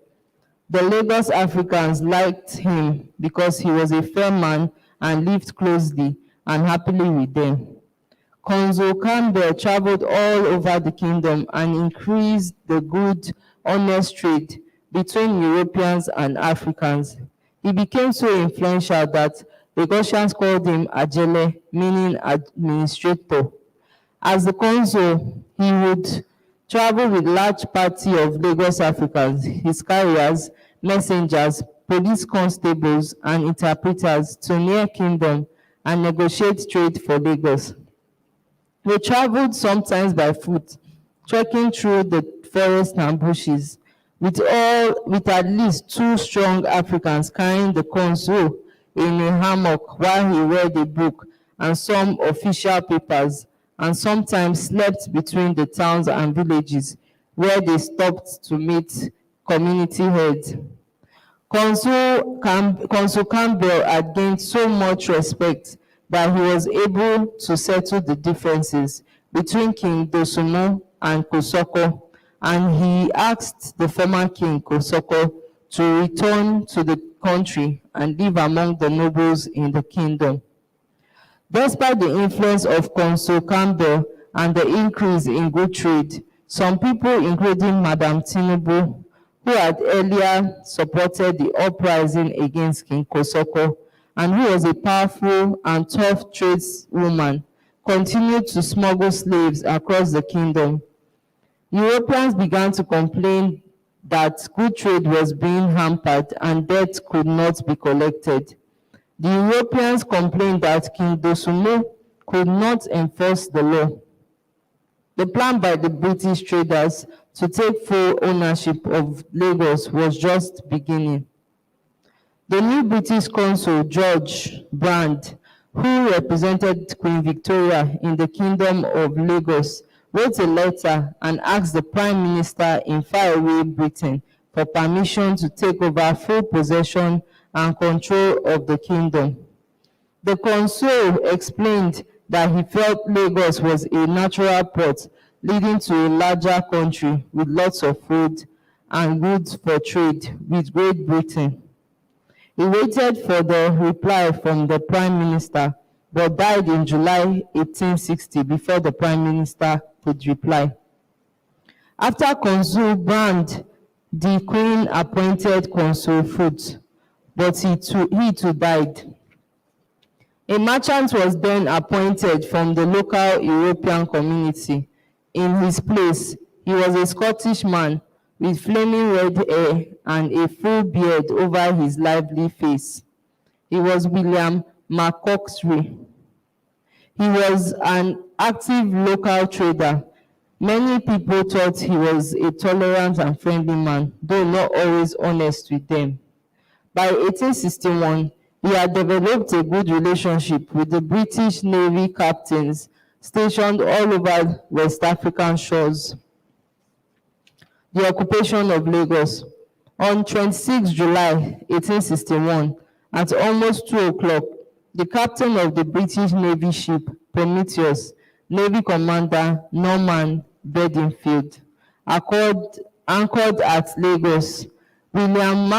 The Lagos Africans liked him because he was a fair man and lived closely and happily with them. Consul Campbell traveled all over the kingdom and increased the good, honest trade between Europeans and Africans. He became so influential that Lagosians called him Ajele, meaning administrator. As the consul, he would travel with large party of Lagos Africans, his carriers, messengers, police constables, and interpreters to near kingdom and negotiate trade for Lagos. They traveled sometimes by foot, trekking through the forest and bushes, with at least 2 strong Africans carrying the consul in a hammock while he read a book and some official papers, and sometimes slept between the towns and villages where they stopped to meet community heads. Consul Campbell had gained so much respect that he was able to settle the differences between King Dosunmu and Kosoko, and he asked the former king Kosoko to return to the country and live among the nobles in the kingdom. Despite the influence of Consul Campbell and the increase in good trade, some people, including Madam Tinubu, who had earlier supported the uprising against King Kosoko and who was a powerful and tough tradeswoman, continued to smuggle slaves across the kingdom. Europeans began to complain that good trade was being hampered and debt could not be collected. The Europeans complained that King Dosunmu could not enforce the law. The plan by the British traders to take full ownership of Lagos was just beginning. The new British consul, George Brand, who represented Queen Victoria in the Kingdom of Lagos, wrote a letter and asked the Prime Minister in faraway Britain for permission to take over full possession and control of the kingdom. The consul explained that he felt Lagos was a natural port leading to a larger country with lots of food and goods for trade with Great Britain. He waited for the reply from the Prime Minister, but died in July 1860 before the Prime Minister could reply. After Consul Brand, the Queen appointed Consul Foot, but he too died. A merchant was then appointed from the local European community. In his place, he was a Scottish man with flaming red hair and a full beard over his lively face. He was William McCoxry. He was an active local trader. Many people thought he was a tolerant and friendly man, though not always honest with them. By 1861, he had developed a good relationship with the British Navy captains stationed all over West African shores. The occupation of Lagos. On 26 July 1861, at almost 2 o'clock, the captain of the British Navy ship Prometheus, Navy Commander Norman Bedingfield, anchored at Lagos. William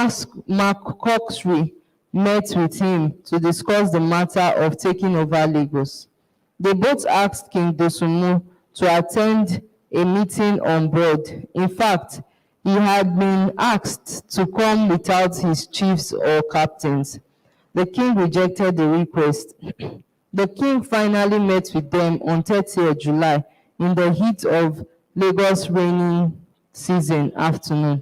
McCoxry met with him to discuss the matter of taking over Lagos. They both asked King Dosunmu to attend a meeting on board. In fact, he had been asked to come without his chiefs or captains. The king rejected the request. The king finally met with them on 30th July in the heat of Lagos raining season afternoon.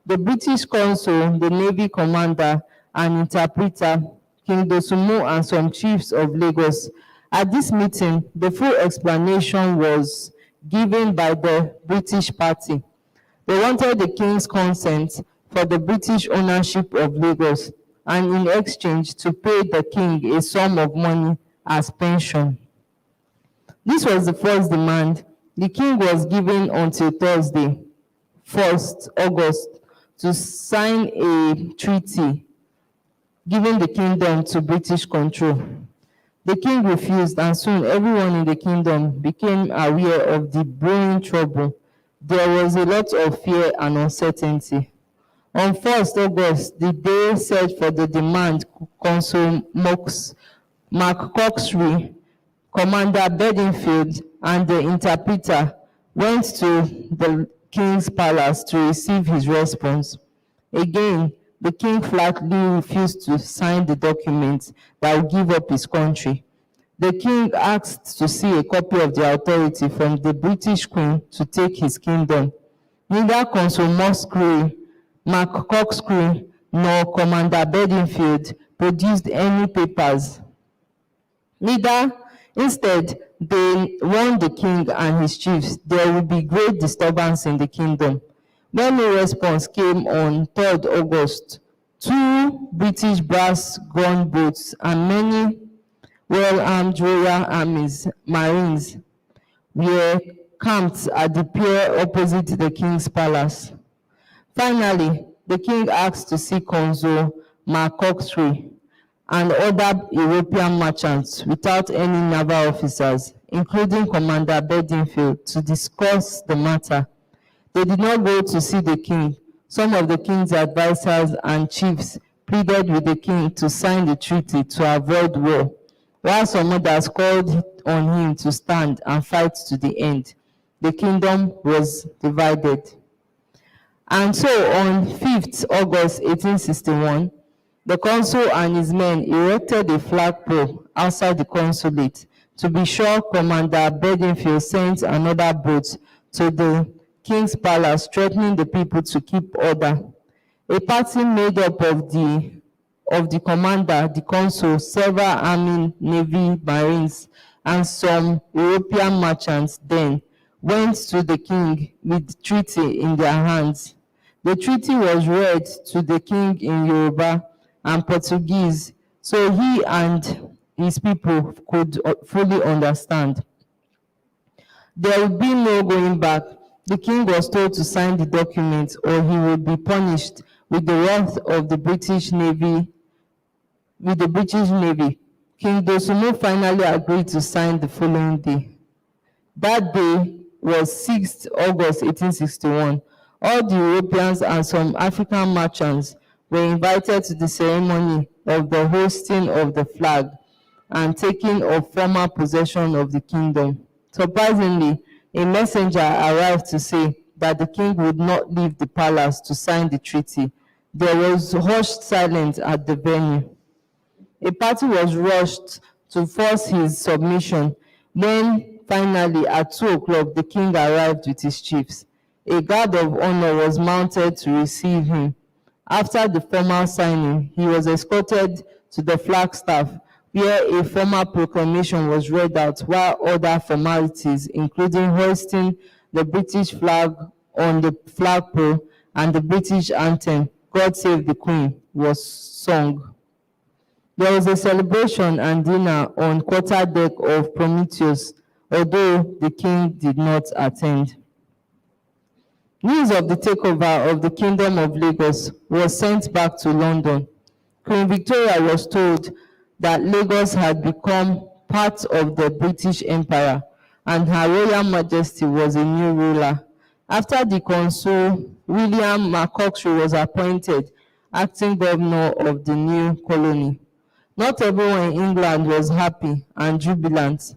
The British consul, the Navy commander, and interpreter, King Dosunmu, and some chiefs of Lagos. At this meeting, the full explanation was given by the British party. They wanted the king's consent for the British ownership of Lagos and in exchange to pay the king a sum of money as pension. This was the first demand. The king was given until Thursday, 1st August, to sign a treaty giving the kingdom to British control. The king refused, and soon everyone in the kingdom became aware of the brewing trouble. There was a lot of fear and uncertainty. On 1st August, the day set for the demand, Consul McCoxry, Commander Bedingfield, and the interpreter went to the king's palace to receive his response. Again, the king flatly refused to sign the document that would give up his country. The king asked to see a copy of the authority from the British Queen to take his kingdom. Neither Consul McCoxry nor Commander Bedingfield produced any papers. Instead, they warned the king and his chiefs there would be great disturbance in the kingdom. When no response came on 3rd August, 2 British brass gunboats and many well-armed Royal Marines were camped at the pier opposite the king's palace. Finally, the king asked to see Consul McCoxtree and other European merchants without any naval officers, including Commander Bedingfield, to discuss the matter. They did not go to see the king. Some of the king's advisors and chiefs pleaded with the king to sign the treaty to avoid war, while some others called on him to stand and fight to the end. The kingdom was divided. And so on 5th August 1861, the consul and his men erected a flagpole outside the consulate. To be sure, Commander Bedingfield sent another boat to the king's palace, threatening the people to keep order. A party made up of the commander, the consul, several army, navy, marines, and some European merchants then went to the king with the treaty in their hands. The treaty was read to the king in Yoruba and Portuguese, so he and his people could fully understand. There would be no going back. The king was told to sign the document or he would be punished with the wrath of the British Navy. King Dosumu finally agreed to sign the following day. That day was 6th August 1861. All the Europeans and some African merchants were invited to the ceremony of the hoisting of the flag and taking of formal possession of the kingdom. Surprisingly, a messenger arrived to say that the king would not leave the palace to sign the treaty. There was hushed silence at the venue. A party was rushed to force his submission when finally at 2 o'clock the king arrived with his chiefs. A guard of honor was mounted to receive him. After the formal signing, he was escorted to the flagstaff where a formal proclamation was read out while other formalities, including hoisting the British flag on the flagpole and the British anthem, God Save the Queen, was sung. There was a celebration and dinner on quarterdeck of Prometheus, although the king did not attend. News of the takeover of the Kingdom of Lagos was sent back to London. Queen Victoria was told that Lagos had become part of the British Empire and Her Royal Majesty was a new ruler. After the consul, William McCoxtree was appointed acting governor of the new colony. Not everyone in England was happy and jubilant.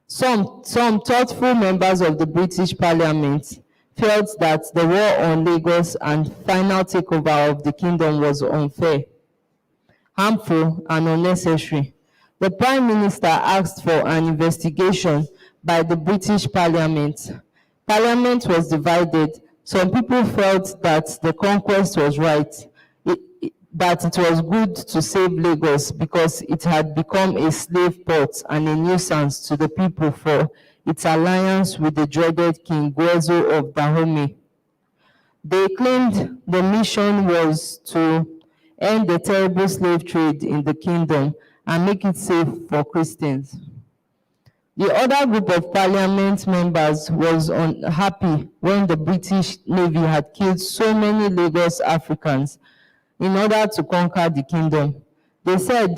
Some thoughtful members of the British Parliament felt that the war on Lagos and final takeover of the kingdom was unfair, harmful, and unnecessary. The Prime Minister asked for an investigation by the British Parliament. Parliament was divided. Some people felt that the conquest was right, that it was good to save Lagos because it had become a slave port and a nuisance to the people for its alliance with the dreaded King Gwezo of Dahomey. They claimed the mission was to end the terrible slave trade in the kingdom and make it safe for Christians. The other group of parliament members was unhappy when the British Navy had killed so many Lagos Africans in order to conquer the kingdom. They said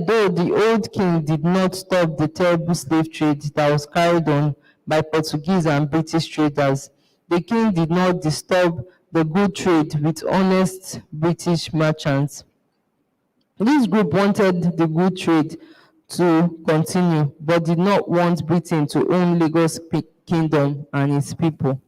though the old king did not stop the terrible slave trade that was carried on by Portuguese and British traders, the king did not disturb the good trade with honest British merchants. This group wanted the good trade to continue, but did not want Britain to own Lagos Kingdom and its people.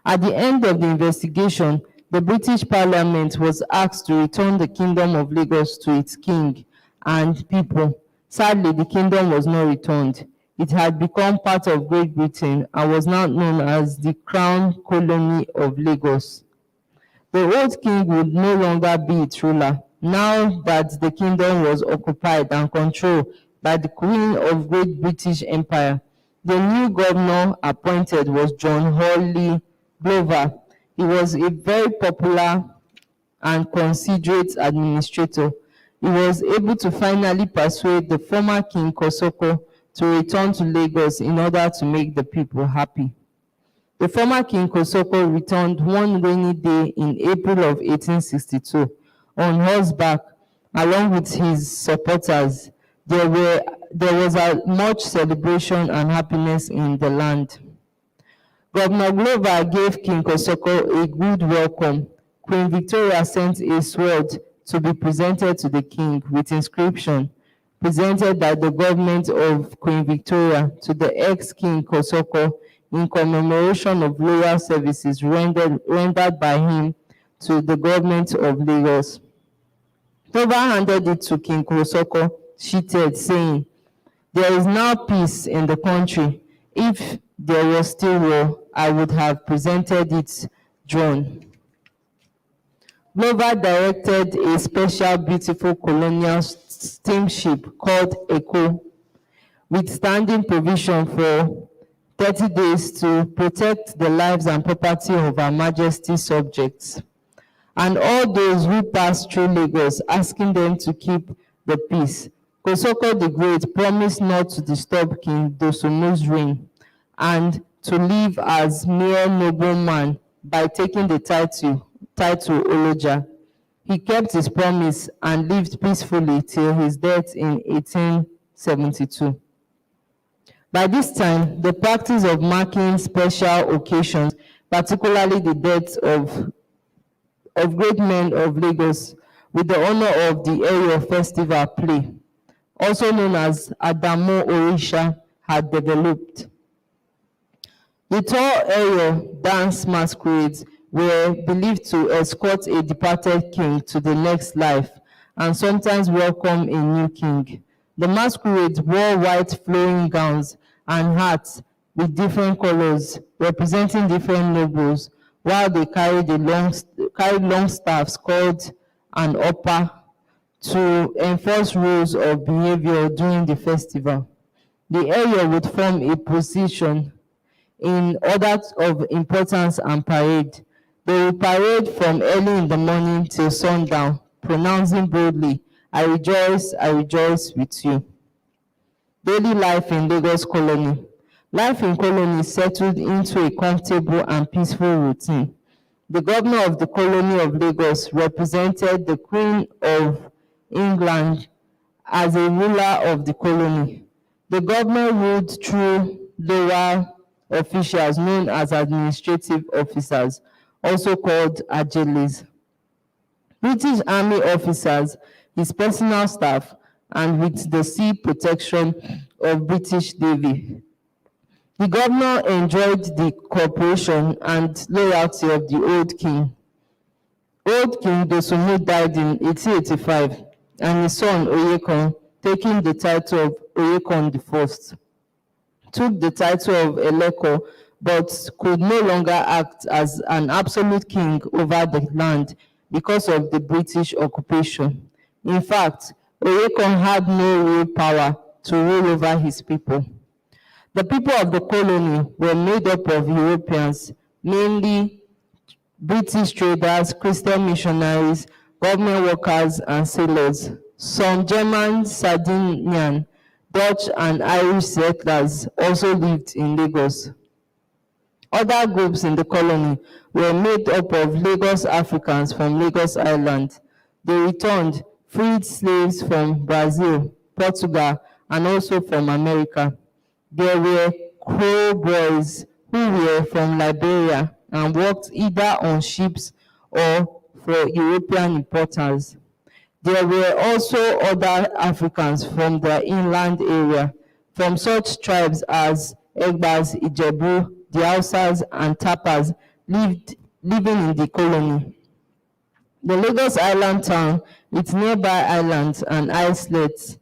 At the end of the investigation, the British Parliament was asked to return the Kingdom of Lagos to its king and people. Sadly, the kingdom was not returned. It had become part of Great Britain and was now known as the Crown Colony of Lagos. The old king would no longer be its ruler, now that the kingdom was occupied and controlled by the Queen of Great British Empire. The new governor appointed was John Hawley Glover. He was a very popular and considerate administrator. He was able to finally persuade the former King Kosoko to return to Lagos in order to make the people happy. The former King Kosoko returned one rainy day in April of 1862 on horseback along with his supporters. There was much celebration and happiness in the land. Governor Glover gave King Kosoko a good welcome. Queen Victoria sent a sword to be presented to the king with inscription, presented by the government of Queen Victoria to the ex-King Kosoko in commemoration of loyal services rendered by him to the government of Lagos. Glover handed it to King Kosoko, sheeted, saying, "There is now peace in the country. If there was still war, I would have presented it drawn." Glover directed a special beautiful colonial steamship called Eko, with standing provision for 30 days to protect the lives and property of Her Majesty's subjects, and all those who passed through Lagos, asking them to keep the peace. Kosoko the Great promised not to disturb King Dosumu's reign and to live as mere nobleman by taking the title Oloja. He kept his promise and lived peacefully till his death in 1872. By this time, the practice of marking special occasions, particularly the deaths of great men of Lagos, with the honor of the Eyo Festival play, also known as Adamo Orisha, had developed. The tall Eyo dance masquerades were believed to escort a departed king to the next life and sometimes welcome a new king. The masquerades wore white flowing gowns and hats with different colors representing different nobles, while they carried long staffs called an upper to enforce rules of behavior during the festival. The area would form a position in order of importance and parade. They would parade from early in the morning till sundown, pronouncing boldly, I rejoice with you." Daily life in Lagos colony. Life in colony settled into a comfortable and peaceful routine. The governor of the colony of Lagos represented the Queen of England as a ruler of the colony. The governor ruled through lower officials known as administrative officers, also called ajeles. British Army officers, his personal staff, and with the sea protection of British Navy. The governor enjoyed the cooperation and loyalty of the old king. Old King Dosumu died in 1885, and his son Oyekon, taking the title of Oyekon I, took the title of Eleko, but could no longer act as an absolute king over the land because of the British occupation. In fact, Oyekon had no real power to rule over his people. The people of the colony were made up of Europeans, mainly British traders, Christian missionaries, government workers, and sailors. Some German, Sardinian, Dutch, and Irish settlers also lived in Lagos. Other groups in the colony were made up of Lagos Africans from Lagos Island. They returned freed slaves from Brazil, Portugal, and also from America. There were Crow boys who were from Liberia and worked either on ships or for European importers. There were also other Africans from the inland area, from such tribes as Egbas, Ijebu, the Hausas, and Tapas living in the colony. The Lagos Island town, with nearby islands and islets,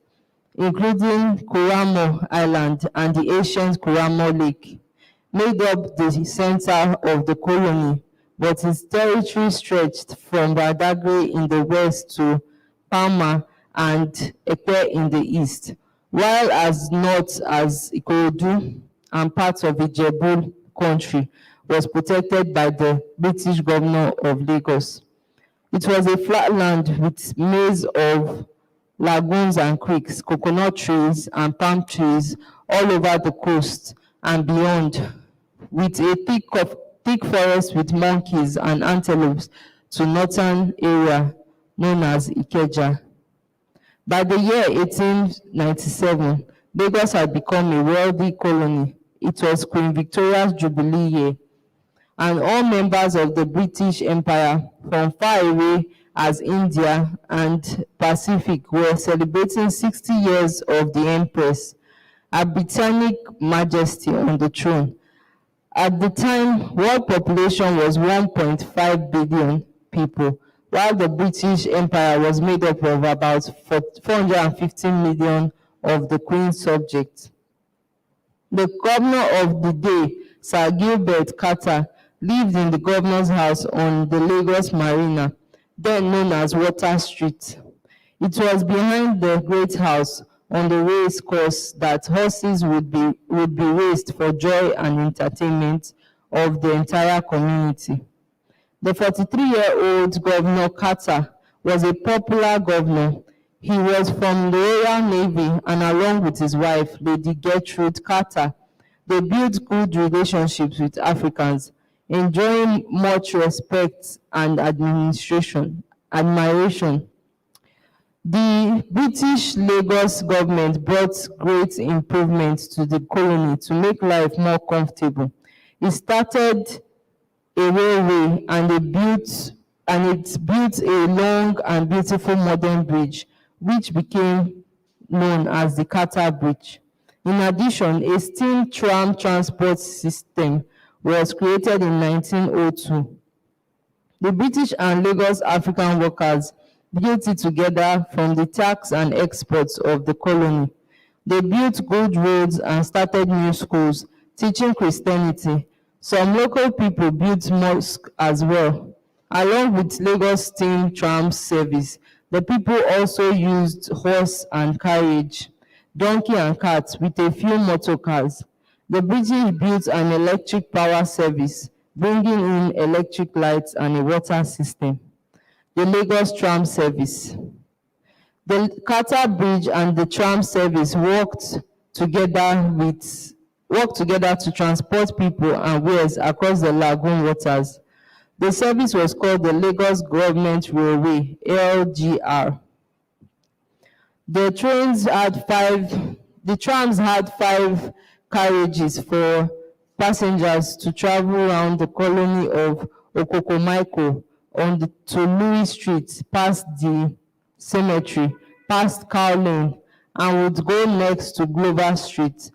including Kuramo Island and the ancient Kuramo Lake, made up the center of the colony, but its territory stretched from Badagry in the west to Palma and Epe in the east, while as north as Ikorodu and parts of Ijebu country was protected by the British governor of Lagos. It was a flat land with maze of lagoons and creeks, coconut trees and palm trees all over the coast and beyond, with a thick forest with monkeys and antelopes to northern area known as Ikeja. By the year 1897, Lagos had become a wealthy colony. It was Queen Victoria's Jubilee year, and all members of the British Empire from far away as India and Pacific were celebrating 60 years of the Empress, her Britannic Majesty on the throne. At the time, world population was 1.5 billion people, while the British Empire was made up of about 415 million of the Queen's subjects. The governor of the day, Sir Gilbert Carter, lived in the governor's house on the Lagos Marina, then known as Water Street. It was behind the great house on the race course that horses would be raced for joy and entertainment of the entire community. The 43-year-old Governor Carter was a popular governor. He was from the Royal Navy, and along with his wife, Lady Gertrude Carter, they built good relationships with Africans, enjoying much respect and admiration. The British Lagos government brought great improvements to the colony to make life more comfortable. It started a railway and it built a long and beautiful modern bridge, which became known as the Carter Bridge. In addition, a steam tram transport system was created in 1902. The British and Lagos African workers built it together from the tax and exports of the colony. They built good roads and started new schools, teaching Christianity. Some local people built mosques as well. Along with Lagos steam tram service, the people also used horse and carriage, donkey and carts, with a few motor cars. The British built an electric power service, bringing in electric lights and a water system. The Lagos tram service. The Carter Bridge and the tram service worked together to transport people and wares across the lagoon waters. The service was called the Lagos Government Railway, LGR. The trams had 5 carriages for passengers to travel around the colony of Okokomaiko to Louis Street, past the cemetery, past Cow Lane, and would go next to Glover Street,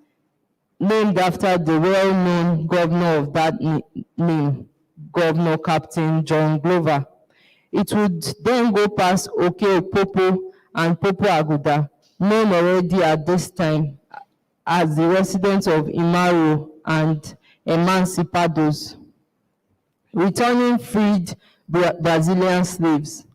named after the well-known governor of that name, Governor Captain John Glover. It would then go past Oke-Opopo and Popo Aguda, known already at this time as the residents of Imaro and Emancipados, returning freed Brazilian slaves.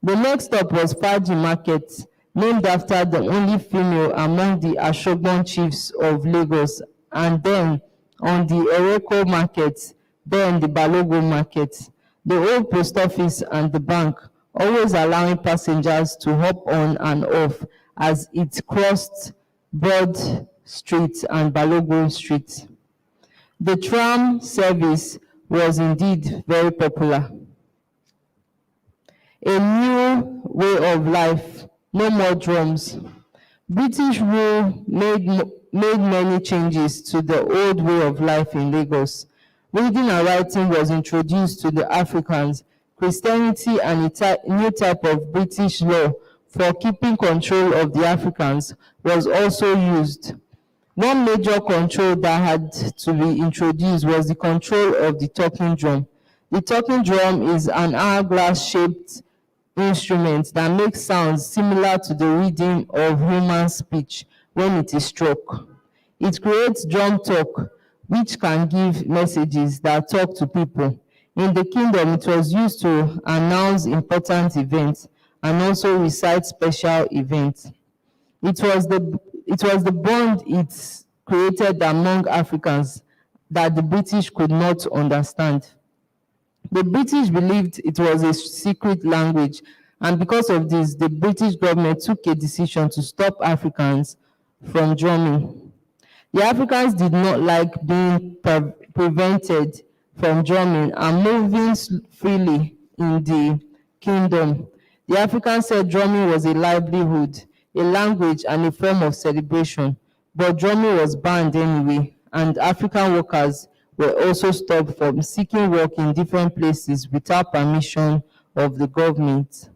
The next stop was Faji Market, named after the only female among the Ashogbon chiefs of Lagos, and then on the Ereko Market, then the Balogo Market, the old post office and the bank, always allowing passengers to hop on and off as it crossed Broad Street and Balogun Street. The tram service was indeed very popular. A new way of life, no more drums. British rule made many changes to the old way of life in Lagos. Reading and writing was introduced to the Africans. Christianity and a new type of British law for keeping control of the Africans was also used. One major control that had to be introduced was the control of the talking drum. The talking drum is an hourglass-shaped instrument that makes sounds similar to the rhythm of human speech when it is struck. It creates drum talk, which can give messages that talk to people. In the kingdom, it was used to announce important events and also recite special events. It was the bond it created among Africans that the British could not understand. The British believed it was a secret language And because of this, the British government took a decision to stop Africans from drumming. The Africans did not like being prevented from drumming and moving freely in the kingdom. The Africans said drumming was a livelihood, a language, and a form of celebration, but drumming was banned anyway, and African workers were also stopped from seeking work in different places without permission of the government.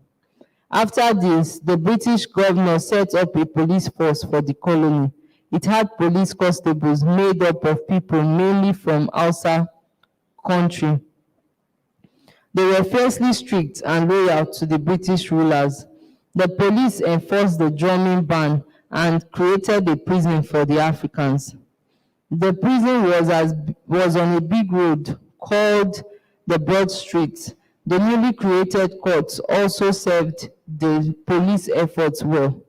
After this, the British governor set up a police force for the colony. It had police constables made up of people mainly from outside country. They were fiercely strict and loyal to the British rulers. The police enforced the drumming ban and created a prison for the Africans. The prison was on a big road called the Broad Street. The newly created courts also served the police efforts well.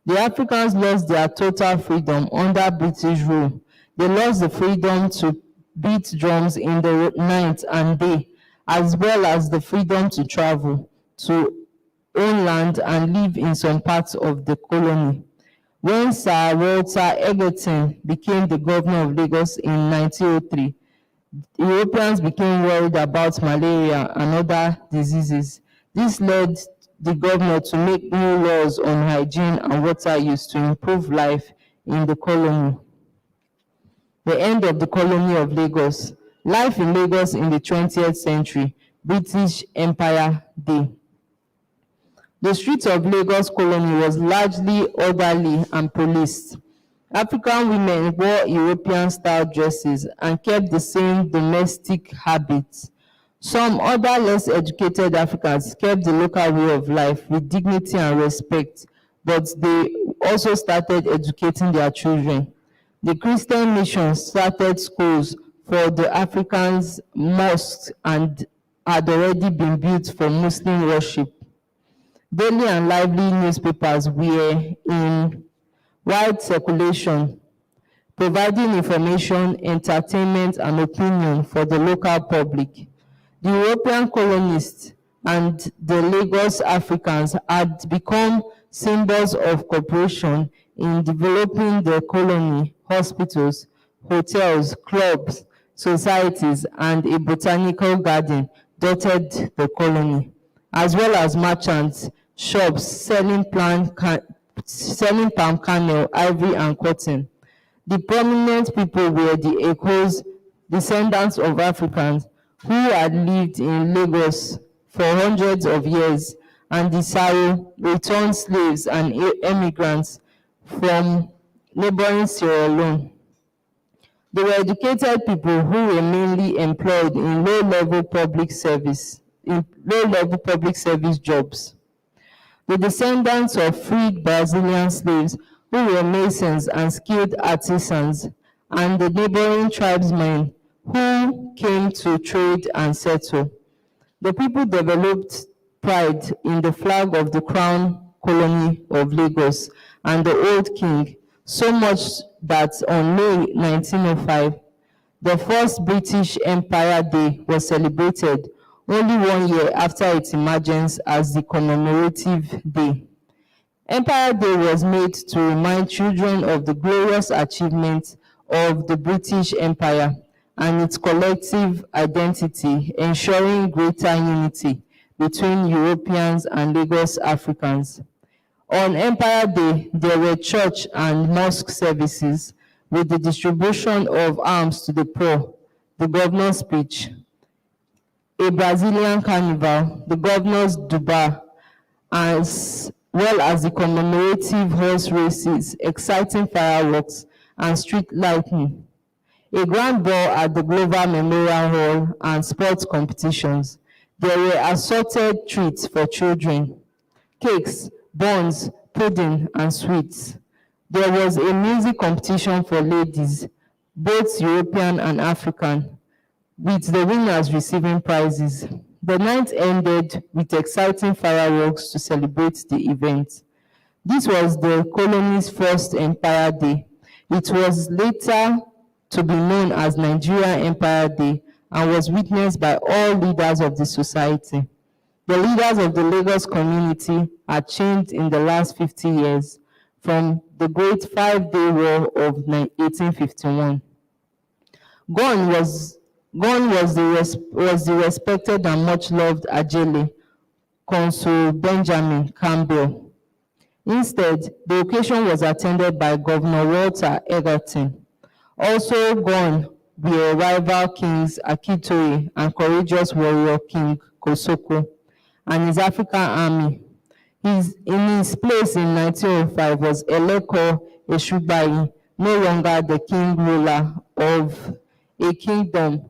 The Africans lost their total freedom under British rule. They lost the freedom to beat drums in the night and day, as well as the freedom to travel, to own land and live in some parts of the colony. When Sir Walter Egerton became the governor of Lagos in 1903, Europeans became worried about malaria and other diseases. This led the governor to make new laws on hygiene and water use to improve life in the colony. The end of the colony of Lagos. Life in Lagos in the 20th century, British Empire Day. The streets of Lagos colony was largely orderly and policed. African women wore European-style dresses and kept the same domestic habits. Some other less educated Africans kept the local way of life with dignity and respect, but they also started educating their children. The Christian mission started schools for the Africans, mosques, and had already been built for Muslim worship. Daily and lively newspapers were in wide circulation, providing information, entertainment, and opinion for the local public. The European colonists and the Lagos Africans had become symbols of cooperation in developing the colony. Hospitals, hotels, clubs, societies, and a botanical garden dotted the colony, as well as merchants, shops selling palm kernel, ivory, and cotton. The prominent people were the Ekos, descendants of Africans who had lived in Lagos for hundreds of years, and the Sao, returned slaves and emigrants from neighboring Sierra Leone. They were educated people who were mainly employed in low-level public service jobs. The descendants of freed Brazilian slaves who were masons and skilled artisans, and the neighboring tribesmen who came to trade and settle. The people developed pride in the flag of the Crown Colony of Lagos and the Old King, so much that on May 1905, the first British Empire Day was celebrated only 1 year after its emergence as the commemorative day. Empire Day was made to remind children of the glorious achievements of the British Empire and its collective identity, ensuring greater unity between Europeans and Lagos Africans. On Empire Day, there were church and mosque services with the distribution of arms to the poor, the governor's speech, a Brazilian carnival, the governor's Doubra, as well as the commemorative horse races, exciting fireworks, and street lighting. A grand ball at the Glover Memorial Hall and sports competitions. There were assorted treats for children, cakes, buns, pudding, and sweets. There was a music competition for ladies, both European and African, with the winners receiving prizes. The night ended with exciting fireworks to celebrate the event. This was the colony's first Empire Day. It was later to be known as Nigerian Empire Day and was witnessed by all leaders of the society. The leaders of the Lagos community had changed in the last 50 years from the Great Five-Day War of 1851. Gone was the respected and much loved Ajele, Consul Benjamin Campbell. Instead, the occasion was attended by Governor Walter Egerton. Also gone were rival kings Akitoye and courageous warrior King Kosoko and his African army. In his place in 1905 was Eleko Eshubayi, no longer the king ruler of a kingdom,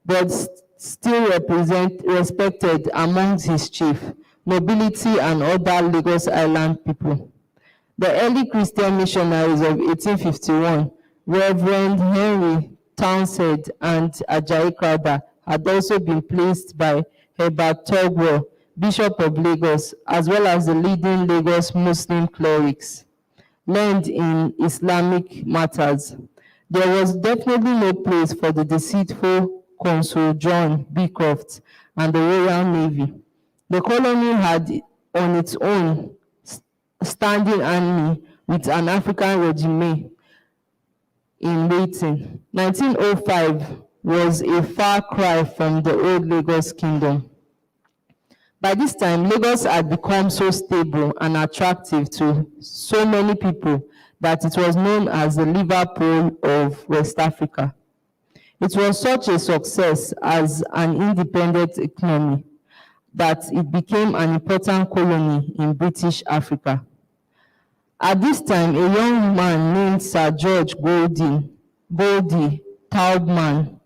but still respected amongst his chief, nobility and other Lagos Island people. The early Christian missionaries of 1851, Reverend Henry Townsend and Ajayi Crowther, had also been placed by Herbert Togwell, Bishop of Lagos, as well as the leading Lagos Muslim clerics, learned in Islamic matters. There was definitely no place for the deceitful Consul John Beecroft and the Royal Navy. The colony had on its own standing army with an African regime in waiting. 1905 was a far cry from the old Lagos kingdom. By this time, Lagos had become so stable and attractive to so many people that it was known as the Liverpool of West Africa. It was such a success as an independent economy that it became an important colony in British Africa. At this time, a young man named Sir George Goldie Taubman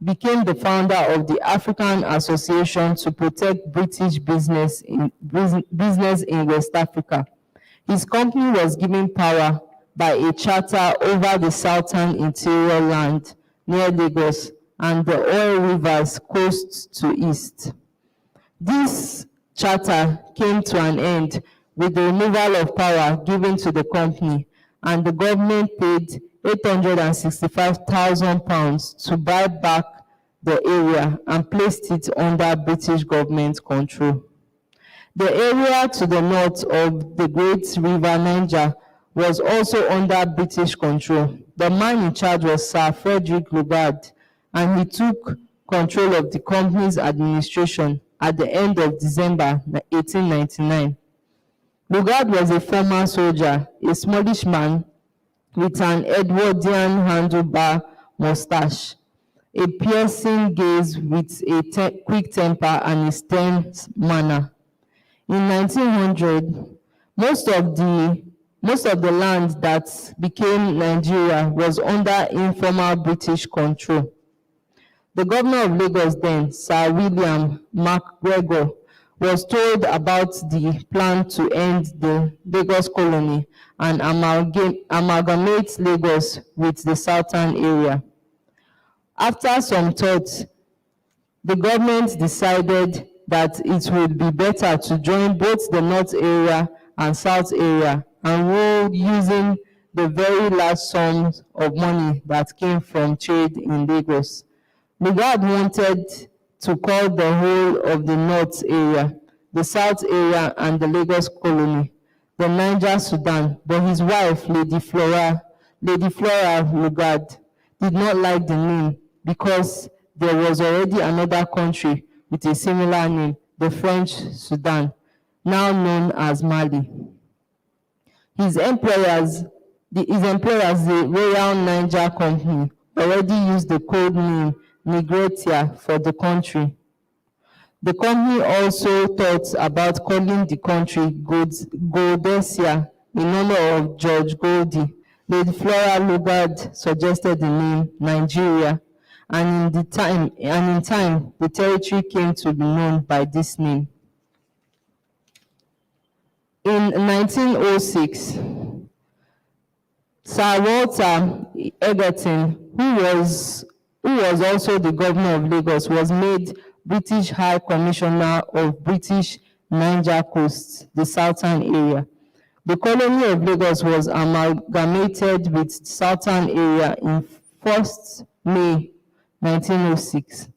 became the founder of the African Association to protect British business in West Africa. His company was given power by a charter over the southern interior land near Lagos and the oil rivers coast to east. This charter came to an end with the removal of power given to the company, and the government paid £865,000 to buy back the area and placed it under British government control. The area to the north of the Great River Niger was also under British control. The man in charge was Sir Frederick Lugard, and he took control of the company's administration at the end of December 1899. Lugard was a former soldier, a smallish man with an Edwardian handlebar mustache, a piercing gaze with a quick temper and a stern manner. In 1900, most of the land that became Nigeria was under informal British control. The governor of Lagos then, Sir William McGregor, was told about the plan to end the Lagos colony and amalgamate Lagos with the southern area. After some thought, the government decided that it would be better to join both the north area and south area and rule using the very large sums of money that came from trade in Lagos. Lugard wanted to call the whole of the north area, the south area, and the Lagos colony the Niger Sudan, but his wife, Lady Flora Lugard, did not like the name because there was already another country with a similar name, the French Sudan, now known as Mali. His employers, the Royal Niger Company, already used the code name Nigretia for the country. The company also thought about calling the country Goldesia in honor of George Goldie. Lady Flora Lugard suggested the name Nigeria, and in time, the territory came to be known by this name. In 1906, Sir Walter Egerton, who was also the governor of Lagos, was made British High Commissioner of British Niger Coast, the southern area. The colony of Lagos was amalgamated with southern area in 1st May 1906.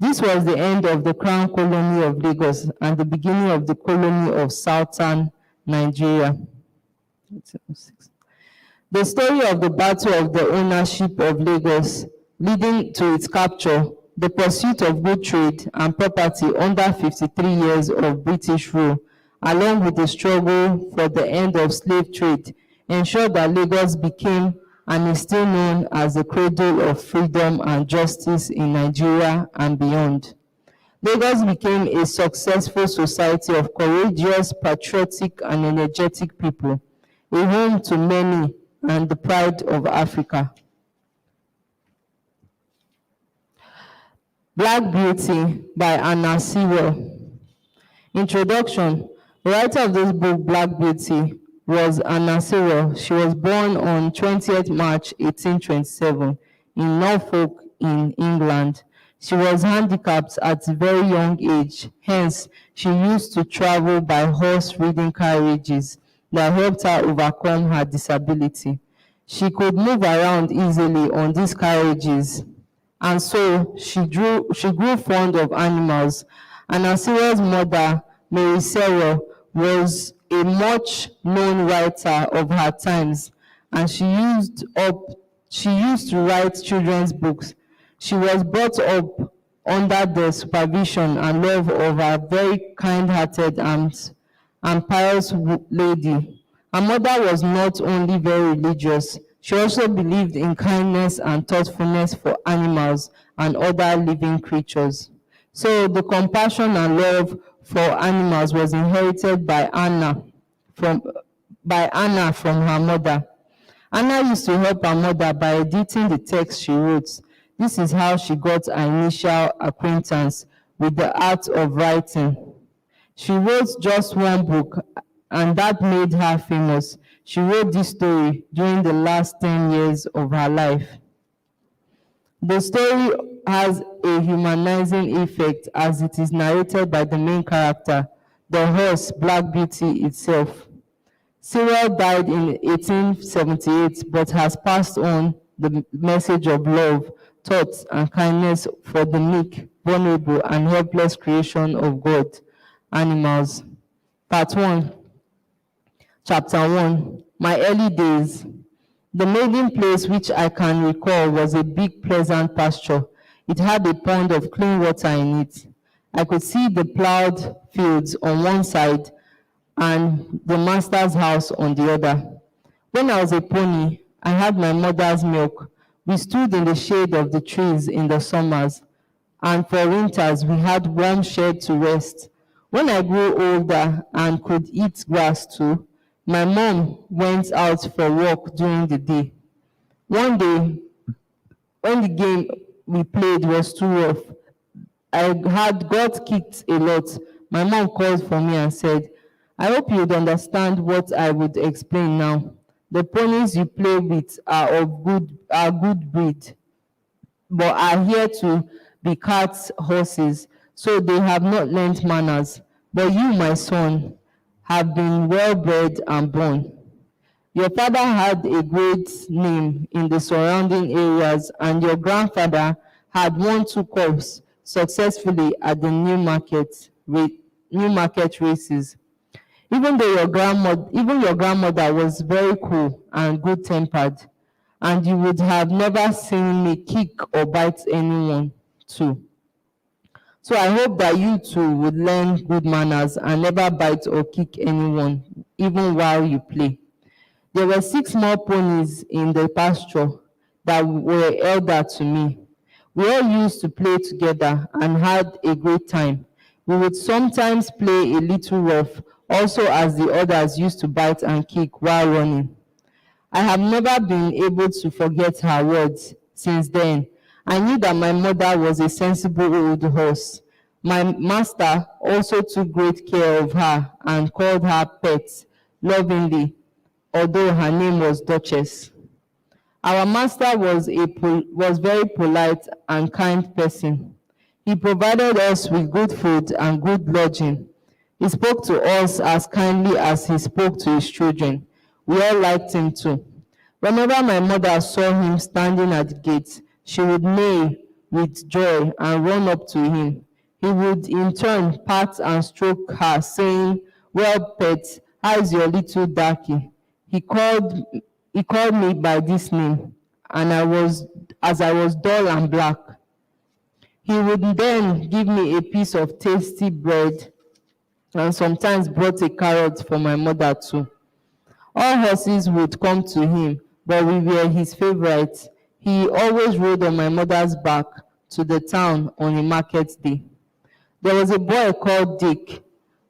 This was the end of the Crown Colony of Lagos and the beginning of the colony of Southern Nigeria. The story of the battle of the ownership of Lagos, leading to its capture, the pursuit of good trade and property under 53 years of British rule, along with the struggle for the end of slave trade, ensured that Lagos became and is still known as the cradle of freedom and justice in Nigeria and beyond. Lagos became a successful society of courageous, patriotic, and energetic people, a home to many and the pride of Africa. Black Beauty by Anna Sewell. Introduction. The writer of this book, Black Beauty, was Anna Sewell. She was born on 20th March 1827 in Norfolk in England. She was handicapped at a very young age, hence she used to travel by horse reading carriages that helped her overcome her disability. She could move around easily on these carriages, and so she grew fond of animals. Anna Sewell's mother, Mary Sewell, was a much-known writer of her times, and she used to write children's books. She was brought up under the supervision and love of a very kind-hearted and pious lady. Her mother was not only very religious, she also believed in kindness and thoughtfulness for animals and other living creatures. So the compassion and love for animals was inherited by Anna from her mother. Anna used to help her mother by editing the text she wrote. This is how she got her initial acquaintance with the art of writing. She wrote just one book, and that made her famous. She wrote this story during the last 10 years of her life. The story has a humanizing effect as it is narrated by the main character, the horse, Black Beauty itself. Sewell died in 1878, but has passed on the message of love, thoughts, and kindness for the meek, vulnerable, and helpless creation of God, animals. Part 1. Chapter 1. My early days. The maiden place which I can recall was a big, pleasant pasture. It had a pond of clean water in it. I could see the plowed fields on one side and the master's house on the other. When I was a pony, I had my mother's milk. We stood in the shade of the trees in the summers, and for winters we had warm shed to rest. When I grew older and could eat grass too, my mom went out for work during the day. One day, when the game we played was too rough, I had got kicked a lot. My mom called for me and said, I hope you'd understand what I would explain now. The ponies you play with are good breed, but are here to be carts, horses, so they have not learnt manners. But you, my son, have been well bred and born. Your father had a great name in the surrounding areas, and your grandfather had won 2 cups successfully at the New Market races. Even your grandmother was very cool and good-tempered, and you would have never seen me kick or bite anyone too. So I hope that you too would learn good manners and never bite or kick anyone, even while you play. There were 6 more ponies in the pasture that were elder to me. We all used to play together and had a great time. We would sometimes play a little rough, also as the others used to bite and kick while running. I have never been able to forget her words since then. I knew that my mother was a sensible old horse. My master also took great care of her and called her pet lovingly, although her name was Duchess. Our master was very polite and kind person. He provided us with good food and good lodging. He spoke to us as kindly as he spoke to his children. We all liked him too. Whenever my mother saw him standing at the gate, she would neigh with joy and run up to him. He would in turn pat and stroke her, saying, "Well, pet, how is your little darky?" He called, he called me by this name, and as I was dull and black. He would then give me a piece of tasty bread and sometimes brought a carrot for my mother too. All horses would come to him, but we were his favorites. He always rode on my mother's back to the town on a market day. There was a boy called Dick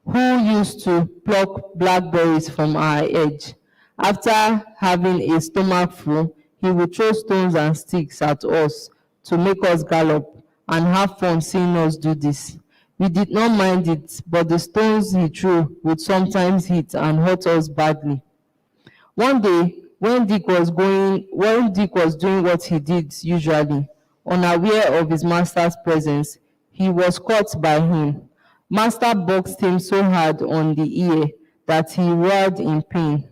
who used to pluck blackberries from our edge. After having a stomach full, he would throw stones and sticks at us to make us gallop and have fun seeing us do this. We did not mind it, but the stones he threw would sometimes hit and hurt us badly. One day, when Dick was doing what he did usually, unaware of his master's presence, he was caught by him. Master boxed him so hard on the ear that he roared in pain.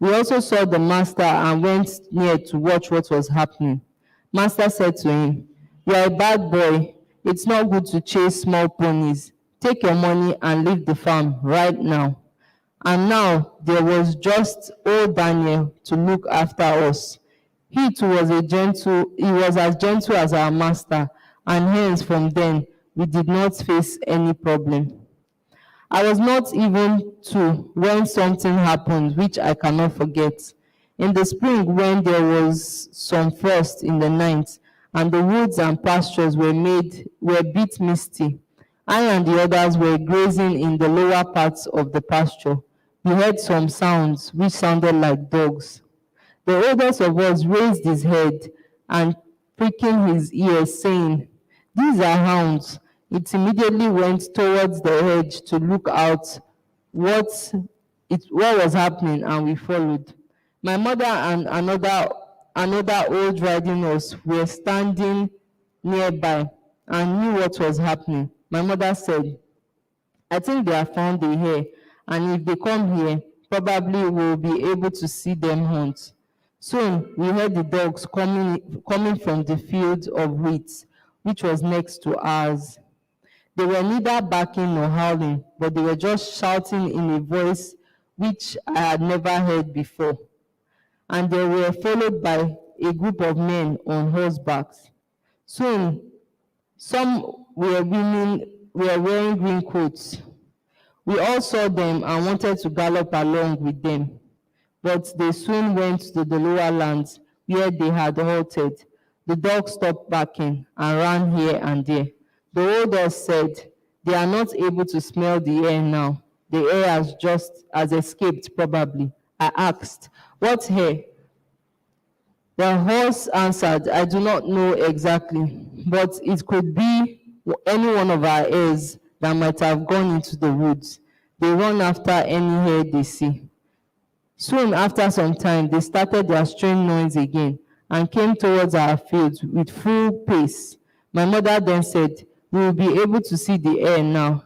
We also saw the master and went near to watch what was happening. Master said to him, "You are a bad boy. It's not good to chase small ponies. Take your money and leave the farm right now." And now there was just old Daniel to look after us. He too was as gentle as our master, and hence from then we did not face any problem. I was not even two when something happened which I cannot forget. In the spring, when there was some frost in the night and the woods and pastures were bit misty, I and the others were grazing in the lower parts of the pasture. We heard some sounds which sounded like dogs. The oldest of us raised his head and pricking his ears, saying, "These are hounds." It immediately went towards the hedge to look out what was happening, and we followed. My mother and another old riding horse were standing nearby and knew what was happening. My mother said, "I think they have found the hare, and if they come here, probably we'll be able to see them hunt." Soon we heard the dogs coming from the field of wheat, which was next to ours. They were neither barking nor howling, but they were just shouting in a voice which I had never heard before. And they were followed by a group of men on horsebacks. Soon, some were wearing green coats. We all saw them and wanted to gallop along with them, but they soon went to the lower lands where they had halted. The dogs stopped barking and ran here and there. The oldest said, "They are not able to smell the air now. The air has escaped probably." I asked, "What hair?" The horse answered, "I do not know exactly, but it could be any one of our heirs that might have gone into the woods. They run after any hare they see." Soon after some time, they started their strange noise again and came towards our fields with full pace. My mother then said, "We will be able to see the hare now."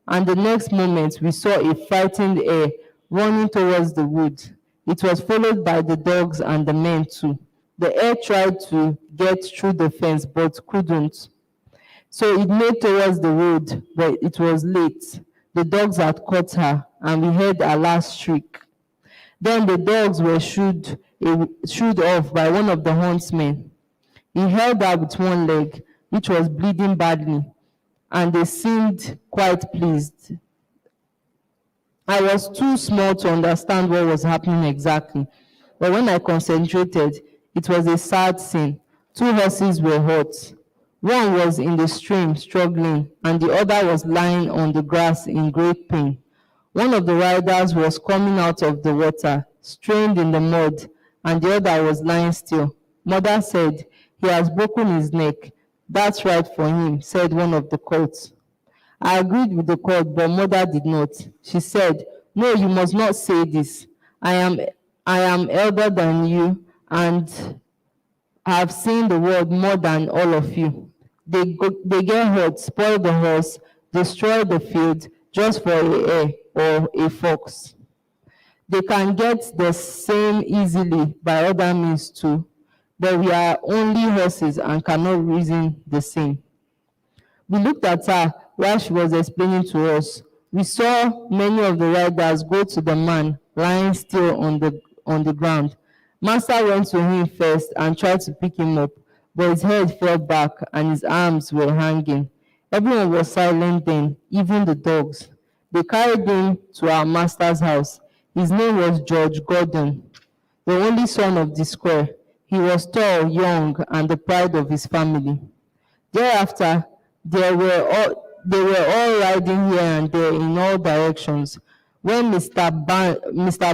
And the next moment, we saw a frightened hare running towards the wood. It was followed by the dogs and the men too. The hare tried to get through the fence but couldn't. So it made towards the road, but it was late. The dogs had caught her, and we heard her last shriek. Then the dogs were shooed off by one of the huntsmen. He held her with one leg, which was bleeding badly, and they seemed quite pleased. I was too small to understand what was happening exactly, but when I concentrated, it was a sad scene. Two horses were hurt. One was in the stream struggling, and the other was lying on the grass in great pain. One of the riders was coming out of the water, strained in the mud, and the other was lying still. Mother said, "He has broken his neck." "That's right for him," said one of the colts. I agreed with the colt, but Mother did not. She said, "No, you must not say this. I am elder than you and have seen the world more than all of you. They get hurt, spoil the horse, destroy the field just for a hare or a fox. They can get the same easily by other means too. but we are only horses and cannot reason the same. We looked at her while she was explaining to us. We saw many of the riders go to the man lying still on the ground. Master went to him first and tried to pick him up, but his head fell back and his arms were hanging. Everyone was silent then, even the dogs. They carried him to our master's house. His name was George Gordon, the only son of the square. He was tall, young, and the pride of his family. Thereafter, they were all riding here and there in all directions. When Mr.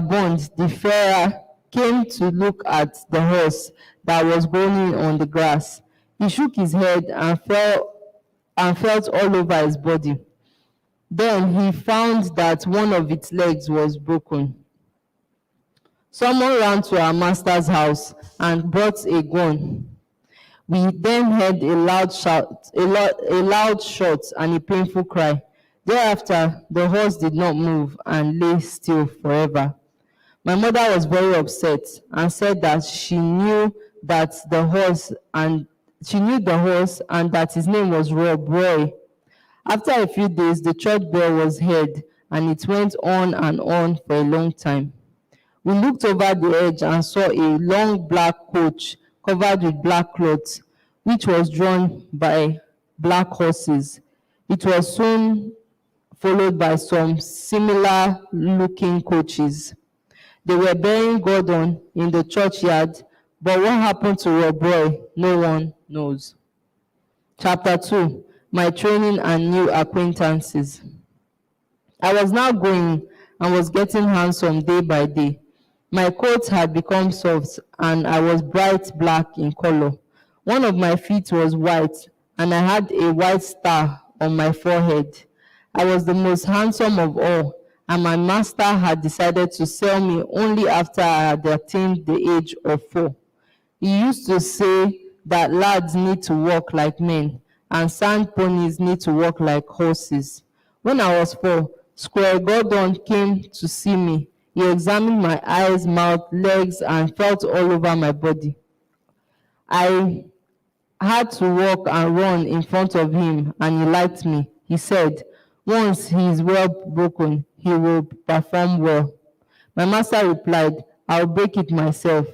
Bond, the farrier, came to look at the horse that was groaning on the grass, he shook his head and felt all over his body. Then he found that one of its legs was broken. Someone ran to our master's house and brought a gun. We then heard a loud shot and a painful cry. Thereafter, the horse did not move and lay still forever. My mother was very upset and said that she knew the horse and that his name was Rob Roy. After a few days, the church bell was heard, and it went on and on for a long time. We looked over the edge and saw a long black coach covered with black cloths, which was drawn by black horses. It was soon followed by some similar-looking coaches. They were burying Gordon in the churchyard, but what happened to Rob Roy, no one knows. Chapter 2, My Training and New Acquaintances. I was now growing and was getting handsome day by day. My coat had become soft and I was bright black in color. One of my feet was white and I had a white star on my forehead. I was the most handsome of all, and my master had decided to sell me only after I had attained the age of 4. He used to say that lads need to walk like men and sand ponies need to walk like horses. When I was 4, Squire Gordon came to see me. He examined my eyes, mouth, legs, and felt all over my body. I had to walk and run in front of him, and he liked me. He said, once he is well broken, he will perform well. My master replied, I'll break it myself.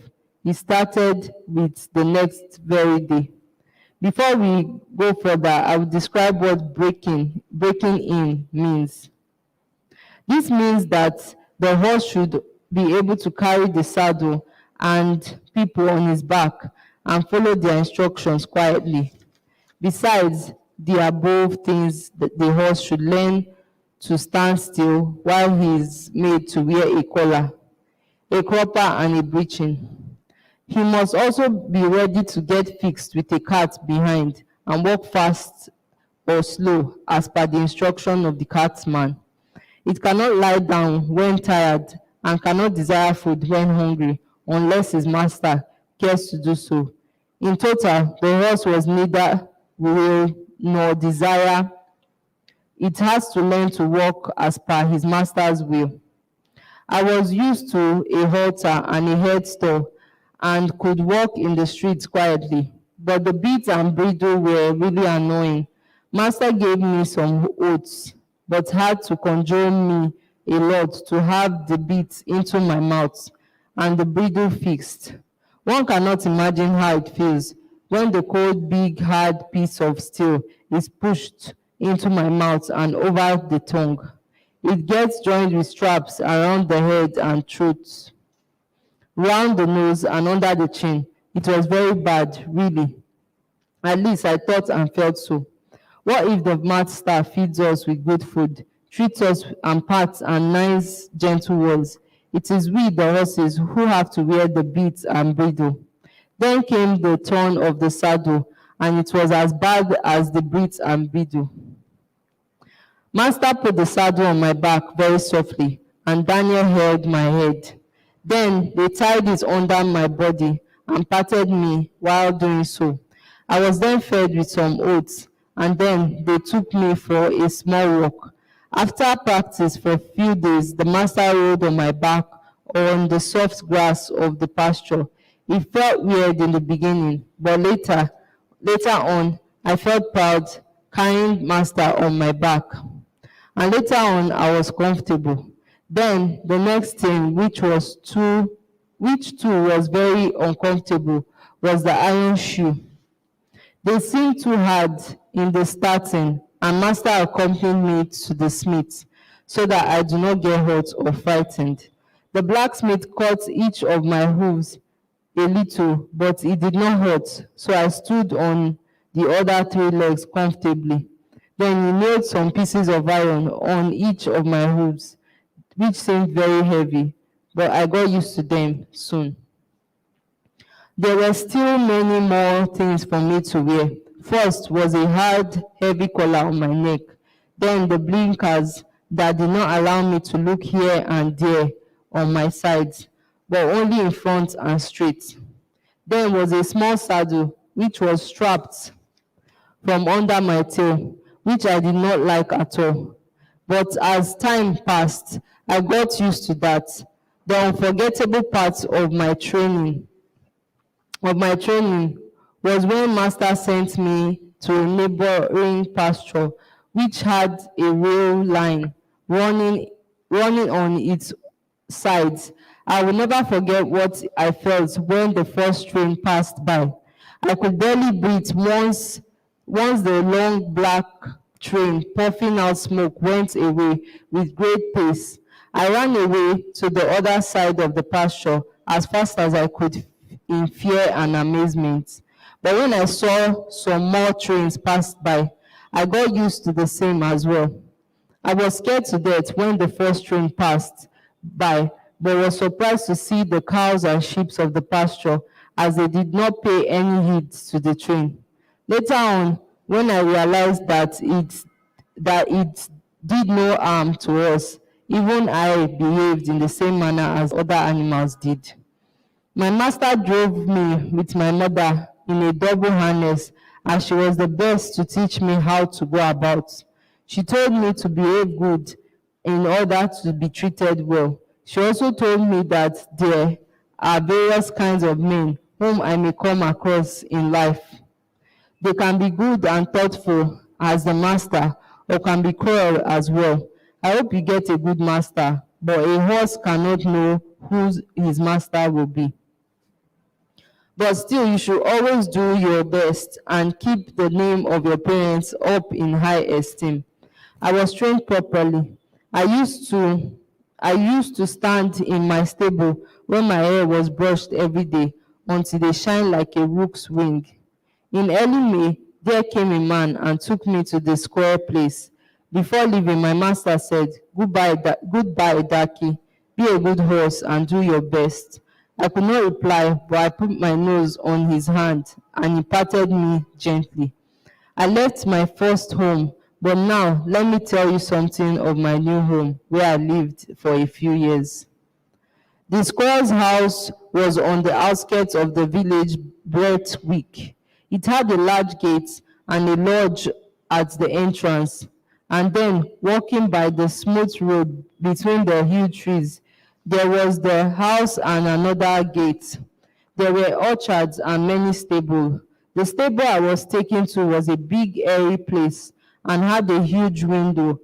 He started with the next very day. Before we go further, I will describe what breaking in means. This means that the horse should be able to carry the saddle and people on his back and follow their instructions quietly. Besides the above things, the horse should learn to stand still while he is made to wear a collar, a crupper, and a breeching. He must also be ready to get fixed with a cart behind and walk fast or slow as per the instruction of the cartsman. It cannot lie down when tired and cannot desire food when hungry unless his master cares to do so. In total, the horse was neither will nor desire. It has to learn to walk as per his master's will. I was used to a halter and a headstall and could walk in the streets quietly, but the bit and bridle were really annoying. Master gave me some oats, but had to conjure me a lot to have the bit into my mouth and the bridle fixed. One cannot imagine how it feels when the cold, big, hard piece of steel is pushed into my mouth and over the tongue. It gets joined with straps around the head and throat, round the nose and under the chin. It was very bad, really. At least I thought and felt so. What if the master feeds us with good food, treats us and pats and nice, gentle words? It is we, the horses, who have to wear the bit and bridle. Then came the turn of the saddle, and it was as bad as the bit and bridle. Master put the saddle on my back very softly, and Daniel held my head. Then they tied it under my body and patted me while doing so. I was then fed with some oats, and then they took me for a small walk. After practice for a few days, the master rode on my back on the soft grass of the pasture. It felt weird in the beginning, but later on, I felt proud carrying master on my back. And later on, I was comfortable. Then the next thing, which too was very uncomfortable, was the iron shoe. They seemed too hard in the starting, and master accompanied me to the smith so that I do not get hurt or frightened. The blacksmith cut each of my hooves a little, but it did not hurt, so I stood on the other three legs comfortably. Then he nailed some pieces of iron on each of my hooves, which seemed very heavy, but I got used to them soon. There were still many more things for me to wear. First was a hard, heavy collar on my neck, then the blinkers that did not allow me to look here and there on my sides, but only in front and straight. Then was a small saddle which was strapped from under my tail, which I did not like at all. But as time passed, I got used to that. The unforgettable part of my training was when master sent me to a neighboring pasture which had a rail line running on its sides. I will never forget what I felt when the first train passed by. I could barely breathe once the long black train puffing out smoke went away with great pace. I ran away to the other side of the pasture as fast as I could in fear and amazement. But when I saw some more trains pass by, I got used to the same as well. I was scared to death when the first train passed by, but was surprised to see the cows and sheep of the pasture as they did not pay any heed to the train. Later on, when I realized that it did no harm to us, even I behaved in the same manner as other animals did. My master drove me with my mother in a double harness, and she was the best to teach me how to go about. She told me to behave good in order to be treated well. She also told me that there are various kinds of men whom I may come across in life. They can be good and thoughtful as the master, or can be cruel as well. I hope you get a good master, but a horse cannot know who his master will be. But still, you should always do your best and keep the name of your parents up in high esteem. I was trained properly. I used to stand in my stable when my hair was brushed every day until they shine like a rook's wing. In early May, there came a man and took me to the square place. Before leaving, my master said, goodbye, Daki. Be a good horse and do your best. I could not reply, but I put my nose on his hand and he patted me gently. I left my first home, but now let me tell you something of my new home, where I lived for a few years. The squirrel's house was on the outskirts of the village Brentwick. It had a large gate and a lodge at the entrance, and then, walking by the smooth road between the huge trees, there was the house and another gate. There were orchards and many stables. The stable I was taken to was a big, airy place and had a huge window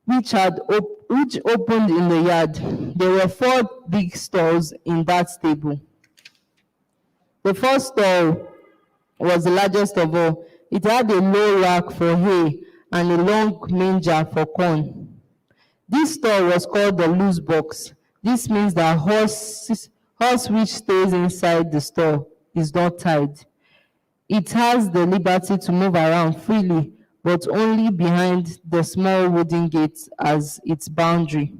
which opened in the yard. There were 4 big stalls in that stable. The first stall was the largest of all. It had a low rack for hay and a long manger for corn. This stall was called the loose box. This means that horse which stays inside the stall is not tied. It has the liberty to move around freely, but only behind the small wooden gate as its boundary.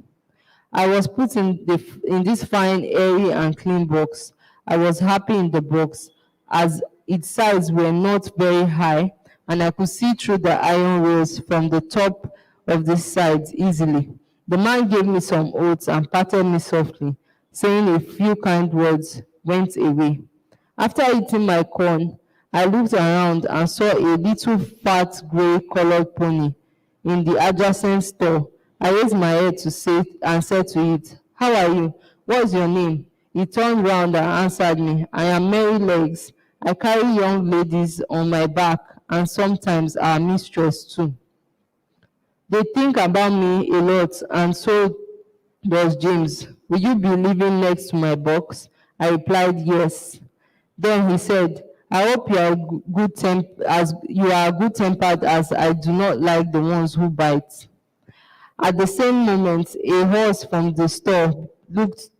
I was put in this fine, airy, and clean box. I was happy in the box, as its sides were not very high, and I could see through the iron rails from the top of the sides easily. The man gave me some oats and patted me softly, saying a few kind words, went away. After eating my corn, I looked around and saw a little fat gray-colored pony in the adjacent stall. I raised my head to say and said to it, "How are you? What's your name?" He turned round and answered me, I am Mary Legs. I carry young ladies on my back and sometimes our mistress too. They think about me a lot, and so does James. Will you be living next to my box? I replied, yes. Then he said, I hope you are good-tempered as I do not like the ones who bite. At the same moment, a horse from the store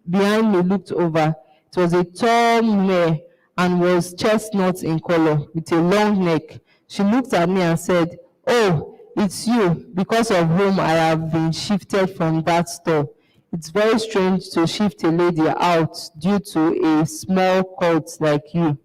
behind me looked over. It was a tall mare and was chestnut in color with a long neck. She looked at me and said, oh, it's you, because of whom I have been shifted from that store. It's very strange to shift a lady out due to a small cult like you.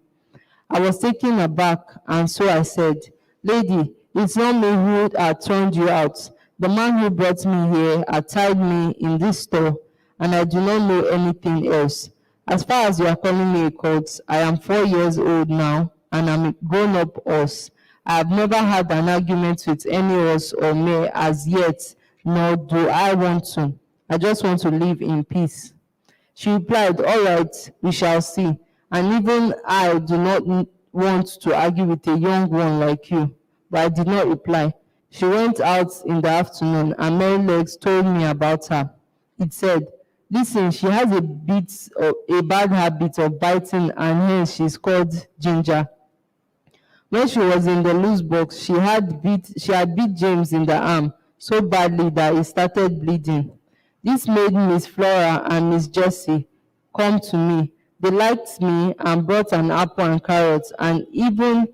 I was taken aback, and so I said, lady, it's not me who had turned you out. The man who brought me here had tied me in this store, and I do not know anything else. As far as you are calling me a cult, I am 4 years old now, and I'm a grown-up horse. I have never had an argument with any horse or mare as yet, nor do I want to. I just want to live in peace. She replied, all right, we shall see. And even I do not want to argue with a young one like you. But I did not reply. She went out in the afternoon, and Mary Legs told me about her. It said, listen, she has a bad habit of biting, and hence she's called Ginger. When she was in the loose box, she had beat James in the arm so badly that he started bleeding. This made Miss Flora and Miss Jessie come to me. They liked me and brought an apple and carrots and even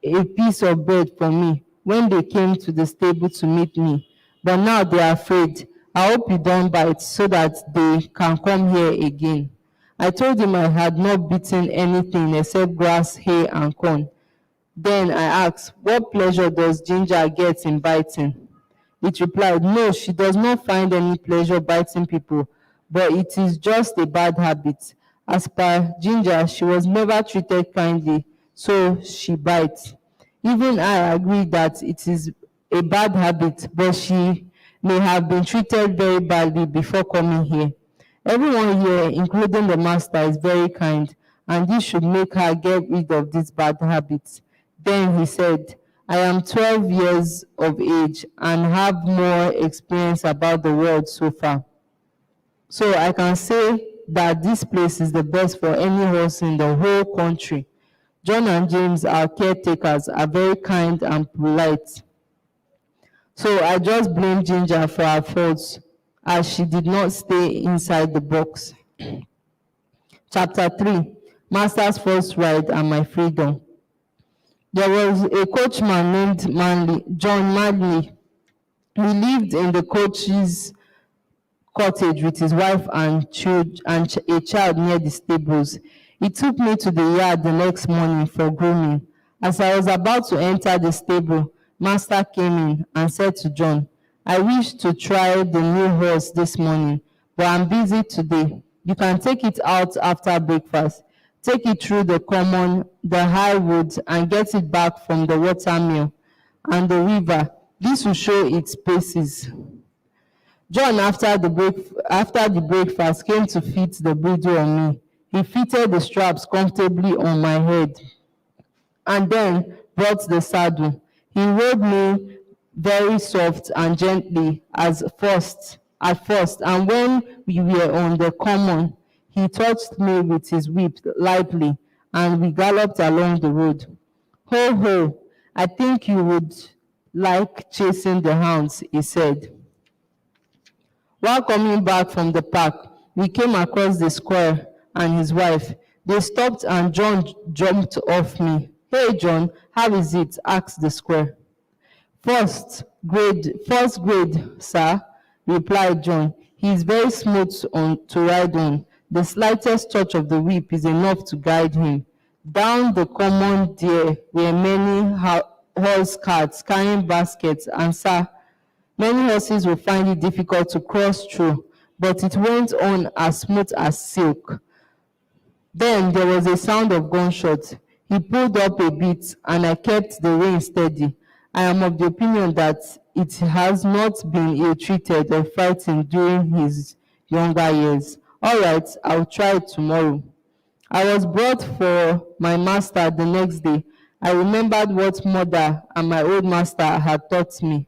a piece of bread for me when they came to the stable to meet me. But now they are afraid. I hope you don't bite so that they can come here again. I told him I had not beaten anything except grass, hay, and corn. Then I asked, what pleasure does Ginger get in biting? It replied, no, she does not find any pleasure biting people, but it is just a bad habit. As per Ginger, she was never treated kindly, so she bites. Even I agree that it is a bad habit, but she may have been treated very badly before coming here. Everyone here, including the master, is very kind, and this should make her get rid of this bad habit. Then he said, I am 12 years of age and have more experience about the world so far. So I can say that this place is the best for any horse in the whole country. John and James, our caretakers, are very kind and polite. So I just blame Ginger for her faults, as she did not stay inside the box. Chapter 3, Master's First Ride and My Freedom. There was a coachman named John Manley. He lived in the coach's cottage with his wife and a child near the stables. He took me to the yard the next morning for grooming. As I was about to enter the stable, Master came in and said to John, I wish to try the new horse this morning, but I'm busy today. You can take it out after breakfast. Take it through the common, the high woods, and get it back from the watermill and the river. This will show its paces. John, after the breakfast, came to fit the bridle on me. He fitted the straps comfortably on my head and then brought the saddle. He rode me very soft and gently at first, and when we were on the common, he touched me with his whip lightly, and we galloped along the road. Ho, ho, I think you would like chasing the hounds, he said. While coming back from the park, we came across the squire and his wife. They stopped and John jumped off me. Hey, John, how is it? Asked the squire. First grade, sir, replied John. He is very smooth to ride on. The slightest touch of the whip is enough to guide him. Down the common there were many horse carts carrying baskets, and sir, many horses will find it difficult to cross through, but it went on as smooth as silk. Then there was a sound of gunshots. He pulled up a bit, and I kept the rein steady. I am of the opinion that it has not been ill-treated or frightened during his younger years. All right, I'll try it tomorrow. I was brought for my master the next day. I remembered what mother and my old master had taught me,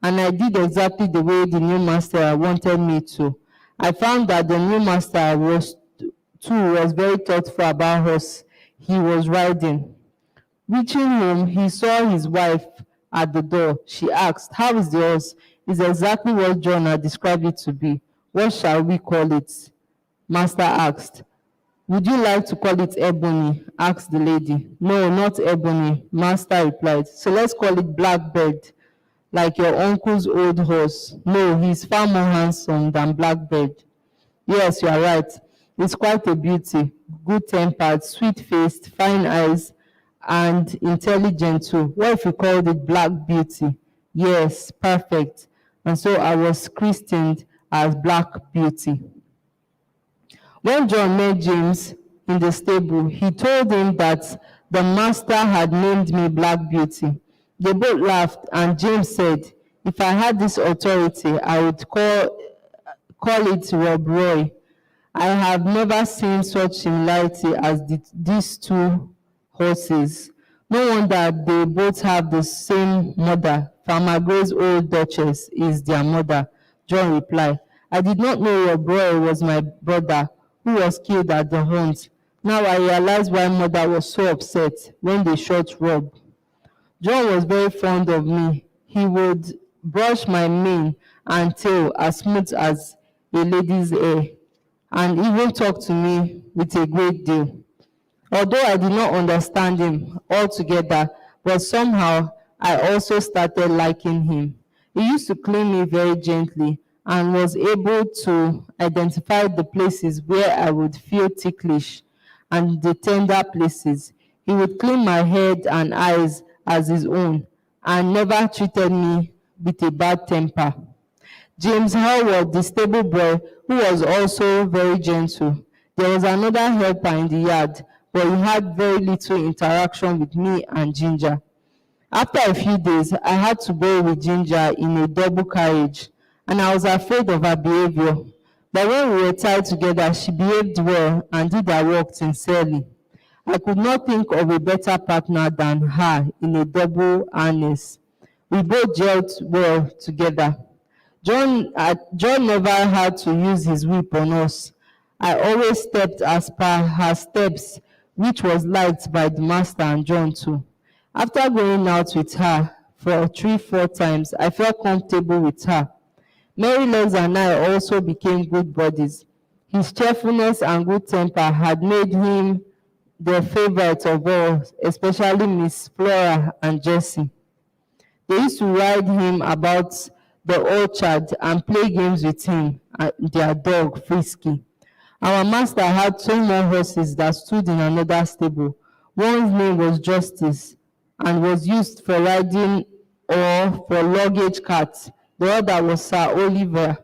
and I did exactly the way the new master wanted me to. I found that the new master was very thoughtful about horse he was riding. Reaching home, he saw his wife at the door. She asked, "How is the horse?" It's exactly what John had described it to be. "What shall we call it?" Master asked. "Would you like to call it Ebony?" asked the lady. "No, not Ebony," Master replied. "So let's call it Blackbird, like your uncle's old horse." "No, he's far more handsome than Blackbird." "Yes, you are right. It's quite a beauty. Good-tempered, sweet-faced, fine eyes, and intelligent too. What if you called it Black Beauty?" "Yes, perfect." And so I was christened as Black Beauty. When John met James in the stable, he told him that the master had named me Black Beauty. They both laughed, and James said, "If I had this authority, I would call it Rob Roy." I have never seen such similarity as these two horses. No wonder they both have the same mother. Farmer Gray's old Duchess is their mother, John replied. "I did not know Rob Roy was my brother who was killed at the hunt. Now I realize why mother was so upset when they shot Rob." John was very fond of me. He would brush my mane and tail as smooth as a lady's hair, and even talk to me with a great deal. Although I did not understand him altogether, but somehow I also started liking him. He used to clean me very gently and was able to identify the places where I would feel ticklish and the tender places. He would clean my head and eyes as his own and never treated me with a bad temper. James Howard, the stable boy, who was also very gentle. There was another helper in the yard, but he had very little interaction with me and Ginger. After a few days, I had to go with Ginger in a double carriage, and I was afraid of her behavior. But when we were tied together, she behaved well and did her work sincerely. I could not think of a better partner than her in a double harness. We both gelled well together. John never had to use his whip on us. I always stepped as per her steps, which was liked by the master and John too. After going out with her for 3-4 times, I felt comfortable with her. Marylegs and I also became good buddies. His cheerfulness and good temper had made him the favorite of all, especially Miss Flora and Jessie. They used to ride him about the orchard and play games with him and their dog, Frisky. Our master had 2 more horses that stood in another stable. One's name was Justice and was used for riding or for luggage carts. The other was Sir Oliver,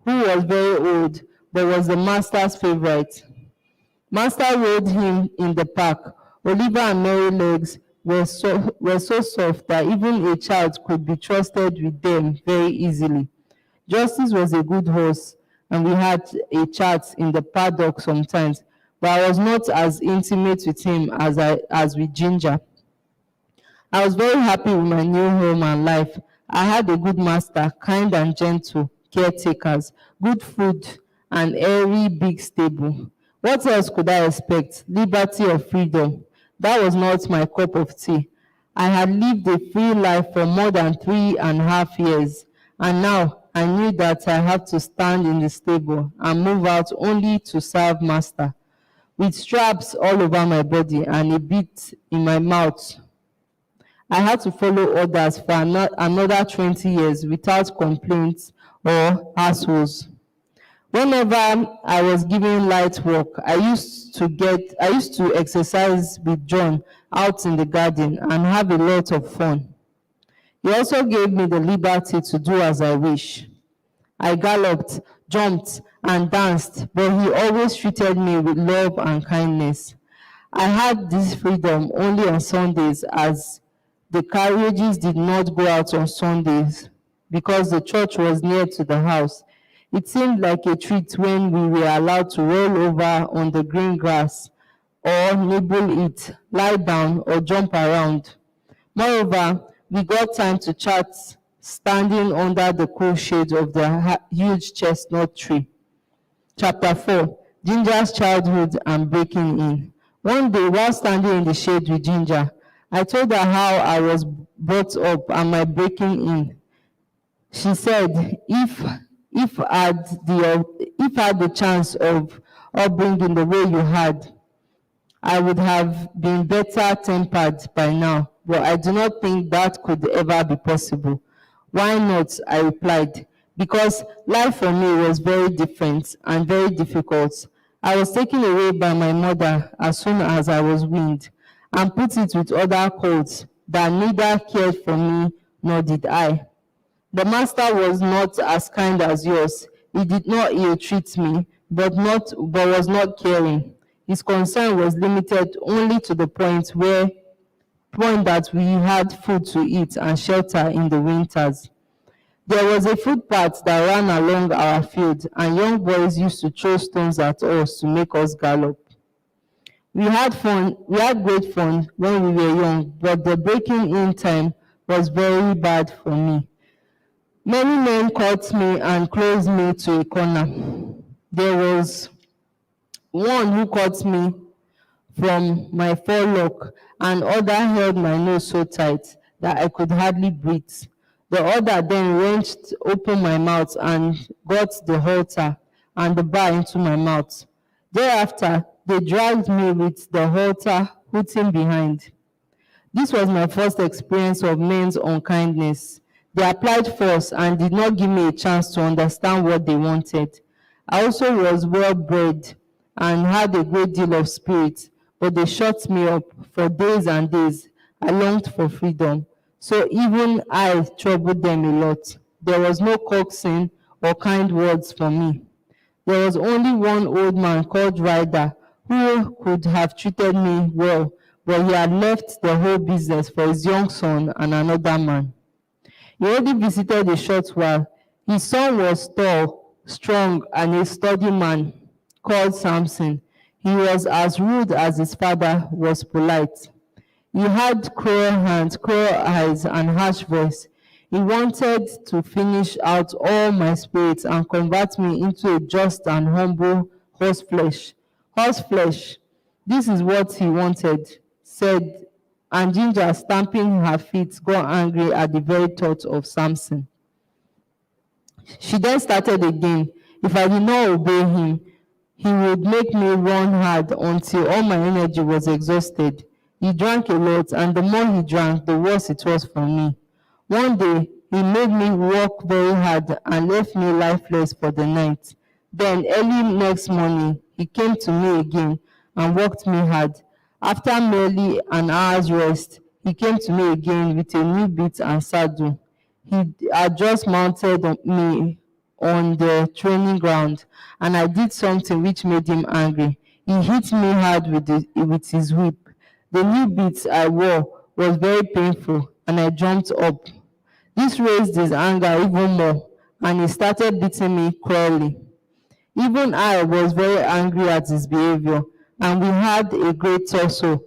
who was very old but was the master's favorite. Master rode him in the park. Oliver and Marylegs were so soft that even a child could be trusted with them very easily. Justice was a good horse, and we had a chat in the paddock sometimes, but I was not as intimate with him as with Ginger. I was very happy with my new home and life. I had a good master, kind and gentle, caretakers, good food, and airy big stable. What else could I expect? Liberty or freedom. That was not my cup of tea. I had lived a free life for more than 3.5 years, and now I knew that I had to stand in the stable and move out only to serve master. With straps all over my body and a bit in my mouth, I had to follow orders for another 20 years without complaints or hassles. Whenever I was given light work, I used to exercise with John out in the garden and have a lot of fun. He also gave me the liberty to do as I wish. I galloped, jumped, and danced, but he always treated me with love and kindness. I had this freedom only on Sundays, as the carriages did not go out on Sundays because the church was near to the house. It seemed like a treat when we were allowed to roll over on the green grass or nibble it, lie down, or jump around. Moreover, we got time to chat standing under the cool shade of the huge chestnut tree. Chapter 4, Ginger's Childhood and Breaking In. One day, while standing in the shade with Ginger, I told her how I was brought up and my breaking in. She said, if I had the chance of upbringing the way you had, I would have been better tempered by now, but I do not think that could ever be possible. Why not? I replied. Because life for me was very different and very difficult. I was taken away by my mother as soon as I was weaned and put it with other colts that neither cared for me nor did I. The master was not as kind as yours. He did not ill-treat me, but was not caring. His concern was limited only to the point that we had food to eat and shelter in the winters. There was a footpath that ran along our field, and young boys used to throw stones at us to make us gallop. We had great fun when we were young, but the breaking in time was very bad for me. Many men caught me and closed me to a corner. There was one who caught me from my forelock, and other held my nose so tight that I could hardly breathe. The other then wrenched open my mouth and got the halter and the bar into my mouth. Thereafter, they dragged me with the halter hooting behind. This was my first experience of men's unkindness. They applied force and did not give me a chance to understand what they wanted. I also was well bred and had a great deal of spirit, but they shut me up for days and days. I longed for freedom. So even I troubled them a lot. There was no coaxing or kind words for me. There was only one old man called Ryder who could have treated me well, but he had left the whole business for his young son and another man. He only visited a short while. His son was tall, strong, and a sturdy man called Samson. He was as rude as his father was polite. He had cruel hands, cruel eyes, and harsh voice. He wanted to finish out all my spirits and convert me into a just and humble horseflesh. Horseflesh, this is what he wanted, said, and Ginger, stamping her feet, got angry at the very thought of Samson. She then started again. If I did not obey him, he would make me run hard until all my energy was exhausted. He drank a lot, and the more he drank, the worse it was for me. One day, he made me work very hard and left me lifeless for the night. Then, early next morning, he came to me again and worked me hard. After merely an hour's rest, he came to me again with a new bit and saddle. He had just mounted me on the training ground, and I did something which made him angry. He hit me hard with his whip. The new bit I wore was very painful, and I jumped up. This raised his anger even more, and he started beating me cruelly. Even I was very angry at his behavior, and we had a great tussle.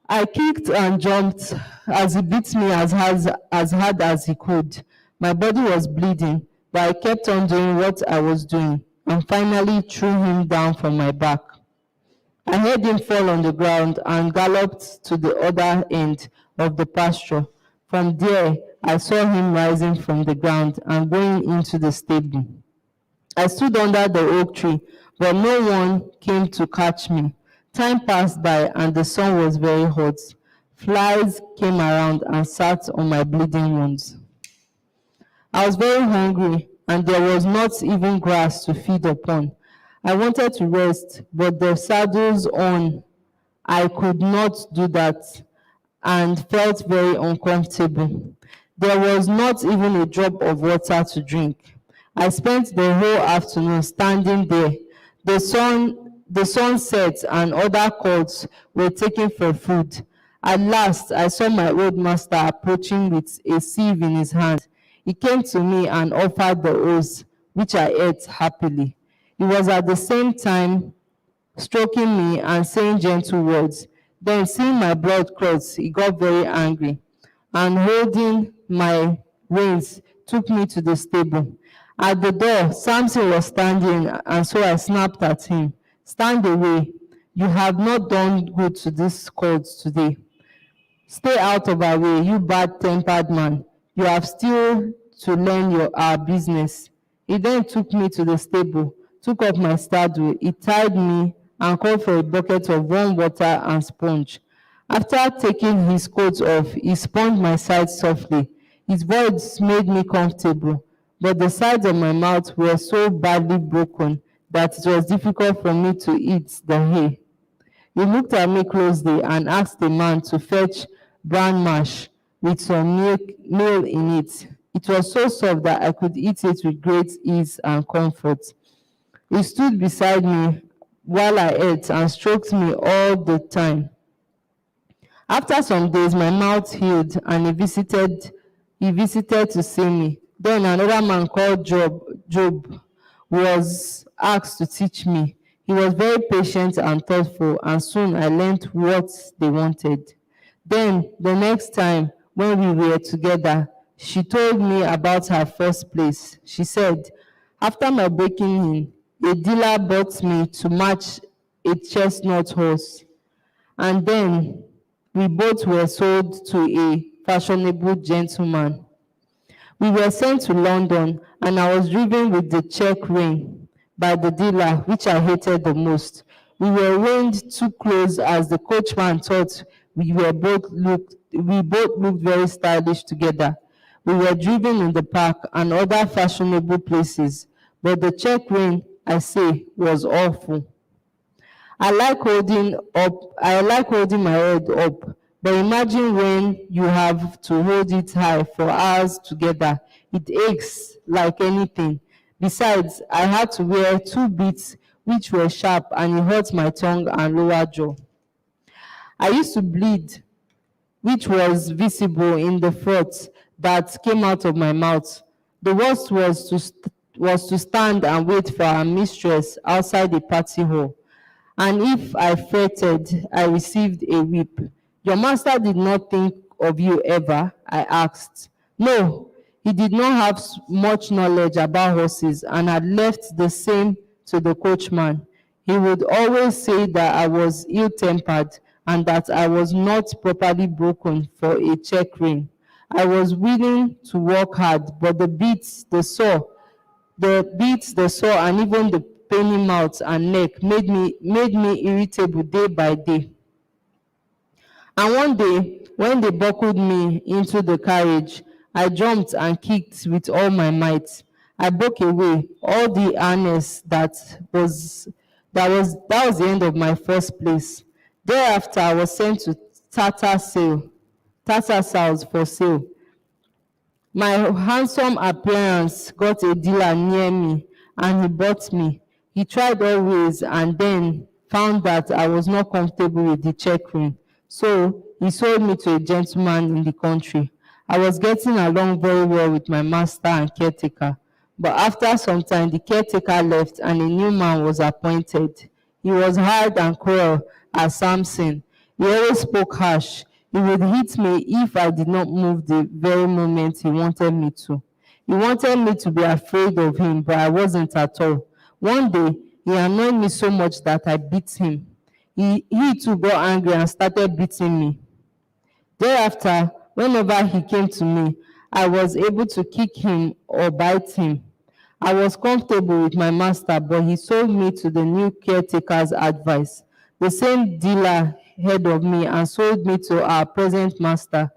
I kicked and jumped as he beat me as hard as he could. My body was bleeding, but I kept on doing what I was doing, and finally threw him down from my back. I heard him fall on the ground and galloped to the other end of the pasture. From there, I saw him rising from the ground and going into the stable. I stood under the oak tree, but no one came to catch me. Time passed by and the sun was very hot. Flies came around and sat on my bleeding wounds. I was very hungry, and there was not even grass to feed upon. I wanted to rest, but the saddles on, I could not do that, and felt very uncomfortable. There was not even a drop of water to drink. I spent the whole afternoon standing there. The sun set and other colts were taken for food. At last, I saw my old master approaching with a sieve in his hand. He came to me and offered the oats, which I ate happily. He was at the same time stroking me and saying gentle words. Then, seeing my blood clots, he got very angry and holding my reins took me to the stable. At the door, Samson was standing, and so I snapped at him. Stand away. You have not done good to this court today. Stay out of our way, you bad-tempered man. You have still to learn our business. He then took me to the stable, took up my saddle, he tied me, and called for a bucket of warm water and sponge. After taking his coat off, he sponged my sides softly. His voice made me comfortable, but the sides of my mouth were so badly broken that it was difficult for me to eat the hay. He looked at me closely and asked the man to fetch bran mash with some meal in it. It was so soft that I could eat it with great ease and comfort. He stood beside me while I ate and stroked me all the time. After some days, my mouth healed and he visited to see me. Then another man called Job was asked to teach me. He was very patient and thoughtful, and soon I learned what they wanted. Then, the next time when we were together, she told me about her first place. She said, after my breaking in, a dealer bought me to match a chestnut horse, and then we both were sold to a fashionable gentleman. We were sent to London, and I was driven with the check rein by the dealer, which I hated the most. We were reined too close as the coachman thought we both looked very stylish together. We were driven in the park and other fashionable places, but the check rein, I say, was awful. I like holding my head up, but imagine when you have to hold it high for hours together. It aches like anything. Besides, I had to wear 2 beads which were sharp, and it hurt my tongue and lower jaw. I used to bleed, which was visible in the froth that came out of my mouth. The worst was to stand and wait for our mistress outside the party hall. And if I fretted, I received a whip. Your master did not think of you ever? I asked. No, he did not have much knowledge about horses and had left the same to the coachman. He would always say that I was ill-tempered and that I was not properly broken for a check rein. I was willing to work hard, but the beats, the saw, and even the paining mouth and neck made me irritable day by day. And one day, when they buckled me into the carriage, I jumped and kicked with all my might. I broke away all the harness. That was the end of my first place. Thereafter, I was sent to Tattersall's for sale. My handsome appearance got a dealer near me, and he bought me. He tried all ways and then found that I was not comfortable with the check rein. So he sold me to a gentleman in the country. I was getting along very well with my master and caretaker. But after some time, the caretaker left and a new man was appointed. He was hard and cruel as Samson. He always spoke harsh. He would hit me if I did not move the very moment he wanted me to. He wanted me to be afraid of him, but I wasn't at all. One day, he annoyed me so much that I beat him. He too got angry and started beating me. Thereafter, whenever he came to me, I was able to kick him or bite him. I was comfortable with my master, but he sold me to the new caretaker's advice. The same dealer heard of me and sold me to our present master.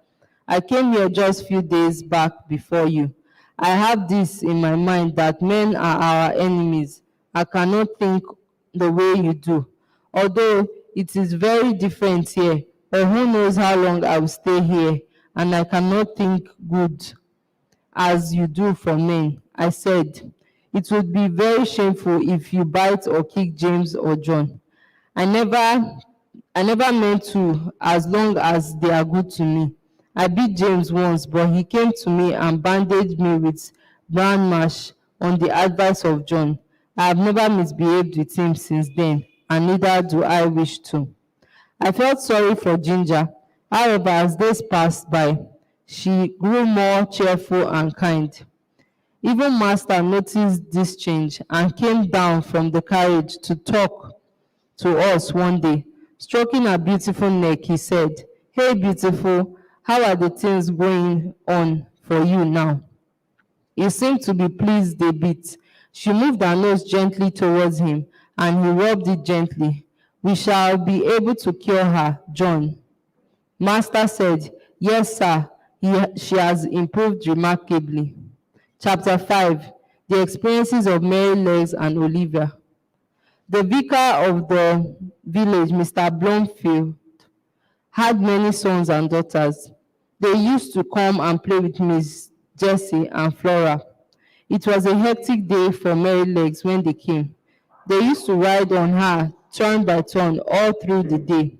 I came here just a few days back before you. I have this in my mind that men are our enemies. I cannot think the way you do. Although it is very different here, or who knows how long I will stay here, and I cannot think good as you do for men. I said, it would be very shameful if you bite or kick James or John. I never meant to, as long as they are good to me. I beat James once, but he came to me and bandaged me with bran mash on the advice of John. I have never misbehaved with him since then, and neither do I wish to. I felt sorry for Ginger. However, as days passed by, she grew more cheerful and kind. Even Master noticed this change and came down from the carriage to talk to us one day. Stroking her beautiful neck, he said, "Hey, beautiful, how are the things going on for you now?" He seemed to be pleased a bit. She moved her nose gently towards him, and he rubbed it gently. "We shall be able to cure her, John." Master said, "Yes, sir. She has improved remarkably." Chapter 5. The Experiences of Mary Legs and Olivia. The vicar of the village, Mr. Blomfield, had many sons and daughters. They used to come and play with Miss Jessie and Flora. It was a hectic day for Mary Legs when they came. They used to ride on her turn by turn all through the day.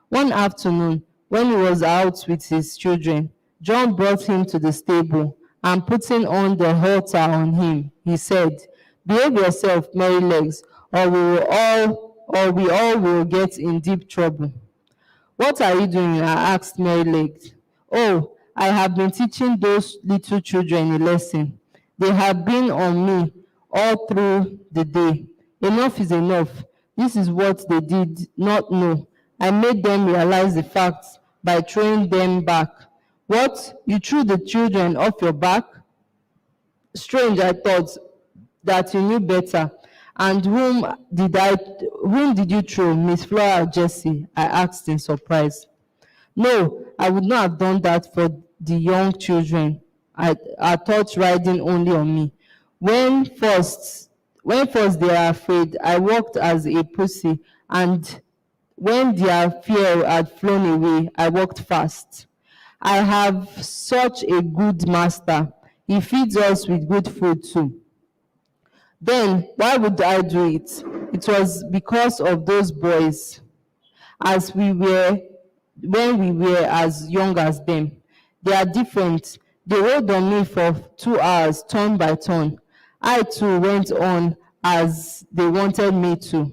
One afternoon, when he was out with his children, John brought him to the stable, and putting on the halter on him, he said, "Behave yourself, Mary Legs, or we all will get in deep trouble." "What are you doing?" I asked Mary Legs. "Oh, I have been teaching those little children a lesson. They have been on me all through the day. Enough is enough. This is what they did not know. I made them realize the facts by throwing them back." "What? You threw the children off your back? Strange, I thought that you knew better. And whom did you throw, Miss Flora or Jessie?" I asked in surprise. "No, I would not have done that for the young children. I thought riding only on me. When first they are afraid, I walked as a pussy, and when their fear had flown away, I walked fast. I have such a good master. He feeds us with good food too." "Then why would I do it?" "It was because of those boys when we were as young as them. They are different. They rode on me for 2 hours, turn by turn. I too went on as they wanted me to.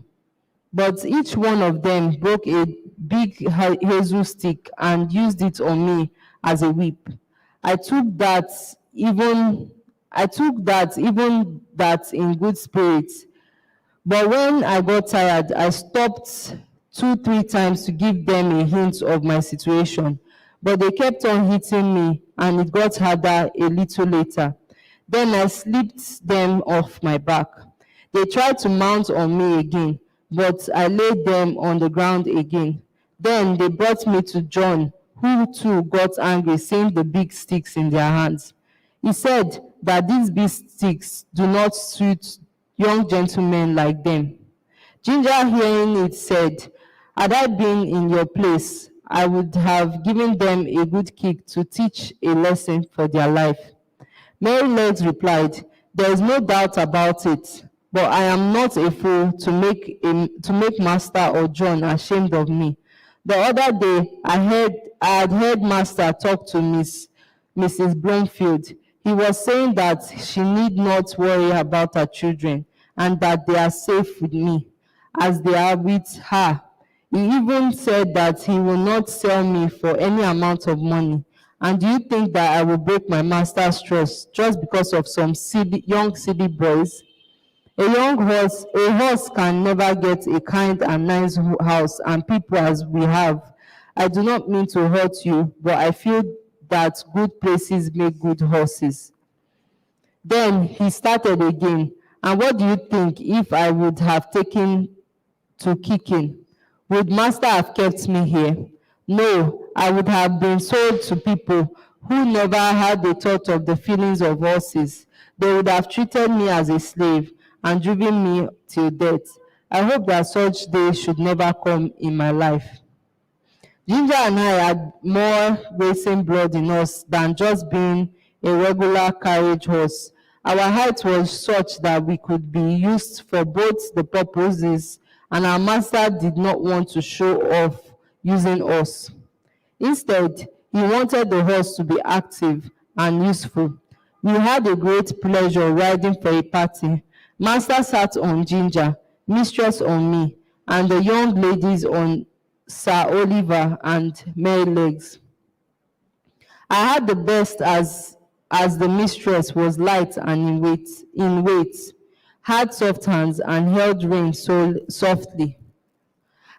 But each one of them broke a big hazel stick and used it on me as a whip. I took that even that in good spirits. But when I got tired, I stopped 2-3 times to give them a hint of my situation. But they kept on hitting me, and it got harder a little later. Then I slipped them off my back. They tried to mount on me again, but I laid them on the ground again. Then they brought me to John, who too got angry seeing the big sticks in their hands. He said that these big sticks do not suit young gentlemen like them. Ginger, hearing it, said, "Had I been in your place, I would have given them a good kick to teach a lesson for their life." Mary Legs replied, "There is no doubt about it, but I am not a fool to make Master or John ashamed of me. The other day, I had heard Master talk to Mrs. Bloomfield. He was saying that she need not worry about her children and that they are safe with me, as they are with her. He even said that he will not sell me for any amount of money. And do you think that I will break my master's trust just because of some young silly boys? A horse can never get a kind and nice house and people as we have. I do not mean to hurt you, but I feel that good places make good horses." Then he started again. "And what do you think if I would have taken to kicking? Would Master have kept me here? No, I would have been sold to people who never had a thought of the feelings of horses. They would have treated me as a slave and driven me till death. I hope that such day should never come in my life." Ginger and I had more racing blood in us than just being a regular carriage horse. Our height was such that we could be used for both the purposes, and our master did not want to show off using us. Instead, he wanted the horse to be active and useful. We had a great pleasure riding for a party. Master sat on Ginger, mistress on me, and the young ladies on Sir Oliver and Merrylegs. I had the best as the mistress was light and in weight, had soft hands and held reins so softly.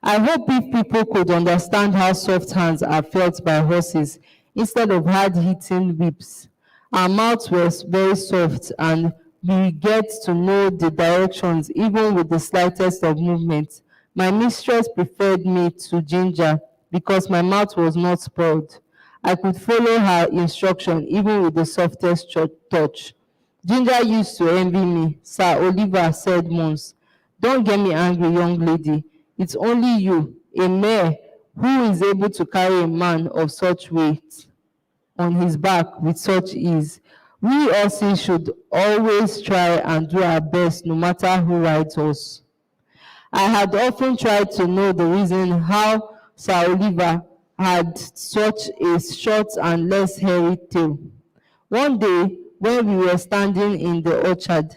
I hope if people could understand how soft hands are felt by horses instead of hard-hitting whips. Our mouths were very soft and we get to know the directions even with the slightest of movement. My mistress preferred me to Ginger because my mouth was not spoiled. I could follow her instruction even with the softest touch. Ginger used to envy me, Sir Oliver said once. Don't get me angry, young lady. It's only you, a mare, who is able to carry a man of such weight on his back with such ease. We horses should always try and do our best no matter who rides us. I had often tried to know the reason how Sir Oliver had such a short and less hairy tail. One day, when we were standing in the orchard,